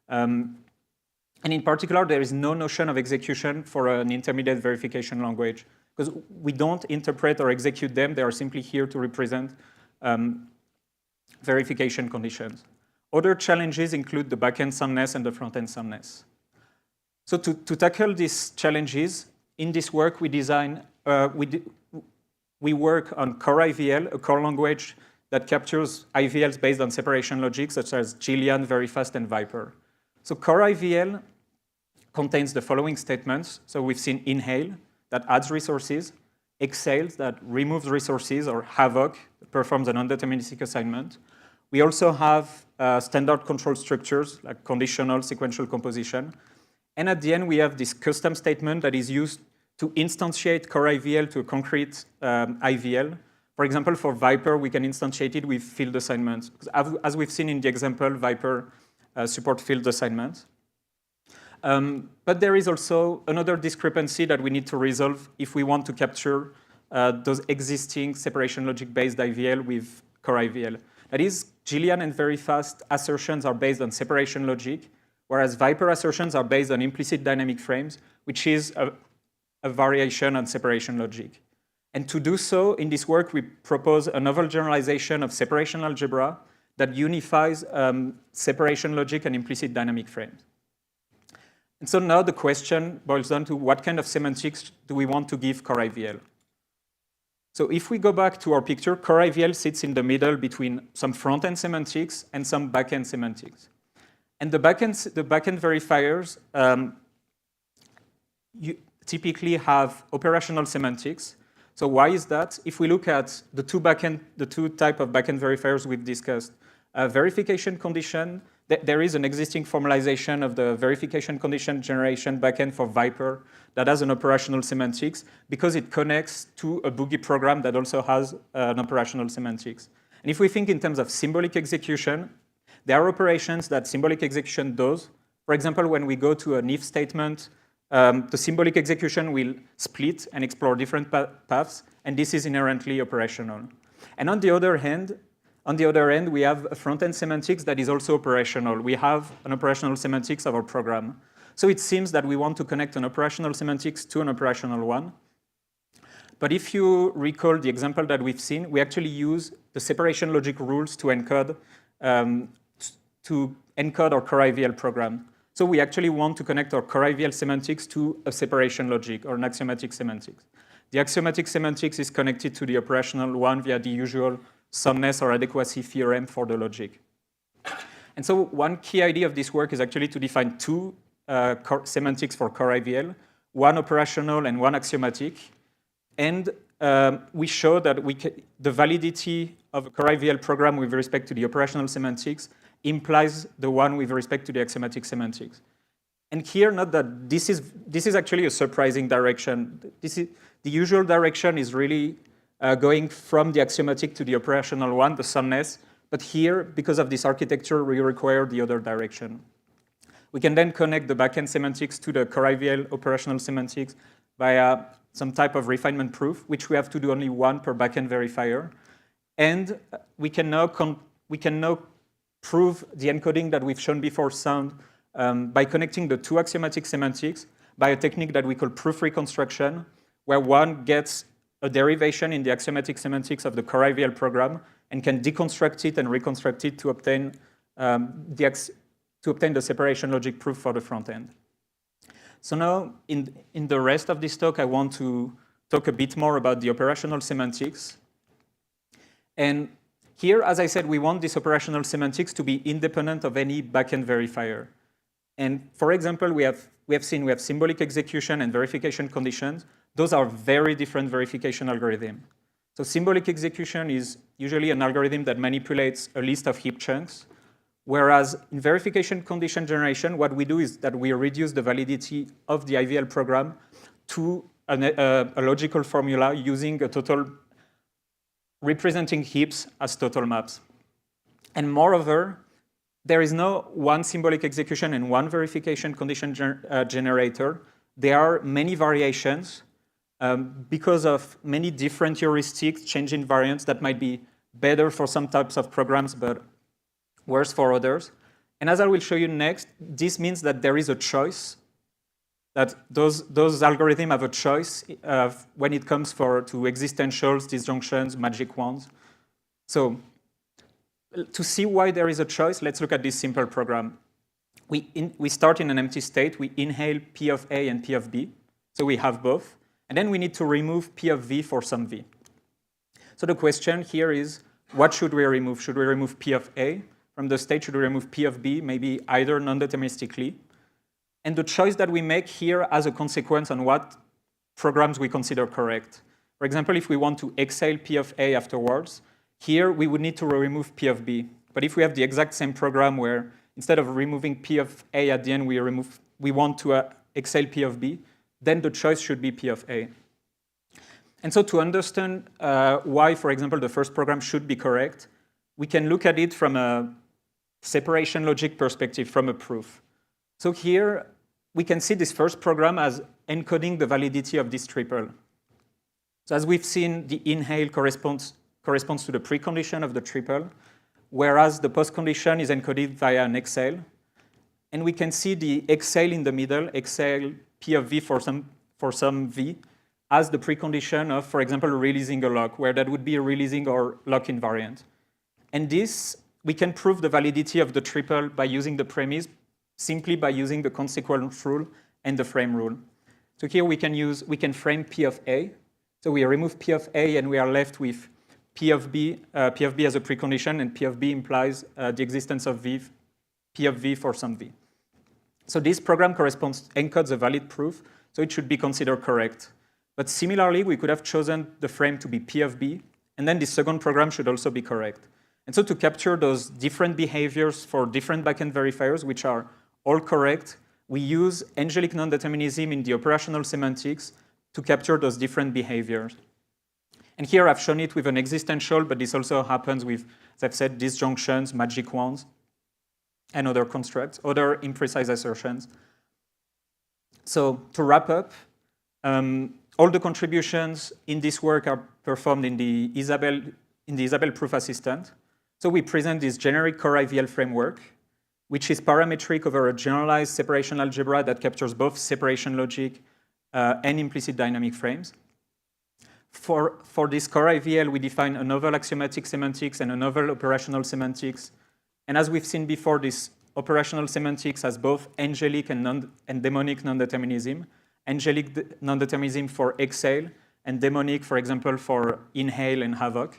And in particular, there is no notion of execution for an intermediate verification language because we don't interpret or execute them. They are simply here to represent verification conditions. Other challenges include the backend soundness and the front-end soundness. So to tackle these challenges, in this work, we work on core IVL, a core language that captures IVLs based on separation logic, such as Gillian, Verifast, and Viper. So core IVL contains the following statements. So we've seen inhale, that adds resources, exhales, that removes resources, or havoc, that performs an undeterministic assignment. We also have standard control structures, like conditional, sequential composition. And at the end, we have this custom statement that is used to instantiate core IVL to a concrete IVL. For example, for Viper, we can instantiate it with field assignments. As we've seen in the example, Viper support field assignments. But there is also another discrepancy that we need to resolve if we want to capture those existing separation logic-based IVL with core IVL. That is, Gillian and Verifast assertions are based on separation logic, whereas Viper assertions are based on implicit dynamic frames, which is a variation on separation logic. And to do so, in this work, we propose a novel generalization of separation algebra that unifies separation logic and implicit dynamic frames. And so now the question boils down to what kind of semantics do we want to give core IVL? So if we go back to our picture, core IVL sits in the middle between some front-end semantics and some back-end semantics. And the back-end verifiers typically have operational semantics. So why is that? If we look at the two type of backend verifiers we've discussed, verification condition, there is an existing formalization of the verification condition generation backend for Viper that has an operational semantics because it connects to a boogie program that also has an operational semantics. And if we think in terms of symbolic execution, there are operations that symbolic execution does. For example, when we go to an if statement, the symbolic execution will split and explore different paths, and this is inherently operational. And on the other hand, we have a front-end semantics that is also operational. We have an operational semantics of our program. So it seems that we want to connect an operational semantics to an operational one. But if you recall the example that we've seen, we actually use the separation logic rules to encode to encode our core IVL program. So we actually want to connect our core IVL semantics to a separation logic or an axiomatic semantics. The axiomatic semantics is connected to the operational one via the usual soundness or adequacy theorem for the logic. And so one key idea of this work is actually to define two semantics for core IVL, one operational and one axiomatic. And we show that the validity of a core IVL program with respect to the operational semantics implies the one with respect to the axiomatic semantics. And here, note that this is actually a surprising direction. The usual direction is really going from the axiomatic to the operational one, the soundness. But here, because of this architecture, we require the other direction. We can then connect the backend semantics to the core IVL operational semantics via some type of refinement proof, which we have to do only one per backend verifier. And we can now prove the encoding that we've shown before sound by connecting the two axiomatic semantics by a technique that we call proof reconstruction, where one gets a derivation in the axiomatic semantics of the core IVL program and can deconstruct it and reconstruct it to obtain the separation logic proof for the front end. So now, in the rest of this talk, I want to talk a bit more about the operational semantics. And here, as I said, we want this operational semantics to be independent of any backend verifier. And for example, we have symbolic execution and verification conditions. Those are very different verification algorithms. So symbolic execution is usually an algorithm that manipulates a list of heap chunks, whereas in verification condition generation, what we do is that we reduce the validity of the IVL program to a logical formula using a total representing heaps as total maps. And moreover, there is no one symbolic execution and one verification condition generator. There are many variations because of many different heuristics, changing variants that might be better for some types of programs, but worse for others. And as I will show you next, this means that there is a choice, that those algorithms have a choice when it comes to existentials, disjunctions, magic wands. So to see why there is a choice, let's look at this simple program. We start in an empty state. We inhale P of A and P of B. So we have both. And then we need to remove P of V for some V. So the question here is, what should we remove? Should we remove P of A from the state? Should we remove P of B, maybe either non-deterministically? And the choice that we make here has a consequence on what programs we consider correct. For example, if we want to exhale P of A afterwards, here we would need to remove P of B. But if we have the exact same program where instead of removing P of A at the end, we want to exhale P of B, then the choice should be P of A. And so to understand why, for example, the first program should be correct, we can look at it from a separation logic perspective, from a proof. So here, we can see this first program as encoding the validity of this triple. So as we've seen, the inhale corresponds to the precondition of the triple, whereas the postcondition is encoded via an exhale. And we can see the exhale in the middle, exhale P of V for some V, as the precondition of, for example, releasing a lock, where that would be a releasing or lock invariant. And this, we can prove the validity of the triple by using the premise, simply by using the consequence rule and the frame rule. So here we can frame P of A. So we remove P of A and we are left with P of B as a precondition, and P of B implies the existence of V, P of V for some V. So this program encodes a valid proof, so it should be considered correct. But similarly, we could have chosen the frame to be P of B, and then the second program should also be correct. And so to capture those different behaviors for different backend verifiers, which are all correct, we use angelic non-determinism in the operational semantics to capture those different behaviors. And here I've shown it with an existential, but this also happens with, as I've said, disjunctions, magic wands, and other constructs, other imprecise assertions. So to wrap up, all the contributions in this work are performed in the Isabelle Proof Assistant. So we present this generic core IVL framework, which is parametric over a generalized separation algebra that captures both separation logic and implicit dynamic frames. For this core IVL, we define a novel axiomatic semantics and a novel operational semantics, And as we've seen before, this operational semantics has both angelic and demonic non-determinism. Angelic non-determinism for exhale, and demonic, for example, for inhale and havoc.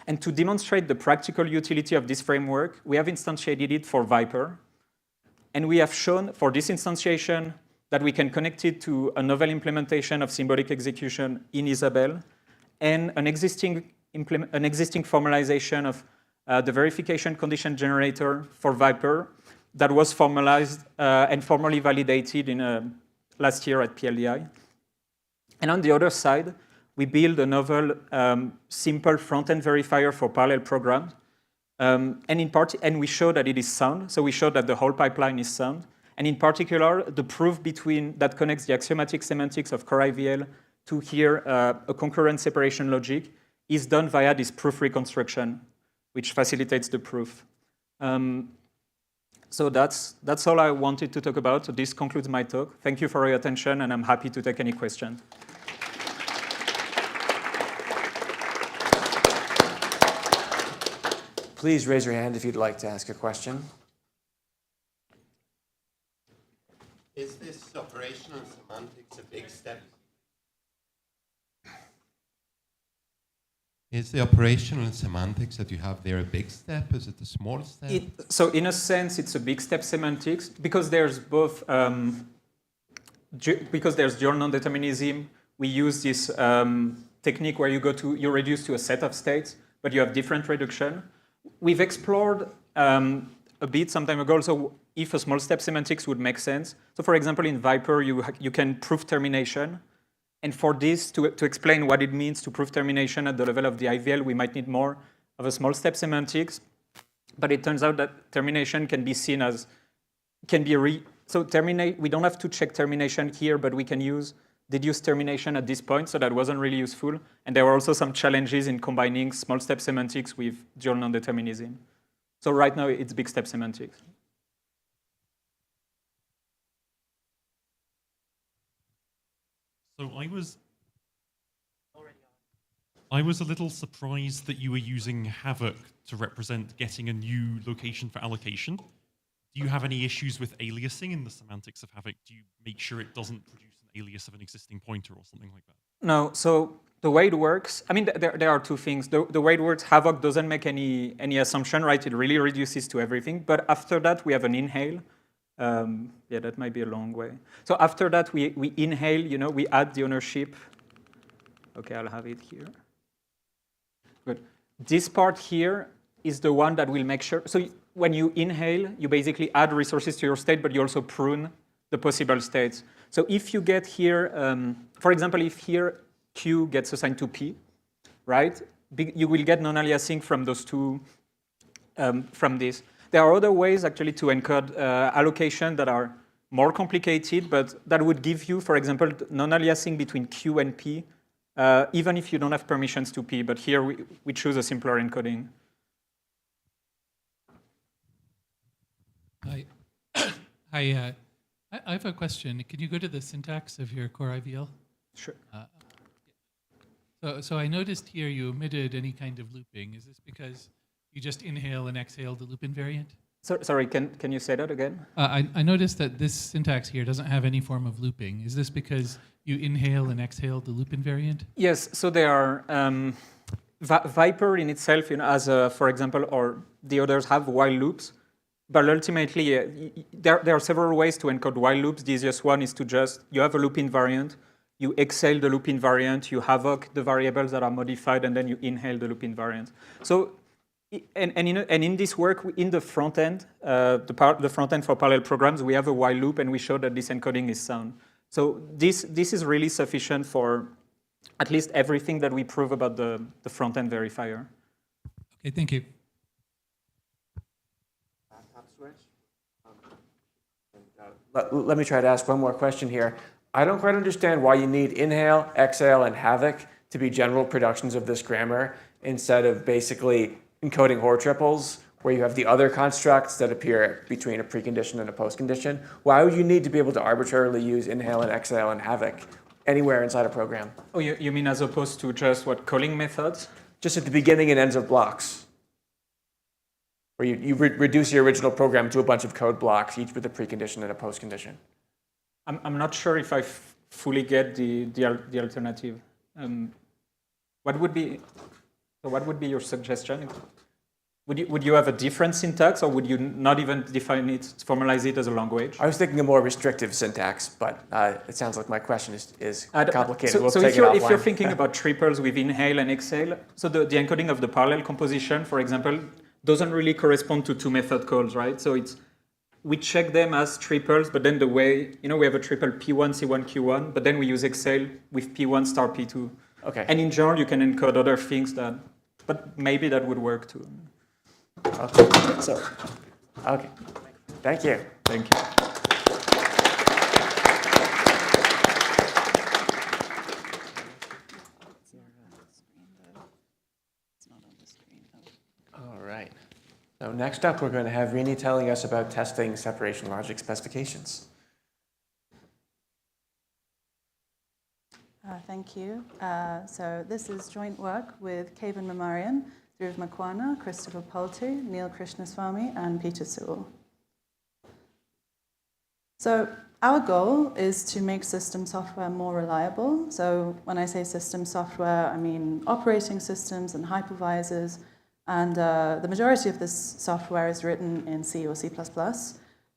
And to demonstrate the practical utility of this framework, we have instantiated it for Viper. And we have shown for this instantiation that we can connect it to a novel implementation of symbolic execution in Isabelle and an existing formalization of the verification condition generator for Viper that was formalized and formally validated in last year at PLDI. And on the other side, we build a novel simple front-end verifier for parallel programs. And we show that it is sound. So we show that the whole pipeline is sound. And in particular, the proof that connects the axiomatic semantics of core IVL to here a concurrent separation logic is done via this proof reconstruction, which facilitates the proof. So that's all I wanted to talk about. So this concludes my talk. Thank you for your attention, and I'm happy to take any questions. Please raise your hand if you'd like to ask a question. Is this operational semantics a big step? Is the operational semantics that you have there a big step? Is it a small step? So in a sense, it's a big step semantics because there's both, because there's dual non-determinism. We use this technique where you reduce to a set of states, but you have different reduction. We've explored a bit some time ago, so if a small step semantics would make sense. So for example, in Viper, you can prove termination. And for this, to explain what it means to prove termination at the level of the IVL, we might need more of a small step semantics. But it turns out that termination can be seen as, so terminate, we don't have to check termination here, but we can deduce termination at this point, so that wasn't really useful. And there were also some challenges in combining small step semantics with dual non-determinism. So right now, it's big step semantics. So I was a little surprised that you were using havoc to represent getting a new location for allocation. Do you have any issues with aliasing in the semantics of havoc? Do you make sure it doesn't produce an alias of an existing pointer or something like that? No, so the way it works, I mean, there are two things. The way it works, havoc doesn't make any assumption, right? It really reduces to everything. But after that, we have an inhale. Yeah, that might be a long way. So after that, we inhale, we add the ownership. Okay, I'll have it here. Good. This part here is the one that will make sure. So when you inhale, you basically add resources to your state, but you also prune the possible states. So if you get here, for example, if here Q gets assigned to P, right, you will get non-aliasing from those two, from this. There are other ways actually to encode allocation that are more complicated, but that would give you, for example, non-aliasing between Q and P, even if you don't have permissions to P. But here we choose a simpler encoding. Hi. Hi. I have a question. Can you go to the syntax of your core IVL? Sure. So I noticed here you omitted any kind of looping. Is this because you just inhale and exhale the loop invariant? Sorry, can you say that again? I noticed that this syntax here doesn't have any form of looping. Is this because you inhale and exhale the loop invariant? Yes, so there are, Viper in itself, as for example, or the others have while loops, but ultimately there are several ways to encode while loops. The easiest one is to you have a loop invariant, you exhale the loop invariant, you havoc the variables that are modified, and then you inhale the loop invariant. So, and in this work, in the front end, the front end for parallel programs, we have a while loop, and we show that this encoding is sound. So this is really sufficient for at least everything that we prove about the front end verifier. Okay, thank you. Let me try to ask one more question here. I don't quite understand why you need inhale, exhale, and havoc to be general productions of this grammar instead of basically encoding Hoare triples where you have the other constructs that appear between a precondition and a postcondition. Why would you need to be able to arbitrarily use inhale and exhale and havoc anywhere inside a program? Oh, you mean as opposed to just calling methods? Just at the beginning and ends of blocks. where you reduce your original program to a bunch of code blocks, each with a precondition and a postcondition. I'm not sure if I fully get the alternative. What would be your suggestion? Would you have a different syntax, or would you not even define it, formalize it as a language? I was thinking a more restrictive syntax, but it sounds like my question is complicated. So if you're thinking about triples with inhale and exhale, so the encoding of the parallel composition, for example, doesn't really correspond to two method calls, right? So we check them as triples, but then the way, we have a triple P1, C1, Q1, but then we use exhale with P1 star P2. Okay. And in general, you can encode other things but maybe that would work too. Okay. So, okay. Thank you. Thank you. All right. So next up, we're going to have Rini telling us about testing separation logic specifications. Thank you. So this is joint work with Kevan Mamarian, Dhruv Makwana, Christopher Polte, Neil Krishnaswamy, and Peter Sewell. So our goal is to make system software more reliable. So when I say system software, I mean operating systems and hypervisors. And the majority of this software is written in C or C++.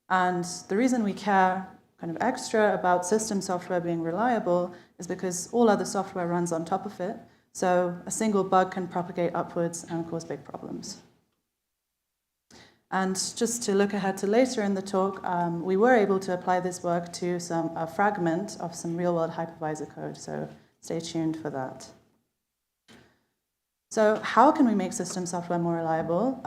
And the reason we care kind of extra about system software being reliable is because all other software runs on top of it. So a single bug can propagate upwards and cause big problems. And just to look ahead to later in the talk, we were able to apply this work to a fragment of some real-world hypervisor code. So stay tuned for that. So how can we make system software more reliable?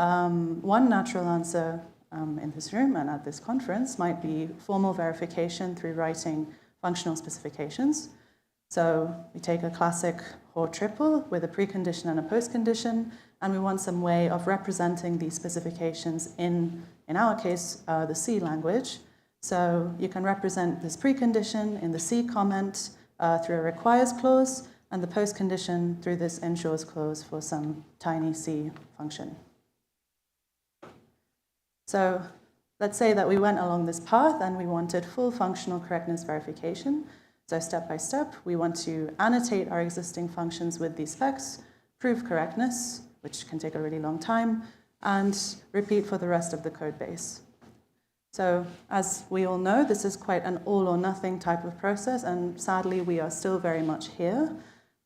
One natural answer in this room and at this conference might be formal verification through writing functional specifications. So we take a classic Hoare triple with a precondition and a postcondition, and we want some way of representing these specifications in our case, the C language. So you can represent this precondition in the C comment through a requires clause, and the postcondition through this ensures clause for some tiny C function. So let's say that we went along this path and we wanted full functional correctness verification. So step by step, we want to annotate our existing functions with these specs, prove correctness, which can take a really long time, and repeat for the rest of the code base. So as we all know, this is quite an all or nothing type of process, and sadly, we are still very much here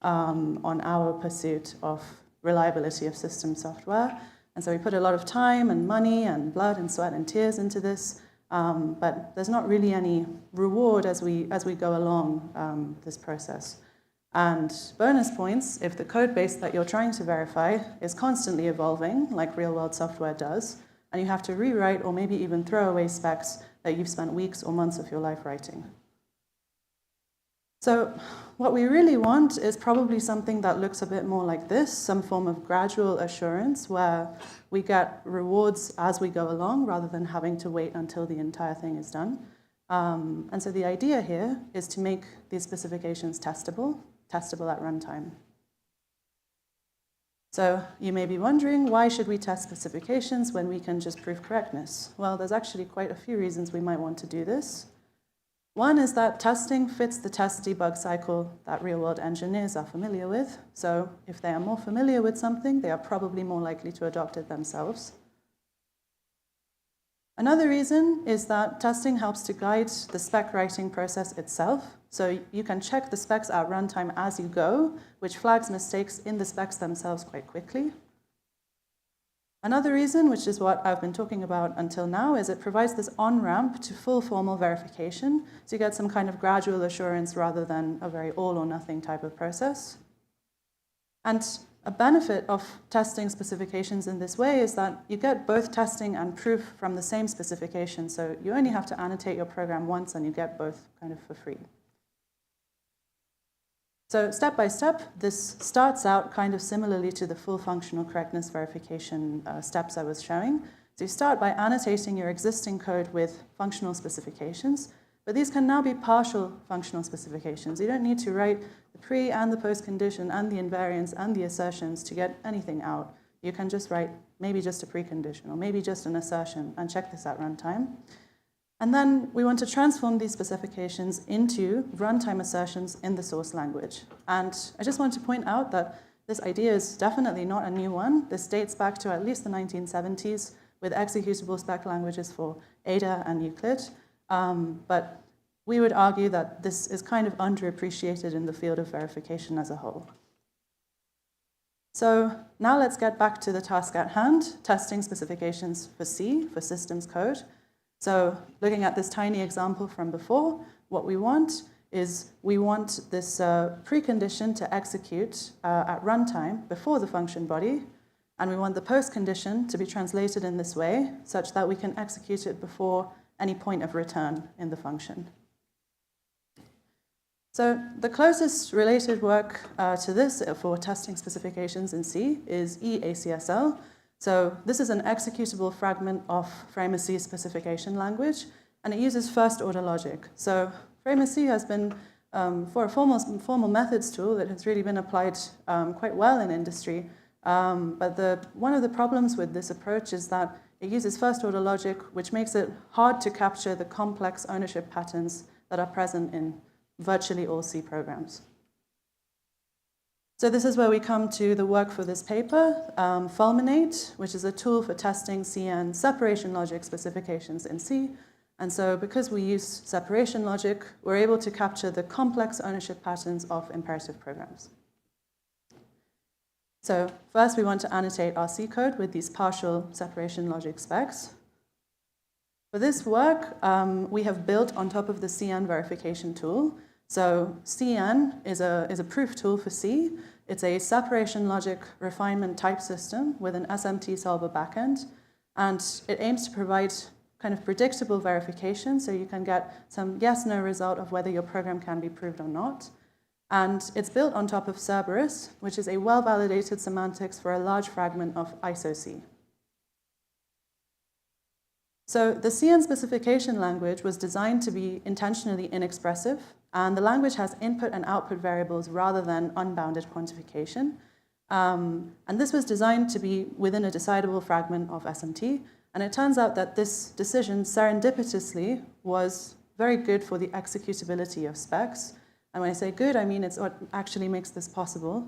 on our pursuit of reliability of system software. And so we put a lot of time and money and blood and sweat and tears into this, but there's not really any reward as we go along this process. And bonus points, if the code base that you're trying to verify is constantly evolving, like real-world software does, and you have to rewrite or maybe even throw away specs that you've spent weeks or months of your life writing. So what we really want is probably something that looks a bit more like this, some form of gradual assurance where we get rewards as we go along rather than having to wait until the entire thing is done. And so the idea here is to make these specifications testable at runtime. So you may be wondering, why should we test specifications when we can just prove correctness? Well, there's actually quite a few reasons we might want to do this. One is that testing fits the test debug cycle that real-world engineers are familiar with. So if they are more familiar with something, they are probably more likely to adopt it themselves. Another reason is that testing helps to guide the spec writing process itself. So you can check the specs at runtime as you go, which flags mistakes in the specs themselves quite quickly. Another reason, which is what I've been talking about until now, is it provides this on-ramp to full formal verification, so you get some kind of gradual assurance rather than a very all-or-nothing type of process. And a benefit of testing specifications in this way is that you get both testing and proof from the same specification, so you only have to annotate your program once and you get both kind of for free. So step by step, this starts out kind of similarly to the full functional correctness verification steps I was showing. So you start by annotating your existing code with functional specifications, but these can now be partial functional specifications. You don't need to write the pre and the post condition and the invariants and the assertions to get anything out. You can just write maybe just a precondition, or maybe just an assertion, and check this at runtime. And then we want to transform these specifications into runtime assertions in the source language. And I just want to point out that this idea is definitely not a new one. This dates back to at least the 1970s with executable spec languages for Ada and Euclid. But we would argue that this is kind of underappreciated in the field of verification as a whole. So now let's get back to the task at hand, testing specifications for C, for systems code. So looking at this tiny example from before, what we want is we want this precondition to execute at runtime before the function body, and we want the post condition to be translated in this way such that we can execute it before any point of return in the function. So the closest related work to this for testing specifications in C is eACSL. So this is an executable fragment of Framer-C specification language, and it uses first-order logic. So Framer-C has been, for a formal methods tool, that has really been applied quite well in industry. But one of the problems with this approach is that it uses first-order logic, which makes it hard to capture the complex ownership patterns that are present in virtually all C programs. So this is where we come to the work for this paper, Fulminate, which is a tool for testing CN separation logic specifications in C. And so because we use separation logic, we're able to capture the complex ownership patterns of imperative programs. So first, we want to annotate our C code with these partial separation logic specs. For this work, we have built on top of the CN verification tool. So CN is a proof tool for C. It's a separation logic refinement type system with an SMT solver backend. And it aims to provide kind of predictable verification, so you can get some yes-no result of whether your program can be proved or not. And it's built on top of Cerberus, which is a well-validated semantics for a large fragment of ISO-C. So the CN specification language was designed to be intentionally inexpressive, and the language has input and output variables rather than unbounded quantification. And this was designed to be within a decidable fragment of SMT, and it turns out that this decision serendipitously was very good for the executability of specs. And when I say good, I mean it's what actually makes this possible.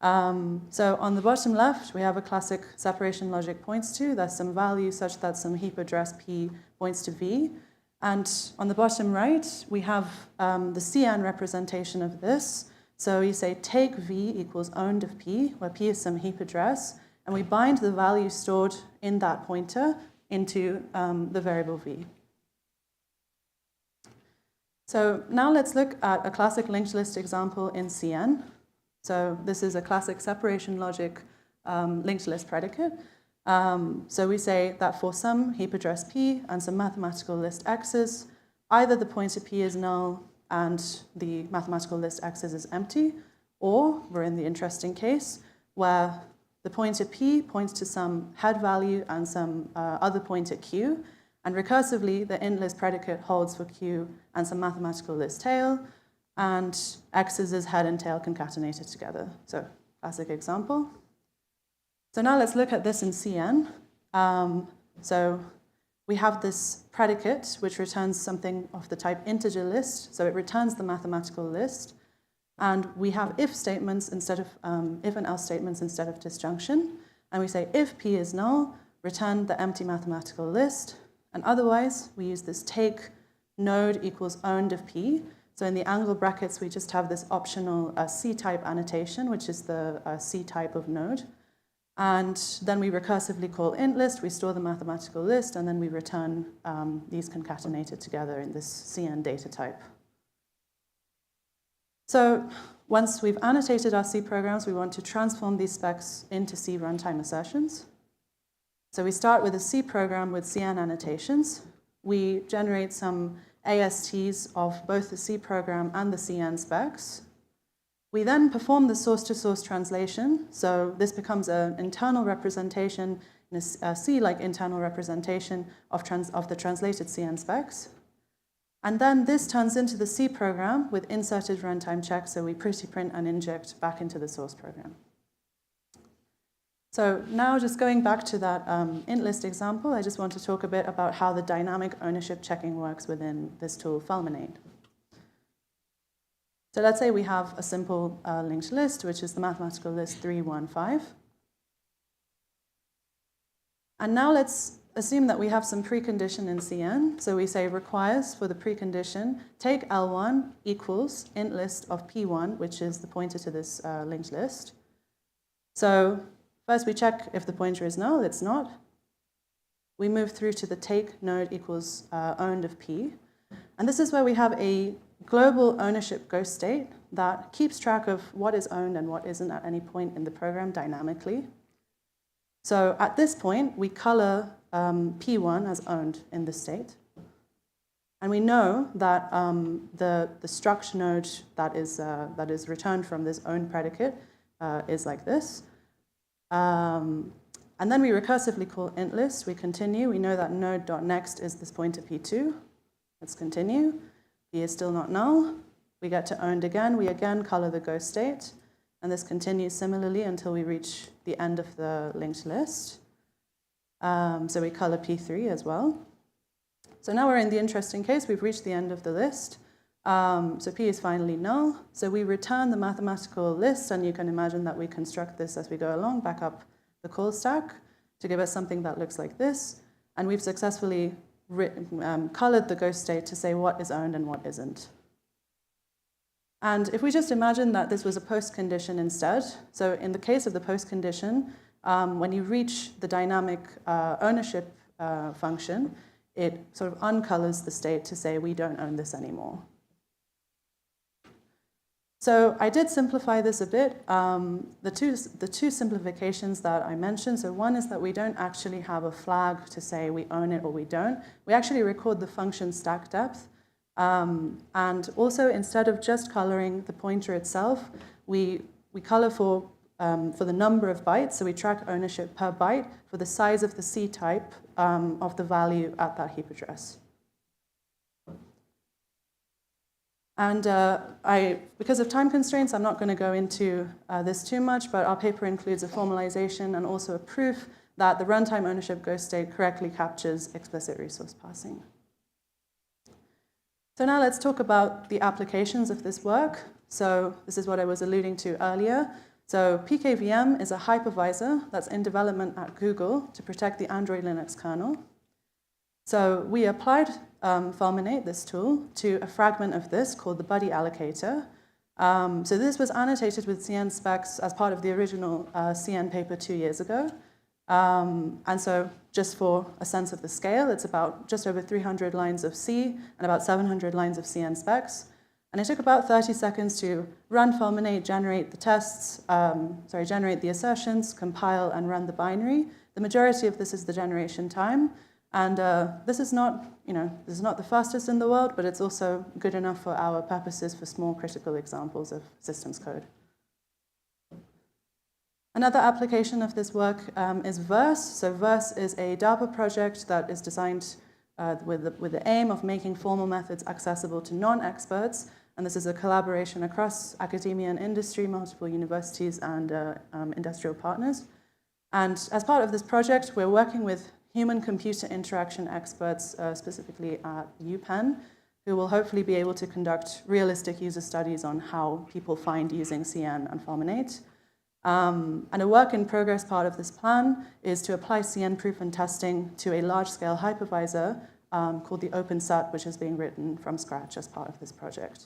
So on the bottom left, we have a classic separation logic points to. There's some value such that some heap address P points to V. And on the bottom right, we have the CN representation of this. So you say take V equals owned of P, where P is some heap address, and we bind the value stored in that pointer into the variable V. So now let's look at a classic linked list example in CN. So this is a classic separation logic linked list predicate. So we say that for some heap address P and some mathematical list X's, either the pointer P is null and the mathematical list X's is empty, or we're in the interesting case where the pointer P points to some head value and some other pointer Q, and recursively the int list predicate holds for Q and some mathematical list tail, and X's is head and tail concatenated together. So classic example. So now let's look at this in CN. So we have this predicate which returns something of the type integer list. So it returns the mathematical list. And we have if statements instead of if and else statements instead of disjunction. And we say if P is null, return the empty mathematical list. And otherwise, we use this take node equals owned of P. So in the angle brackets, we just have this optional C-type annotation, which is the C-type of node. And then we recursively call int list, we store the mathematical list, and then we return these concatenated together in this CN data type. So once we've annotated our C programs, we want to transform these specs into C runtime assertions. So we start with a C program with CN annotations. We generate some ASTs of both the C program and the CN specs. We then perform the source-to-source translation. So this becomes an internal representation, a C-like internal representation of the translated CN specs. And then this turns into the C program with inserted runtime checks, so we pretty print and inject back into the source program. So now just going back to that int list example, I just want to talk a bit about how the dynamic ownership checking works within this tool, Fulminate. So let's say we have a simple linked list, which is the mathematical list 315. And now let's assume that we have some precondition in Cn. So we say requires for the precondition, take L1 equals int list of P1, which is the pointer to this linked list. So first we check if the pointer is null, it's not. We move through to the take node equals owned of P. And this is where we have a global ownership ghost state that keeps track of what is owned and what isn't at any point in the program dynamically. So at this point, we color P1 as owned in this state. And we know that the struct node that is returned from this owned predicate is like this. And then we recursively call int list. We continue. We know that node.next is this pointer P2. Let's continue. P is still not null. We get to owned again. We again color the ghost state. And this continues similarly until we reach the end of the linked list. So we color P3 as well. So now we're in the interesting case. We've reached the end of the list. So P is finally null. So we return the mathematical list, and you can imagine that we construct this as we go along, back up the call stack to give us something that looks like this. And we've successfully colored the ghost state to say what is owned and what isn't. And if we just imagine that this was a post condition instead, so in the case of the post condition, when you reach the dynamic ownership function, it sort of uncolors the state to say we don't own this anymore. So I did simplify this a bit. The two simplifications that I mentioned, so one is that we don't actually have a flag to say we own it or we don't. We actually record the function stack depth. And also, instead of just coloring the pointer itself, we color for the number of bytes. So we track ownership per byte for the size of the C type of the value at that heap address. And because of time constraints, I'm not going to go into this too much, but our paper includes a formalization and also a proof that the runtime ownership ghost state correctly captures explicit resource passing. So now let's talk about the applications of this work. So this is what I was alluding to earlier. So PKVM is a hypervisor that's in development at Google to protect the Android Linux kernel. So we applied Fulminate, this tool, to a fragment of this called the buddy allocator. So this was annotated with CN specs as part of the original CN paper 2 years ago. And so just for a sense of the scale, it's about just over 300 lines of C and about 700 lines of CN specs. And it took about 30 seconds to run Fulminate, generate the tests, generate the assertions, compile, and run the binary. The majority of this is the generation time. And this is not the fastest in the world, but it's also good enough for our purposes for small critical examples of systems code. Another application of this work is Verse. So Verse is a DARPA project that is designed with the aim of making formal methods accessible to non-experts. And this is a collaboration across academia and industry, multiple universities, and industrial partners. And as part of this project, we're working with human-computer interaction experts, specifically at UPenn, who will hopefully be able to conduct realistic user studies on how people find using CN and Fulminate. And a work-in-progress part of this plan is to apply CN proof and testing to a large-scale hypervisor called the OpenSat, which is being written from scratch as part of this project.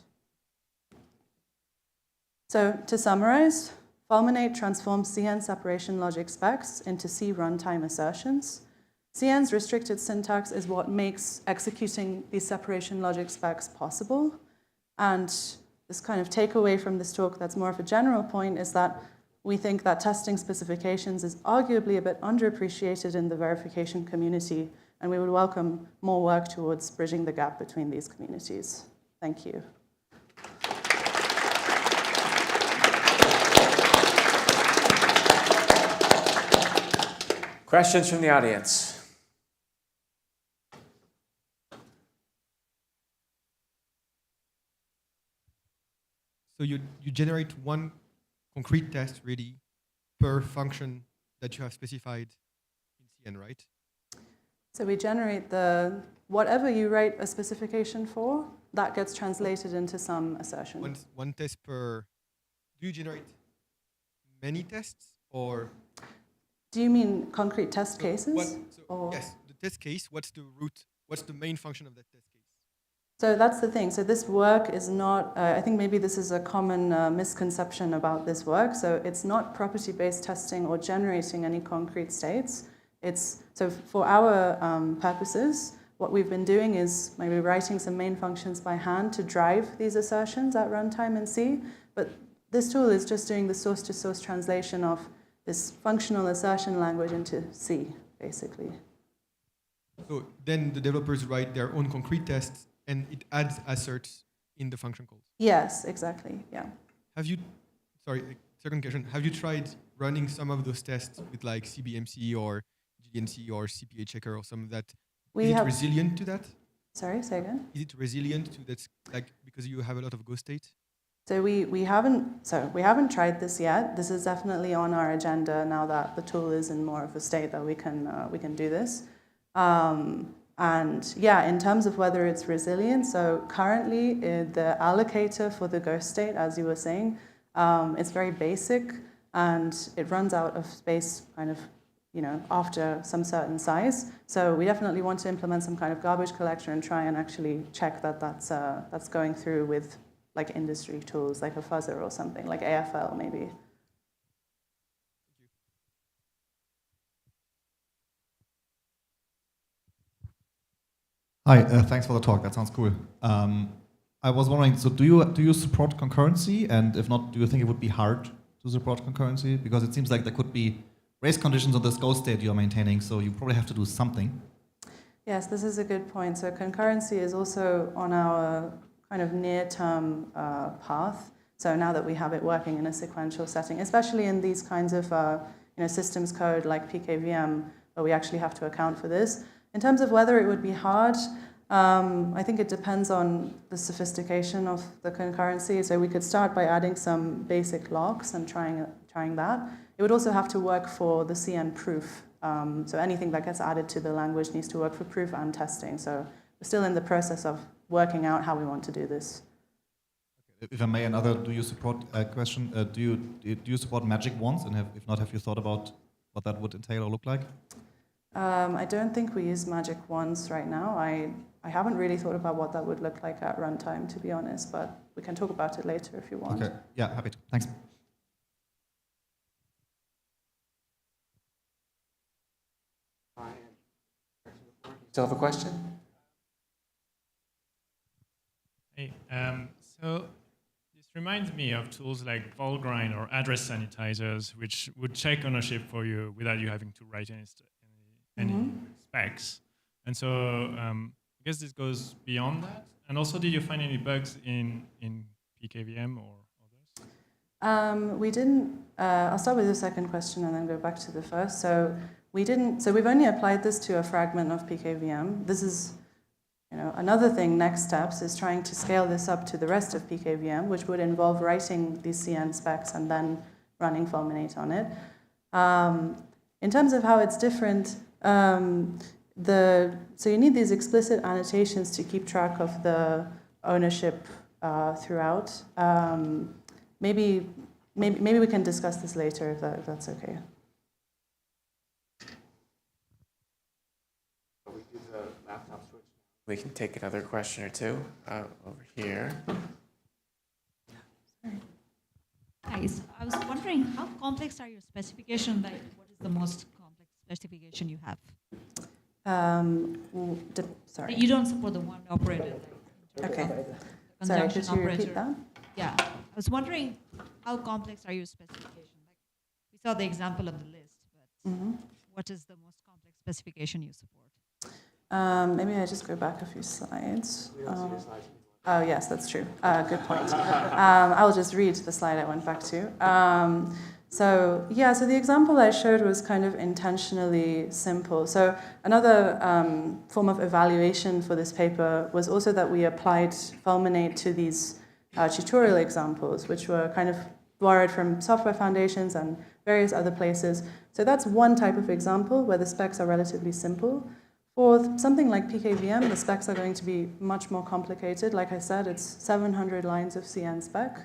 So to summarize, Fulminate transforms CN separation logic specs into C runtime assertions. CN's restricted syntax is what makes executing these separation logic specs possible. And this kind of takeaway from this talk that's more of a general point is that we think that testing specifications is arguably a bit underappreciated in the verification community, and we would welcome more work towards bridging the gap between these communities. Thank you. Questions from the audience? So you generate one concrete test really per function that you have specified in CN, right? So we generate whatever you write a specification for, that gets translated into some assertion. One test per. Do you generate many tests or? Do you mean concrete test cases? Yes, the test case. What's the root? What's the main function of that test case? So that's the thing. So this work is not, I think maybe this is a common misconception about this work. So it's not property-based testing or generating any concrete states. So for our purposes, what we've been doing is maybe writing some main functions by hand to drive these assertions at runtime in C. But this tool is just doing the source-to-source translation of this functional assertion language into C, basically. So then the developers write their own concrete tests, and it adds asserts in the function calls. Yes, exactly. Yeah. Second question. Have you tried running some of those tests with like CBMC or GNC or CPA checker or some of that? Is it resilient to that? Sorry, say again? Is it resilient to that, like, because you have a lot of ghost state? So we haven't tried this yet. This is definitely on our agenda now that the tool is in more of a state that we can do this. And yeah, in terms of whether it's resilient, so currently the allocator for the ghost state, as you were saying, it's very basic and it runs out of space kind of, after some certain size. So we definitely want to implement some kind of garbage collector and try and actually check that that's going through with like industry tools, like a fuzzer or something, like AFL maybe. Hi, thanks for the talk. That sounds cool. I was wondering, so do you support concurrency? And if not, do you think it would be hard to support concurrency? Because it seems like there could be race conditions on this ghost state you're maintaining, so you probably have to do something. Yes, this is a good point. So concurrency is also on our kind of near-term path. So now that we have it working in a sequential setting, especially in these kinds of systems code like PKVM, where we actually have to account for this. In terms of whether it would be hard, I think it depends on the sophistication of the concurrency. So we could start by adding some basic locks and trying that. It would also have to work for the CN proof. So anything that gets added to the language needs to work for proof and testing. So we're still in the process of working out how we want to do this. If I may, do you support a question? Do you support magic wands? And if not, have you thought about what that would entail or look like? I don't think we use magic wands right now. I haven't really thought about what that would look like at runtime, to be honest, but we can talk about it later if you want. Okay, yeah, happy to. Thanks. Still have a question? Hey, so this reminds me of tools like Volgrind or address sanitizers, which would check ownership for you without you having to write any specs. And so I guess this goes beyond that. And also, did you find any bugs in PKVM or others? We didn't. I'll start with the second question and then go back to the first. So we didn't. So we've only applied this to a fragment of PKVM. This is, another thing. Next steps is trying to scale this up to the rest of PKVM, which would involve writing these CN specs and then running Fulminate on it. In terms of how it's different. So you need these explicit annotations to keep track of the ownership throughout. Maybe we can discuss this later if that's okay. We can take another question or two over here. Hi, so I was wondering how complex are your specifications? Like, what is the most complex specification you have? Sorry. You don't support the one operator. Okay. Sorry, could you repeat that? Yeah. I was wondering how complex are your specifications? Like, we saw the example of the list, but what is the most complex specification you support? Maybe I just go back a few slides. Oh, yes, that's true. Good point. I'll just read the slide I went back to. So the example I showed was kind of intentionally simple. So another form of evaluation for this paper was also that we applied Fulminate to these tutorial examples, which were kind of borrowed from software foundations and various other places. So that's one type of example where the specs are relatively simple. For something like PKVM, the specs are going to be much more complicated. Like I said, it's 700 lines of CN spec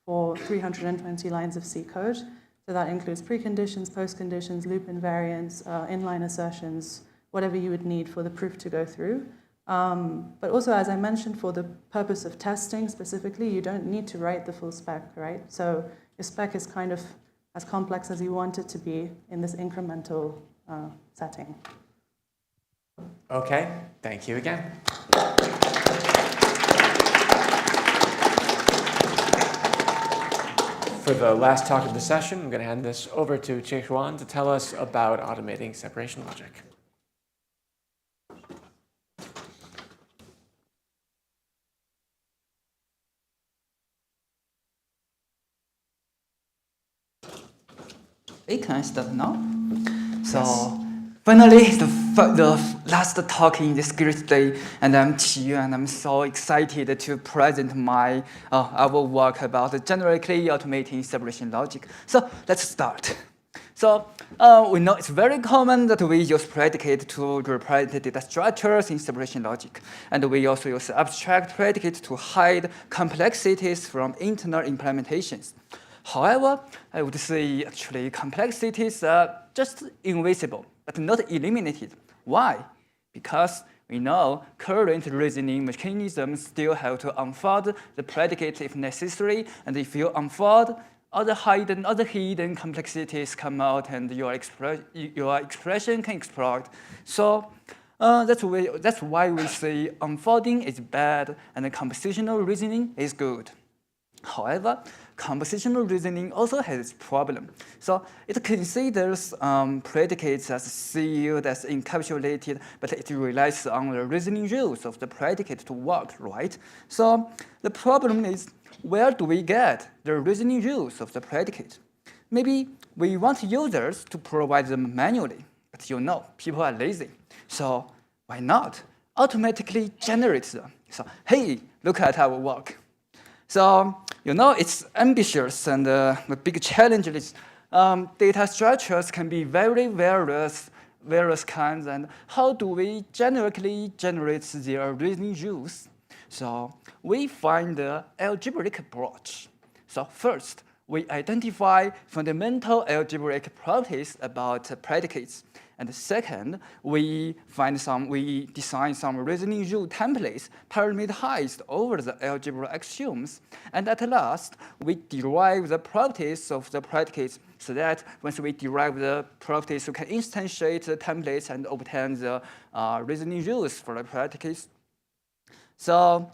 for 320 lines of C code. So that includes preconditions, postconditions, loop invariants, inline assertions, whatever you would need for the proof to go through. But also, as I mentioned, for the purpose of testing specifically, you don't need to write the full spec, right? So your spec is kind of as complex as you want it to be in this incremental setting. Okay, thank you again. For the last talk of the session, I'm going to hand this over to Che-Huan to tell us about automating separation logic. Can I start now? So finally, the last talk in this great day, and I'm Qiyu, and I'm so excited to present my our work about generically automating separation logic. So let's start. So we know it's very common that we use predicate to represent data structures in separation logic, and we also use abstract predicate to hide complexities from internal implementations. However, I would say actually complexities are just invisible, but not eliminated. Why? Because we know current reasoning mechanisms still have to unfold the predicate if necessary, and if you unfold, other hidden complexities come out, and your expression can explode. So that's why we say unfolding is bad and compositional reasoning is good. However, compositional reasoning also has its problem. So it considers predicates as sealed, as encapsulated, but it relies on the reasoning rules of the predicate to work, right? So the problem is, where do we get the reasoning rules of the predicate? Maybe we want users to provide them manually, but you know, people are lazy. So why not automatically generate them? So hey, look at our work. So, you know, it's ambitious, and the big challenge is data structures can be very various kinds, and how do we generically generate their reasoning rules? So we find the algebraic approach. So first, we identify fundamental algebraic properties about predicates. And second, we design some reasoning rule templates parameterized over the algebra axioms. And at last, we derive the properties of the predicates so that once we derive the properties, we can instantiate the templates and obtain the reasoning rules for the predicates. So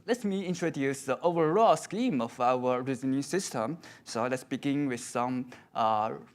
let me introduce the overall scheme of our reasoning system. So let's begin with some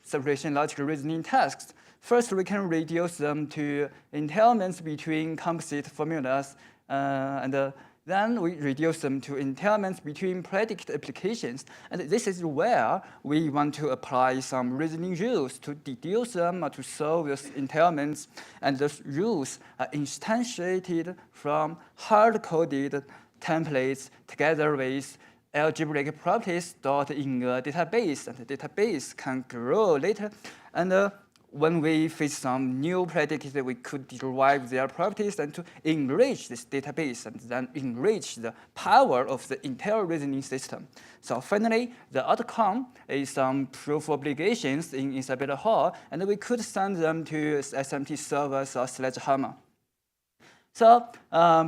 separation logic reasoning tasks. First, we can reduce them to entailments between composite formulas, and then we reduce them to entailments between predicate applications. And this is where we want to apply some reasoning rules to deduce them or to solve those entailments. And those rules are instantiated from hard-coded templates together with algebraic properties stored in a database. And the database can grow later. And when we face some new predicate, we could derive their properties and to enrich this database and then enrich the power of the entire reasoning system. So finally, the outcome is some proof obligations in Isabella Hall, and we could send them to SMT servers or Sledgehammer. So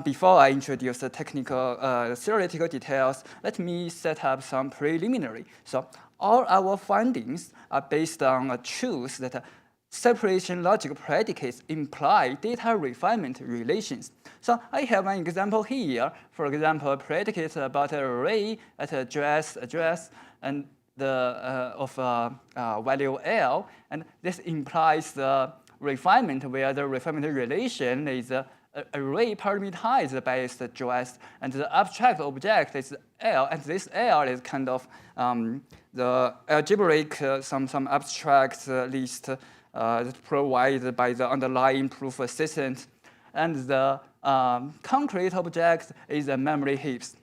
before I introduce the technical, theoretical details, let me set up some preliminary. So all our findings are based on a truth that separation logic predicates imply data refinement relations. So I have an example here. For example, a predicate about an array at address, and of value L, and this implies the refinement where the refinement relation is array parameterized by its address, and the abstract object is L, and this L is kind of the algebraic some abstract list provided by the underlying proof assistant, and the concrete object is the memory heaps.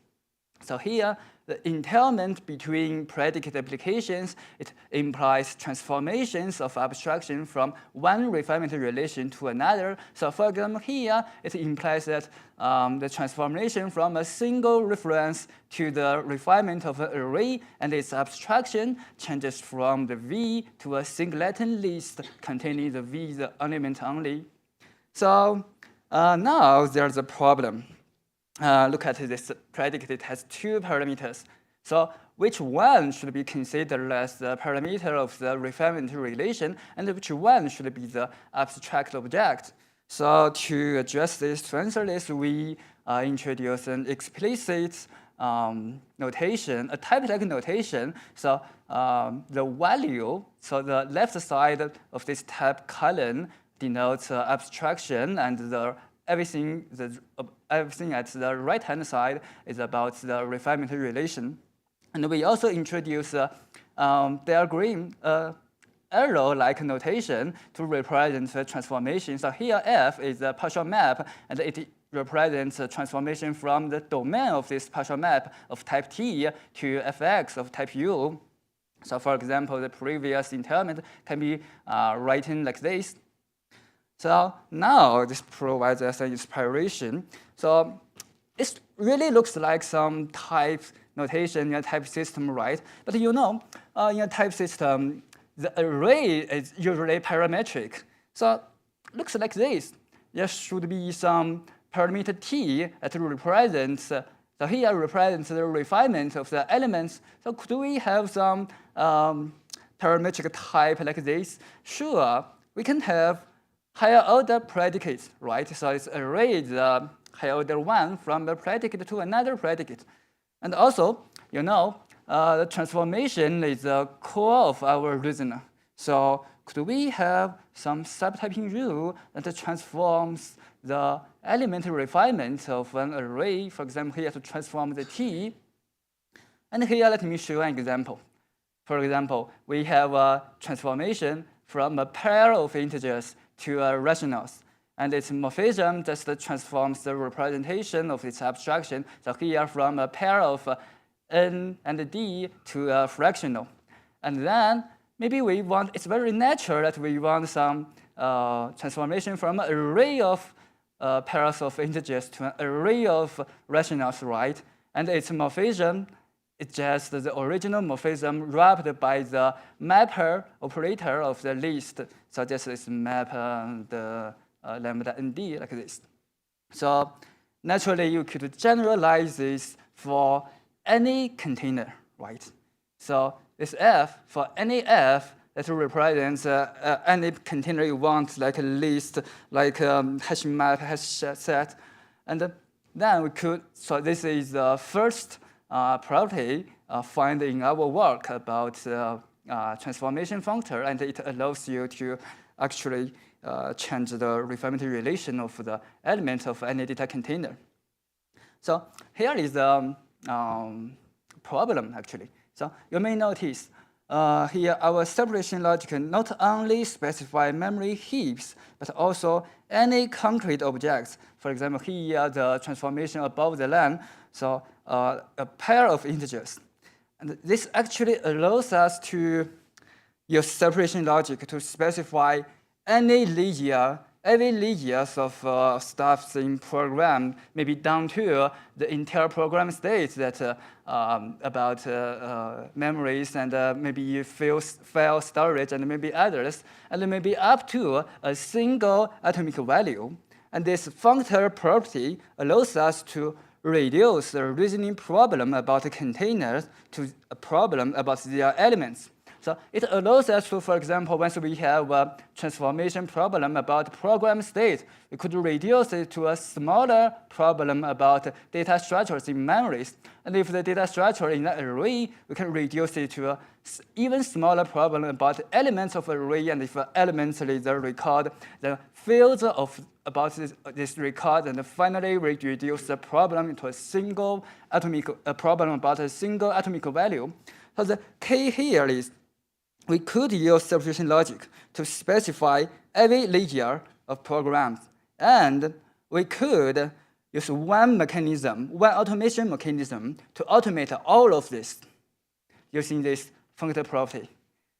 So here, the entailment between predicate applications, it implies transformations of abstraction from one refinement relation to another. So for example, here, it implies that the transformation from a single reference to the refinement of an array and its abstraction changes from the V to a singleton list containing the V, the element only. So now there's a problem. Look at this predicate. It has two parameters. So which one should be considered as the parameter of the refinement relation, and which one should be the abstract object? So to address this, to answer this, we introduce an explicit notation, a type-like notation. So the value, so the left side of this type column denotes abstraction, and the everything at the right-hand side is about the refinement relation. And we also introduce diagram arrow-like notation to represent the transformation. So here F is a partial map, and it represents a transformation from the domain of this partial map of type T to Fx of type U. So for example, the previous entailment can be written like this. So now this provides us an inspiration. So it really looks like some type notation in a type system, right? But you know, in a type system, the array is usually parametric. So it looks like this. There should be some parameter T that represents, so here represents the refinement of the elements. So could we have some parametric type like this? Sure, we can have higher order predicates, right? So it's array the higher order one from the predicate to another predicate. And also, you know, the transformation is the core of our reason. So could we have some subtyping rule that transforms the elementary refinement of an array, for example, here to transform the T? And here, let me show an example. For example, we have a transformation from a pair of integers to rationals. And its morphism just transforms the representation of its abstraction. So here from a pair of n and d to a fractional. And then maybe we want, it's very natural that we want some transformation from an array of pairs of integers to an array of rationals, right? And its morphism, it's just the original morphism wrapped by the mapper operator of the list. So this is map the lambda nd like this. So naturally, you could generalize this for any container, right? So this F, for any F that represents any container you want, like a list, like hash map, hash set. And then we could, so this is the first property found in our work about transformation functor, and it allows you to actually change the refinement relation of the element of any data container. So here is the problem, actually. So you may notice here our separation logic not only specify memory heaps, but also any concrete objects. For example, here the transformation above the line, so a pair of integers. And this actually allows us to use separation logic to specify any linear, every linears of stuff in program, maybe down to the entire program state that about memories and maybe file storage and maybe others, and maybe up to a single atomic value. And this functor property allows us to reduce the reasoning problem about containers to a problem about their elements. So it allows us to, for example, once we have a transformation problem about program state, we could reduce it to a smaller problem about data structures in memories. And if the data structure in an array, we can reduce it to an even smaller problem about elements of array. And if elements is the record, the fields of about this record, and finally we reduce the problem into a single atomic problem about a single atomic value. So the key here is we could use substitution logic to specify every layer of programs, and we could use one mechanism, one automation mechanism to automate all of this using this functor property.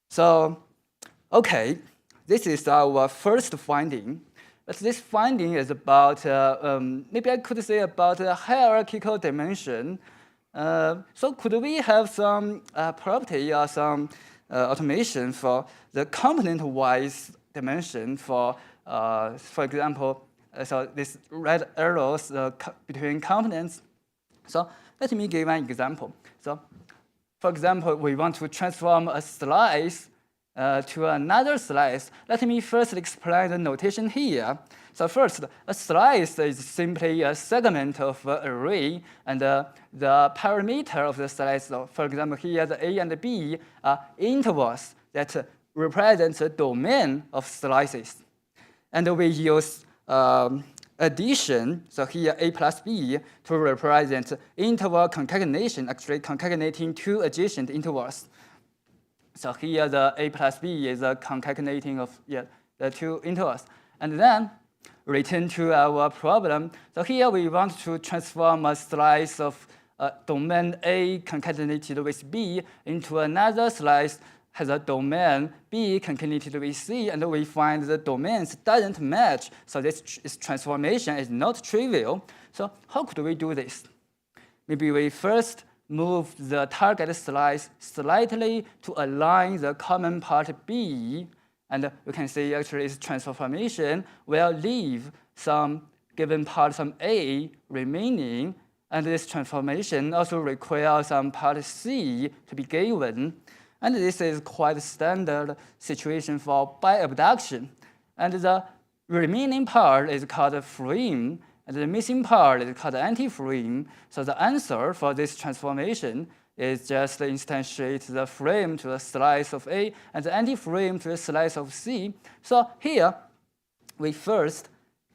So, okay, this is our first finding. But this finding is about, maybe I could say about a hierarchical dimension. So could we have some property or some automation for the component-wise dimension for example, so this red arrows between components. So let me give an example. So for example, we want to transform a slice to another slice. Let me first explain the notation here. So first, a slice is simply a segment of an array, and the parameter of the slice, so for example, here the A and B are intervals that represent the domain of slices. And we use addition, so here A plus B, to represent interval concatenation, actually concatenating two adjacent intervals. So here the A plus B is a concatenating of the two intervals. And then return to our problem. So here we want to transform a slice of domain A concatenated with B into another slice has a domain B concatenated with C, and we find the domains doesn't match. So this transformation is not trivial. So how could we do this? Maybe we first move the target slice slightly to align the common part B, and you can see actually its transformation will leave some given part, some A remaining, and this transformation also requires some part C to be given. And this is quite a standard situation for bi-abduction. And the remaining part is called a frame, and the missing part is called anti-frame. So the answer for this transformation is just instantiate the frame to the slice of A and the anti-frame to the slice of C. So here, we first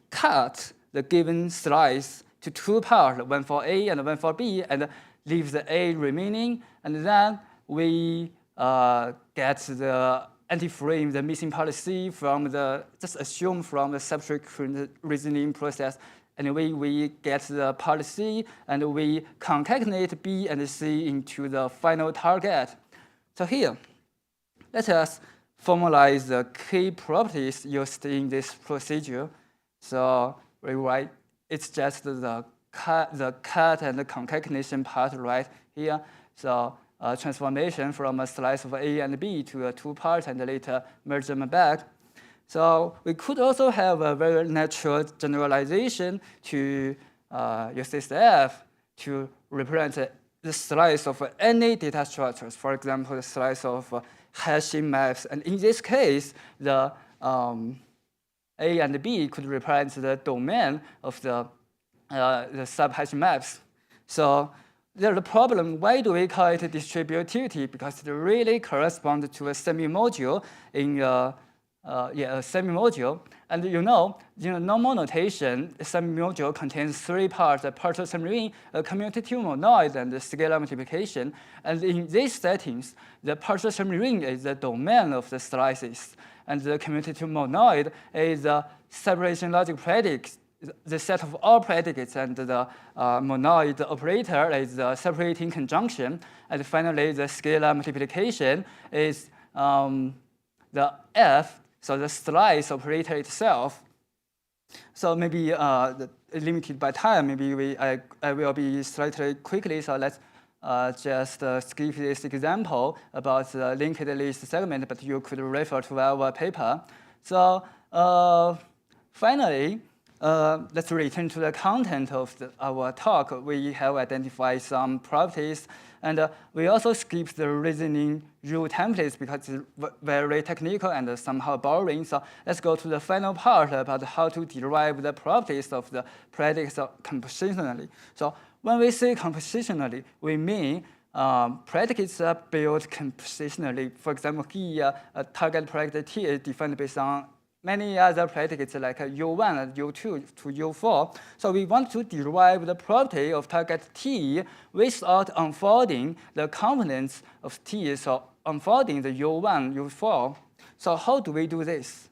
cut the given slice to two parts, one for A and one for B, and leave the A remaining. And then we get the anti-frame, the missing part C from just assume from the subsequent reasoning process. Anyway, we get the part C, and we concatenate B and C into the final target. So here, let us formalize the key properties used in this procedure. So we write, it's just the cut and the concatenation part right here. So transformation from a slice of A and B to two parts and later merge them back. So we could also have a very natural generalization to use this F to represent the slice of any data structures. For example, the slice of hashing maps. And in this case, the A and B could represent the domain of the sub-hashing maps. So there's a problem. Why do we call it distributivity? Because it really corresponds to a semi-module in a semi-module. And in normal notation, a semi-module contains three parts: a partial semi-ring, a commutative monoid, and a scalar multiplication. And in these settings, the partial semi-ring is the domain of the slices, and the commutative monoid is the separation logic predicate, the set of all predicates, and the monoid operator is the separating conjunction. And finally, the scalar multiplication is the F, so the slice operator itself. So maybe limited by time, maybe I will be slightly quickly. So let's just skip this example about the linked list segment, but you could refer to our paper. So finally, let's return to the content of our talk. We have identified some properties, and we also skipped the reasoning rule templates because it's very technical and somehow boring. So let's go to the final part about how to derive the properties of the predicates compositionally. So when we say compositionally, we mean predicates are built compositionally. For example, here a target predicate T is defined based on many other predicates like U1, U2 to U4. So we want to derive the property of target T without unfolding the components of T, so unfolding the U1, U4. So how do we do this?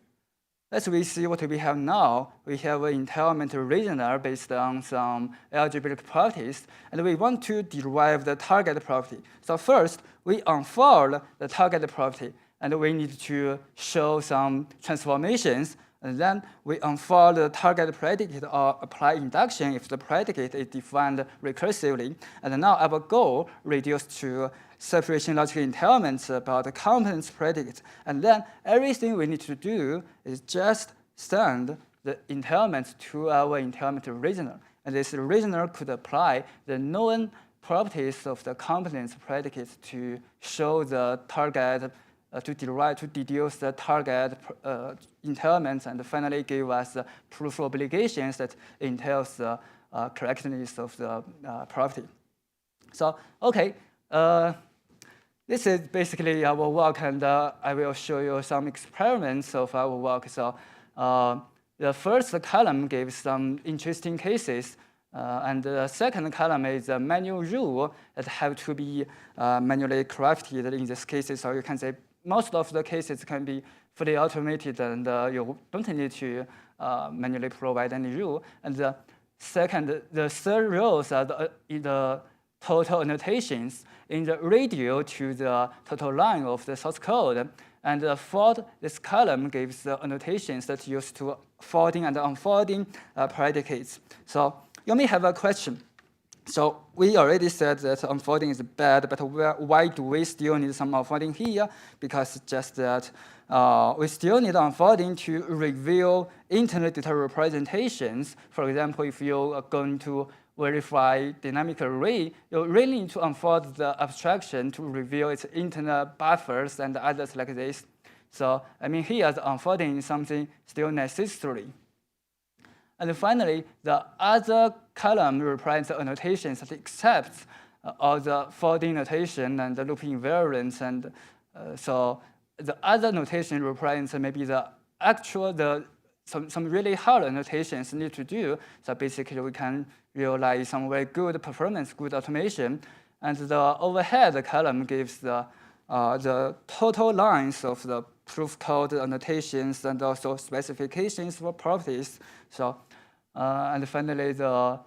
let's we see what we have now. We have an entanglement reasoner based on some algebraic properties, and we want to derive the target property. So first, we unfold the target property, and we need to show some transformations. And then we unfold the target predicate or apply induction if the predicate is defined recursively. And now our goal reduced to separation logical entailments about the competence predicate. And then everything we need to do is just send the entailments to our entailment reasoner. And this reasoner could apply the known properties of the competence predicates to show the target to deduce the target entailments, and finally give us the proof obligations that entails the correctness of the property. So, okay, this is basically our work, and I will show you some experiments of our work. So, the first column gives some interesting cases, and the second column is a manual rule that have to be manually crafted in this case. So you can say most of the cases can be fully automated, and you don't need to manually provide any rule. And the third rows are the total annotations in the radio to the total line of the source code. And the fourth, this column gives the annotations that used to folding and unfolding predicates. So you may have a question. So we already said that unfolding is bad, but why do we still need some unfolding here? Because just that we still need unfolding to reveal internet data representations. For example, if you are going to verify dynamic array, you really need to unfold the abstraction to reveal its internal buffers and others like this. So I mean, here the unfolding is something still necessary. And finally, the other column represents the annotations that accepts all the folding notation and the looping invariance. And so the other notation represents maybe the actual, some really hard annotations need to do. So basically, we can realize some very good performance, good automation. And the overhead column gives the total lines of the proof code annotations and also specifications for properties. So, and finally, the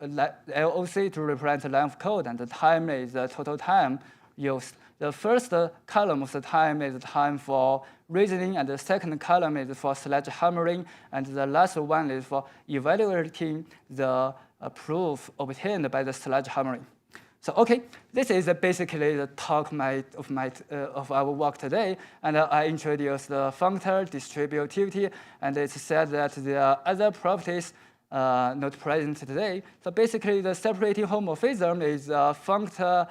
LOC to represent the line of code, and the time is the total time used. The first column of the time is the time for reasoning, and the second column is for sledgehammering, and the last one is for evaluating the proof obtained by the sledgehammering. So okay, this is basically the talk of our work today, and I introduced the functor distributivity, and it's said that there are other properties not present today. So basically, the separating homomorphism is a functor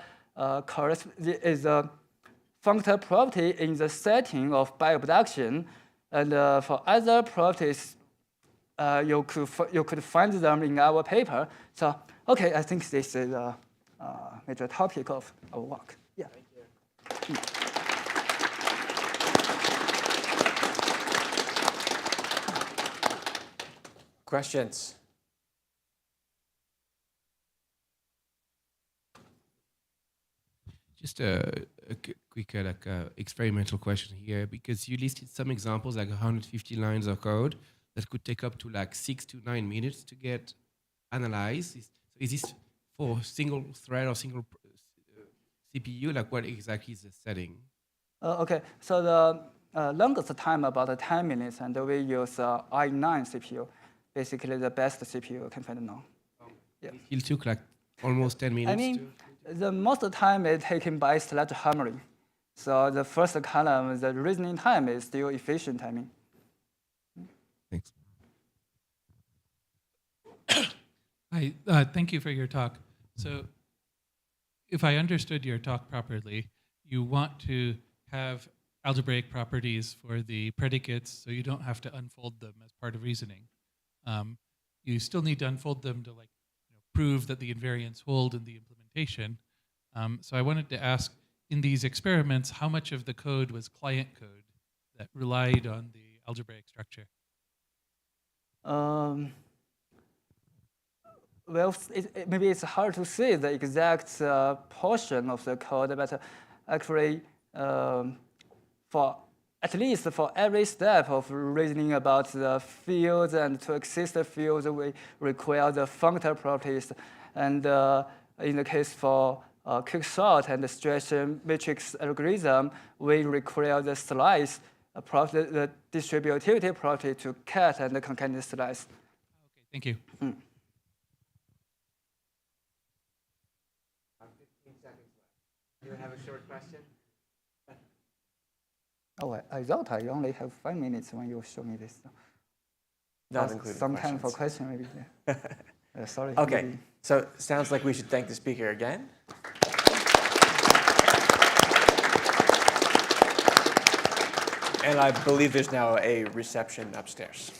property in the setting of biobduction, and for other properties, you could find them in our paper. So okay, I think this is a major topic of our work. Yeah. Thank you. Questions? Just a quick experimental question here, because you listed some examples like 150 lines of code that could take up to like 6 to 9 minutes to get analyzed. Is this for single thread or single CPU? Like what exactly is the setting? Okay, so the longest time about 10 minutes, and we use i9 CPU. Basically, the best CPU you can find now. Yeah. It took like almost 10 minutes. I mean, the most time is taken by sledgehammering. So the first column, the reasoning time is still efficient. I mean. Thanks. Hi, thank you for your talk. So if I understood your talk properly, you want to have algebraic properties for the predicates so you don't have to unfold them as part of reasoning. You still need to unfold them to prove that the invariants hold in the implementation. So I wanted to ask, in these experiments, how much of the code was client code that relied on the algebraic structure? Well, maybe it's hard to say the exact portion of the code, but actually, for at least for every step of reasoning about the fields, and to access the fields, we require the functor properties. And in the case for quicksort and the stretch matrix algorithm, we require the slice property, the distributivity property to cut and concatenate slice. Okay, thank you. 15 seconds left. You have a short question? Oh, I thought I only have 5 minutes when you show me this. Not including some time for questions. question, maybe. Sorry. Okay, maybe. so sounds like we should thank the speaker again. And I believe there's now a reception upstairs.